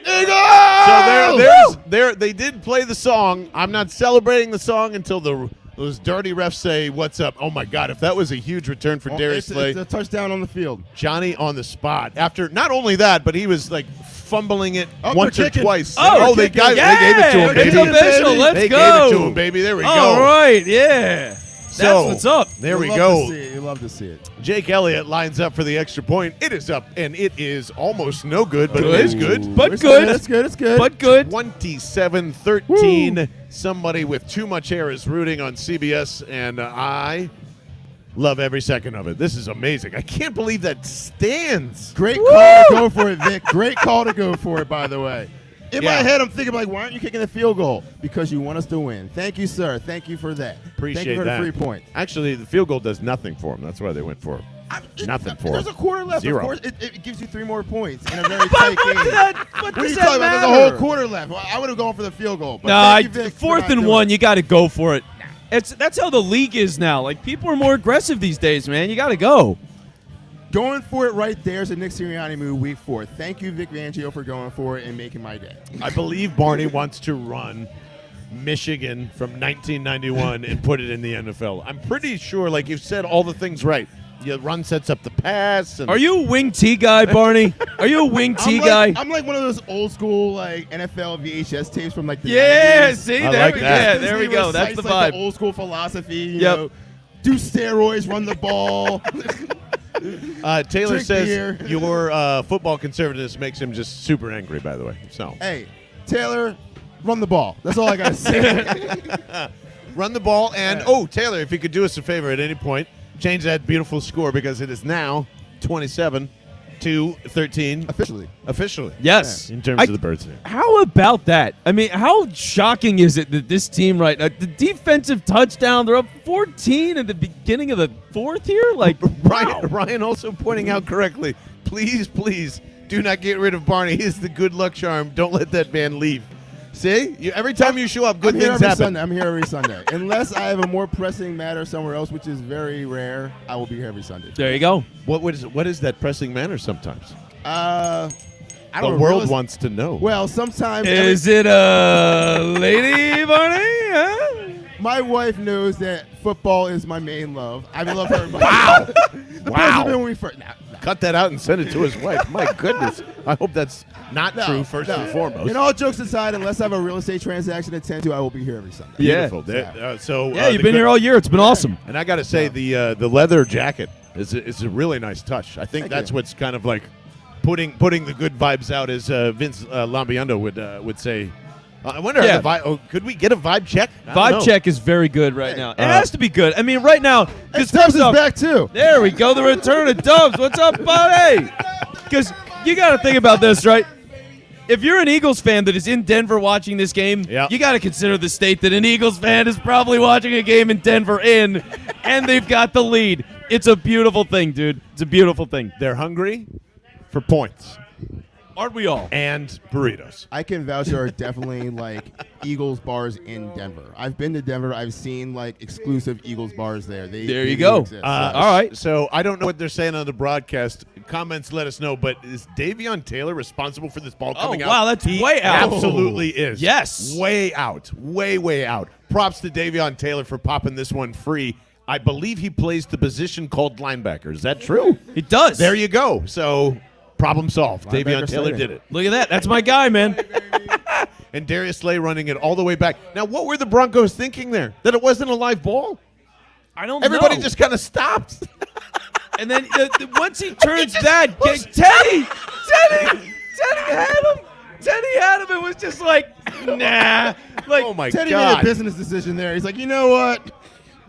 So they did play the song. I'm not celebrating the song until those dirty refs say, "What's up?" Oh my God! If that was a huge return for Darius Slay, it's a touchdown on the field. Johnny on the spot. After not only that, but he was like fumbling it once they're or kicking. twice. They gave it to him, baby. It's official. Let's they go. gave it to him, baby. There we go. All right, yeah. So, That's what's up. There we Love go. to see it. You love to see it. Jake Elliott lines up for the extra point. It is up, and it is almost no good, but it is good. But good. It's good. It's good. But good. 27-13. Somebody with too much hair is rooting on CBS, and I love every second of it. This is amazing. I can't believe that stands. Great call to go for it, Vic. Great call to go for it, by the way. In my head, I'm thinking, like, why aren't you kicking the field goal? Because you want us to win. Thank you, sir. Thank you for that. Appreciate Thank you for that. the 3 point. Actually, the field goal does nothing for them. That's why they went for it. Nothing for There's him. a quarter left. 0. Of course, it gives you 3 more points in a very tight game. What What are does you that talking about? matter? There's a whole quarter left. Well, I would have gone for the field goal. But No, thank you, Vic, for fourth not and doing 1, it. you got to go for it. That's how the league is now. Like, people are more aggressive these days, man. You got to go. Going for it right there is a Nick Sirianni move week 4. Thank you, Vic Fangio, for going for it and making my day. I believe Barney wants to run Michigan from 1991 and put it in the NFL. I'm pretty sure, like you've said all the things right. Your run sets up the pass. And Are you a wing T guy, Barney? Are you a wing T guy? I'm like one of those old school like NFL VHS tapes from like the Yeah, 90s. see, I there like we that. yeah, there we Disney go. That's recites, the like, vibe. old school philosophy. You Yep. know, do steroids, run the ball. Taylor Drink says beer. your football conservativeness makes him just super angry, by the way. So Hey, Taylor, run the ball. That's all I gotta say. run the ball. And, Taylor, if you could do us a favor at any point, change that beautiful score because it is now 27-13. Officially. Yes. In terms of the Birds. How about that? I mean, how shocking is it that this team right now, the defensive touchdown, they're up 14 at the beginning of the fourth here? Like, wow. Ryan also pointing out correctly, please do not get rid of Barney. He's the good luck charm. Don't let that man leave. See? Every time you show up, good I'm here things every happen. Sunday. I'm here every Sunday. Unless I have a more pressing matter somewhere else, which is very rare, I will be here every Sunday. There you go. What is that pressing manner sometimes? I The don't world really- wants to know. Well, sometimes Is it a lady, Barney? Huh? my wife knows that football is my main love. I love her. Wow. The Bills have been when we first. Cut that out and send it to his wife. My goodness. I hope that's not true first and foremost. And all jokes aside, unless I have a real estate transaction to attend to, I will be here every Sunday. Beautiful. Yeah. So You've been here all year. It's been awesome. And I got to say, the leather jacket is a really nice touch. I think Thank that's you. what's kind of like putting the good vibes out, as Vince Lambiando would say. I wonder, could we get a vibe check? I don't know. Vibe check is very good right now. It Uh, has to be good. I mean, right now, And because Stubbs is back too. there we go, the return of Dubs. What's up, buddy? Because you got to think about this, right? If you're an Eagles fan that is in Denver watching this game, you got to consider the state that an Eagles fan is probably watching a game in Denver and they've got the lead. It's a beautiful thing, dude. It's a beautiful thing. They're hungry for points Aren't we all? and burritos. I can vouch there are definitely like Eagles bars in Denver. I've been to Denver. I've seen like exclusive Eagles bars there. There they you do go. exist. All right. So I don't know what they're saying on the broadcast. Comments let us know. But is Davion Taylor responsible for this ball coming out? wow, that's He way out. Absolutely is. Yes. Way out. Way out. Props to Davion Taylor for popping this one free. I believe he plays the position called linebacker. Is that true? It does. There you go. So problem solved. Linebacker Davion Taylor center. did it. Look at that. That's my guy, man. And Darius Slay running it all the way back. Now, what were the Broncos thinking there? That it wasn't a live ball? I don't Everybody know. just kind of stopped. And then once he turns that, Teddy had him. Teddy had him. It was just like, nah. Like, Oh, my Teddy made God. a business decision there. He's like, you know what?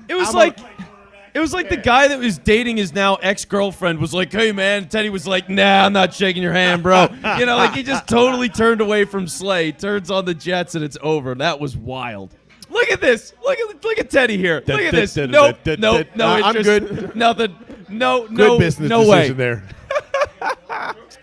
it was I'm like the guy that was dating his now ex-girlfriend was like, hey, man. Teddy was like, nah, I'm not shaking your hand, bro. You know, like he just totally turned away from Slay, turns on the Jets, and it's over. That was wild. Look at this. Look at Teddy here. Look at this. Nope. No I'm interest. good. Nothing. No Good business no decision way. there.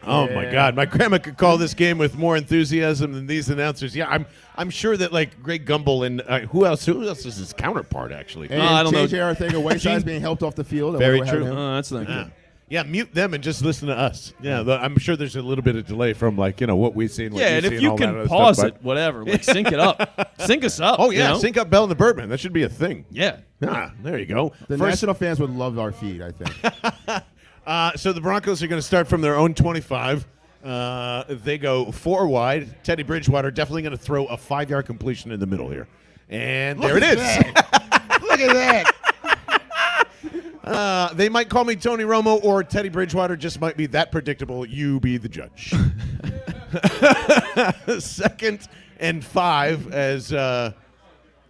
Oh my God, my grandma could call this game with more enthusiasm than these announcers. Yeah, I'm sure that like Greg Gumbel and who else is his counterpart actually? And I don't know. JJ Arthega-Whiteside's being helped off the field. I Very wonder what true. happened to him. That's not good. Yeah, mute them and just listen to us. Yeah, I'm sure there's a little bit of delay from like what we've seen. What Yeah, you've and if seen, you all that can other pause stuff, it, whatever, like sync it up, sync us up. Oh yeah, you know? sync up Bell and the Birdman. That should be a thing. Yeah. Ah, there you go. The national fans would love our feed, I think. So the Broncos are going to start from their own 25. They go 4 wide. Teddy Bridgewater definitely going to throw a 5-yard completion in the middle here. And there it is. Look at that. They might call me Tony Romo, or Teddy Bridgewater just might be that predictable. You be the judge. 2nd and 5 as they're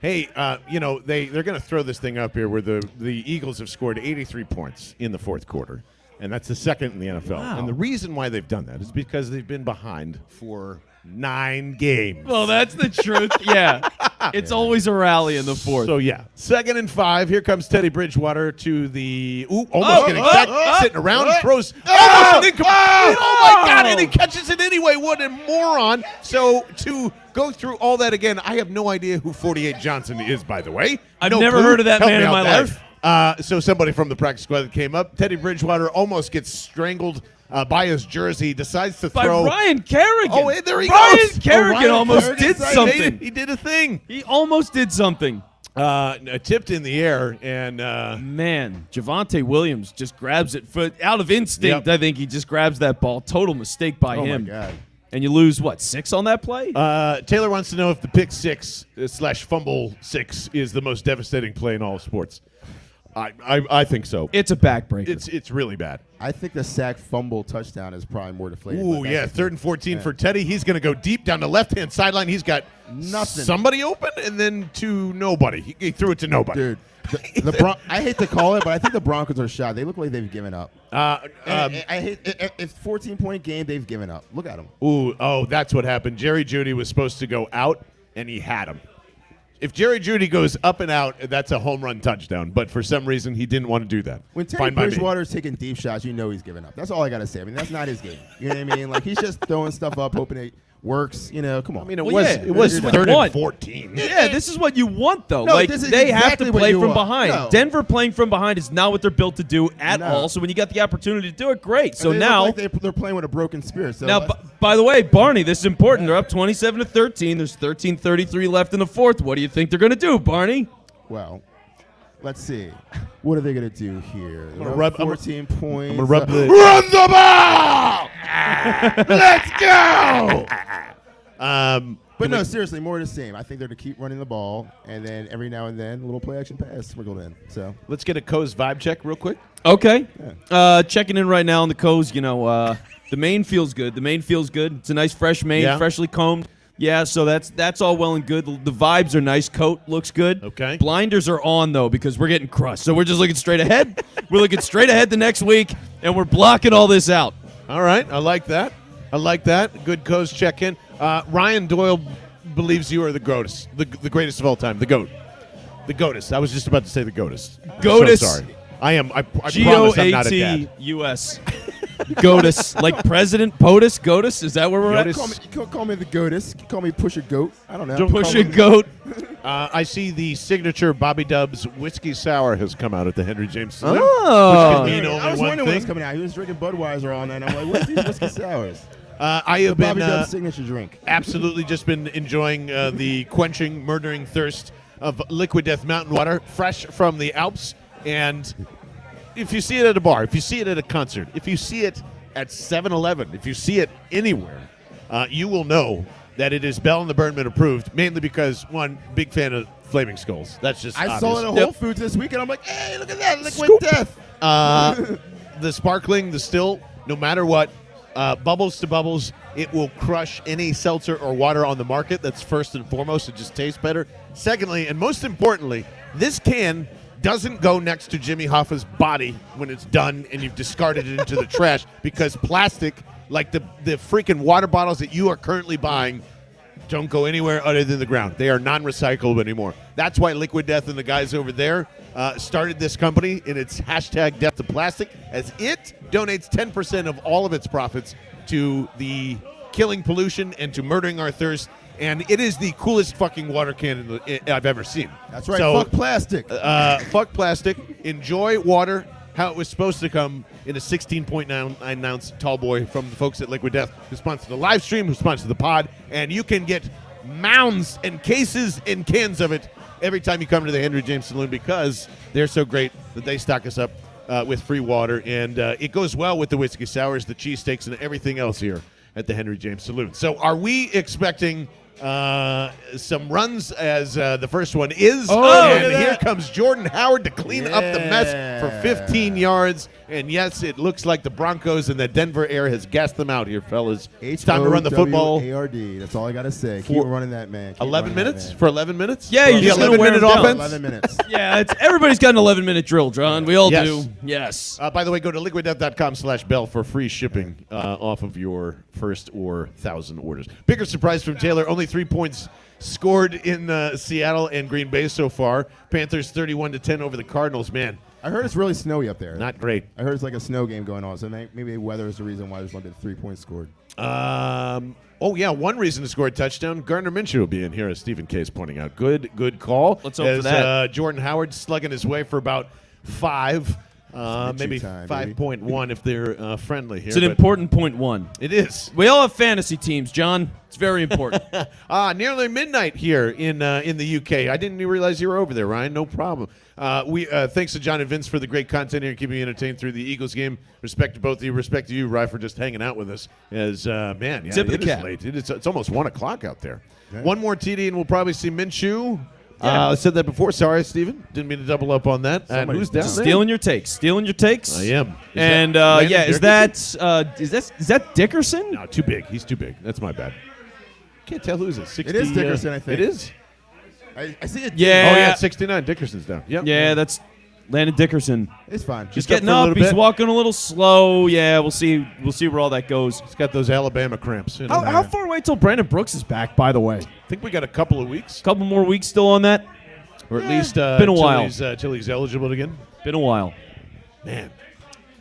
going to throw this thing up here where the Eagles have scored 83 points in the 4th quarter. And that's the 2nd in the NFL. Wow. And the reason why they've done that is because they've been behind for 9 games. Well, that's the truth. Yeah. It's always a rally in the 4th. So, 2nd and 5. Here comes Teddy Bridgewater to the almost getting sacked, sitting around, throws almost an incomplete. Oh, my God, and he catches it anyway. What a moron. So, to go through all that again, I have no idea who 48 Johnson is, by the way. I've No never clue. heard of that Help man me in out my there. life. So somebody from the practice squad that came up. Teddy Bridgewater almost gets strangled by his jersey, decides to By throw. Ryan Kerrigan. Oh, and there he Ryan goes. Kerrigan Ryan almost Kerrigan did something. He did a thing. He almost did something. Tipped in the air, and Man, Javonte Williams just grabs it out of instinct. Yep. I think he just grabs that ball. Total mistake by Oh, my him. God. And you lose, 6 on that play? Taylor wants to know if the pick 6 / fumble 6 is the most devastating play in all of sports. I think so. It's a backbreaker. It's really bad. I think the sack fumble touchdown is probably more deflating. Ooh, but yeah, that's 3rd and 14 for Teddy. He's going to go deep down the left-hand sideline. He's got Nothing. somebody open and then to nobody. He threw it to nobody. Dude, I hate to call it, but I think the Broncos are shot. They look like they've given up. I hate it's 14-point game. They've given up. Look at them. That's what happened. Jerry Jeudy was supposed to go out, and he had him. If Jerry Jeudy goes up and out, that's a home run touchdown. But for some reason, he didn't want to do that. When Teddy Fine by me. Bridgewater is taking deep shots, you know he's giving up. That's all I got to say. I mean, that's not his game. You know what I mean? Like, he's just throwing stuff up, hoping it works. Come on. I mean, it Well, was yeah, it was this is what you 3rd and want. 14. Yeah, this is what you want, though. No, like this is they have exactly to what play you from want. behind. No. Denver playing from behind is not what they're built to do at No. all. So when you got the opportunity to do it, great. So And they now, look like they're playing with a broken spirit. So now, by the way, Barney, this is important. They're up 27-13. There's 13:33 left in the 4th. What do you think they're going to do, Barney? well, let's see. What are they going to do here? gonna rub- 14 points. I'm gonna rub the. Run the ball! Let's go. But no, seriously, more of the same. I think they're to keep running the ball, and then every now and then, a little play action pass sprinkled in. So Let's get a Co's vibe check real quick. Okay. Checking in right now on the Co's. The mane feels good. The mane feels good. It's a nice fresh mane, Yeah. freshly combed. Yeah, so that's all well and good. The vibes are nice. Coat looks good. Okay. Blinders are on, though, because we're getting crushed. So we're just looking straight ahead. We're looking straight ahead the next week, and we're blocking all this out. All right, I like that. Good Co's check in. Ryan Doyle believes you are the greatest, the greatest of all time, the GOAT. The GOATest. I was just about to say the GOATest. GOATest. So sorry. I am. I promise I'm not a dad. GOATUS. GOATus. Like President POTUS? GOATus? Is that where we're at? call me the goatist. Call me Push a Goat. I don't know. Push a goat. I see the signature Bobby Dubs Whiskey Sour has come out at the Henry James Saloon. Oh. Which can mean I only was one wondering when it's thing. coming out. He was drinking Budweiser all night. I'm like, what's these whiskey sours? I The have Bobby been Dubs signature drink. absolutely just been enjoying the quenching, murdering thirst of Liquid Death Mountain Water, fresh from the Alps. And if you see it at a bar, if you see it at a concert, if you see it at 7-Eleven, if you see it anywhere, you will know that it is Bell and the Birdman approved, mainly because, one, big fan of Flaming Skulls. That's just I obvious. saw it at Whole Foods this weekend. I'm like, hey, look at that. Liquid Scoop. Death. The sparkling, the still, no matter what, bubbles to bubbles, it will crush any seltzer or water on the market. That's first and foremost. It just tastes better. Secondly, and most importantly, this can doesn't go next to Jimmy Hoffa's body when it's done and you've discarded it into the trash, because plastic, like the freaking water bottles that you are currently buying, don't go anywhere other than the ground. They are non-recyclable anymore. That's why Liquid Death and the guys over there started this company in its hashtag Death to Plastic, as it donates 10% of all of its profits to the killing pollution and to murdering our thirst. And it is the coolest fucking water cannon I've ever seen. That's right. So, Fuck plastic. fuck plastic. Enjoy water how it was supposed to come in a 16.9 ounce tall boy from the folks at Liquid Death, who sponsor the live stream, who sponsor the pod. And you can get mounds and cases and cans of it every time you come to the Henry James Saloon, because they're so great that they stock us up with free water. And it goes well with the whiskey sours, the cheesesteaks, and everything else here at the Henry James Saloon. So are we expecting some runs as the first one is? And here comes Jordan Howard to clean up the mess for 15 yards. And yes, it looks like the Broncos and the Denver Air has gassed them out here, fellas. It's time to run the football. HOWARD. That's all I got to say. Keep running that, man. Keep 11 minutes? that, man. For 11 minutes? Yeah, you're just gonna wear 11-minute them down. offense? 11 minutes. Yeah, everybody's got an 11-minute drill, John. We all Yes. do. Yes. By the way, go to liquiddeath.com/bell for free shipping off of your first or 1,000 orders. Bigger surprise from Taylor, only 3 points scored in Seattle and Green Bay so far. Panthers 31-10 over the Cardinals. Man, I heard it's really snowy up there. not great. I heard it's like a snow game going on, so maybe the weather is the reason why there's only 3 points scored. One reason to score a touchdown. Gardner Minshew will be in here, as Stephen K is pointing out. Good call. Let's hope for that. Jordan Howard slugging his way for about 5, maybe time, 5.1 if they're friendly here. It's an but important point one. It is. We all have fantasy teams, John. It's very important. Nearly midnight here in the UK. I didn't even realize you were over there, Ryan. No problem. Thanks to John and Vince for the great content here and keeping me entertained through the Eagles game. Respect to both of you. Respect to you, Ryan, for just hanging out with us. As man, yeah, Tip of it the is cap. late. It's almost 1 o'clock out there. One more TD and we'll probably see Minshew. Yeah. I said that before. Sorry, Stephen. Didn't mean to double up on that. And who's down there? Stealing your takes. Stealing your takes. I am. And Landon is that Dickerson? No, too big. He's too big. That's my bad. Can't tell who's it. 60, It is Dickerson, I think. It is? I see it. Yeah. Oh, yeah, 69. Dickerson's down. Yep. Yeah, that's Landon Dickerson. It's fine. He's up getting for a up. little He's bit. walking a little slow. Yeah, we'll see. We'll see where all that goes. He's got those Alabama cramps. You know. How far away till Brandon Brooks is back? By the way, I think we got a couple of weeks. couple more weeks still on that. Or at least been a while. till he's eligible again. Been a while. Man.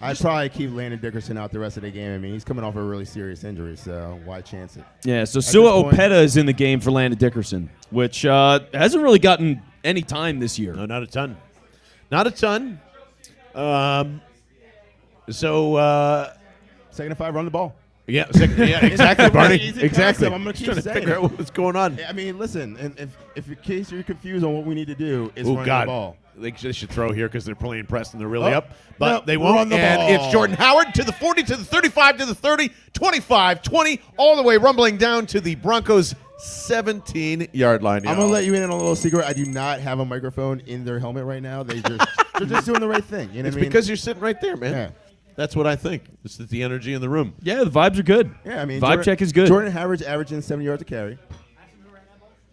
I'd probably keep Landon Dickerson out the rest of the game. I mean, he's coming off a really serious injury, so why chance it? Yeah. So this Sua point- Opeta is in the game for Landon Dickerson, which hasn't really gotten any time this year. No, not a ton. Not a ton. Second and 5, run the ball. Yeah, exactly, Barney. Easy Exactly. concept. I'm gonna keep trying to saying figure it. out what's going on. I mean, listen, and if in case you're confused on what we need to do, is Oh, run God. the ball. They should throw here because they're playing press and they're really Oh, up. But no, they won't. run the And ball. it's Jordan Howard to the 40, to the 35, to the 30, 25, 20, all the way rumbling down to the Broncos' 17-yard line. I'm gonna let you in on a little secret. I do not have a microphone in their helmet right now. They're just doing the right thing. You know It's what I mean? because you're sitting right there, man. Yeah. That's what I think. It's the energy in the room. Yeah, the vibes are good. Yeah, I mean, Vibe check is good. Jordan Howard's averaging 70 yards a carry.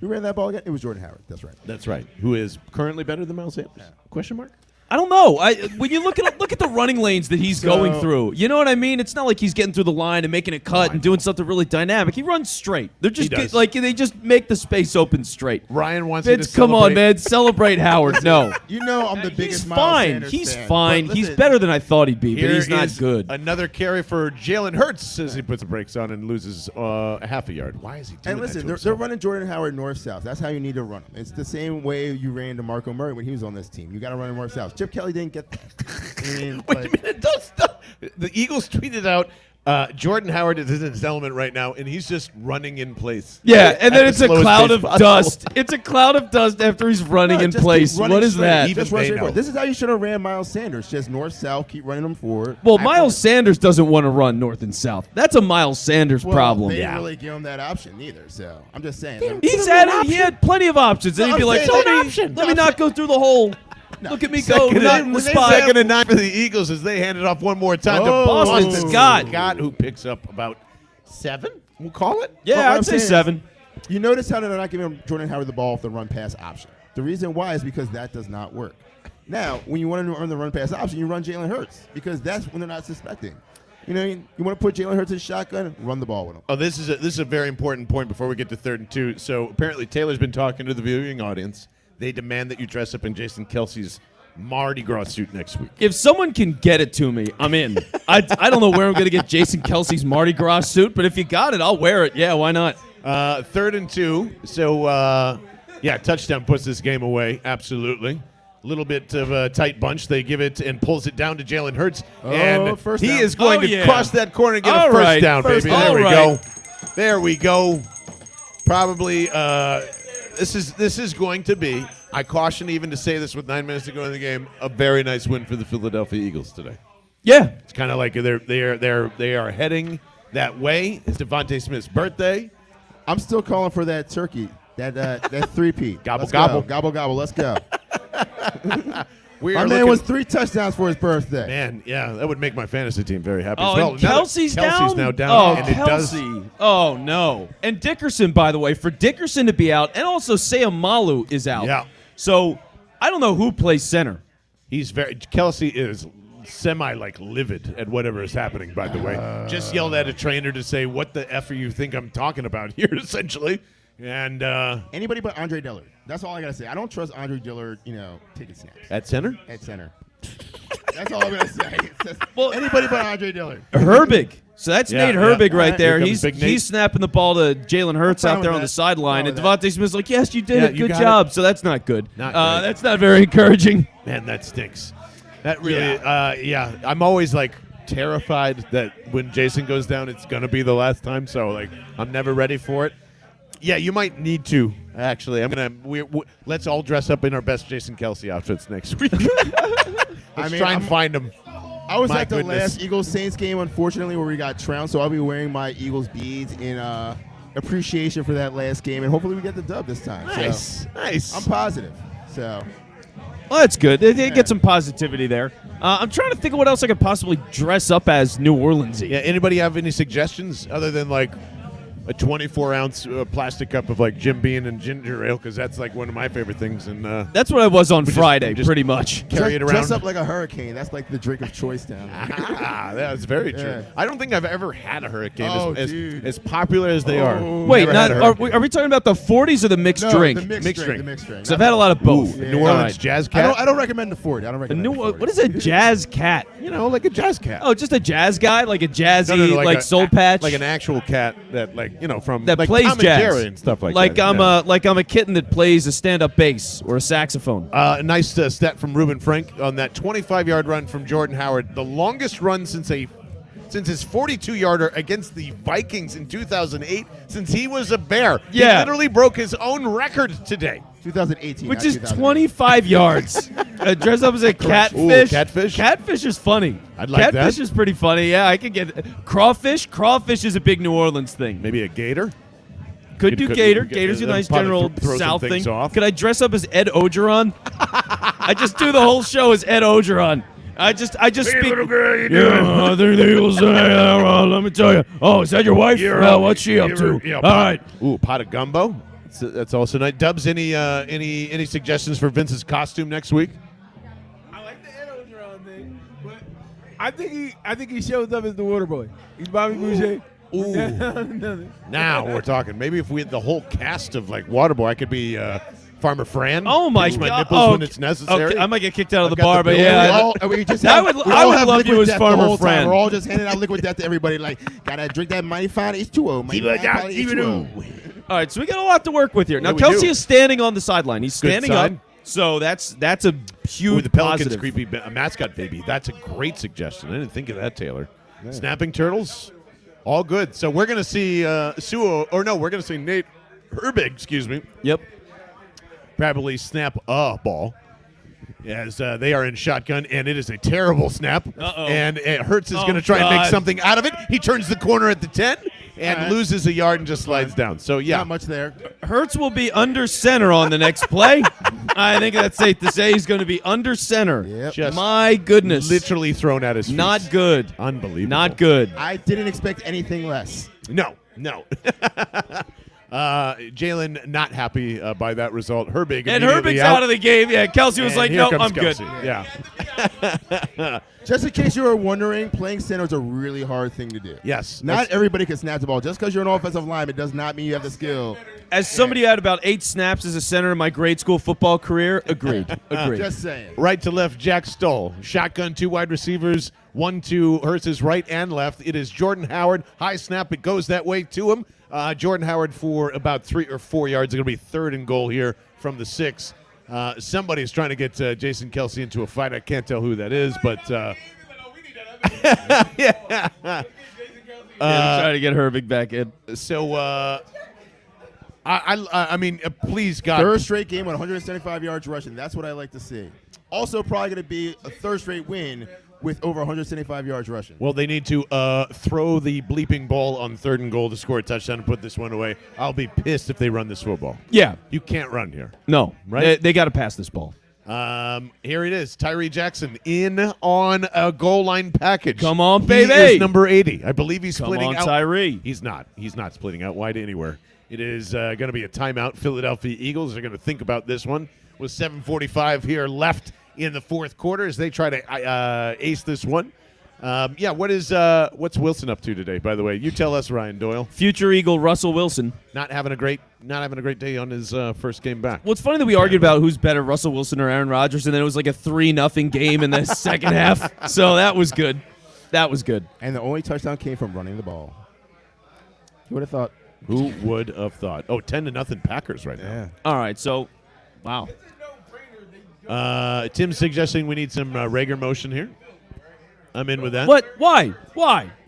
Who ran that ball again? It was Jordan Howard. That's right. That's right. Who is currently better than Miles Sanders? Question mark? I don't know. When you look at the running lanes that he's So- going through, you know what I mean? It's not like he's getting through the line and making a cut and doing something really dynamic. He runs straight. They're just He does. they just make the space open straight. Ryan wants you to Vince, come on, celebrate. man, celebrate Howard. No, You know I'm the he's biggest Miles fine. Sanders He's fan. fine. But He's listen, better than I thought he'd be, but Here he's not is good. Another carry for Jalen Hurts as he puts the brakes on and loses half a yard. Why is he doing And listen, that to they're himself? running Jordan Howard north-south. That's how you need to run him. It's the same way you ran DeMarco Murray when he was on this team. You got to run him north-south. Chip Kelly didn't get that. I mean, Wait a minute, don't stop. The Eagles tweeted out Jordan Howard is in his element right now, and he's just running in place. Yeah, and then At it's the a slowest cloud pace of possible. dust. It's a cloud of dust after he's running No, in just place. keep running What is straight. that? Even Just run they straight know. forward. This is how you should have ran Miles Sanders. Just north-south, keep running them forward. Well, Miles Sanders doesn't want to run north and south. That's a Miles Sanders problem. They didn't really give him that option either. So I'm just saying. He had plenty of options. And No, he'd be I'm like, saying let me not go through the hole. Look at me go. Second Not and- in the when they spot. Second and 9 for the Eagles as they hand it off one more time Oh. to Boston Boston Scott. Scott. Who picks up about 7, we'll call it. Yeah, Well, what I'd I'm say saying is- 7. You notice how they're not giving Jordan Howard the ball off the run-pass option. The reason why is because that does not work. Now, when you want to run the run-pass option, you run Jalen Hurts because that's when they're not suspecting. You know, you want to put Jalen Hurts in shotgun, run the ball with him. Oh, this is a very important point before we get to 3rd and 2. So apparently Taylor's been talking to the viewing audience. They demand that you dress up in Jason Kelsey's Mardi Gras suit next week. If someone can get it to me, I'm in. I don't know where I'm going to get Jason Kelsey's Mardi Gras suit, but if you got it, I'll wear it. Yeah, why not? 3rd and 2. So, touchdown puts this game away. Absolutely. A little bit of a tight bunch. They give it and pulls it down to Jalen Hurts. And first he down. is going to cross that corner and get All a first right. down, First baby. down. There we All go. right. There we go. Probably this is going to be, I caution even to say this with 9 minutes to go in the game, a very nice win for the Philadelphia Eagles today. Yeah. It's kind of like they are heading that way. It's Devontae Smith's birthday. I'm still calling for that turkey, that three-peat. Gobble, Let's gobble. Go. Gobble, gobble. Let's go. We My are man looking- was 3 touchdowns for his birthday. Man, yeah, that would make my fantasy team very happy. Oh, as well. and Kelsey's down? Kelsey's now down. Oh, and Kelsey. It does. Oh, no. And Dickerson, by the way, for Dickerson to be out, and also Sayamalu is out. Yeah. So I don't know who plays center. Kelsey is livid at whatever is happening, by the way. Just yelled at a trainer to say, what the F are you think I'm talking about here, essentially. And Anybody but Andre Dillard. That's all I got to say. I don't trust Andre Dillard, taking snaps. at center? At center. That's all I'm going to say. Anybody but Andre Dillard. Herbig. So that's Yeah, Nate Herbig yeah. right there. Here comes He's Big Nate. snapping the ball to Jalen Hurts fine out there with on the that. sideline. Fine And with Devontae Smith's like, yes, you did Yeah, it. you Good got job. So that's not good. Not great. That's not very encouraging. Man, that stinks. That really, I'm always terrified that when Jason goes down, it's gonna be the last time. So I'm never ready for it. Yeah, you might need to. Actually, let's all dress up in our best Jason Kelsey outfits next week. Let's try and find them. I was My at the goodness. last Eagles-Saints game, unfortunately, where we got trounced, so I'll be wearing my Eagles beads in appreciation for that last game, and hopefully we get the dub this time. So Nice. I'm positive. So Well, that's good. They get some positivity there. I'm trying to think of what else I could possibly dress up as New Orleans-y. Yeah. Anybody have any suggestions other than a 24-ounce plastic cup of Jim Beam and ginger ale? Because that's one of my favorite things. And That's what I was on just- Friday, just- pretty much. carry it around. Dress up like a hurricane. That's like the drink of choice down there. That's very true. Yeah. I don't think I've ever had a hurricane Oh, as dude. popular as they are. Wait, Never had a are hurricane. we talking about the 40s or the mixed drink? The mixed Mixed drink. drink. The mixed drink. Because I've had a lot of both. New All Orleans right. Jazz Cat. I don't recommend the 40. I don't A recommend new, the 40. what is a jazz cat? Like a jazz cat. Oh, just a jazz guy, like a jazzy, No, soul patch, like an actual cat that from that like plays Tom and jazz Jerry and stuff like that. I'm a kitten that plays a stand-up bass or a saxophone. A nice stat from Reuben Frank on that 25-yard run from Jordan Howard, the longest run since his 42-yarder against the Vikings in 2008, since he was a Bear. Yeah. He literally broke his own record today. 2018. Which not is 2008. 25 yards. Dress up as a catfish. Ooh, catfish? Catfish is funny. I'd like that. Catfish is pretty funny. Yeah, I could get crawfish. Crawfish is a big New Orleans thing. Maybe a gator. Could do could- gator. could- Gator's a nice probably general throw some South things thing. off. Could I dress up as Ed Ogeron? I just do the whole show as Ed Ogeron. I just speak. Yeah, I think they will say, let me tell you. Oh, is that your wife? Well, what's she up to? All right. Ooh, pot of gumbo. That's also nice. Dubs, any suggestions for Vince's costume next week? I like the Ed Ogeron thing, but I think he shows up as the water boy. He's Bobby Boucher. Ooh. Now we're talking. Maybe if we had the whole cast of Waterboy, I could be Farmer Fran. Oh my Pinch my God. nipples when it's necessary. Okay, I might get kicked out of the I've got bar, the but bill. yeah. We just I have- would- we I all would have love liquid you as death Farmer the whole time. Fran. We're all just handing out liquid death to everybody. Gotta drink that mighty fine H2O. Mighty fine H2O. All right, so we got a lot to work with here. Now, we Kelsey do. is standing on the sideline. He's Good standing up. sign. So that's a huge Ooh, the Pelicans positive. creepy mascot baby. That's a great suggestion. I didn't think of that, Taylor. Snapping turtles, all good. So we're gonna see we're gonna see Nate Herbig, excuse me, Yep. probably snap a ball. As they are in shotgun, and it is a terrible snap. Uh-oh. And Hurts is Oh, going to try and make God. something out of it. He turns the corner at the 10 and All right. loses a yard and just slides down. So, yeah. Not much there. Hertz will be under center on the next play. I think that's safe to say he's going to be under center. Yep. Just My goodness. literally thrown at his feet. Not good. Unbelievable. Not good. I didn't expect anything less. No. Jalen not happy by that result. Herbig And immediately Herbig's out of the game. Yeah, Kelsey was And like, here no, comes I'm Kelsey. good. Yeah. Just in case you were wondering, playing center is a really hard thing to do. Yes. Not everybody can snap the ball. Just because you're an offensive lineman does not mean you have the skill As somebody who had about 8 snaps as a center in my grade school football career, agreed. Just saying. Right to left, Jack Stoll. Shotgun, 2 wide receivers, 1 to Hurts's right and left. It is Jordan Howard. High snap. It goes that way to him. Jordan Howard for about 3 or 4 yards. It's going to be 3rd and goal here from the 6. Somebody's trying to get Jason Kelsey into a fight. I can't tell who that is, but yeah. Trying to get Herbig back in. So I mean, please, God. Third straight game with 175 yards rushing. That's what I like to see. Also, probably going to be a third straight win with over 175 yards rushing. Well, they need to throw the bleeping ball on 3rd and goal to score a touchdown and put this one away. I'll be pissed if they run this football. Yeah. You can't run here. No. Right? They got to pass this ball. Here it is. Tyree Jackson in on a goal line package. Come on, baby. He is number 80. I believe he's splitting Come on, out. Tyree. He's not. He's not splitting out wide anywhere. It is going to be a timeout. Philadelphia Eagles are going to think about this one with 7:45 here left in the 4th quarter as they try to ace this one. What's Wilson up to today, by the way? You tell us, Ryan Doyle. Future Eagle Russell Wilson. Not having a great day on his first game back. Well, it's funny that we argued about who's better, Russell Wilson or Aaron Rodgers, and then it was like a 3-0 game in the second half. So that was good. That was good. And the only touchdown came from running the ball. Who would have thought? Who would have thought? Oh, 10-0 Packers right now. All right, so, wow. Tim's suggesting we need some Rager motion here. I'm in with that. What? Why?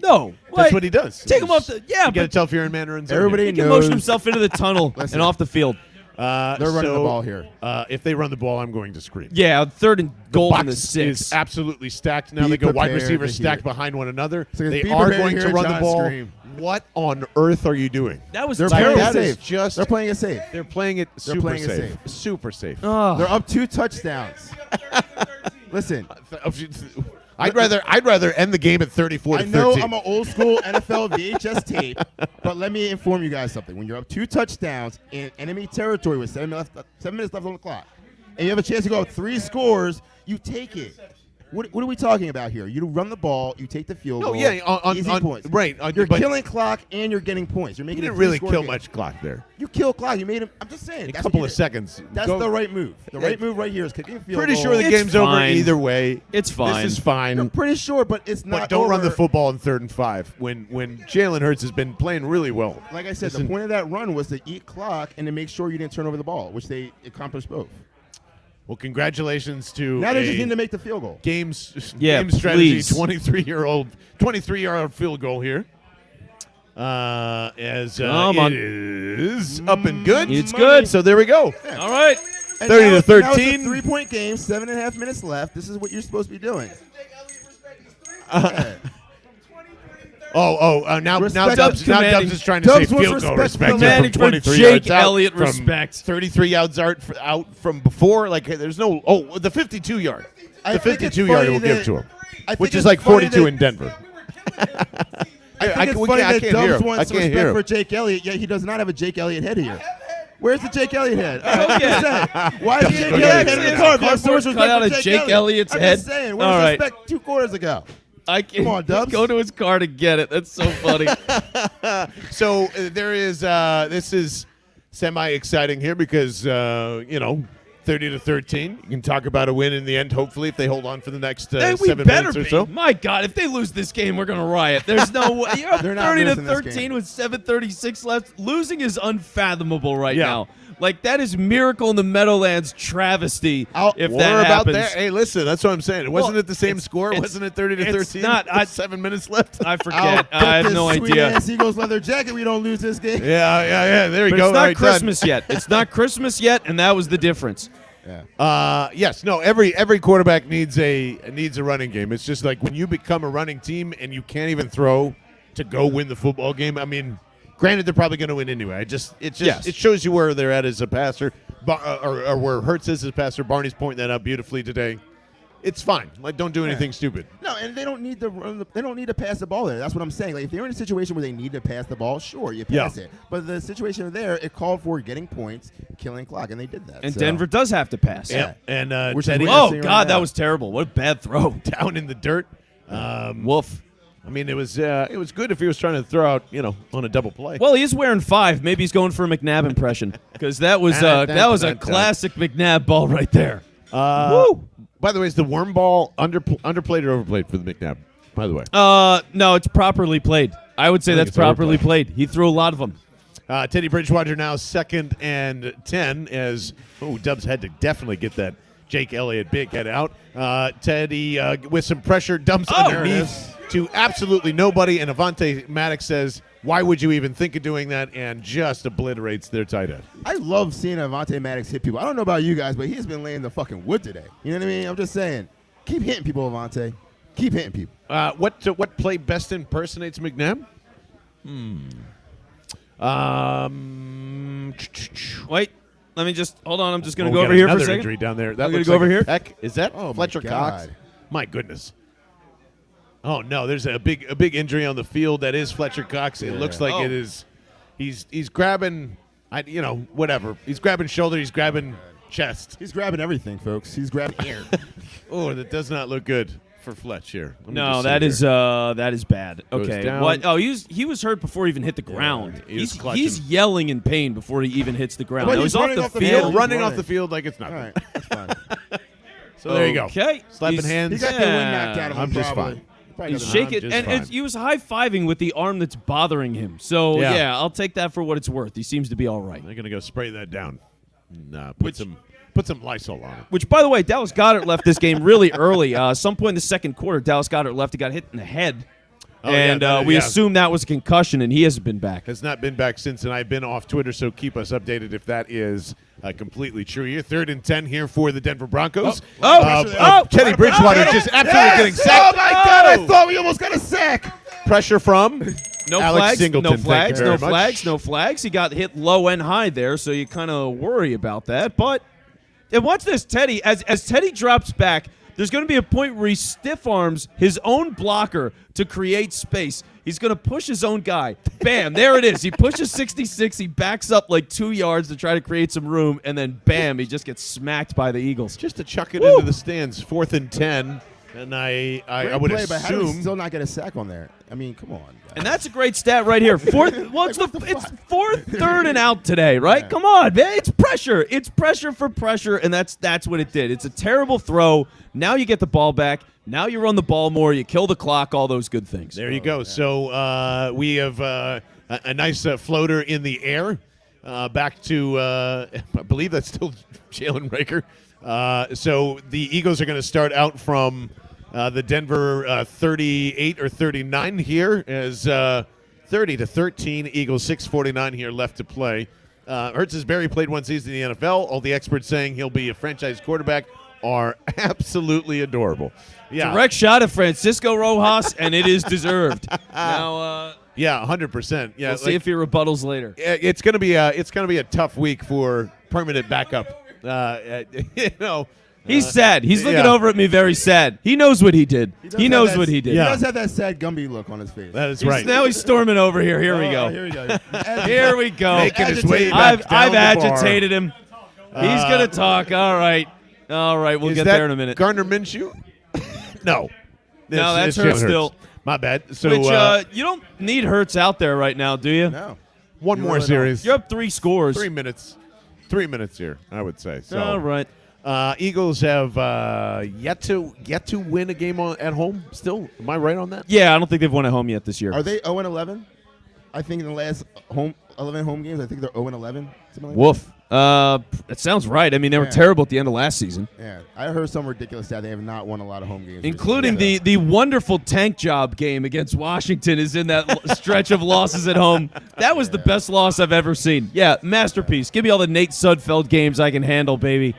No. That's what he does. Take him off the. Yeah, You got to but tell if you're in Mandarin's. Everybody he can knows. motion himself into the tunnel Listen. and off the field. They're running the ball here. If they run the ball, I'm going to scream. Yeah, 3rd and goal Box in the 6. is absolutely stacked. Now Be they go wide prepared receivers to hear stacked it. behind one another. So They be are prepared going to to hear run the John ball. scream. What on earth are you doing? That was They're terrible. playing it That is safe. just. They're playing it safe. They're playing it They're super playing it safe. Super safe. Oh. They're up 2 touchdowns. Listen, I'd rather end the game at 34 I to know 13. I'm an old school NFL VHS tape, but let me inform you guys something. When you're up 2 touchdowns in enemy territory with 7 minutes left on the clock, and you have a chance to go up 3 scores, you take it. What are we talking about here? You run the ball, you take the field goal. yeah, easy on points. right. You're but killing clock and you're getting points. You're you making didn't it really 3-score kill game. much clock there. You kill clock. You made him. I'm just saying. A that's couple what of you did. seconds. That's Go- the right move. The right move right here is kicking a field Pretty goal. sure the It's game's over fine. either way. It's fine. This is fine. I'm pretty sure, but it's not. But don't run the over. football on 3rd and 5 when Jalen Hurts has been playing really well. Like I said, Listen. the point of that run was to eat clock and to make sure you didn't turn over the ball, which they accomplished both. Well, congratulations to Now they a just need to make the field goal. game Yeah, strategy please. 23-yard field goal here. As Come it on. is up and good. It's good. So there we go. All right. And 30 to now 13. it's a 3-point game, 7.5 minutes left. This is what you're supposed to be doing. Now Respect- Dubs commanding- is trying to Dubs say wants field goal. respect Respect from him Commanding from for 23 Jake yards out, Elliott, from respect. 33 yards out from before. Like there's no. Oh, the 52 yard. I The think it's 52 yard funny will give that- to him, I think which is it's like funny 42 that- in Denver. I think it's we funny can't- I that can't hear Dubs him. I wants can't hear respect him. for Jake Elliott, yet he does not have a Jake Elliott head here. Where's the Jake Elliott head? I'm Okay. just saying. Why is Jake Yeah, Elliott head in the yeah. car? If you have so much Cardboard respect cutout for of Jake Elliott's I'm head? just saying. All Where's right. respect 2 quarters ago? I can Come on, Dubs. go to his car to get it. That's so funny. So there is. This is semi-exciting here because 30 to 13. You can talk about a win in the end. Hopefully, if they hold on for the next Hey, we 7 better minutes or be. so. My God, if they lose this game, we're gonna riot. There's no way. You're up They're not 30 to losing this 13 game. with 7:36 left. Losing is unfathomable right Yeah. now. Like that is Miracle in the Meadowlands travesty. If We're that about happens, there. Hey, listen, that's what I'm saying. Wasn't Well, it the same score? it's- Wasn't it 30 to it's 13? not. With 7 minutes left. I forget. I have no idea. Sweet-ass Eagles leather jacket. We don't lose this game. Yeah. There we But go. it's not All right, done. Christmas yet. It's not Christmas yet, and that was the difference. Yes. No. Every quarterback needs a running game. It's just like when you become a running team and you can't even throw to go win the football game. I mean, granted, they're probably going to win anyway. It shows you where they're at as a passer, or where Hurts is as a passer. Barney's pointing that out beautifully today. It's fine. Like, don't do anything stupid. No, and they don't need to run. They don't need to pass the ball there. That's what I'm saying. Like if they're in a situation where they need to pass the ball, sure, you pass it. But the situation there, it called for getting points, killing clock, and they did that. And So, Denver does have to pass. Yeah. And Which is Teddy what you're Oh seeing God, right that now. was terrible. What a bad throw. down in the dirt. Woof. I mean, it was good if he was trying to throw out, on a double play. Well, he is wearing 5. Maybe he's going for a McNabb impression because that was a classic McNabb ball right there. Woo! By the way, is the worm ball underplayed or overplayed for the McNabb? By the way, no, it's properly played. I would say that's properly played. He threw a lot of them. Teddy Bridgewater now 2nd and 10 as Dubs had to definitely get that Jake Elliott big head out. Teddy with some pressure dumps underneath to absolutely nobody, and Avonte Maddox says, "Why would you even think of doing that?" and just obliterates their tight end. I love seeing Avonte Maddox hit people. I don't know about you guys, but he's been laying the fucking wood today. You know what I mean? I'm just saying, keep hitting people, Avonte. Keep hitting people. What play best impersonates McNabb? Wait, let me just hold on. I'm just going to go over here for a second. Injury down there. I'm going to go over here. Peck. Is that Fletcher Cox? My goodness. Oh no, there's a big injury on the field. That is Fletcher Cox. It looks like it is. He's grabbing. Whatever. He's grabbing shoulder. He's grabbing chest. He's grabbing everything, folks. He's grabbing air. That does not look good for Fletch here. No, that is bad. Okay. What? Oh, he was hurt before he even hit the ground. He's yelling in pain before he even hits the ground. But no, he's off the field. Running off the field like it's nothing. All right, that's fine. So there you go. Okay. Slapping hands. He got the wind knocked out of him. I'm just probably. fine. He's shaking, and he was high-fiving with the arm that's bothering him. So, yeah, I'll take that for what it's worth. He seems to be all right. They're going to go spray that down. Put some Lysol on it. Which, by the way, Dallas Goedert left this game really early. Some point in the second quarter, Dallas Goedert left. He got hit in the head. We assumed that was a concussion, and he hasn't been back. Has not been back since, and I've been off Twitter, so keep us updated if that is completely true. You're 3rd and 10 here for the Denver Broncos. Teddy Bridgewater just absolutely getting sacked. Oh, my God, I thought we almost got a sack. Pressure from no Alex flags, Singleton. no flags, Thank you very much. no flags. He got hit low and high there, so you kind of worry about that. But and watch this, Teddy. As Teddy drops back, there's going to be a point where he stiff arms his own blocker to create space. He's going to push his own guy. Bam, there it is. He pushes 66. He backs up like 2 yards to try to create some room, and then bam, he just gets smacked by the Eagles. Just to chuck it into the stands, 4th and 10. And I would But how do we assume still not get a sack on there? I mean, come on, guys. And that's a great stat right here. It's 4th, 3rd, and out today, right? Yeah. Come on, man. It's pressure. It's pressure for pressure, and that's what it did. It's a terrible throw. Now you get the ball back. Now you run the ball more. You kill the clock. All those good things. There you go. Yeah. So we have a nice floater in the air. Back to I believe that's still Jalen Raker. So the Eagles are going to start out from the Denver 38 or 39 here as 30-13. Eagles 6:49 here left to play. Hurts has barely played one season in the NFL. All the experts saying he'll be a franchise quarterback are absolutely adorable. Yeah. Direct shot at Francisco Rojas, and it is deserved. Now, 100%. Yeah, we'll see if he rebuttals later. It's gonna be a tough week for permanent backup. He's sad. He's looking over at me very sad. He knows what he did. He knows what he did. He does have that sad Gumby look on his face. That is right. Now he's storming over here. Here we go. Here we go. Here we go. Making his way back down I've the agitated him. He's going to talk. All right. We'll get there in a minute. Gardner Minshew? No. No, that's Hurts still. My bad. So you don't need Hurts out there right now, do you? No. One more series. You're up 3 scores. 3 minutes. 3 minutes here, I would say. So, all right. Eagles have yet to win a game at home still. Am I right on that? Yeah, I don't think they've won at home yet this year. Are they 0-11? I think in the last 11 home games, I think they're 0-11. Like Woof. That sounds right. I mean, they were terrible at the end of last season. Yeah, I heard some ridiculous stat. They have not won a lot of home games. Including the wonderful tank job game against Washington is in that stretch of losses at home. That was the best loss I've ever seen. Yeah, masterpiece. Give me all the Nate Sudfeld games I can handle, baby.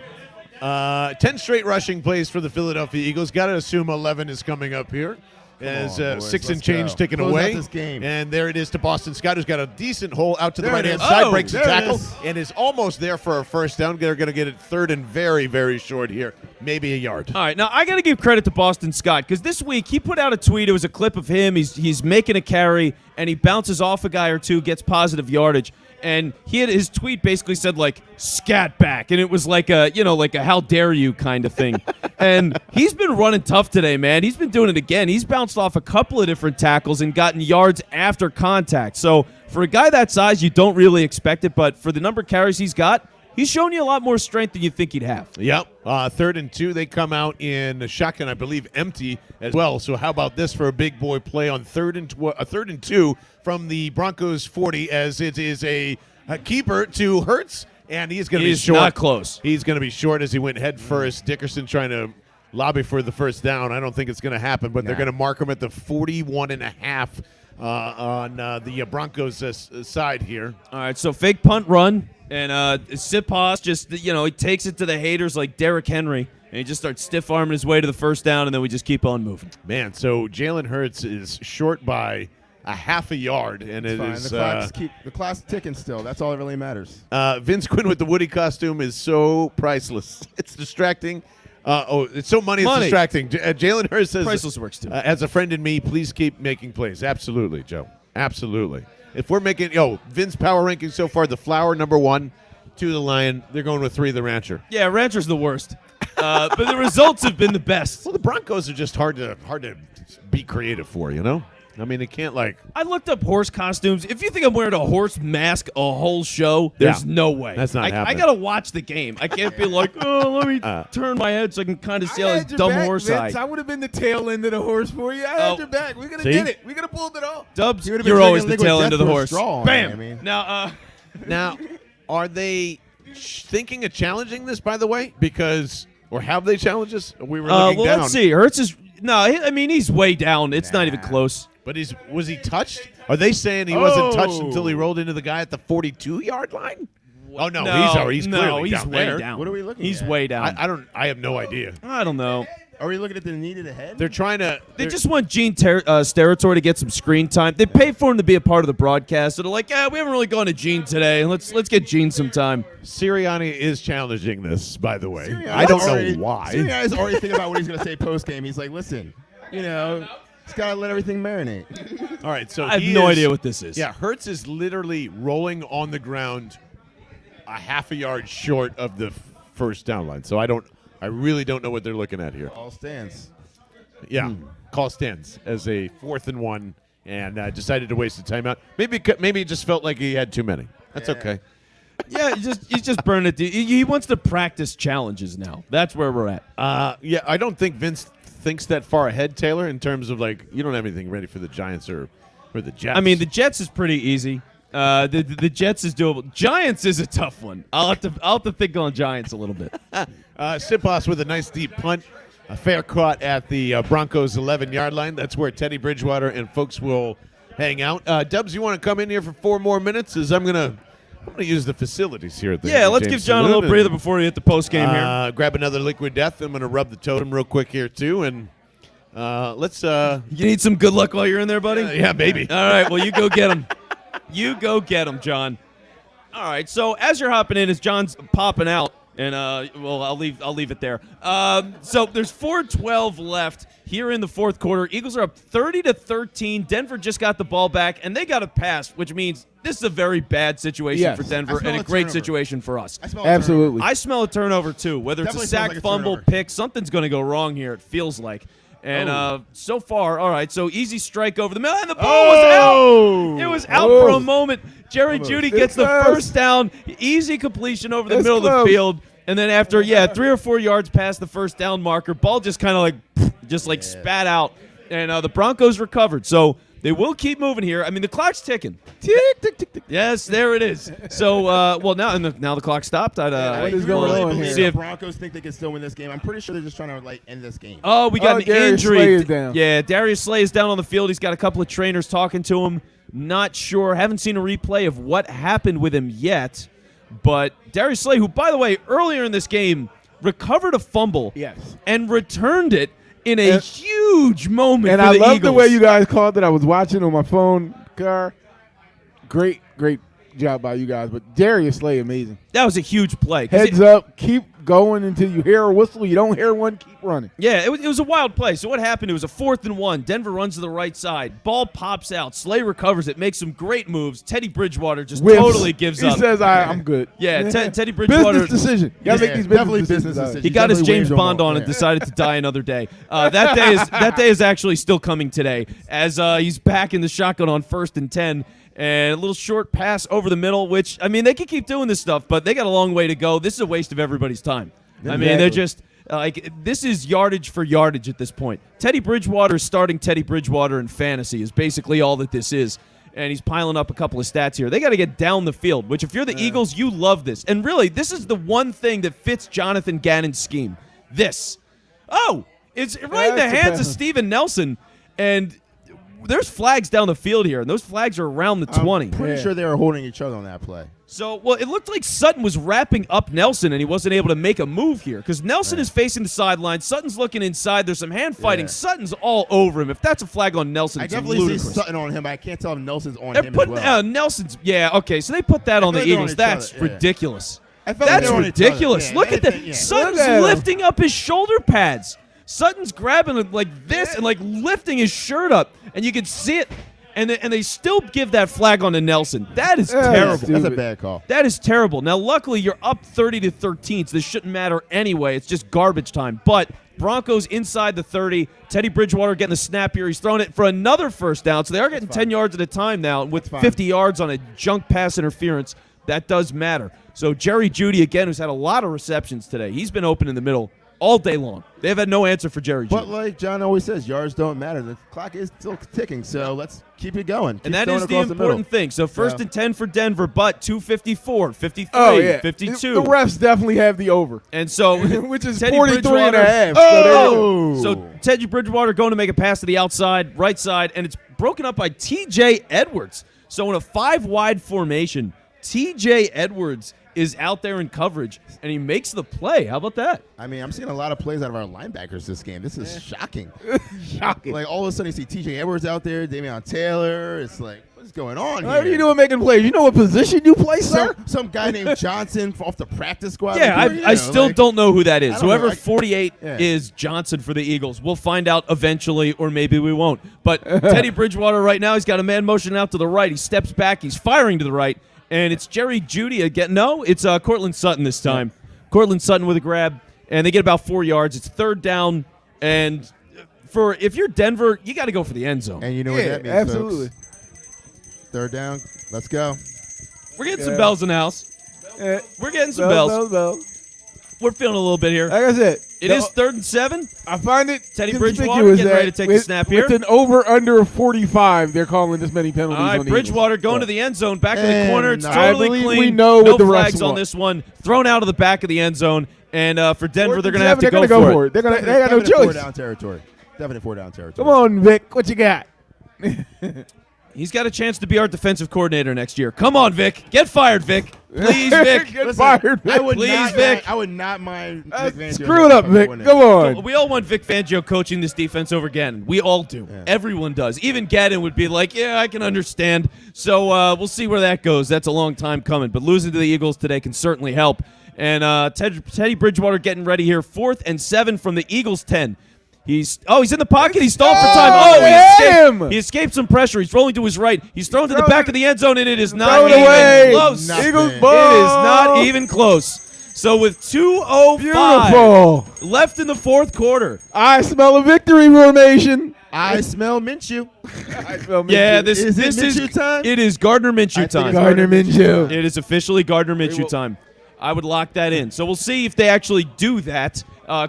10 straight rushing plays for the Philadelphia Eagles. Got to assume 11 is coming up here. As 6 and change taken away. This game. And there it is to Boston Scott, who's got a decent hole out to the right-hand side, breaks the tackle, and is almost there for a first down. They're going to get it 3rd and very, very short here, maybe a yard. All right, now I got to give credit to Boston Scott because this week he put out a tweet. It was a clip of him. He's making a carry, and he bounces off a guy or two, gets positive yardage. And his tweet basically said like "scat back," and it was like a "how dare you" kind of thing. And he's been running tough today, man. He's been doing it again. He's bounced off a couple of different tackles and gotten yards after contact. So for a guy that size, you don't really expect it, but for the number of carries he's got, he's shown you a lot more strength than you think he'd have. Yep. 3rd and 2. They come out in a shotgun, I believe, empty as well. So how about this for a big boy play on 3rd and 2 from the Broncos 40, as it is a keeper to Hurts, and he's going to be short. Not close. He's going to be short as he went head first. Dickerson trying to lobby for the first down. I don't think it's going to happen, but they're going to mark him at the 41.5 on the Broncos side here. All right, so fake punt run. And Siposs just, he takes it to the haters like Derrick Henry, and he just starts stiff-arming his way to the first down, and then we just keep on moving. Man, so Jalen Hurts is short by a half a yard, and it is the clock's ticking still. That's all that really matters. Vince Quinn with the Woody costume is so priceless. It's distracting. It's so money. It's distracting. Jalen Hurts says, priceless works too. As a friend in me, please keep making plays. Absolutely, Joe. Absolutely. If we're making, Vince power ranking so far, the Flower number 1, 2 the Lion. They're going with 3 the Rancher. Yeah, Rancher's the worst. But the results have been the best. Well, the Broncos are just hard to be creative for, I mean, it can't I looked up horse costumes. If you think I'm wearing a horse mask a whole show, there's no way. That's not happening. I got to watch the game. I can't be like, let me turn my head so I can kind of see all this dumb horse eye. I would have been the tail end of the horse for you. I had your back. We're going to get it. We're going to pull it off. Dubs, you're always the tail end of the horse. Bam. Now, are they thinking of challenging this, by the way? Or have they challenged us? We were looking down. Let's see. Hurts is, he's way down. It's not even close. But was he touched? Are they saying he wasn't touched until he rolled into the guy at the 42-yard line? Oh no, he's clearly he's down way there. down. What are we looking He's at? way down. I have no idea. I don't know. Are we looking at the knee to the head? They're trying to. They just want Gene Steratore to get some screen time. They pay for him to be a part of the broadcast. So they're like, we haven't really gone to Gene today. Let's get Gene some time. Sirianni is challenging this, by the way. Sirianni's I don't know why. Sirianni's already thinking about what he's going to say post game. He's like, listen, he's got to let everything marinate. All right, so I have no idea what this is. Yeah, Hurts is literally rolling on the ground a half a yard short of the first down line. So I really don't know what they're looking at here. All stands. Yeah, call stands as a 4th and 1, and decided to waste the timeout. Maybe it just felt like he had too many. That's okay. Yeah, he's just burning it. He wants to practice challenges now. That's where we're at. I don't think Vince thinks that far ahead, Taylor, in terms of you don't have anything ready for the Giants or the Jets. I mean, the Jets is pretty easy. The Jets is doable. Giants is a tough one. I'll have to think on Giants a little bit. Siposs with a nice deep punt. A fair caught at the Broncos 11-yard line. That's where Teddy Bridgewater and folks will hang out. Dubs, you want to come in here for 4 more minutes? As I'm gonna use the facilities here at the let's give John a little breather before we hit the post game here. Grab another liquid death. I'm gonna rub the totem real quick here too, and let's. You need some good luck while you're in there, buddy. Yeah, baby. All right, well you go get him. You go get him, John. All right, so as you're hopping in, as John's popping out. And I'll leave it there. So there's 4:12 left here in the fourth quarter. Eagles are up 30-13. Denver just got the ball back, and they got a pass, which means this is a very bad situation for Denver and a great situation for us. Absolutely. I smell a turnover too. Whether it's a sack, fumble, pick, something's going to go wrong here. It feels like. And so far, all right, so easy strike over the middle, and the ball was out. It was out for a moment. Jerry Jeudy gets the first down, easy completion over the middle of the field, and then after, 3 or 4 yards past the first down marker, ball just kind of spat out, and the Broncos recovered. So they will keep moving here. I mean, the clock's ticking. Tick, tick, tick, tick. Yes, there it is. So, now the clock stopped. What is going on here? See if Broncos think they can still win this game. I'm pretty sure they're just trying to end this game. Oh, we got an Darius injury. Slay is down. Yeah, Darius Slay is down on the field. He's got a couple of trainers talking to him. Not sure. Haven't seen a replay of what happened with him yet. But Darius Slay, who, by the way, earlier in this game recovered a fumble and returned it in a huge moment and for the I love Eagles. the way you guys called it. I was watching on my phone car. Great job by you guys, but Darius Slay, amazing. That was a huge play. 'Cause Heads up, keep going until you hear a whistle. You don't hear one, keep running. Yeah, it was a wild play. So what happened? It was a 4th and 1. Denver runs to the right side. Ball pops out. Slay recovers it, makes some great moves. Teddy Bridgewater just Whiffs. totally gives up. He says, I'm good. Yeah, Teddy Bridgewater. Business decision. You gotta make these definitely business business decisions. decisions. He got his definitely James waved Bond them on all. and decided to die another day. That day is actually still coming today, as he's back in the shotgun on 1st and 10. And a little short pass over the middle, which, I mean, they can keep doing this stuff, but they got a long way to go. This is a waste of everybody's time. I mean, they're just, this is yardage for yardage at this point. Teddy Bridgewater is starting Teddy Bridgewater in fantasy is basically all that this is. And he's piling up a couple of stats here. They got to get down the field, which if you're the Eagles, you love this. And really, this is the one thing that fits Jonathan Gannon's scheme. This. Oh, it's right in the hands of Steven Nelson. And there's flags down the field here, and those flags are around the 20. Pretty sure they were holding each other on that play. So, well, it looked like Sutton was wrapping up Nelson, and he wasn't able to make a move here because Nelson is facing the sideline. Sutton's looking inside. There's some hand fighting. Yeah. Sutton's all over him. If that's a flag on Nelson, I it's definitely ludicrous. see Sutton on him, but I can't tell if Nelson's on They're him putting as well. Nelson's. Yeah, okay. So they put that on the feel like they're on Eagles. each That's other, yeah. ridiculous. I felt like That's they were on each other. ridiculous. Yeah, Look at that. anything, yeah. Sutton's Look at him. lifting up his shoulder pads. Sutton's grabbing it like this and like lifting his shirt up, and you can see it. And they still give that flag on to Nelson. That is terrible. That's a bad call. That is terrible. Now, luckily, you're up 30-13, so this shouldn't matter anyway. It's just garbage time. But Broncos inside the 30. Teddy Bridgewater getting the snap here. He's throwing it for another first down. So they are getting 10 yards at a time now with 50 yards on a junk pass interference. That does matter. So Jerry Jeudy, again, who's had a lot of receptions today. He's been open in the middle all day long. They've had no answer for Jerry But Jeudy. like John always says, yards don't matter. The clock is still ticking, so let's keep it going. Keep And that throwing is the across important middle. thing. So first and 10 for Denver, but 2:54, 53, Oh, yeah. 52. The refs definitely have the over, And so which is Teddy 43 and a Bridgewater- half. Oh! So Teddy Bridgewater going to make a pass to the outside, right side, and it's broken up by T.J. Edwards. So in a 5-wide formation, T.J. Edwards is out there in coverage, and he makes the play. How about that? I mean, I'm seeing a lot of plays out of our linebackers this game. This is shocking. Shocking. Like, all of a sudden, you see T.J. Edwards out there, Damian Taylor. It's like, what's going on here? What are you doing making plays? You know what position you play, sir? Some guy named Johnson off the practice squad. Yeah, Like, I still don't know who that I is. don't know. Whoever 48 Yeah. is Johnson for the Eagles. We'll find out eventually, or maybe we won't. But Teddy Bridgewater right now, he's got a man motion out to the right. He steps back. He's firing to the right. And it's Jerry Jeudy again. No, it's Cortland Sutton this time. Cortland Sutton with a grab, and they get about 4 yards. It's third down, and if you're Denver, you got to go for the end zone. And you know what that means, absolutely. folks. Third down. Let's go. We're getting some bells in the house. Yeah. We're getting some bells. Bells. We're feeling a little bit here. Like I said, It is 3rd and 7. I find it Teddy conspicuous Bridgewater getting ready to that take the snap here. With an over-under of 45, they're calling this many penalties All right, on the Bridgewater Eagles. going to the end zone, back in the And corner. It's nice. totally I believe clean. we know no what the refs flags on want. this one. Thrown out of the back of the end zone, and for Denver, they're going to have to They're go gonna for it. They got no Definite four choice. down territory. Definite 4 down territory. Come on, Vic. What you got? He's got a chance to be our defensive coordinator next year. Come on, Vic. Get fired, Vic. Please, Vic. Get Listen, fired, I would Please, not Vic. Mind, I would not mind Vic Fangio. Screw it up, Vic. Come on. We all want Vic Fangio coaching this defense over Gannon. We all do. Yeah. Everyone does. Even Gannon would be like, yeah, I can understand. So we'll see where that goes. That's a long time coming. But losing to the Eagles today can certainly help. And Teddy Bridgewater getting ready here. 4th and 7 from the Eagles 10. He's in the pocket. He's stalled for time. Oh, He escaped some pressure. He's rolling to his right. He's thrown to the back of the end zone, and it is Throw not it even away. close. Nothing. Eagles It ball. It is not even close. So with 2:05 Beautiful. left in the 4th quarter. I smell a victory formation. I smell Minshew. I smell Yeah, Minshew. this Is it is Minshew time? It is Gardner I Minshew think time. it's Gardner Minshew. It is officially Gardner Minshew time. I would lock that in. So we'll see if they actually do that.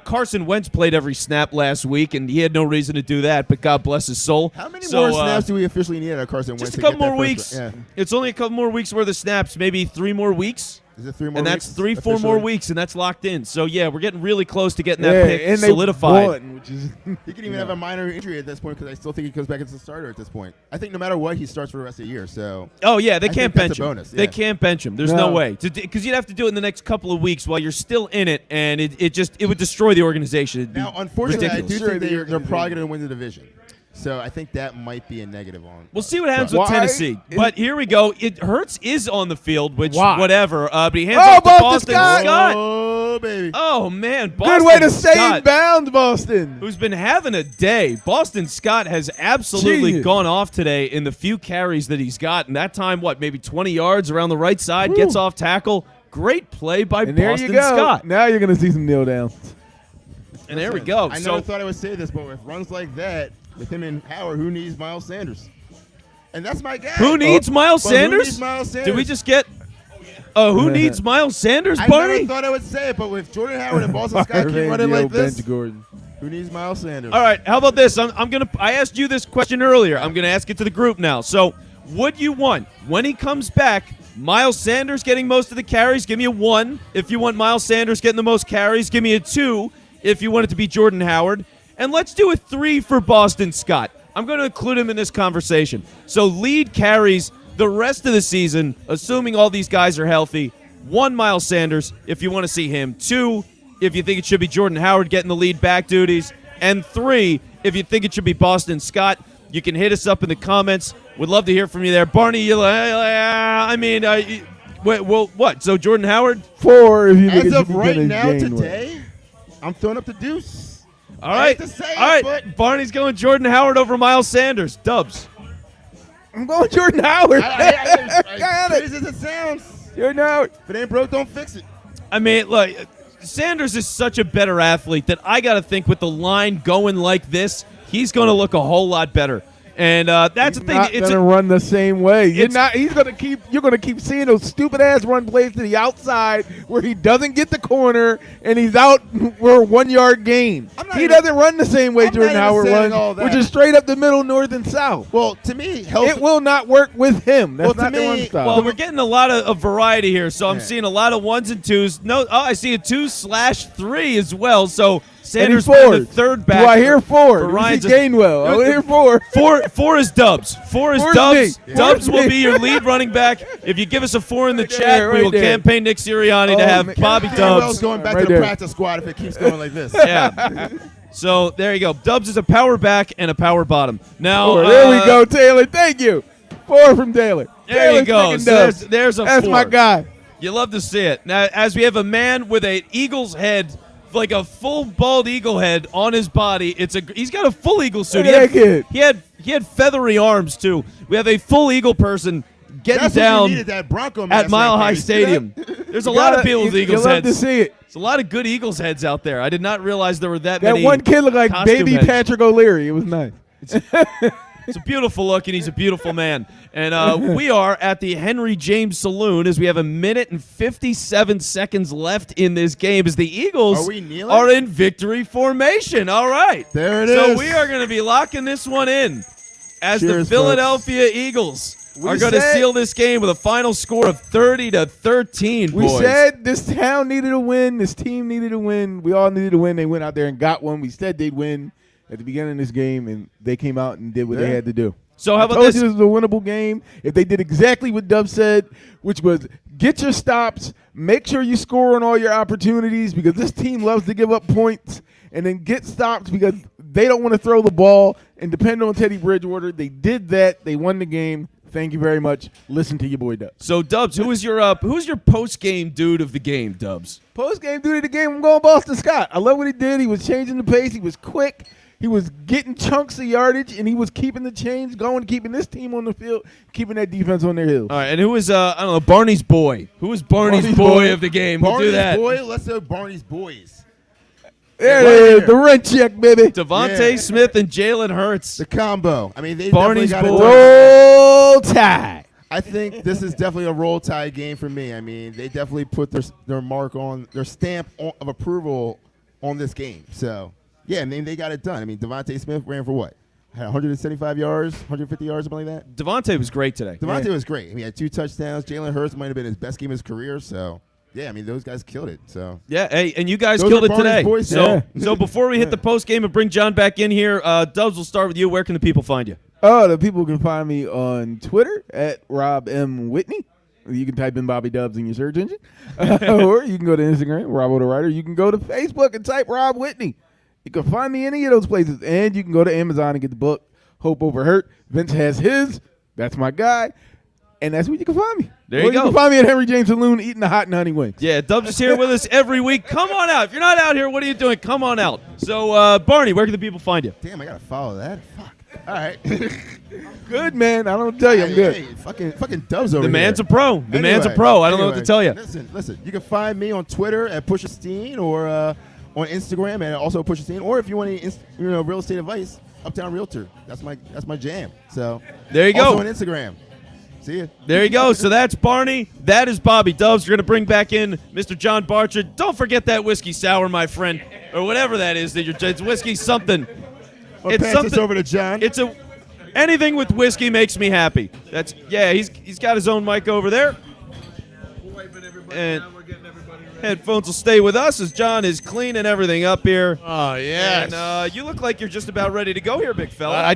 Carson Wentz played every snap last week, and he had no reason to do that, but God bless his soul. How many So, more snaps do we officially need out of Carson Wentz? Just a to couple get that more first- weeks. Yeah. It's only a couple more weeks worth of snaps, maybe 3 more weeks. Is it 3 more And weeks? that's 4 more weeks, and that's locked in. So, yeah, we're getting really close to getting that Yeah, pick and they solidified. won, which is He can even have a minor injury at this point because I still think he comes back as a starter at this point. I think no matter what, he starts for the rest of the year. So Oh, yeah, they I can't think that's bench a him. bonus, They yeah. can't bench him. There's no No. way. Because you'd have to do it in the next couple of weeks while you're still in it, and it would destroy the organization. It'd be now, unfortunately, ridiculous. I do think they're probably going to win the division. So I think that might be a negative on. We'll see what happens with Why? Tennessee. But here we go. Hurts is on the field, which Why? whatever. But he hands Oh, off to Boston Boston Scott. Oh, baby. Oh, man. Boston Good way to stay Scott, in bounds, Boston. who's been having a day. Boston Scott has absolutely Jeez. gone off today in the few carries that he's got. And that time, maybe 20 yards around the right side, Woo. gets off tackle. Great play by And there Boston you go. Scott. Now you're going to see some kneel downs. And there we go. I So never thought I would say this, but with runs like that, with him and Howard, who needs Miles Sanders? And that's my guy. who needs Miles But who Sanders? needs Miles Sanders? Did we just get who needs Miles Sanders, I Barney? never thought I would say it, but with Jordan Howard and Boston Scott keep running like this, Bench Gordon. who needs Miles Sanders? All right, how about this? I asked you this question earlier. I'm gonna ask it to the group now. So, would you want when he comes back, Miles Sanders getting most of the carries? Give me a 1. If you want Miles Sanders getting the most carries, give me a 2. If you want it to be Jordan Howard, and let's do a 3 for Boston Scott. I'm going to include him in this conversation. So lead carries the rest of the season, assuming all these guys are healthy. 1, Miles Sanders, if you want to see him. 2, if you think it should be Jordan Howard getting the lead back duties. And 3, if you think it should be Boston Scott. You can hit us up in the comments. We'd love to hear from you there. Barney, what? So Jordan Howard? 4 if you think As it of should be right Dennis now, Janeway. today, I'm throwing up the deuce. All right. to say it, All right. but- Barney's going Jordan Howard over Miles Sanders. Dubs. I'm going Jordan Howard. As crazy as it sounds, Jordan Howard. if it ain't broke, don't fix it. I mean, look, Sanders is such a better athlete that I got to think with the line going like this, he's going to look a whole lot better. And that's the thing. Not It's gonna run the same way. You're it's- He's gonna keep. You're gonna keep seeing those stupid ass run plays to the outside where he doesn't get the corner and he's out for a 1 yard gain. I'm not He even- doesn't run the same way I'm Jordan not even Howard saying all runs, that. which is straight up the middle, north and south. Well, to me, health. It will not work with him. That's Well, to not the me- run style. well, we're getting a lot of variety here, so I'm Yeah. seeing a lot of 1s and 2s. I see a 2/3 as well. So And Sanders he's being the forward. third back. Do I hear 4? for Do we Ryan's see Gainwell? I hear 4. Four is Dubs. 4 is Four is Dubs. me. Dubs Four will is be me. your lead running back. If you give us a 4 in the Right chat, there, we right will there. campaign Nick Sirianni to Oh, have man. Bobby Gainwell's Dubs. going back Right to the there. practice squad if it keeps going like this. Yeah. So there you go. Dubs is a power back and a power bottom. Now 4. There we go, Taylor. Thank you. 4 from Taylor. There you Taylor's go. picking So Dubs. there's a That's 4. my guy. You love to see it. Now, as we have a man with an eagle's head, like a full bald eagle head on his body, he's got a full eagle suit. Look at that kid. He had feathery arms too. We have a full eagle person getting That's what down you needed, that Bronco at mask Mile right High there. Stadium. There's a lot of people with eagles You love to heads. see it. There's a lot of good eagles heads out there. I did not realize there were that That many. one kid looked like costume baby heads. Patrick O'Leary. It was nice. It's a beautiful look, and he's a beautiful man. And we are at the Henry James Saloon as we have 1 minute and 57 seconds left in this game as the Eagles Are we kneeling? are in victory formation. All right. There it So is. we are going to be locking this one in as the Cheers, Philadelphia Eagles We are going to said- seal this game with a final score of 30-13, We boys. said this town needed a win. This team needed a win. We all needed a win. They went out there and got one. We said they'd win at the beginning of this game, and they came out and did what they Yeah. had to do. So how I about told this? you this was a winnable game. If they did exactly what Dub said, which was get your stops, make sure you score on all your opportunities because this team loves to give up points, and then get stops because they don't want to throw the ball and depend on Teddy Bridgewater. They did that. They won the game. Thank you very much. Listen to your boy Dubs. So, Dubs, who's your post-game dude of the game, Dubs? Post game duty of the game, I'm going Boston Scott. I love what he did. He was changing the pace. He was quick. He was getting chunks of yardage, and he was keeping the chains going, keeping this team on the field, keeping that defense on their heels. All right, and who is I don't know, Barney's boy? Who is Barney's Barney's boy boy. of the game? We'll Barney's do that. boy. Let's say Barney's boys. There Right it is, here. the rent check, baby. Devontae Yeah. Smith and Jalen Hurts. The combo. I mean, they Barney's definitely boy. got it done. Roll Tide. I think this is definitely a roll tide game for me. I mean, they definitely put their mark on their stamp of approval on this game. So, yeah, I mean, they got it done. I mean, Devontae Smith ran for what? Had 175 yards, 150 yards, something like that. Devontae was great today. Devontae was great. I mean, he had 2 touchdowns. Jalen Hurts might have been his best game of his career. So, yeah, I mean, those guys killed it. So, Yeah, hey, and you guys Those killed are it Barney's today. boys, So, yeah. so before we hit the post game and bring John back in here, Dubs, we'll start with you. Where can the people find you? Oh, the people can find me on Twitter at Rob M. Whitney. You can type in Bobby Dubs in your search engine. Or you can go to Instagram, Rob the Writer. You can go to Facebook and type Rob Whitney. You can find me any of those places. And you can go to Amazon and get the book, Hope over Hurt. Vince has his. That's my guy. And that's where you can find me. There you go. You can find me at Henry James Saloon eating the hot and honey wings. Yeah, Dubs is here with us every week. Come on out. If you're not out here, what are you doing? Come on out. So, Barney, where can the people find you? Damn, I gotta follow that. Fuck. All right. Good, man. I don't tell you, I'm good. Hey, fucking Dubs over The here. man's a pro. The man's a Anyway, pro. I don't know what to tell you. Listen. You can find me on Twitter at Pusha or on Instagram and also Pusha or if you want any real estate advice, Uptown Realtor. That's my jam. So There you go. Also on Instagram. See ya. There you go. So that's Barney. That is Bobby Dubs. You're going to bring back in Mr. John Barchard. Don't forget that whiskey sour, my friend, or whatever that is. It's whiskey something. It's pass this over to John. It's anything with whiskey makes me happy. He's got his own mic over there. And headphones will stay with us as John is cleaning everything up here. Oh, yes. And you look like you're just about ready to go here, big fella. I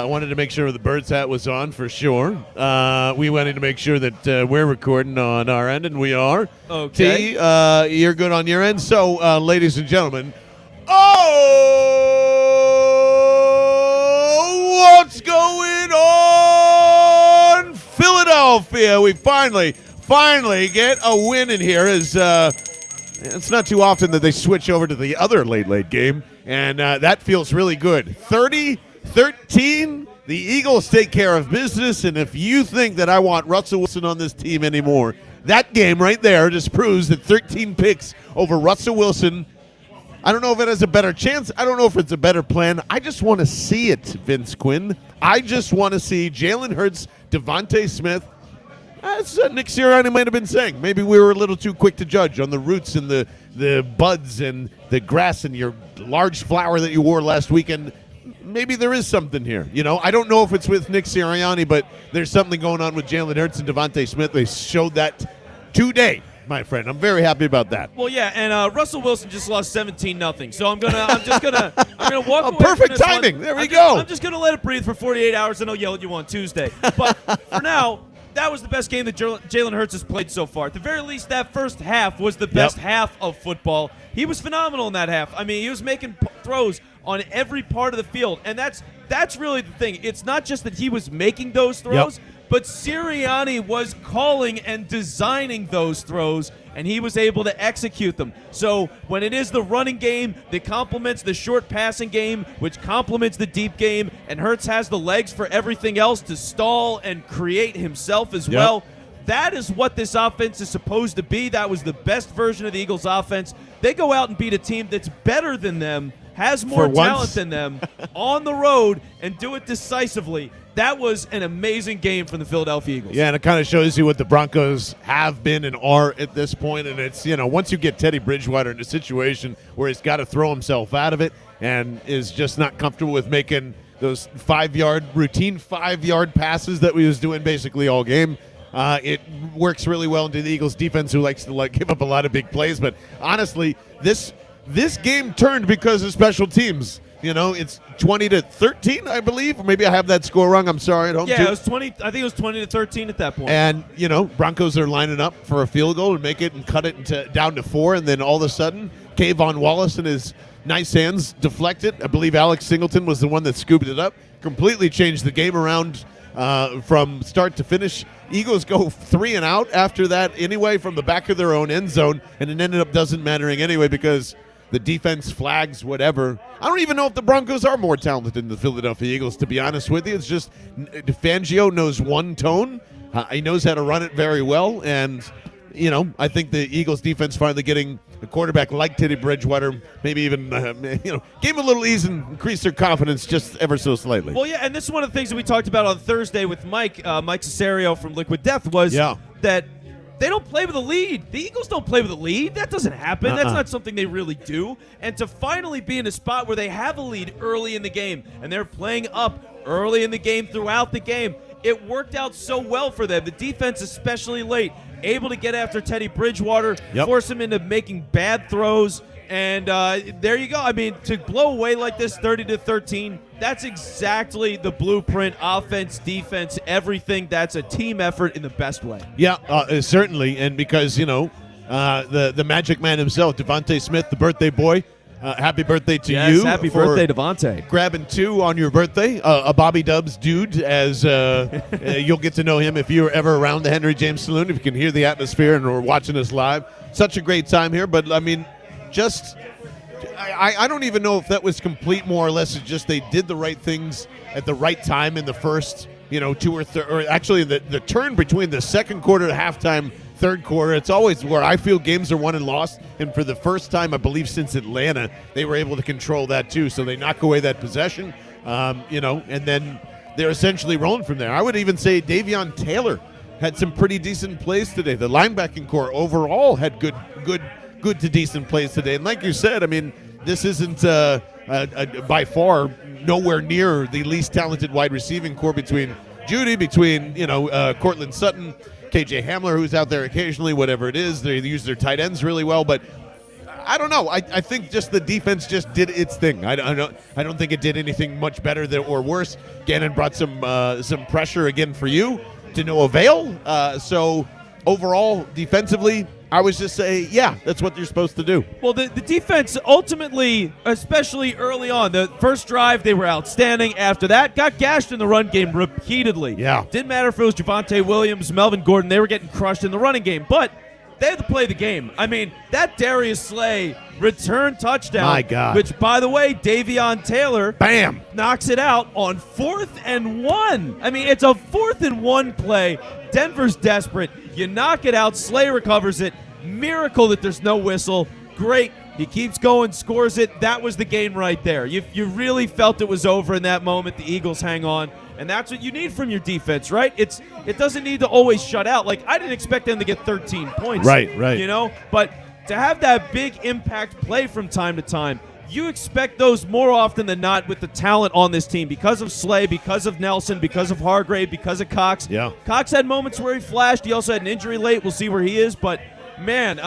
wanted to make sure the Bird's hat was on for sure. We wanted to make sure that we're recording on our end, and we are. Okay. T, you're good on your end. So, ladies and gentlemen, what's going on, Philadelphia? We finally get a win in here. It's not too often that they switch over to the other late game, and that feels really good. 30-13, the Eagles take care of business, and if you think that I want Russell Wilson on this team anymore, that game right there just proves that 13 picks over Russell Wilson, I don't know if it has a better chance. I don't know if it's a better plan. I just want to see it, Vince Quinn. I just want to see Jalen Hurts, Devontae Smith. As Nick Sirianni might have been saying, maybe we were a little too quick to judge on the roots and the buds and the grass and your large flower that you wore last weekend. Maybe there is something here. I don't know if it's with Nick Sirianni, but there's something going on with Jalen Hurts and Devontae Smith. They showed that today, my friend. I'm very happy about that. Well, yeah, and Russell Wilson just lost 17-0. So I'm just gonna walk away. Perfect from this timing. one. There we go. I'm just gonna let it breathe for 48 hours, and I'll yell at you on Tuesday. But for now, that was the best game that Jalen Hurts has played so far. At the very least, that first half was the best half of football. He was phenomenal in that half. I mean, he was making throws on every part of the field, and that's really the thing. It's not just that he was making those throws, but Sirianni was calling and designing those throws, and he was able to execute them. So when it is the running game that complements the short passing game, which complements the deep game, and Hurts has the legs for everything else to stall and create himself as well, that is what this offense is supposed to be. That was the best version of the Eagles offense. They go out and beat a team that's better than them, has more talent than them, on the road, and do it decisively. That was an amazing game from the Philadelphia Eagles. Yeah, and it kind of shows you what the Broncos have been and are at this point. And it's, once you get Teddy Bridgewater in a situation where he's got to throw himself out of it and is just not comfortable with making those routine 5-yard passes that we was doing basically all game, it works really well into the Eagles defense, who likes to give up a lot of big plays. But honestly, this game turned because of special teams. It's 20-13, I believe. Or maybe I have that score wrong. I'm sorry at home. Yeah, it was 20. I think it was 20-13 at that point. And Broncos are lining up for a field goal and make it and cut it down to 4. And then all of a sudden, Kayvon Wallace and his nice hands deflected. I believe Alex Singleton was the one that scooped it up. Completely changed the game around from start to finish. Eagles go 3 and out after that anyway from the back of their own end zone, and it ended up doesn't mattering anyway because the defense flags whatever. I don't even know if the Broncos are more talented than the Philadelphia Eagles, to be honest with you. It's just Fangio knows one tone. He knows how to run it very well, and I think the Eagles defense finally getting a quarterback like Teddy Bridgewater, maybe even gave him a little ease and increased their confidence just ever so slightly. Well, yeah, and this is one of the things that we talked about on Thursday with Mike Cesario from Liquid Death was that they don't play with a lead. The Eagles don't play with a lead. That doesn't happen. That's not something they really do. And to finally be in a spot where they have a lead early in the game and they're playing up early in the game throughout the game, it worked out so well for them. The defense, especially late, able to get after Teddy Bridgewater, force him into making bad throws. And there you go. I mean, to blow away like this 30-13, that's exactly the blueprint, offense, defense, everything. That's a team effort in the best way. Yeah, certainly. And because, the magic man himself, Devontae Smith, the birthday boy, Happy birthday to Yes, you. happy for birthday, Devontae. grabbing 2 on your birthday. A Bobby Dubs dude, as you'll get to know him if you're ever around the Henry James Saloon, if you can hear the atmosphere and we're watching us live. Such a great time here, but I mean, I don't even know if that was complete, more or less. It's just they did the right things at the right time in the first, 2 or actually the turn between the second quarter to halftime, third quarter. It's always where I feel games are won and lost, and for the first time, I believe, since Atlanta, they were able to control that too. So they knock away that possession, and then they're essentially rolling from there. I would even say Davion Taylor had some pretty decent plays today. The linebacking core overall had good to decent plays today. And like you said, I mean, this isn't by far nowhere near the least talented wide receiving core between Judy, Cortland Sutton, KJ Hamler, who's out there occasionally, whatever it is. They use their tight ends really well, but I don't know. I think just the defense just did its thing. I don't think it did anything much better or worse. Gannon brought some pressure again for you to no avail. So overall, defensively, I was just say, yeah, that's what you're supposed to do. Well, the defense ultimately, especially early on, the first drive, they were outstanding. After that, got gashed in the run game repeatedly. Yeah. Didn't matter if it was Javonte Williams, Melvin Gordon, they were getting crushed in the running game. But they had to play the game. I mean, that Darius Slay return touchdown. My God. Which, by the way, Davion Taylor Bam! knocks it out on 4th and 1. I mean, it's a 4th and 1 play. Denver's desperate. You knock it out. Slay recovers it. Miracle that there's no whistle. Great. He keeps going, scores it. That was the game right there. You really felt it was over in that moment. The Eagles hang on. And that's what you need from your defense, right? It doesn't need to always shut out. Like, I didn't expect them to get 13 points. Right. But to have that big impact play from time to time, you expect those more often than not with the talent on this team because of Slay, because of Nelson, because of Hargrave, because of Cox. Yeah. Cox had moments where he flashed. He also had an injury late. We'll see where he is. But, man,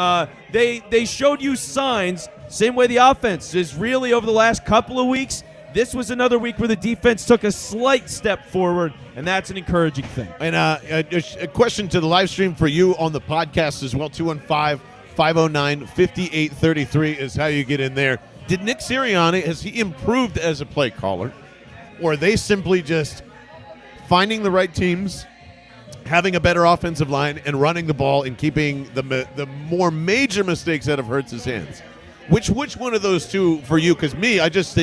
they showed you signs, same way the offense is really over the last couple of weeks. This was another week where the defense took a slight step forward, and that's an encouraging thing. And a question to the live stream for you on the podcast as well, 215-509-5833 is how you get in there. Did Nick Sirianni, has he improved as a play caller, or are they simply just finding the right teams, having a better offensive line, and running the ball and keeping the more major mistakes out of Hurts' hands? Which one of those two for you? Because I just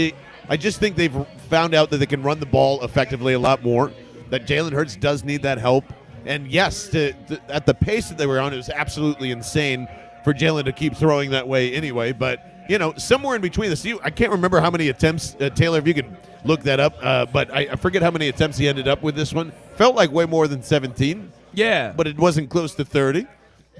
think they've found out that they can run the ball effectively a lot more, that Jalen Hurts does need that help. And yes, at the pace that they were on, it was absolutely insane for Jalen to keep throwing that way anyway. But, somewhere in between this, I can't remember how many attempts, Taylor, if you could look that up, but I forget how many attempts he ended up with this one. Felt like way more than 17. Yeah. But it wasn't close to 30.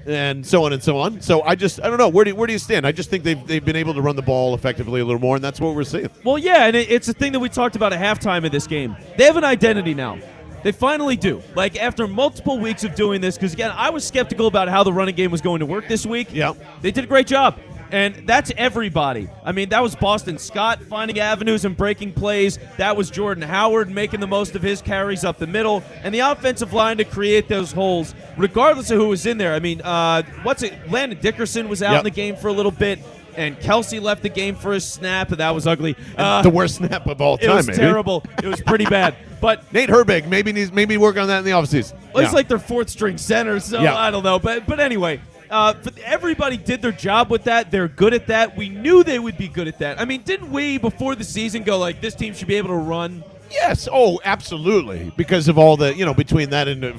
And so on and so on. So I don't know. Where do you stand? I just think they've been able to run the ball effectively a little more, and that's what we're seeing. Well, yeah, and it's a thing that we talked about at halftime of this game. They have an identity now. They finally do. Like, after multiple weeks of doing this, because, again, I was skeptical about how the running game was going to work this week. Yeah. They did a great job. And that's everybody. I mean, that was Boston Scott finding avenues and breaking plays. That was Jordan Howard making the most of his carries up the middle. And the offensive line to create those holes, regardless of who was in there. I mean, Landon Dickerson was out in the game for a little bit. And Kelsey left the game for a snap, and that was ugly. The worst snap of all time, It was maybe. terrible. It was pretty bad. But Nate Herbig maybe work on that in the offseason. Well, he's like their 4th-string center, so I don't know. But anyway, everybody did their job with that. They're good at that. We knew they would be good at that. I mean, didn't we, before the season, go like, this team should be able to run? Yes. Oh, absolutely. Because of all the, between that and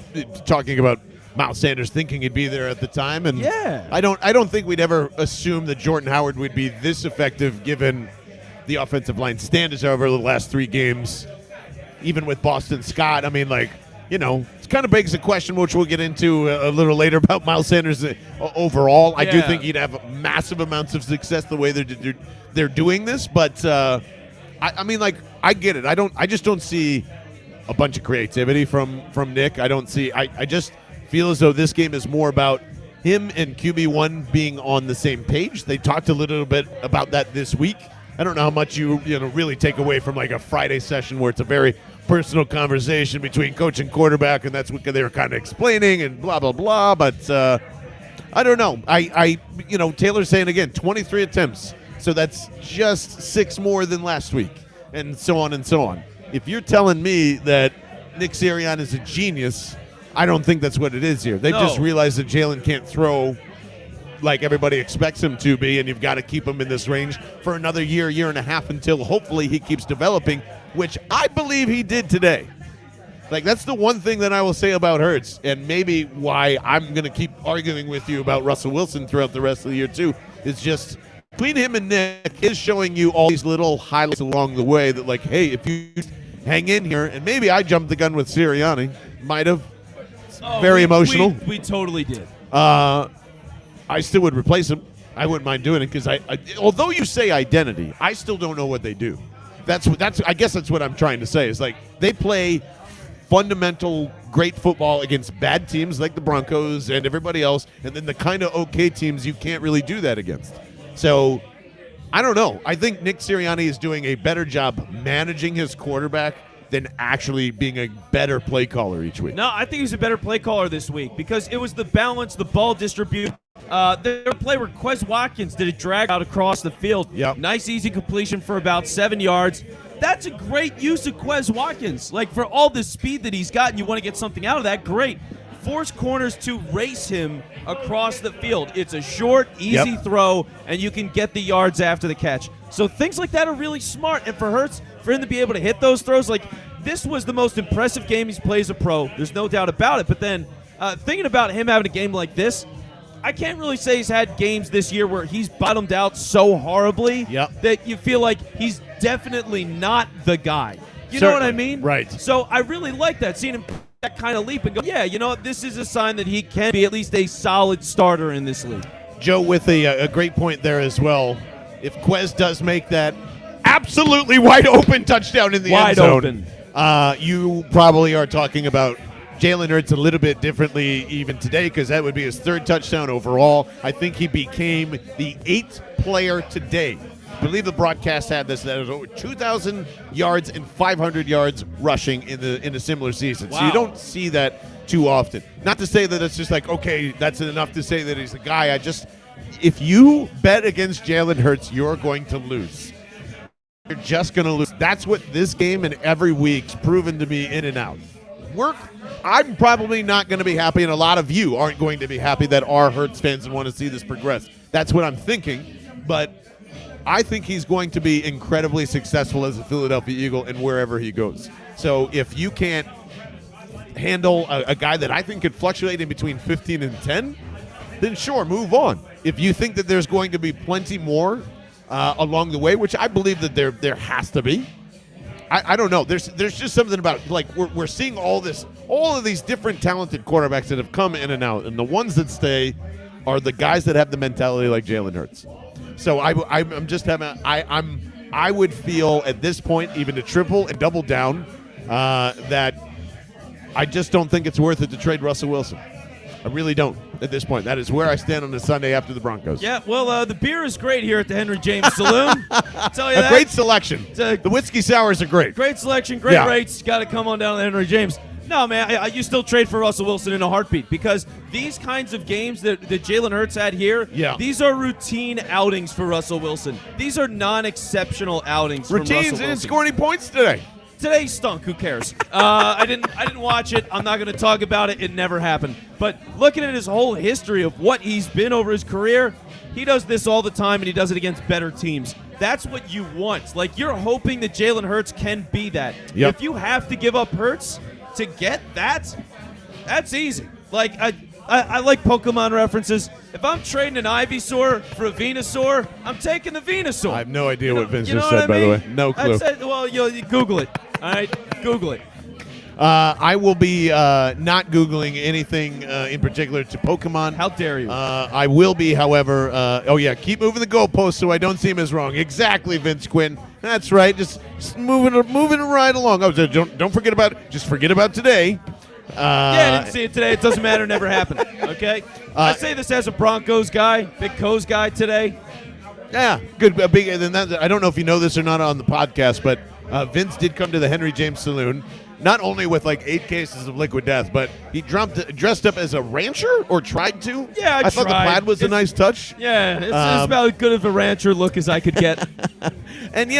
talking about Miles Sanders thinking he'd be there at the time. And yeah. I don't think we'd ever assume that Jordan Howard would be this effective given the offensive line standards over the last 3 games, even with Boston Scott. I mean, it kind of begs the question, which we'll get into a little later, about Miles Sanders overall. I do think he'd have massive amounts of success the way they're doing this. But, I mean, I get it. I just don't see a bunch of creativity from Nick. I just feel as though this game is more about him and QB1 being on the same page. They talked a little bit about that this week. I don't know how much you really take away from a Friday session where it's a very personal conversation between coach and quarterback, and that's what they were kind of explaining and blah blah blah. But I don't know. Taylor's saying again, 23 attempts, So that's just 6 more than last week, and so on and so on. If you're telling me that Nick Sirianni is a genius, I don't think that's what it is here. They just realized that Jalen can't throw like everybody expects him to be, and you've got to keep him in this range for another year, year and a half, until hopefully he keeps developing, which I believe he did today. Like, that's the one thing that I will say about Hurts, and maybe why I'm going to keep arguing with you about Russell Wilson throughout the rest of the year too, is just between him and Nick is showing you all these little highlights along the way that, like, hey, if you hang in here, and maybe I jumped the gun with Sirianni, might have. Very emotional. We totally did. I still would replace him. I wouldn't mind doing it because although you say identity, I still don't know what they do. I guess that's what I'm trying to say. Is like they play fundamental great football against bad teams like the Broncos and everybody else, and then the kind of okay teams you can't really do that against. So I don't know. I think Nick Sirianni is doing a better job managing his quarterback than actually being a better play caller each week. No, I think he's a better play caller this week because it was the balance, the ball distribution. Their play where Quez Watkins did a drag out across the field. Yep. Nice, easy completion for about 7 yards. That's a great use of Quez Watkins. Like, for all the speed that he's got and you want to get something out of that, great. Force corners to race him across the field. It's a short, easy throw, and you can get the yards after the catch. So things like that are really smart. And for Hurts, for him to be able to hit those throws, like, this was the most impressive game he's played as a pro. There's no doubt about it. But then thinking about him having a game like this, I can't really say he's had games this year where he's bottomed out so horribly that you feel like he's definitely not the guy. You know what I mean? Right. So I really like that, seeing him that kind of leap and go, yeah, you know what, this is a sign that he can be at least a solid starter in this league. Joe with a great point there as well. If Quez does make that absolutely wide open touchdown in the end zone, you probably are talking about Jalen Hurts a little bit differently even today, because that would be his 3rd touchdown overall. I think he became the 8th player today. I believe the broadcast had this, that was over 2,000 yards and 500 yards rushing in a similar season. Wow. So you don't see that too often. Not to say that it's just like, okay, that's enough to say that he's the guy. If you bet against Jalen Hurts, you're going to lose. You're just going to lose. That's what this game and every week's proven to be in and out. I'm probably not going to be happy, and a lot of you aren't going to be happy that are Hurts fans and want to see this progress. That's what I'm thinking, but I think he's going to be incredibly successful as a Philadelphia Eagle and wherever he goes. So if you can't handle a guy that I think could fluctuate in between 15 and 10, then sure, move on. If you think that there's going to be plenty more along the way, which I believe that there has to be, I don't know. There's just something about, like, we're seeing all of these different talented quarterbacks that have come in and out, and the ones that stay are the guys that have the mentality like Jalen Hurts. So I would feel at this point, even to triple and double down, that I just don't think it's worth it to trade Russell Wilson. I really don't at this point. That is where I stand on the Sunday after the Broncos. Yeah, well, the beer is great here at the Henry James Saloon. I'll tell you that. A great selection. The whiskey sours are great. Great selection, great rates. Got to come on down to Henry James. No, man, you still trade for Russell Wilson in a heartbeat, because these kinds of games that Jalen Hurts had here, these are routine outings for Russell Wilson. These are non-exceptional outings from Russell Wilson. Routines, didn't score any points today. Today stunk. Who cares? I didn't watch it. I'm not going to talk about it. It never happened. But looking at his whole history of what he's been over his career, he does this all the time, and he does it against better teams. That's what you want. Like, you're hoping that Jalen Hurts can be that. Yep. If you have to give up Hurts to get that, that's easy. Like, I like Pokemon references. If I'm trading an Ivysaur for a Venusaur, I'm taking the Venusaur. I have no idea what Vince just what said, by the way. No clue. Well, you Google it. All right, Google it. I will be not Googling anything in particular to Pokemon. How dare you? I will be, however, keep moving the goalposts so I don't seem as wrong. Exactly, Vince Quinn. That's right. Just moving it right along. Oh, don't forget about today. I didn't see it today. It doesn't matter. It never happened. Okay? I say this as a Broncos guy, big Co's guy today. Yeah, good. Big. Then that, I don't know if you know this or not on the podcast, but Vince did come to the Henry James Saloon not only with like 8 cases of liquid death, but he dressed up as a rancher or tried to. Yeah, I thought the plaid was a nice touch. Yeah, it's about as good of a rancher look as I could get. And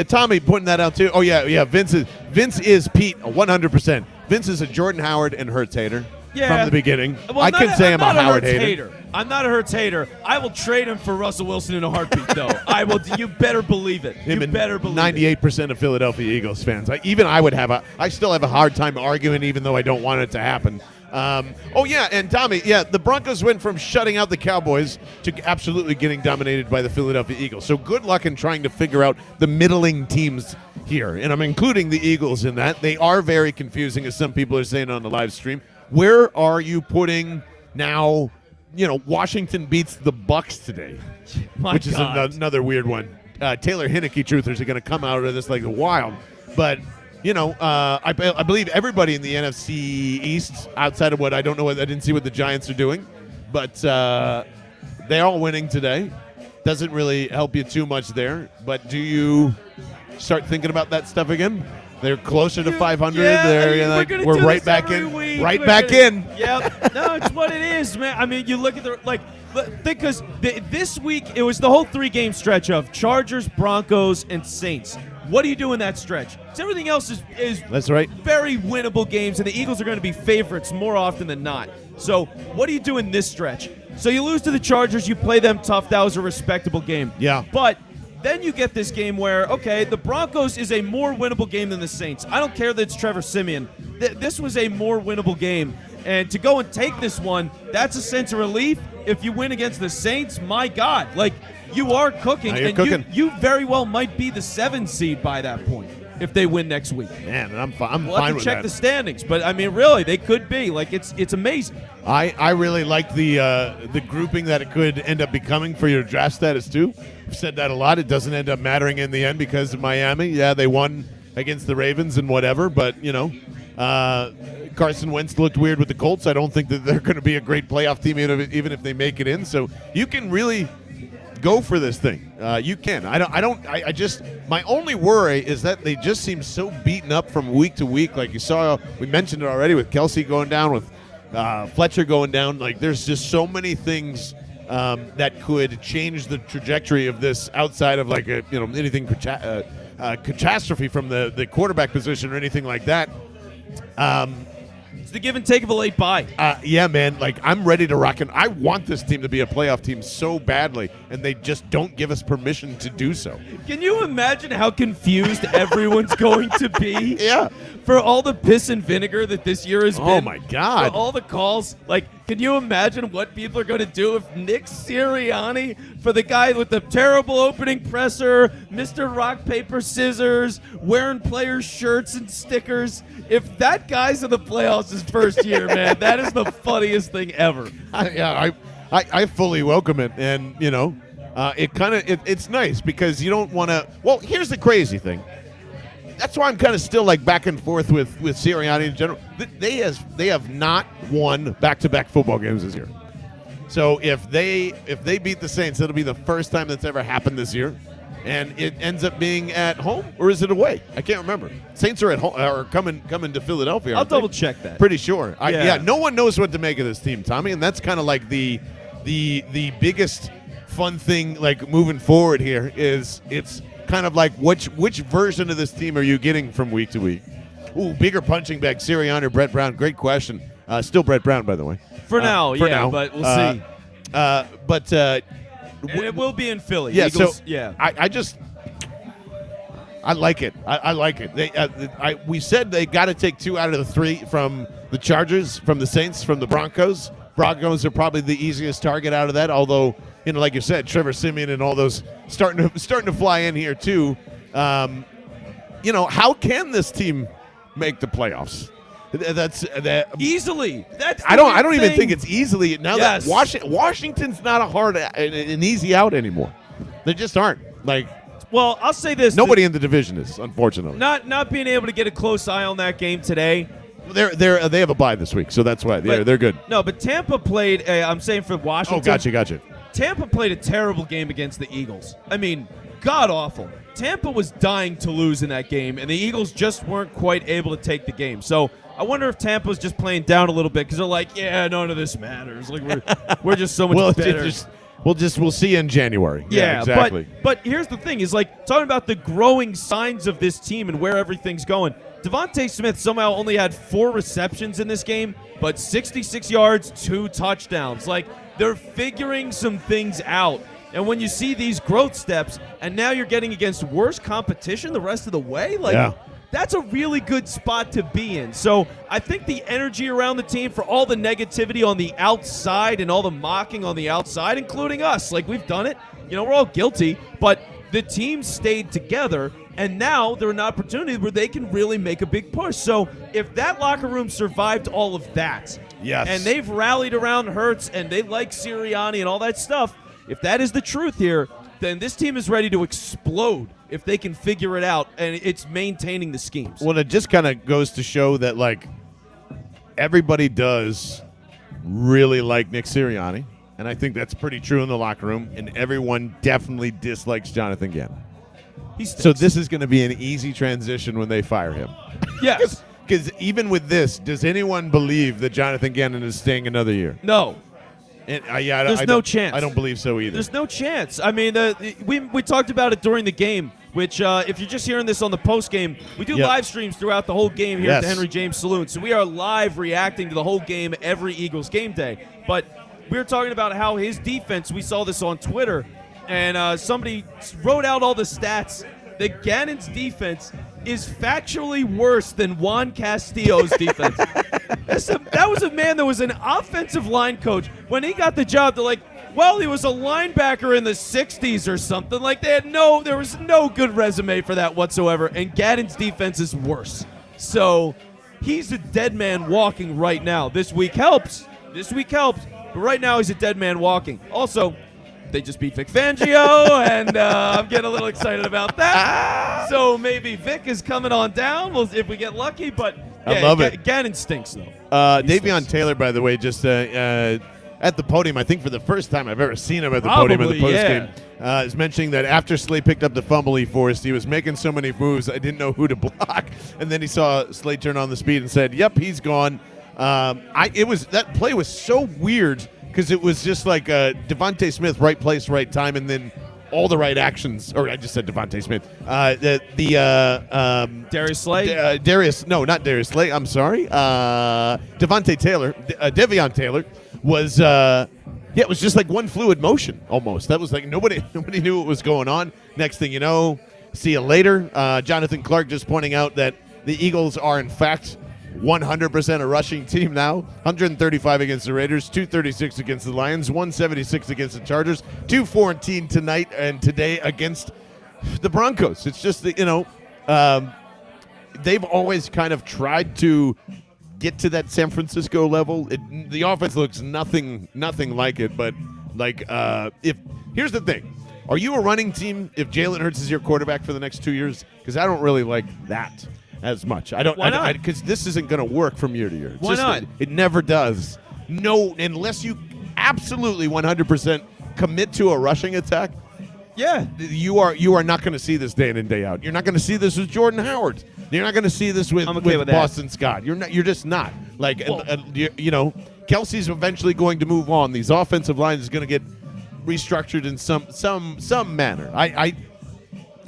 Tommy pointing that out too. Oh yeah. Vince is Pete 100%. Vince is a Jordan Howard and Hurts hater from the beginning. Well, I can say I'm a Howard hater. I'm not a Hurts hater. I will trade him for Russell Wilson in a heartbeat, though. I will. You better believe it. You better believe 98% of Philadelphia Eagles fans. I still have a hard time arguing, even though I don't want it to happen. And Tommy, the Broncos went from shutting out the Cowboys to absolutely getting dominated by the Philadelphia Eagles. So good luck in trying to figure out the middling teams here, and I'm including the Eagles in that. They are very confusing, as some people are saying on the live stream. Where are you putting now? Washington beats the Bucks today, which is another weird one. Taylor Heineke truthers are going to come out of this like wild, but I believe everybody in the NFC East, outside of I didn't see what the Giants are doing, but they're all winning today. Doesn't really help you too much there, but do you start thinking about that stuff again? They're closer to 500. Yeah, we're right back in. Right back in. Yep. No, it's what it is, man. I mean, you look at because this week it was the whole 3-game stretch of Chargers, Broncos, and Saints. What do you do in that stretch? Because everything else is that's right. Very winnable games, and the Eagles are going to be favorites more often than not. So what do you do in this stretch? So you lose to the Chargers, you play them tough. That was a respectable game. Yeah. But then you get this game where, okay, the Broncos is a more winnable game than the Saints. I don't care that it's Trevor Siemian. This was a more winnable game. And to go and take this one, that's a sense of relief. If you win against the Saints, my God, you are cooking. Cooking. You very well might be the 7 seed by that point if they win next week. Man, I'm fine with that. We'll have to check the standings, but I mean, really, they could be. It's amazing. I really like the grouping that it could end up becoming for your draft status too. I've said that a lot. It doesn't end up mattering in the end because of Miami. Yeah, they won against the Ravens and whatever, but Carson Wentz looked weird with the Colts. I don't think that they're going to be a great playoff team even if they make it in. So you can really go for this thing. You can. I just my only worry is that they just seem so beaten up from week to week. Like you saw, we mentioned it already with Kelsey going down, with Fletcher going down. Like there's just so many things that could change the trajectory of this outside of anything catastrophe from the quarterback position or anything like that. It's the give and take of a late bye. Yeah, man. I'm ready to rock, and I want this team to be a playoff team so badly, and they just don't give us permission to do so. Can you imagine how confused everyone's going to be? Yeah. For all the piss and vinegar that this year has been. Oh, my God. For all the calls. Can you imagine what people are going to do if Nick Sirianni, for the guy with the terrible opening presser, Mr. Rock, Paper, Scissors, wearing players' shirts and stickers, if that guy's in the playoffs his first year, man, that is the funniest thing ever. I fully welcome it, and, it's nice because you don't want to – well, here's the crazy thing. That's why I'm kind of still back and forth with Sirianni in general. They have not won back-to-back football games this year. So if they beat the Saints, it'll be the first time that's ever happened this year, and it ends up being at home, or is it away? I can't remember. Saints are at home or coming to Philadelphia. I'll double check that. Pretty sure. No one knows what to make of this team, Tommy, and that's kind of the biggest fun thing moving forward here is it's kind of which version of this team are you getting from week to week? Ooh, bigger punching bag, Sirianni or Brett Brown? Great question. Still Brett Brown, by the way. For now, but we'll see. And it will be in Philly. Yeah, Eagles, I like it. I like it. We said they got to take 2 out of the 3 from the Chargers, from the Saints, from the Broncos. Broncos are probably the easiest target out of that, although, like you said, Trevor Siemian and all those starting to fly in here too. How can this team make the playoffs? That's easily. I don't even think it's easily now. Yes. That Washington's not an easy out anymore. They just aren't. Well, I'll say this: nobody in the division is, unfortunately. Not being able to get a close eye on that game today. They have a bye this week, so that's why they're good. No, but Tampa played. I'm saying for Washington. Oh, gotcha. Tampa played a terrible game against the Eagles. I mean, god awful. Tampa was dying to lose in that game, and the Eagles just weren't quite able to take the game. So I wonder if Tampa's just playing down a little bit because they're like, yeah, none of this matters. Like we're just so much better. We'll see you in January. Yeah, exactly. But here's the thing: is like talking about the growing signs of this team and where everything's going. Devontae Smith somehow only had 4 receptions in this game, but 66 yards, 2 touchdowns. Like they're figuring some things out. And when you see these growth steps, and now you're getting against worse competition the rest of the way, like that's a really good spot to be in. So I think the energy around the team for all the negativity on the outside and all the mocking on the outside, including us, like we've done it. You know, we're all guilty, but the team stayed together, and now they're an opportunity where they can really make a big push. So if that locker room survived all of that, and they've rallied around Hurts, and they like Sirianni and all that stuff, if that is the truth here, then this team is ready to explode if they can figure it out, and it's maintaining the schemes. Well, it just kind of goes to show that, like, everybody does really like Nick Sirianni, and I think that's pretty true in the locker room, and everyone definitely dislikes Jonathan Gannon. So this is going to be an easy transition when they fire him. Yes. Because even with this, does anyone believe that Jonathan Gannon is staying another year? No. And, There's no chance. I don't believe so either. There's no chance. I mean, we talked about it during the game, which if you're just hearing this on the post game, we do live streams throughout the whole game here at the Henry James Saloon. So we are live reacting to the whole game every Eagles game day. But we were talking about how his defense, we saw this on Twitter, and somebody wrote out all the stats that Gannon's defense is factually worse than Juan Castillo's defense. That was a man that was an offensive line coach. When he got the job, they're like, well, he was a linebacker in the 60s or something. Like there was no good resume for that whatsoever, and Gannon's defense is worse. So he's a dead man walking right now. This week helps. But right now he's a dead man walking. Also, they just beat Vic Fangio, and I'm getting a little excited about that. So maybe Vic is coming on down. If we get lucky, but I love it. Gannon stinks, though. Davion Taylor, by the way, just at the podium, I think for the first time I've ever seen him at the podium in the postgame, is mentioning that after Slay picked up the fumble he forced, he was making so many moves, I didn't know who to block. And then he saw Slay turn on the speed and said, yep, he's gone. That play was so weird, because it was just like Devontae Smith, right place, right time, and then all the right actions. Or I just said Devontae Smith. Darius Slay? Not Darius Slay. I'm sorry. Devion Taylor was it was just like one fluid motion almost. That was like nobody knew what was going on. Next thing you know, see you later. Jonathan Clark just pointing out that the Eagles are in fact 100% a rushing team now. 135 against the Raiders, 236 against the Lions, 176 against the Chargers, 214 tonight and today against the Broncos. It's just that, they've always kind of tried to get to that San Francisco level. The offense looks nothing like it, but here's the thing. Are you a running team if Jalen Hurts is your quarterback for the next 2 years? Because I don't really like that as much. I don't. Why not? Because this isn't going to work from year to year. Why not? It never does. No, unless you absolutely 100% commit to a rushing attack. Yeah, you are not going to see this day in and day out. You're not going to see this with Jordan Howard. You're not going to see this with Boston Scott. You're just not. Like, Kelsey's eventually going to move on. These offensive lines is going to get restructured in some manner.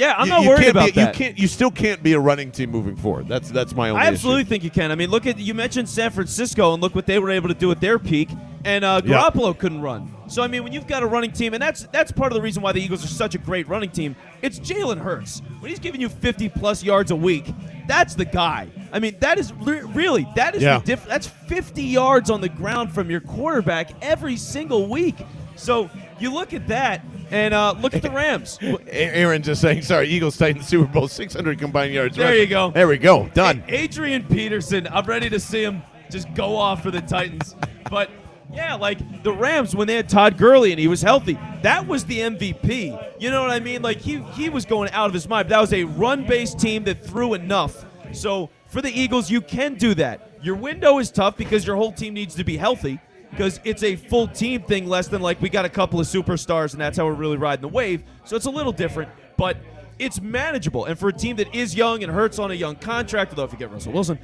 I'm not worried about that. You still can't be a running team moving forward. That's my only I absolutely issue. think you can. I mean, you mentioned San Francisco, and look what they were able to do at their peak, and Garoppolo couldn't run. So, I mean, when you've got a running team, and that's part of the reason why the Eagles are such a great running team, it's Jalen Hurts. When he's giving you 50-plus yards a week, that's the guy. I mean, that is really, that is the difference. That's 50 yards on the ground from your quarterback every single week. So you look at that, and look at the Rams. Aaron just saying, sorry, Eagles Titans Super Bowl, 600 combined yards. There you go. There we go. Done. Adrian Peterson, I'm ready to see him just go off for the Titans. But, yeah, like the Rams, when they had Todd Gurley and he was healthy, that was the MVP. You know what I mean? Like he was going out of his mind. That was a run-based team that threw enough. So for the Eagles, you can do that. Your window is tough because your whole team needs to be healthy, because it's a full team thing, less than like we got a couple of superstars and that's how we're really riding the wave. So it's a little different. But it's manageable. And for a team that is young and Hurts on a young contract, although if you get Russell Wilson,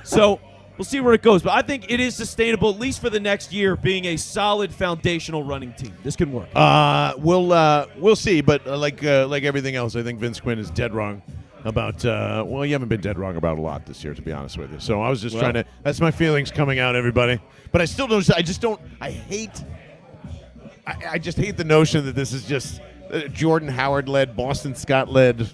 so we'll see where it goes. But I think it is sustainable, at least for the next year, being a solid foundational running team. This can work. We'll see. But like everything else, I think Vince Quinn is dead wrong about. Well, you haven't been dead wrong about a lot this year, to be honest with you. So I was just trying to. That's my feelings coming out, everybody. But I still don't. I just don't. I just hate the notion that this is just Jordan Howard-led, Boston Scott-led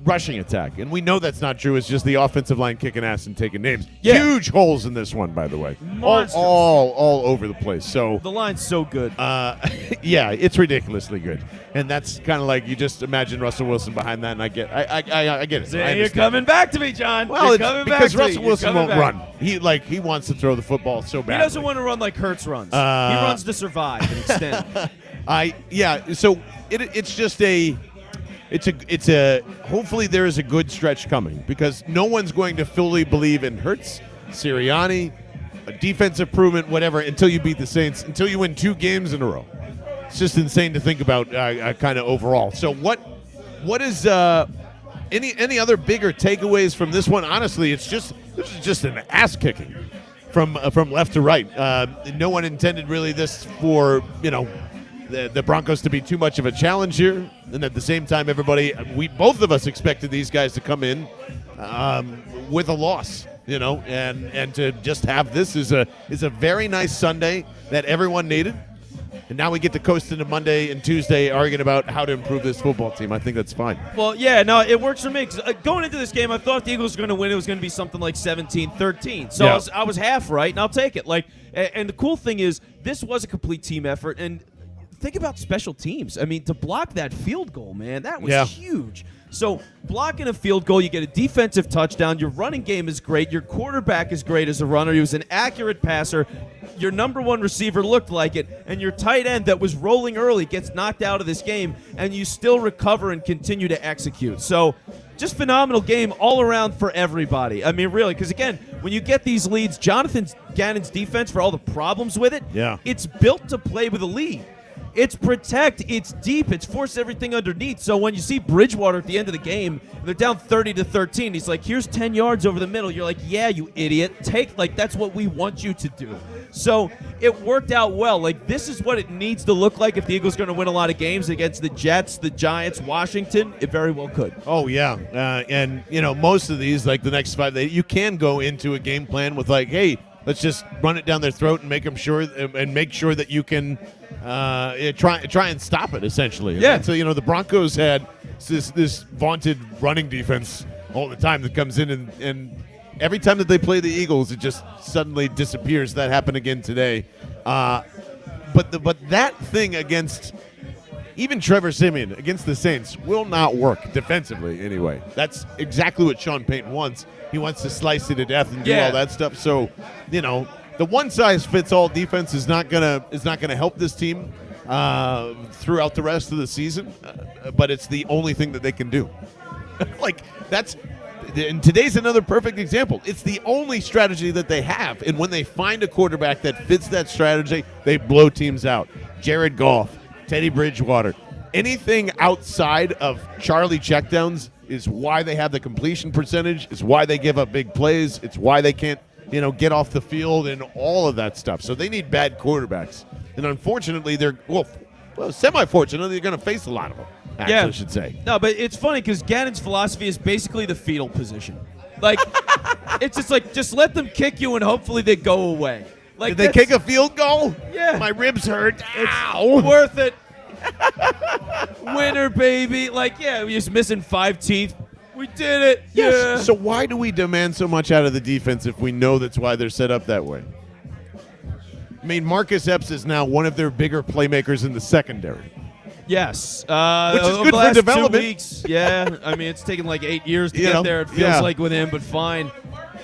rushing attack. And we know that's not true. It's just the offensive line kicking ass and taking names. Yeah. Huge holes in this one, by the way. Monsters. All over the place. So The line's so good. yeah, it's ridiculously good. And that's kind of like you just imagine Russell Wilson behind that, and I get it. See, I you're understand. coming back to me, John. Well, you're it's coming because back to me. Russell You're Wilson coming won't back. run. He wants to throw the football so badly. He doesn't want to run like Hurts runs. he runs to survive and extend. So it's just it's a hopefully there is a good stretch coming because no one's going to fully believe in Hurts, Sirianni, a defensive improvement, whatever, until you beat the Saints, until you win 2 games in a row. It's just insane to think about kind of overall. So what is any other bigger takeaways from this one? Honestly, this is just an ass kicking from left to right. No one intended really this for the Broncos to be too much of a challenge here, and at the same time, both of us expected these guys to come in with a loss, and to just have this is a very nice Sunday that everyone needed, and now we get to coast into Monday and Tuesday arguing about how to improve this football team. I think that's fine. Well, yeah, no, it works for me. 'Cause, going into this game, I thought the Eagles were going to win. It was going to be something like 17-13. So Yeah. I was half right, and I'll take it. And the cool thing is, this was a complete team effort, and think about special teams. I mean, to block that field goal, man, that was huge. So blocking a field goal, you get a defensive touchdown. Your running game is great. Your quarterback is great as a runner. He was an accurate passer. Your number one receiver looked like it. And your tight end that was rolling early gets knocked out of this game, and you still recover and continue to execute. So just phenomenal game all around for everybody. I mean, really, because, again, when you get these leads, Jonathan Gannon's defense, for all the problems with it, it's built to play with a lead. It's protect, it's deep, it's force everything underneath. So when you see Bridgewater at the end of the game, they're down 30-13. He's like, here's 10 yards over the middle. You're like, yeah, you idiot. That's what we want you to do. So it worked out well. This is what it needs to look like if the Eagles are going to win a lot of games against the Jets, the Giants, Washington. It very well could. Oh, yeah. And, most of these, like the next 5, you can go into a game plan with hey, let's just run it down their throat and make sure that you can try and stop it, essentially. Yeah. So the Broncos had this vaunted running defense all the time that comes in, and every time that they play the Eagles, it just suddenly disappears. That happened again today. But that thing against even Trevor Siemian against the Saints will not work defensively anyway. That's exactly what Sean Payton wants. He wants to slice it to death and do all that stuff. So, the one-size-fits-all defense is not gonna help this team throughout the rest of the season. But it's the only thing that they can do. And today's another perfect example. It's the only strategy that they have. And when they find a quarterback that fits that strategy, they blow teams out. Jared Goff, Teddy Bridgewater, anything outside of Charlie checkdowns is why they have the completion percentage. It's why they give up big plays. It's why they can't, get off the field and all of that stuff. So they need bad quarterbacks. And unfortunately, semi-fortunately, they're going to face a lot of them, I should say. No, but it's funny because Gannon's philosophy is basically the fetal position. It's just let them kick you and hopefully they go away. Did they kick a field goal? Yeah. My ribs hurt. It's worth it. Winner, baby. We're just missing 5 teeth. We did it. Yes. Yeah. So why do we demand so much out of the defense if we know that's why they're set up that way? I mean, Marcus Epps is now one of their bigger playmakers in the secondary. Yes. Which is good the for last development. 2 weeks. Yeah. I mean, it's taken 8 years to get there. It feels like with him, but fine.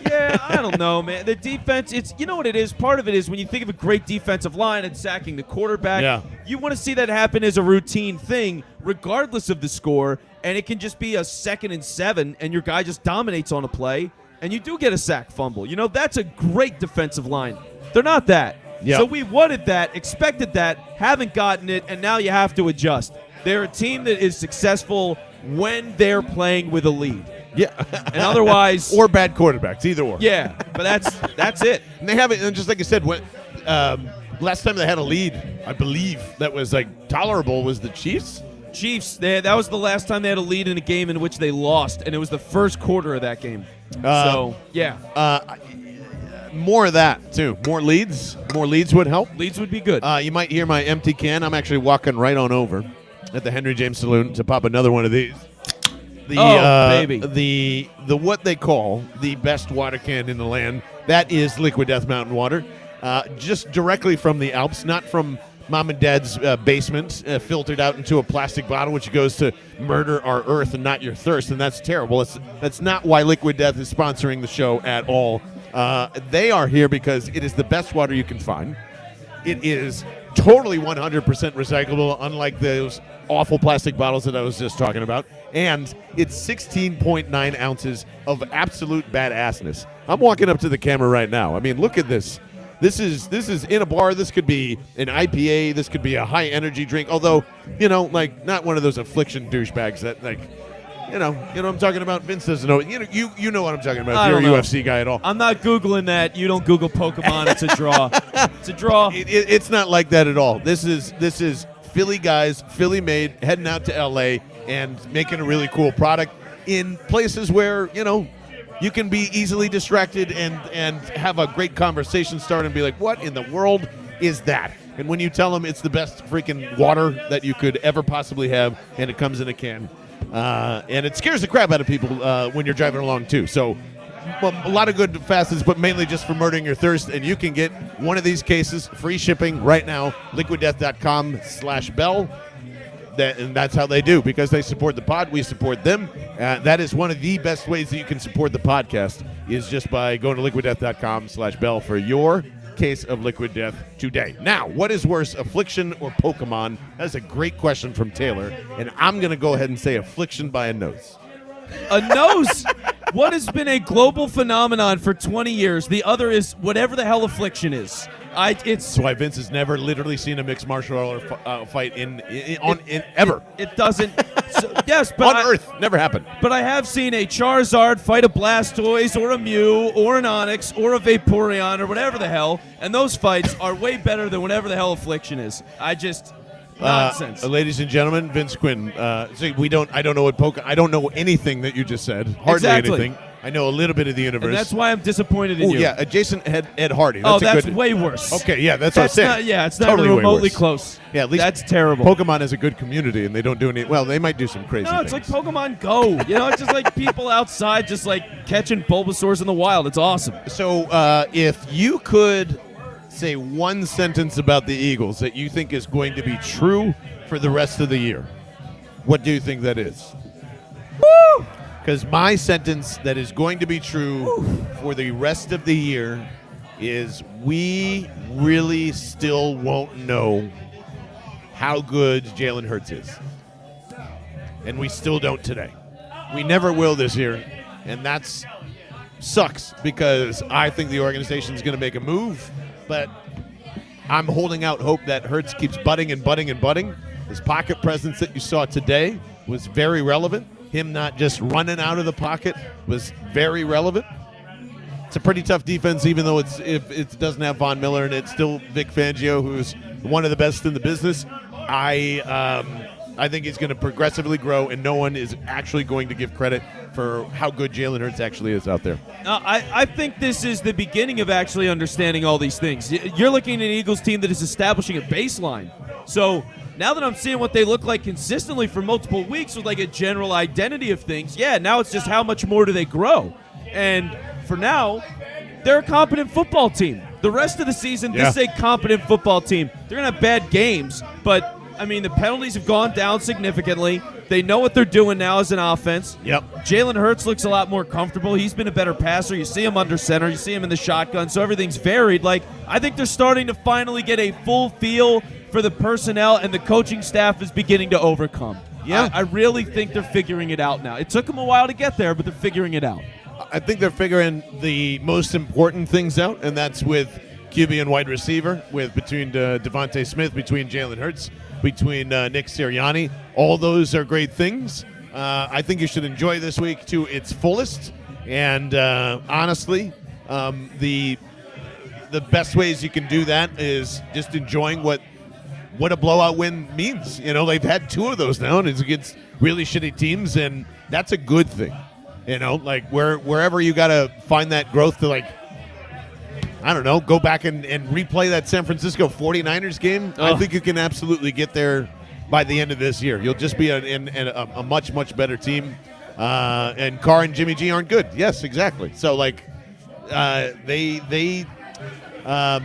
Yeah, I don't know, man. The defense, what it is? Part of it is when you think of a great defensive line and sacking the quarterback, you want to see that happen as a routine thing, regardless of the score, and it can just be a 2nd and 7, and your guy just dominates on a play, and you do get a sack fumble. That's a great defensive line. They're not that. Yeah. So we wanted that, expected that, haven't gotten it, and now you have to adjust. They're a team that is successful when they're playing with a lead. Yeah. And otherwise, or bad quarterbacks, either or. yeah, but that's it. And they haven't, and just like I said, when last time they had a lead, I believe that was like tolerable, was the Chiefs. Chiefs, that was the last time they had a lead in a game in which they lost, and it was the first quarter of that game. So, yeah. More of that, too. More leads would help. Leads would be good. You might hear my empty can. I'm actually walking right on over at the Henry James Saloon to pop another one of these. Baby. The what they call the best water can in the land. That is Liquid Death Mountain Water. Just directly from the Alps, not from Mom and Dad's basement, filtered out into a plastic bottle, which goes to murder our earth and not your thirst, and that's terrible. That's not why Liquid Death is sponsoring the show at all. They are here because it is the best water you can find. It is totally 100% recyclable, unlike those awful plastic bottles that I was just talking about. And it's 16.9 ounces of absolute badassness. I'm walking up to the camera right now. I mean, look at this. This is in a bar. This could be an IPA. This could be a high energy drink. Although, like not one of those affliction douchebags that like, you know what I'm talking about. Vince doesn't know. You know what I'm talking about. If you're a UFC guy at all. I'm not Googling that. You don't Google Pokemon. It's a draw. It's a draw. It's not like that at all. This is Philly guys, Philly made, heading out to LA and making a really cool product in places where you can be easily distracted and have a great conversation start and be like, what in the world is that? And when you tell them it's the best freaking water that you could ever possibly have, and it comes in a can, and it scares the crap out of people when you're driving along too. So a lot of good facets, but mainly just for murdering your thirst. And you can get one of these cases, free shipping right now, liquiddeath.com/bell. And that's how they do, because they support the pod. We support them. That is one of the best ways that you can support the podcast, is just by going to liquiddeath.com/bell for your case of Liquid Death today. Now, what is worse, Affliction or Pokemon? That's a great question from Taylor, and I'm going to go ahead and say Affliction by a nose. A nose? What has been a global phenomenon for 20 years? The other is whatever the hell Affliction is. It's why Vince has never literally seen a mixed martial art fight in ever. It doesn't. Yes, but on Earth, never happened. But I have seen a Charizard fight a Blastoise or a Mew or an Onix or a Vaporeon or whatever the hell, and those fights are way better than whatever the hell Affliction is. Nonsense. Ladies and gentlemen, Vince Quinn. I don't know what I don't know anything that you just said. Hardly anything. I know a little bit of the universe. And that's why I'm disappointed in you. Oh, yeah. Jason Ed Hardy. That's way worse. Okay, yeah, that's what I'm saying. It's not totally remotely close. Yeah, at least that's terrible. Pokemon has a good community, and they don't do any. Well, they might do some crazy things. No, it's like Pokemon Go. It's just like people outside just like catching Bulbasaurs in the wild. It's awesome. So if you could say one sentence about the Eagles that you think is going to be true for the rest of the year, what do you think that is? Woo! Because my sentence that is going to be true for the rest of the year is we really still won't know how good Jalen Hurts is. And we still don't today. We never will this year. And that's sucks, because I think the organization is going to make a move. But I'm holding out hope that Hurts keeps butting and butting and butting. His pocket presence that you saw today was very relevant. Him not just running out of the pocket was very relevant. It's a pretty tough defense, even though it doesn't have Von Miller, and it's still Vic Fangio, who's one of the best in the business. I think he's going to progressively grow, and no one is actually going to give credit for how good Jalen Hurts actually is out there. I think this is the beginning of actually understanding all these things. You're looking at an Eagles team that is establishing a baseline. So now that I'm seeing what they look like consistently for multiple weeks with like a general identity of things, now it's just how much more do they grow. And for now, they're a competent football team. The rest of the season, this is a competent football team. They're going to have bad games, but, I mean, the penalties have gone down significantly. They know what they're doing now as an offense. Yep. Jalen Hurts looks a lot more comfortable. He's been a better passer. You see him under center. You see him in the shotgun, so everything's varied. Like, I think they're starting to finally get a full feel for the personnel, and the coaching staff is beginning to overcome. Yeah. I really think they're figuring it out now. It took them a while to get there, but they're figuring it out. I think they're figuring the most important things out, and that's with QB and wide receiver, between Devontae Smith, between Jalen Hurts, between Nick Sirianni. All those are great things. I think you should enjoy this week to its fullest. And honestly, the best ways you can do that is just enjoying what a blowout win means. You know, they've had 2 of those now, and it's against really shitty teams, and that's a good thing. You know, like wherever you got to find that growth to, like, I don't know, go back and replay that San Francisco 49ers game. I think you can absolutely get there by the end of this year. You'll just be a much, much better team. And Carr and Jimmy G aren't good. Yes, exactly. So, like, they have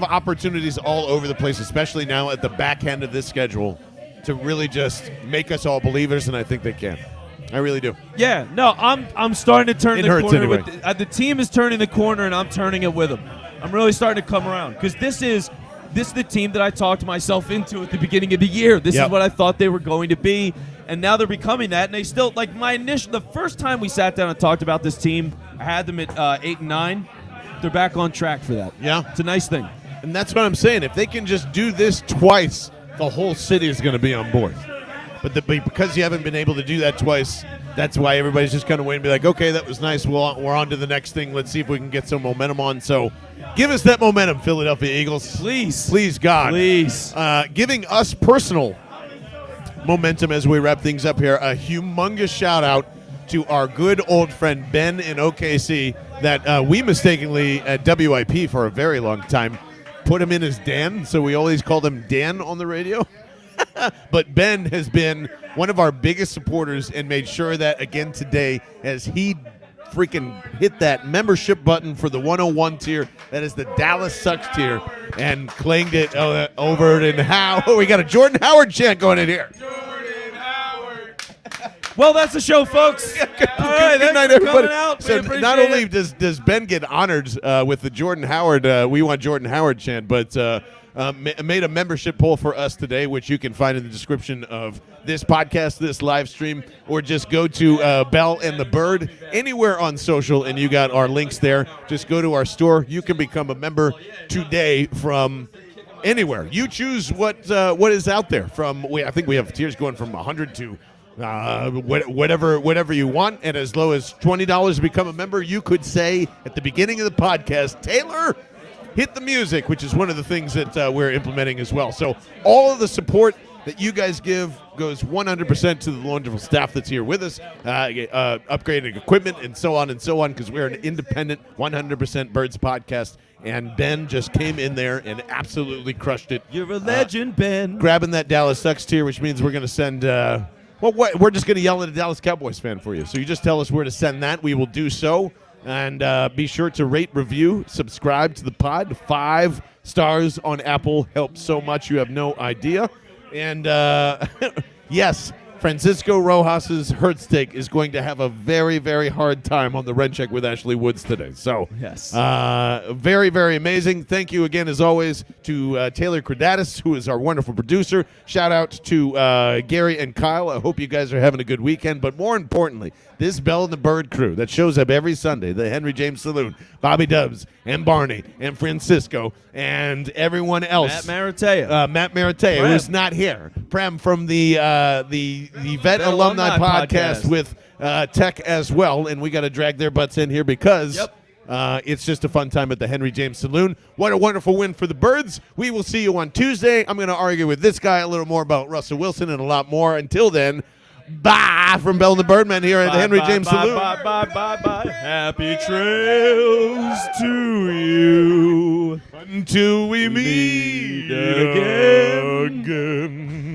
opportunities all over the place, especially now at the back end of this schedule, to really just make us all believers, and I think they can. I really do. Yeah, no, I'm starting to turn It the hurts corner. anyway. The team is turning the corner, and I'm turning it with them. I'm really starting to come around because this is the team that I talked myself into at the beginning of the year. This is what I thought they were going to be, and now they're becoming that. And they still, like, the first time we sat down and talked about this team, I had them at 8-9. They're back on track for that. Yeah. It's a nice thing. And that's what I'm saying. If they can just do this twice, the whole city is going to be on board. But because you haven't been able to do that twice, that's why everybody's just kind of waiting to be like, okay, that was nice. We're on to the next thing. Let's see if we can get some momentum on. So give us that momentum, Philadelphia Eagles. Please. Please, God. Please. Giving us personal momentum as we wrap things up here. A humongous shout-out to our good old friend Ben in OKC that we mistakenly at WIP for a very long time put him in as Dan, so we always called him Dan on the radio. But Ben has been one of our biggest supporters and made sure that again today as he freaking hit that membership button for the 101 tier, that is the Dallas Sucks tier, and claimed it over it. And how we got a Jordan Howard chant going in here. Well, that's the show, folks. All right, good night, thanks for everybody. coming out. So We appreciate not only it. does Ben get honored with the Jordan Howard, we want Jordan Howard chant, but made a membership poll for us today, which you can find in the description of this podcast, this live stream, or just go to Bell and the Bird anywhere on social, and you got our links there. Just go to our store. You can become a member today from anywhere. You choose what is out there. I think we have tiers going from 100 to whatever you want, and as low as $20 to become a member. You could say at the beginning of the podcast, Taylor, hit the music, which is one of the things that we're implementing as well. So all of the support that you guys give goes 100% to the wonderful staff that's here with us, upgrading equipment and so on, because we're an independent 100% Birds podcast. And Ben just came in there and absolutely crushed it. You're a legend, Ben. Grabbing that Dallas Sucks tier, which means we're going to send we're just going to yell at a Dallas Cowboys fan for you. So you just tell us where to send that. We will do so. And be sure to rate, review, subscribe to the pod. 5 stars on Apple helps so much. You have no idea. And, yes, Francisco Rojas's Hurt Steak is going to have a very, very hard time on the Rent Check with Ashley Woods today. So, yes. very, very amazing. Thank you again, as always, to Taylor Credatis, who is our wonderful producer. Shout out to Gary and Kyle. I hope you guys are having a good weekend. But more importantly, this Bell and the Bird crew that shows up every Sunday, the Henry James Saloon, Bobby Dubs, and Barney, and Francisco, and everyone else. Matt Maratea. Who's not here. Prem from the Vet Alumni podcast with Tech as well, and we got to drag their butts in here because it's just a fun time at the Henry James Saloon. What a wonderful win for the Birds. We will see you on Tuesday. I'm going to argue with this guy a little more about Russell Wilson and a lot more. Until then, bye from Bell and the Birdman here at the Henry James Saloon. Bye. Happy trails to you. Until we meet again.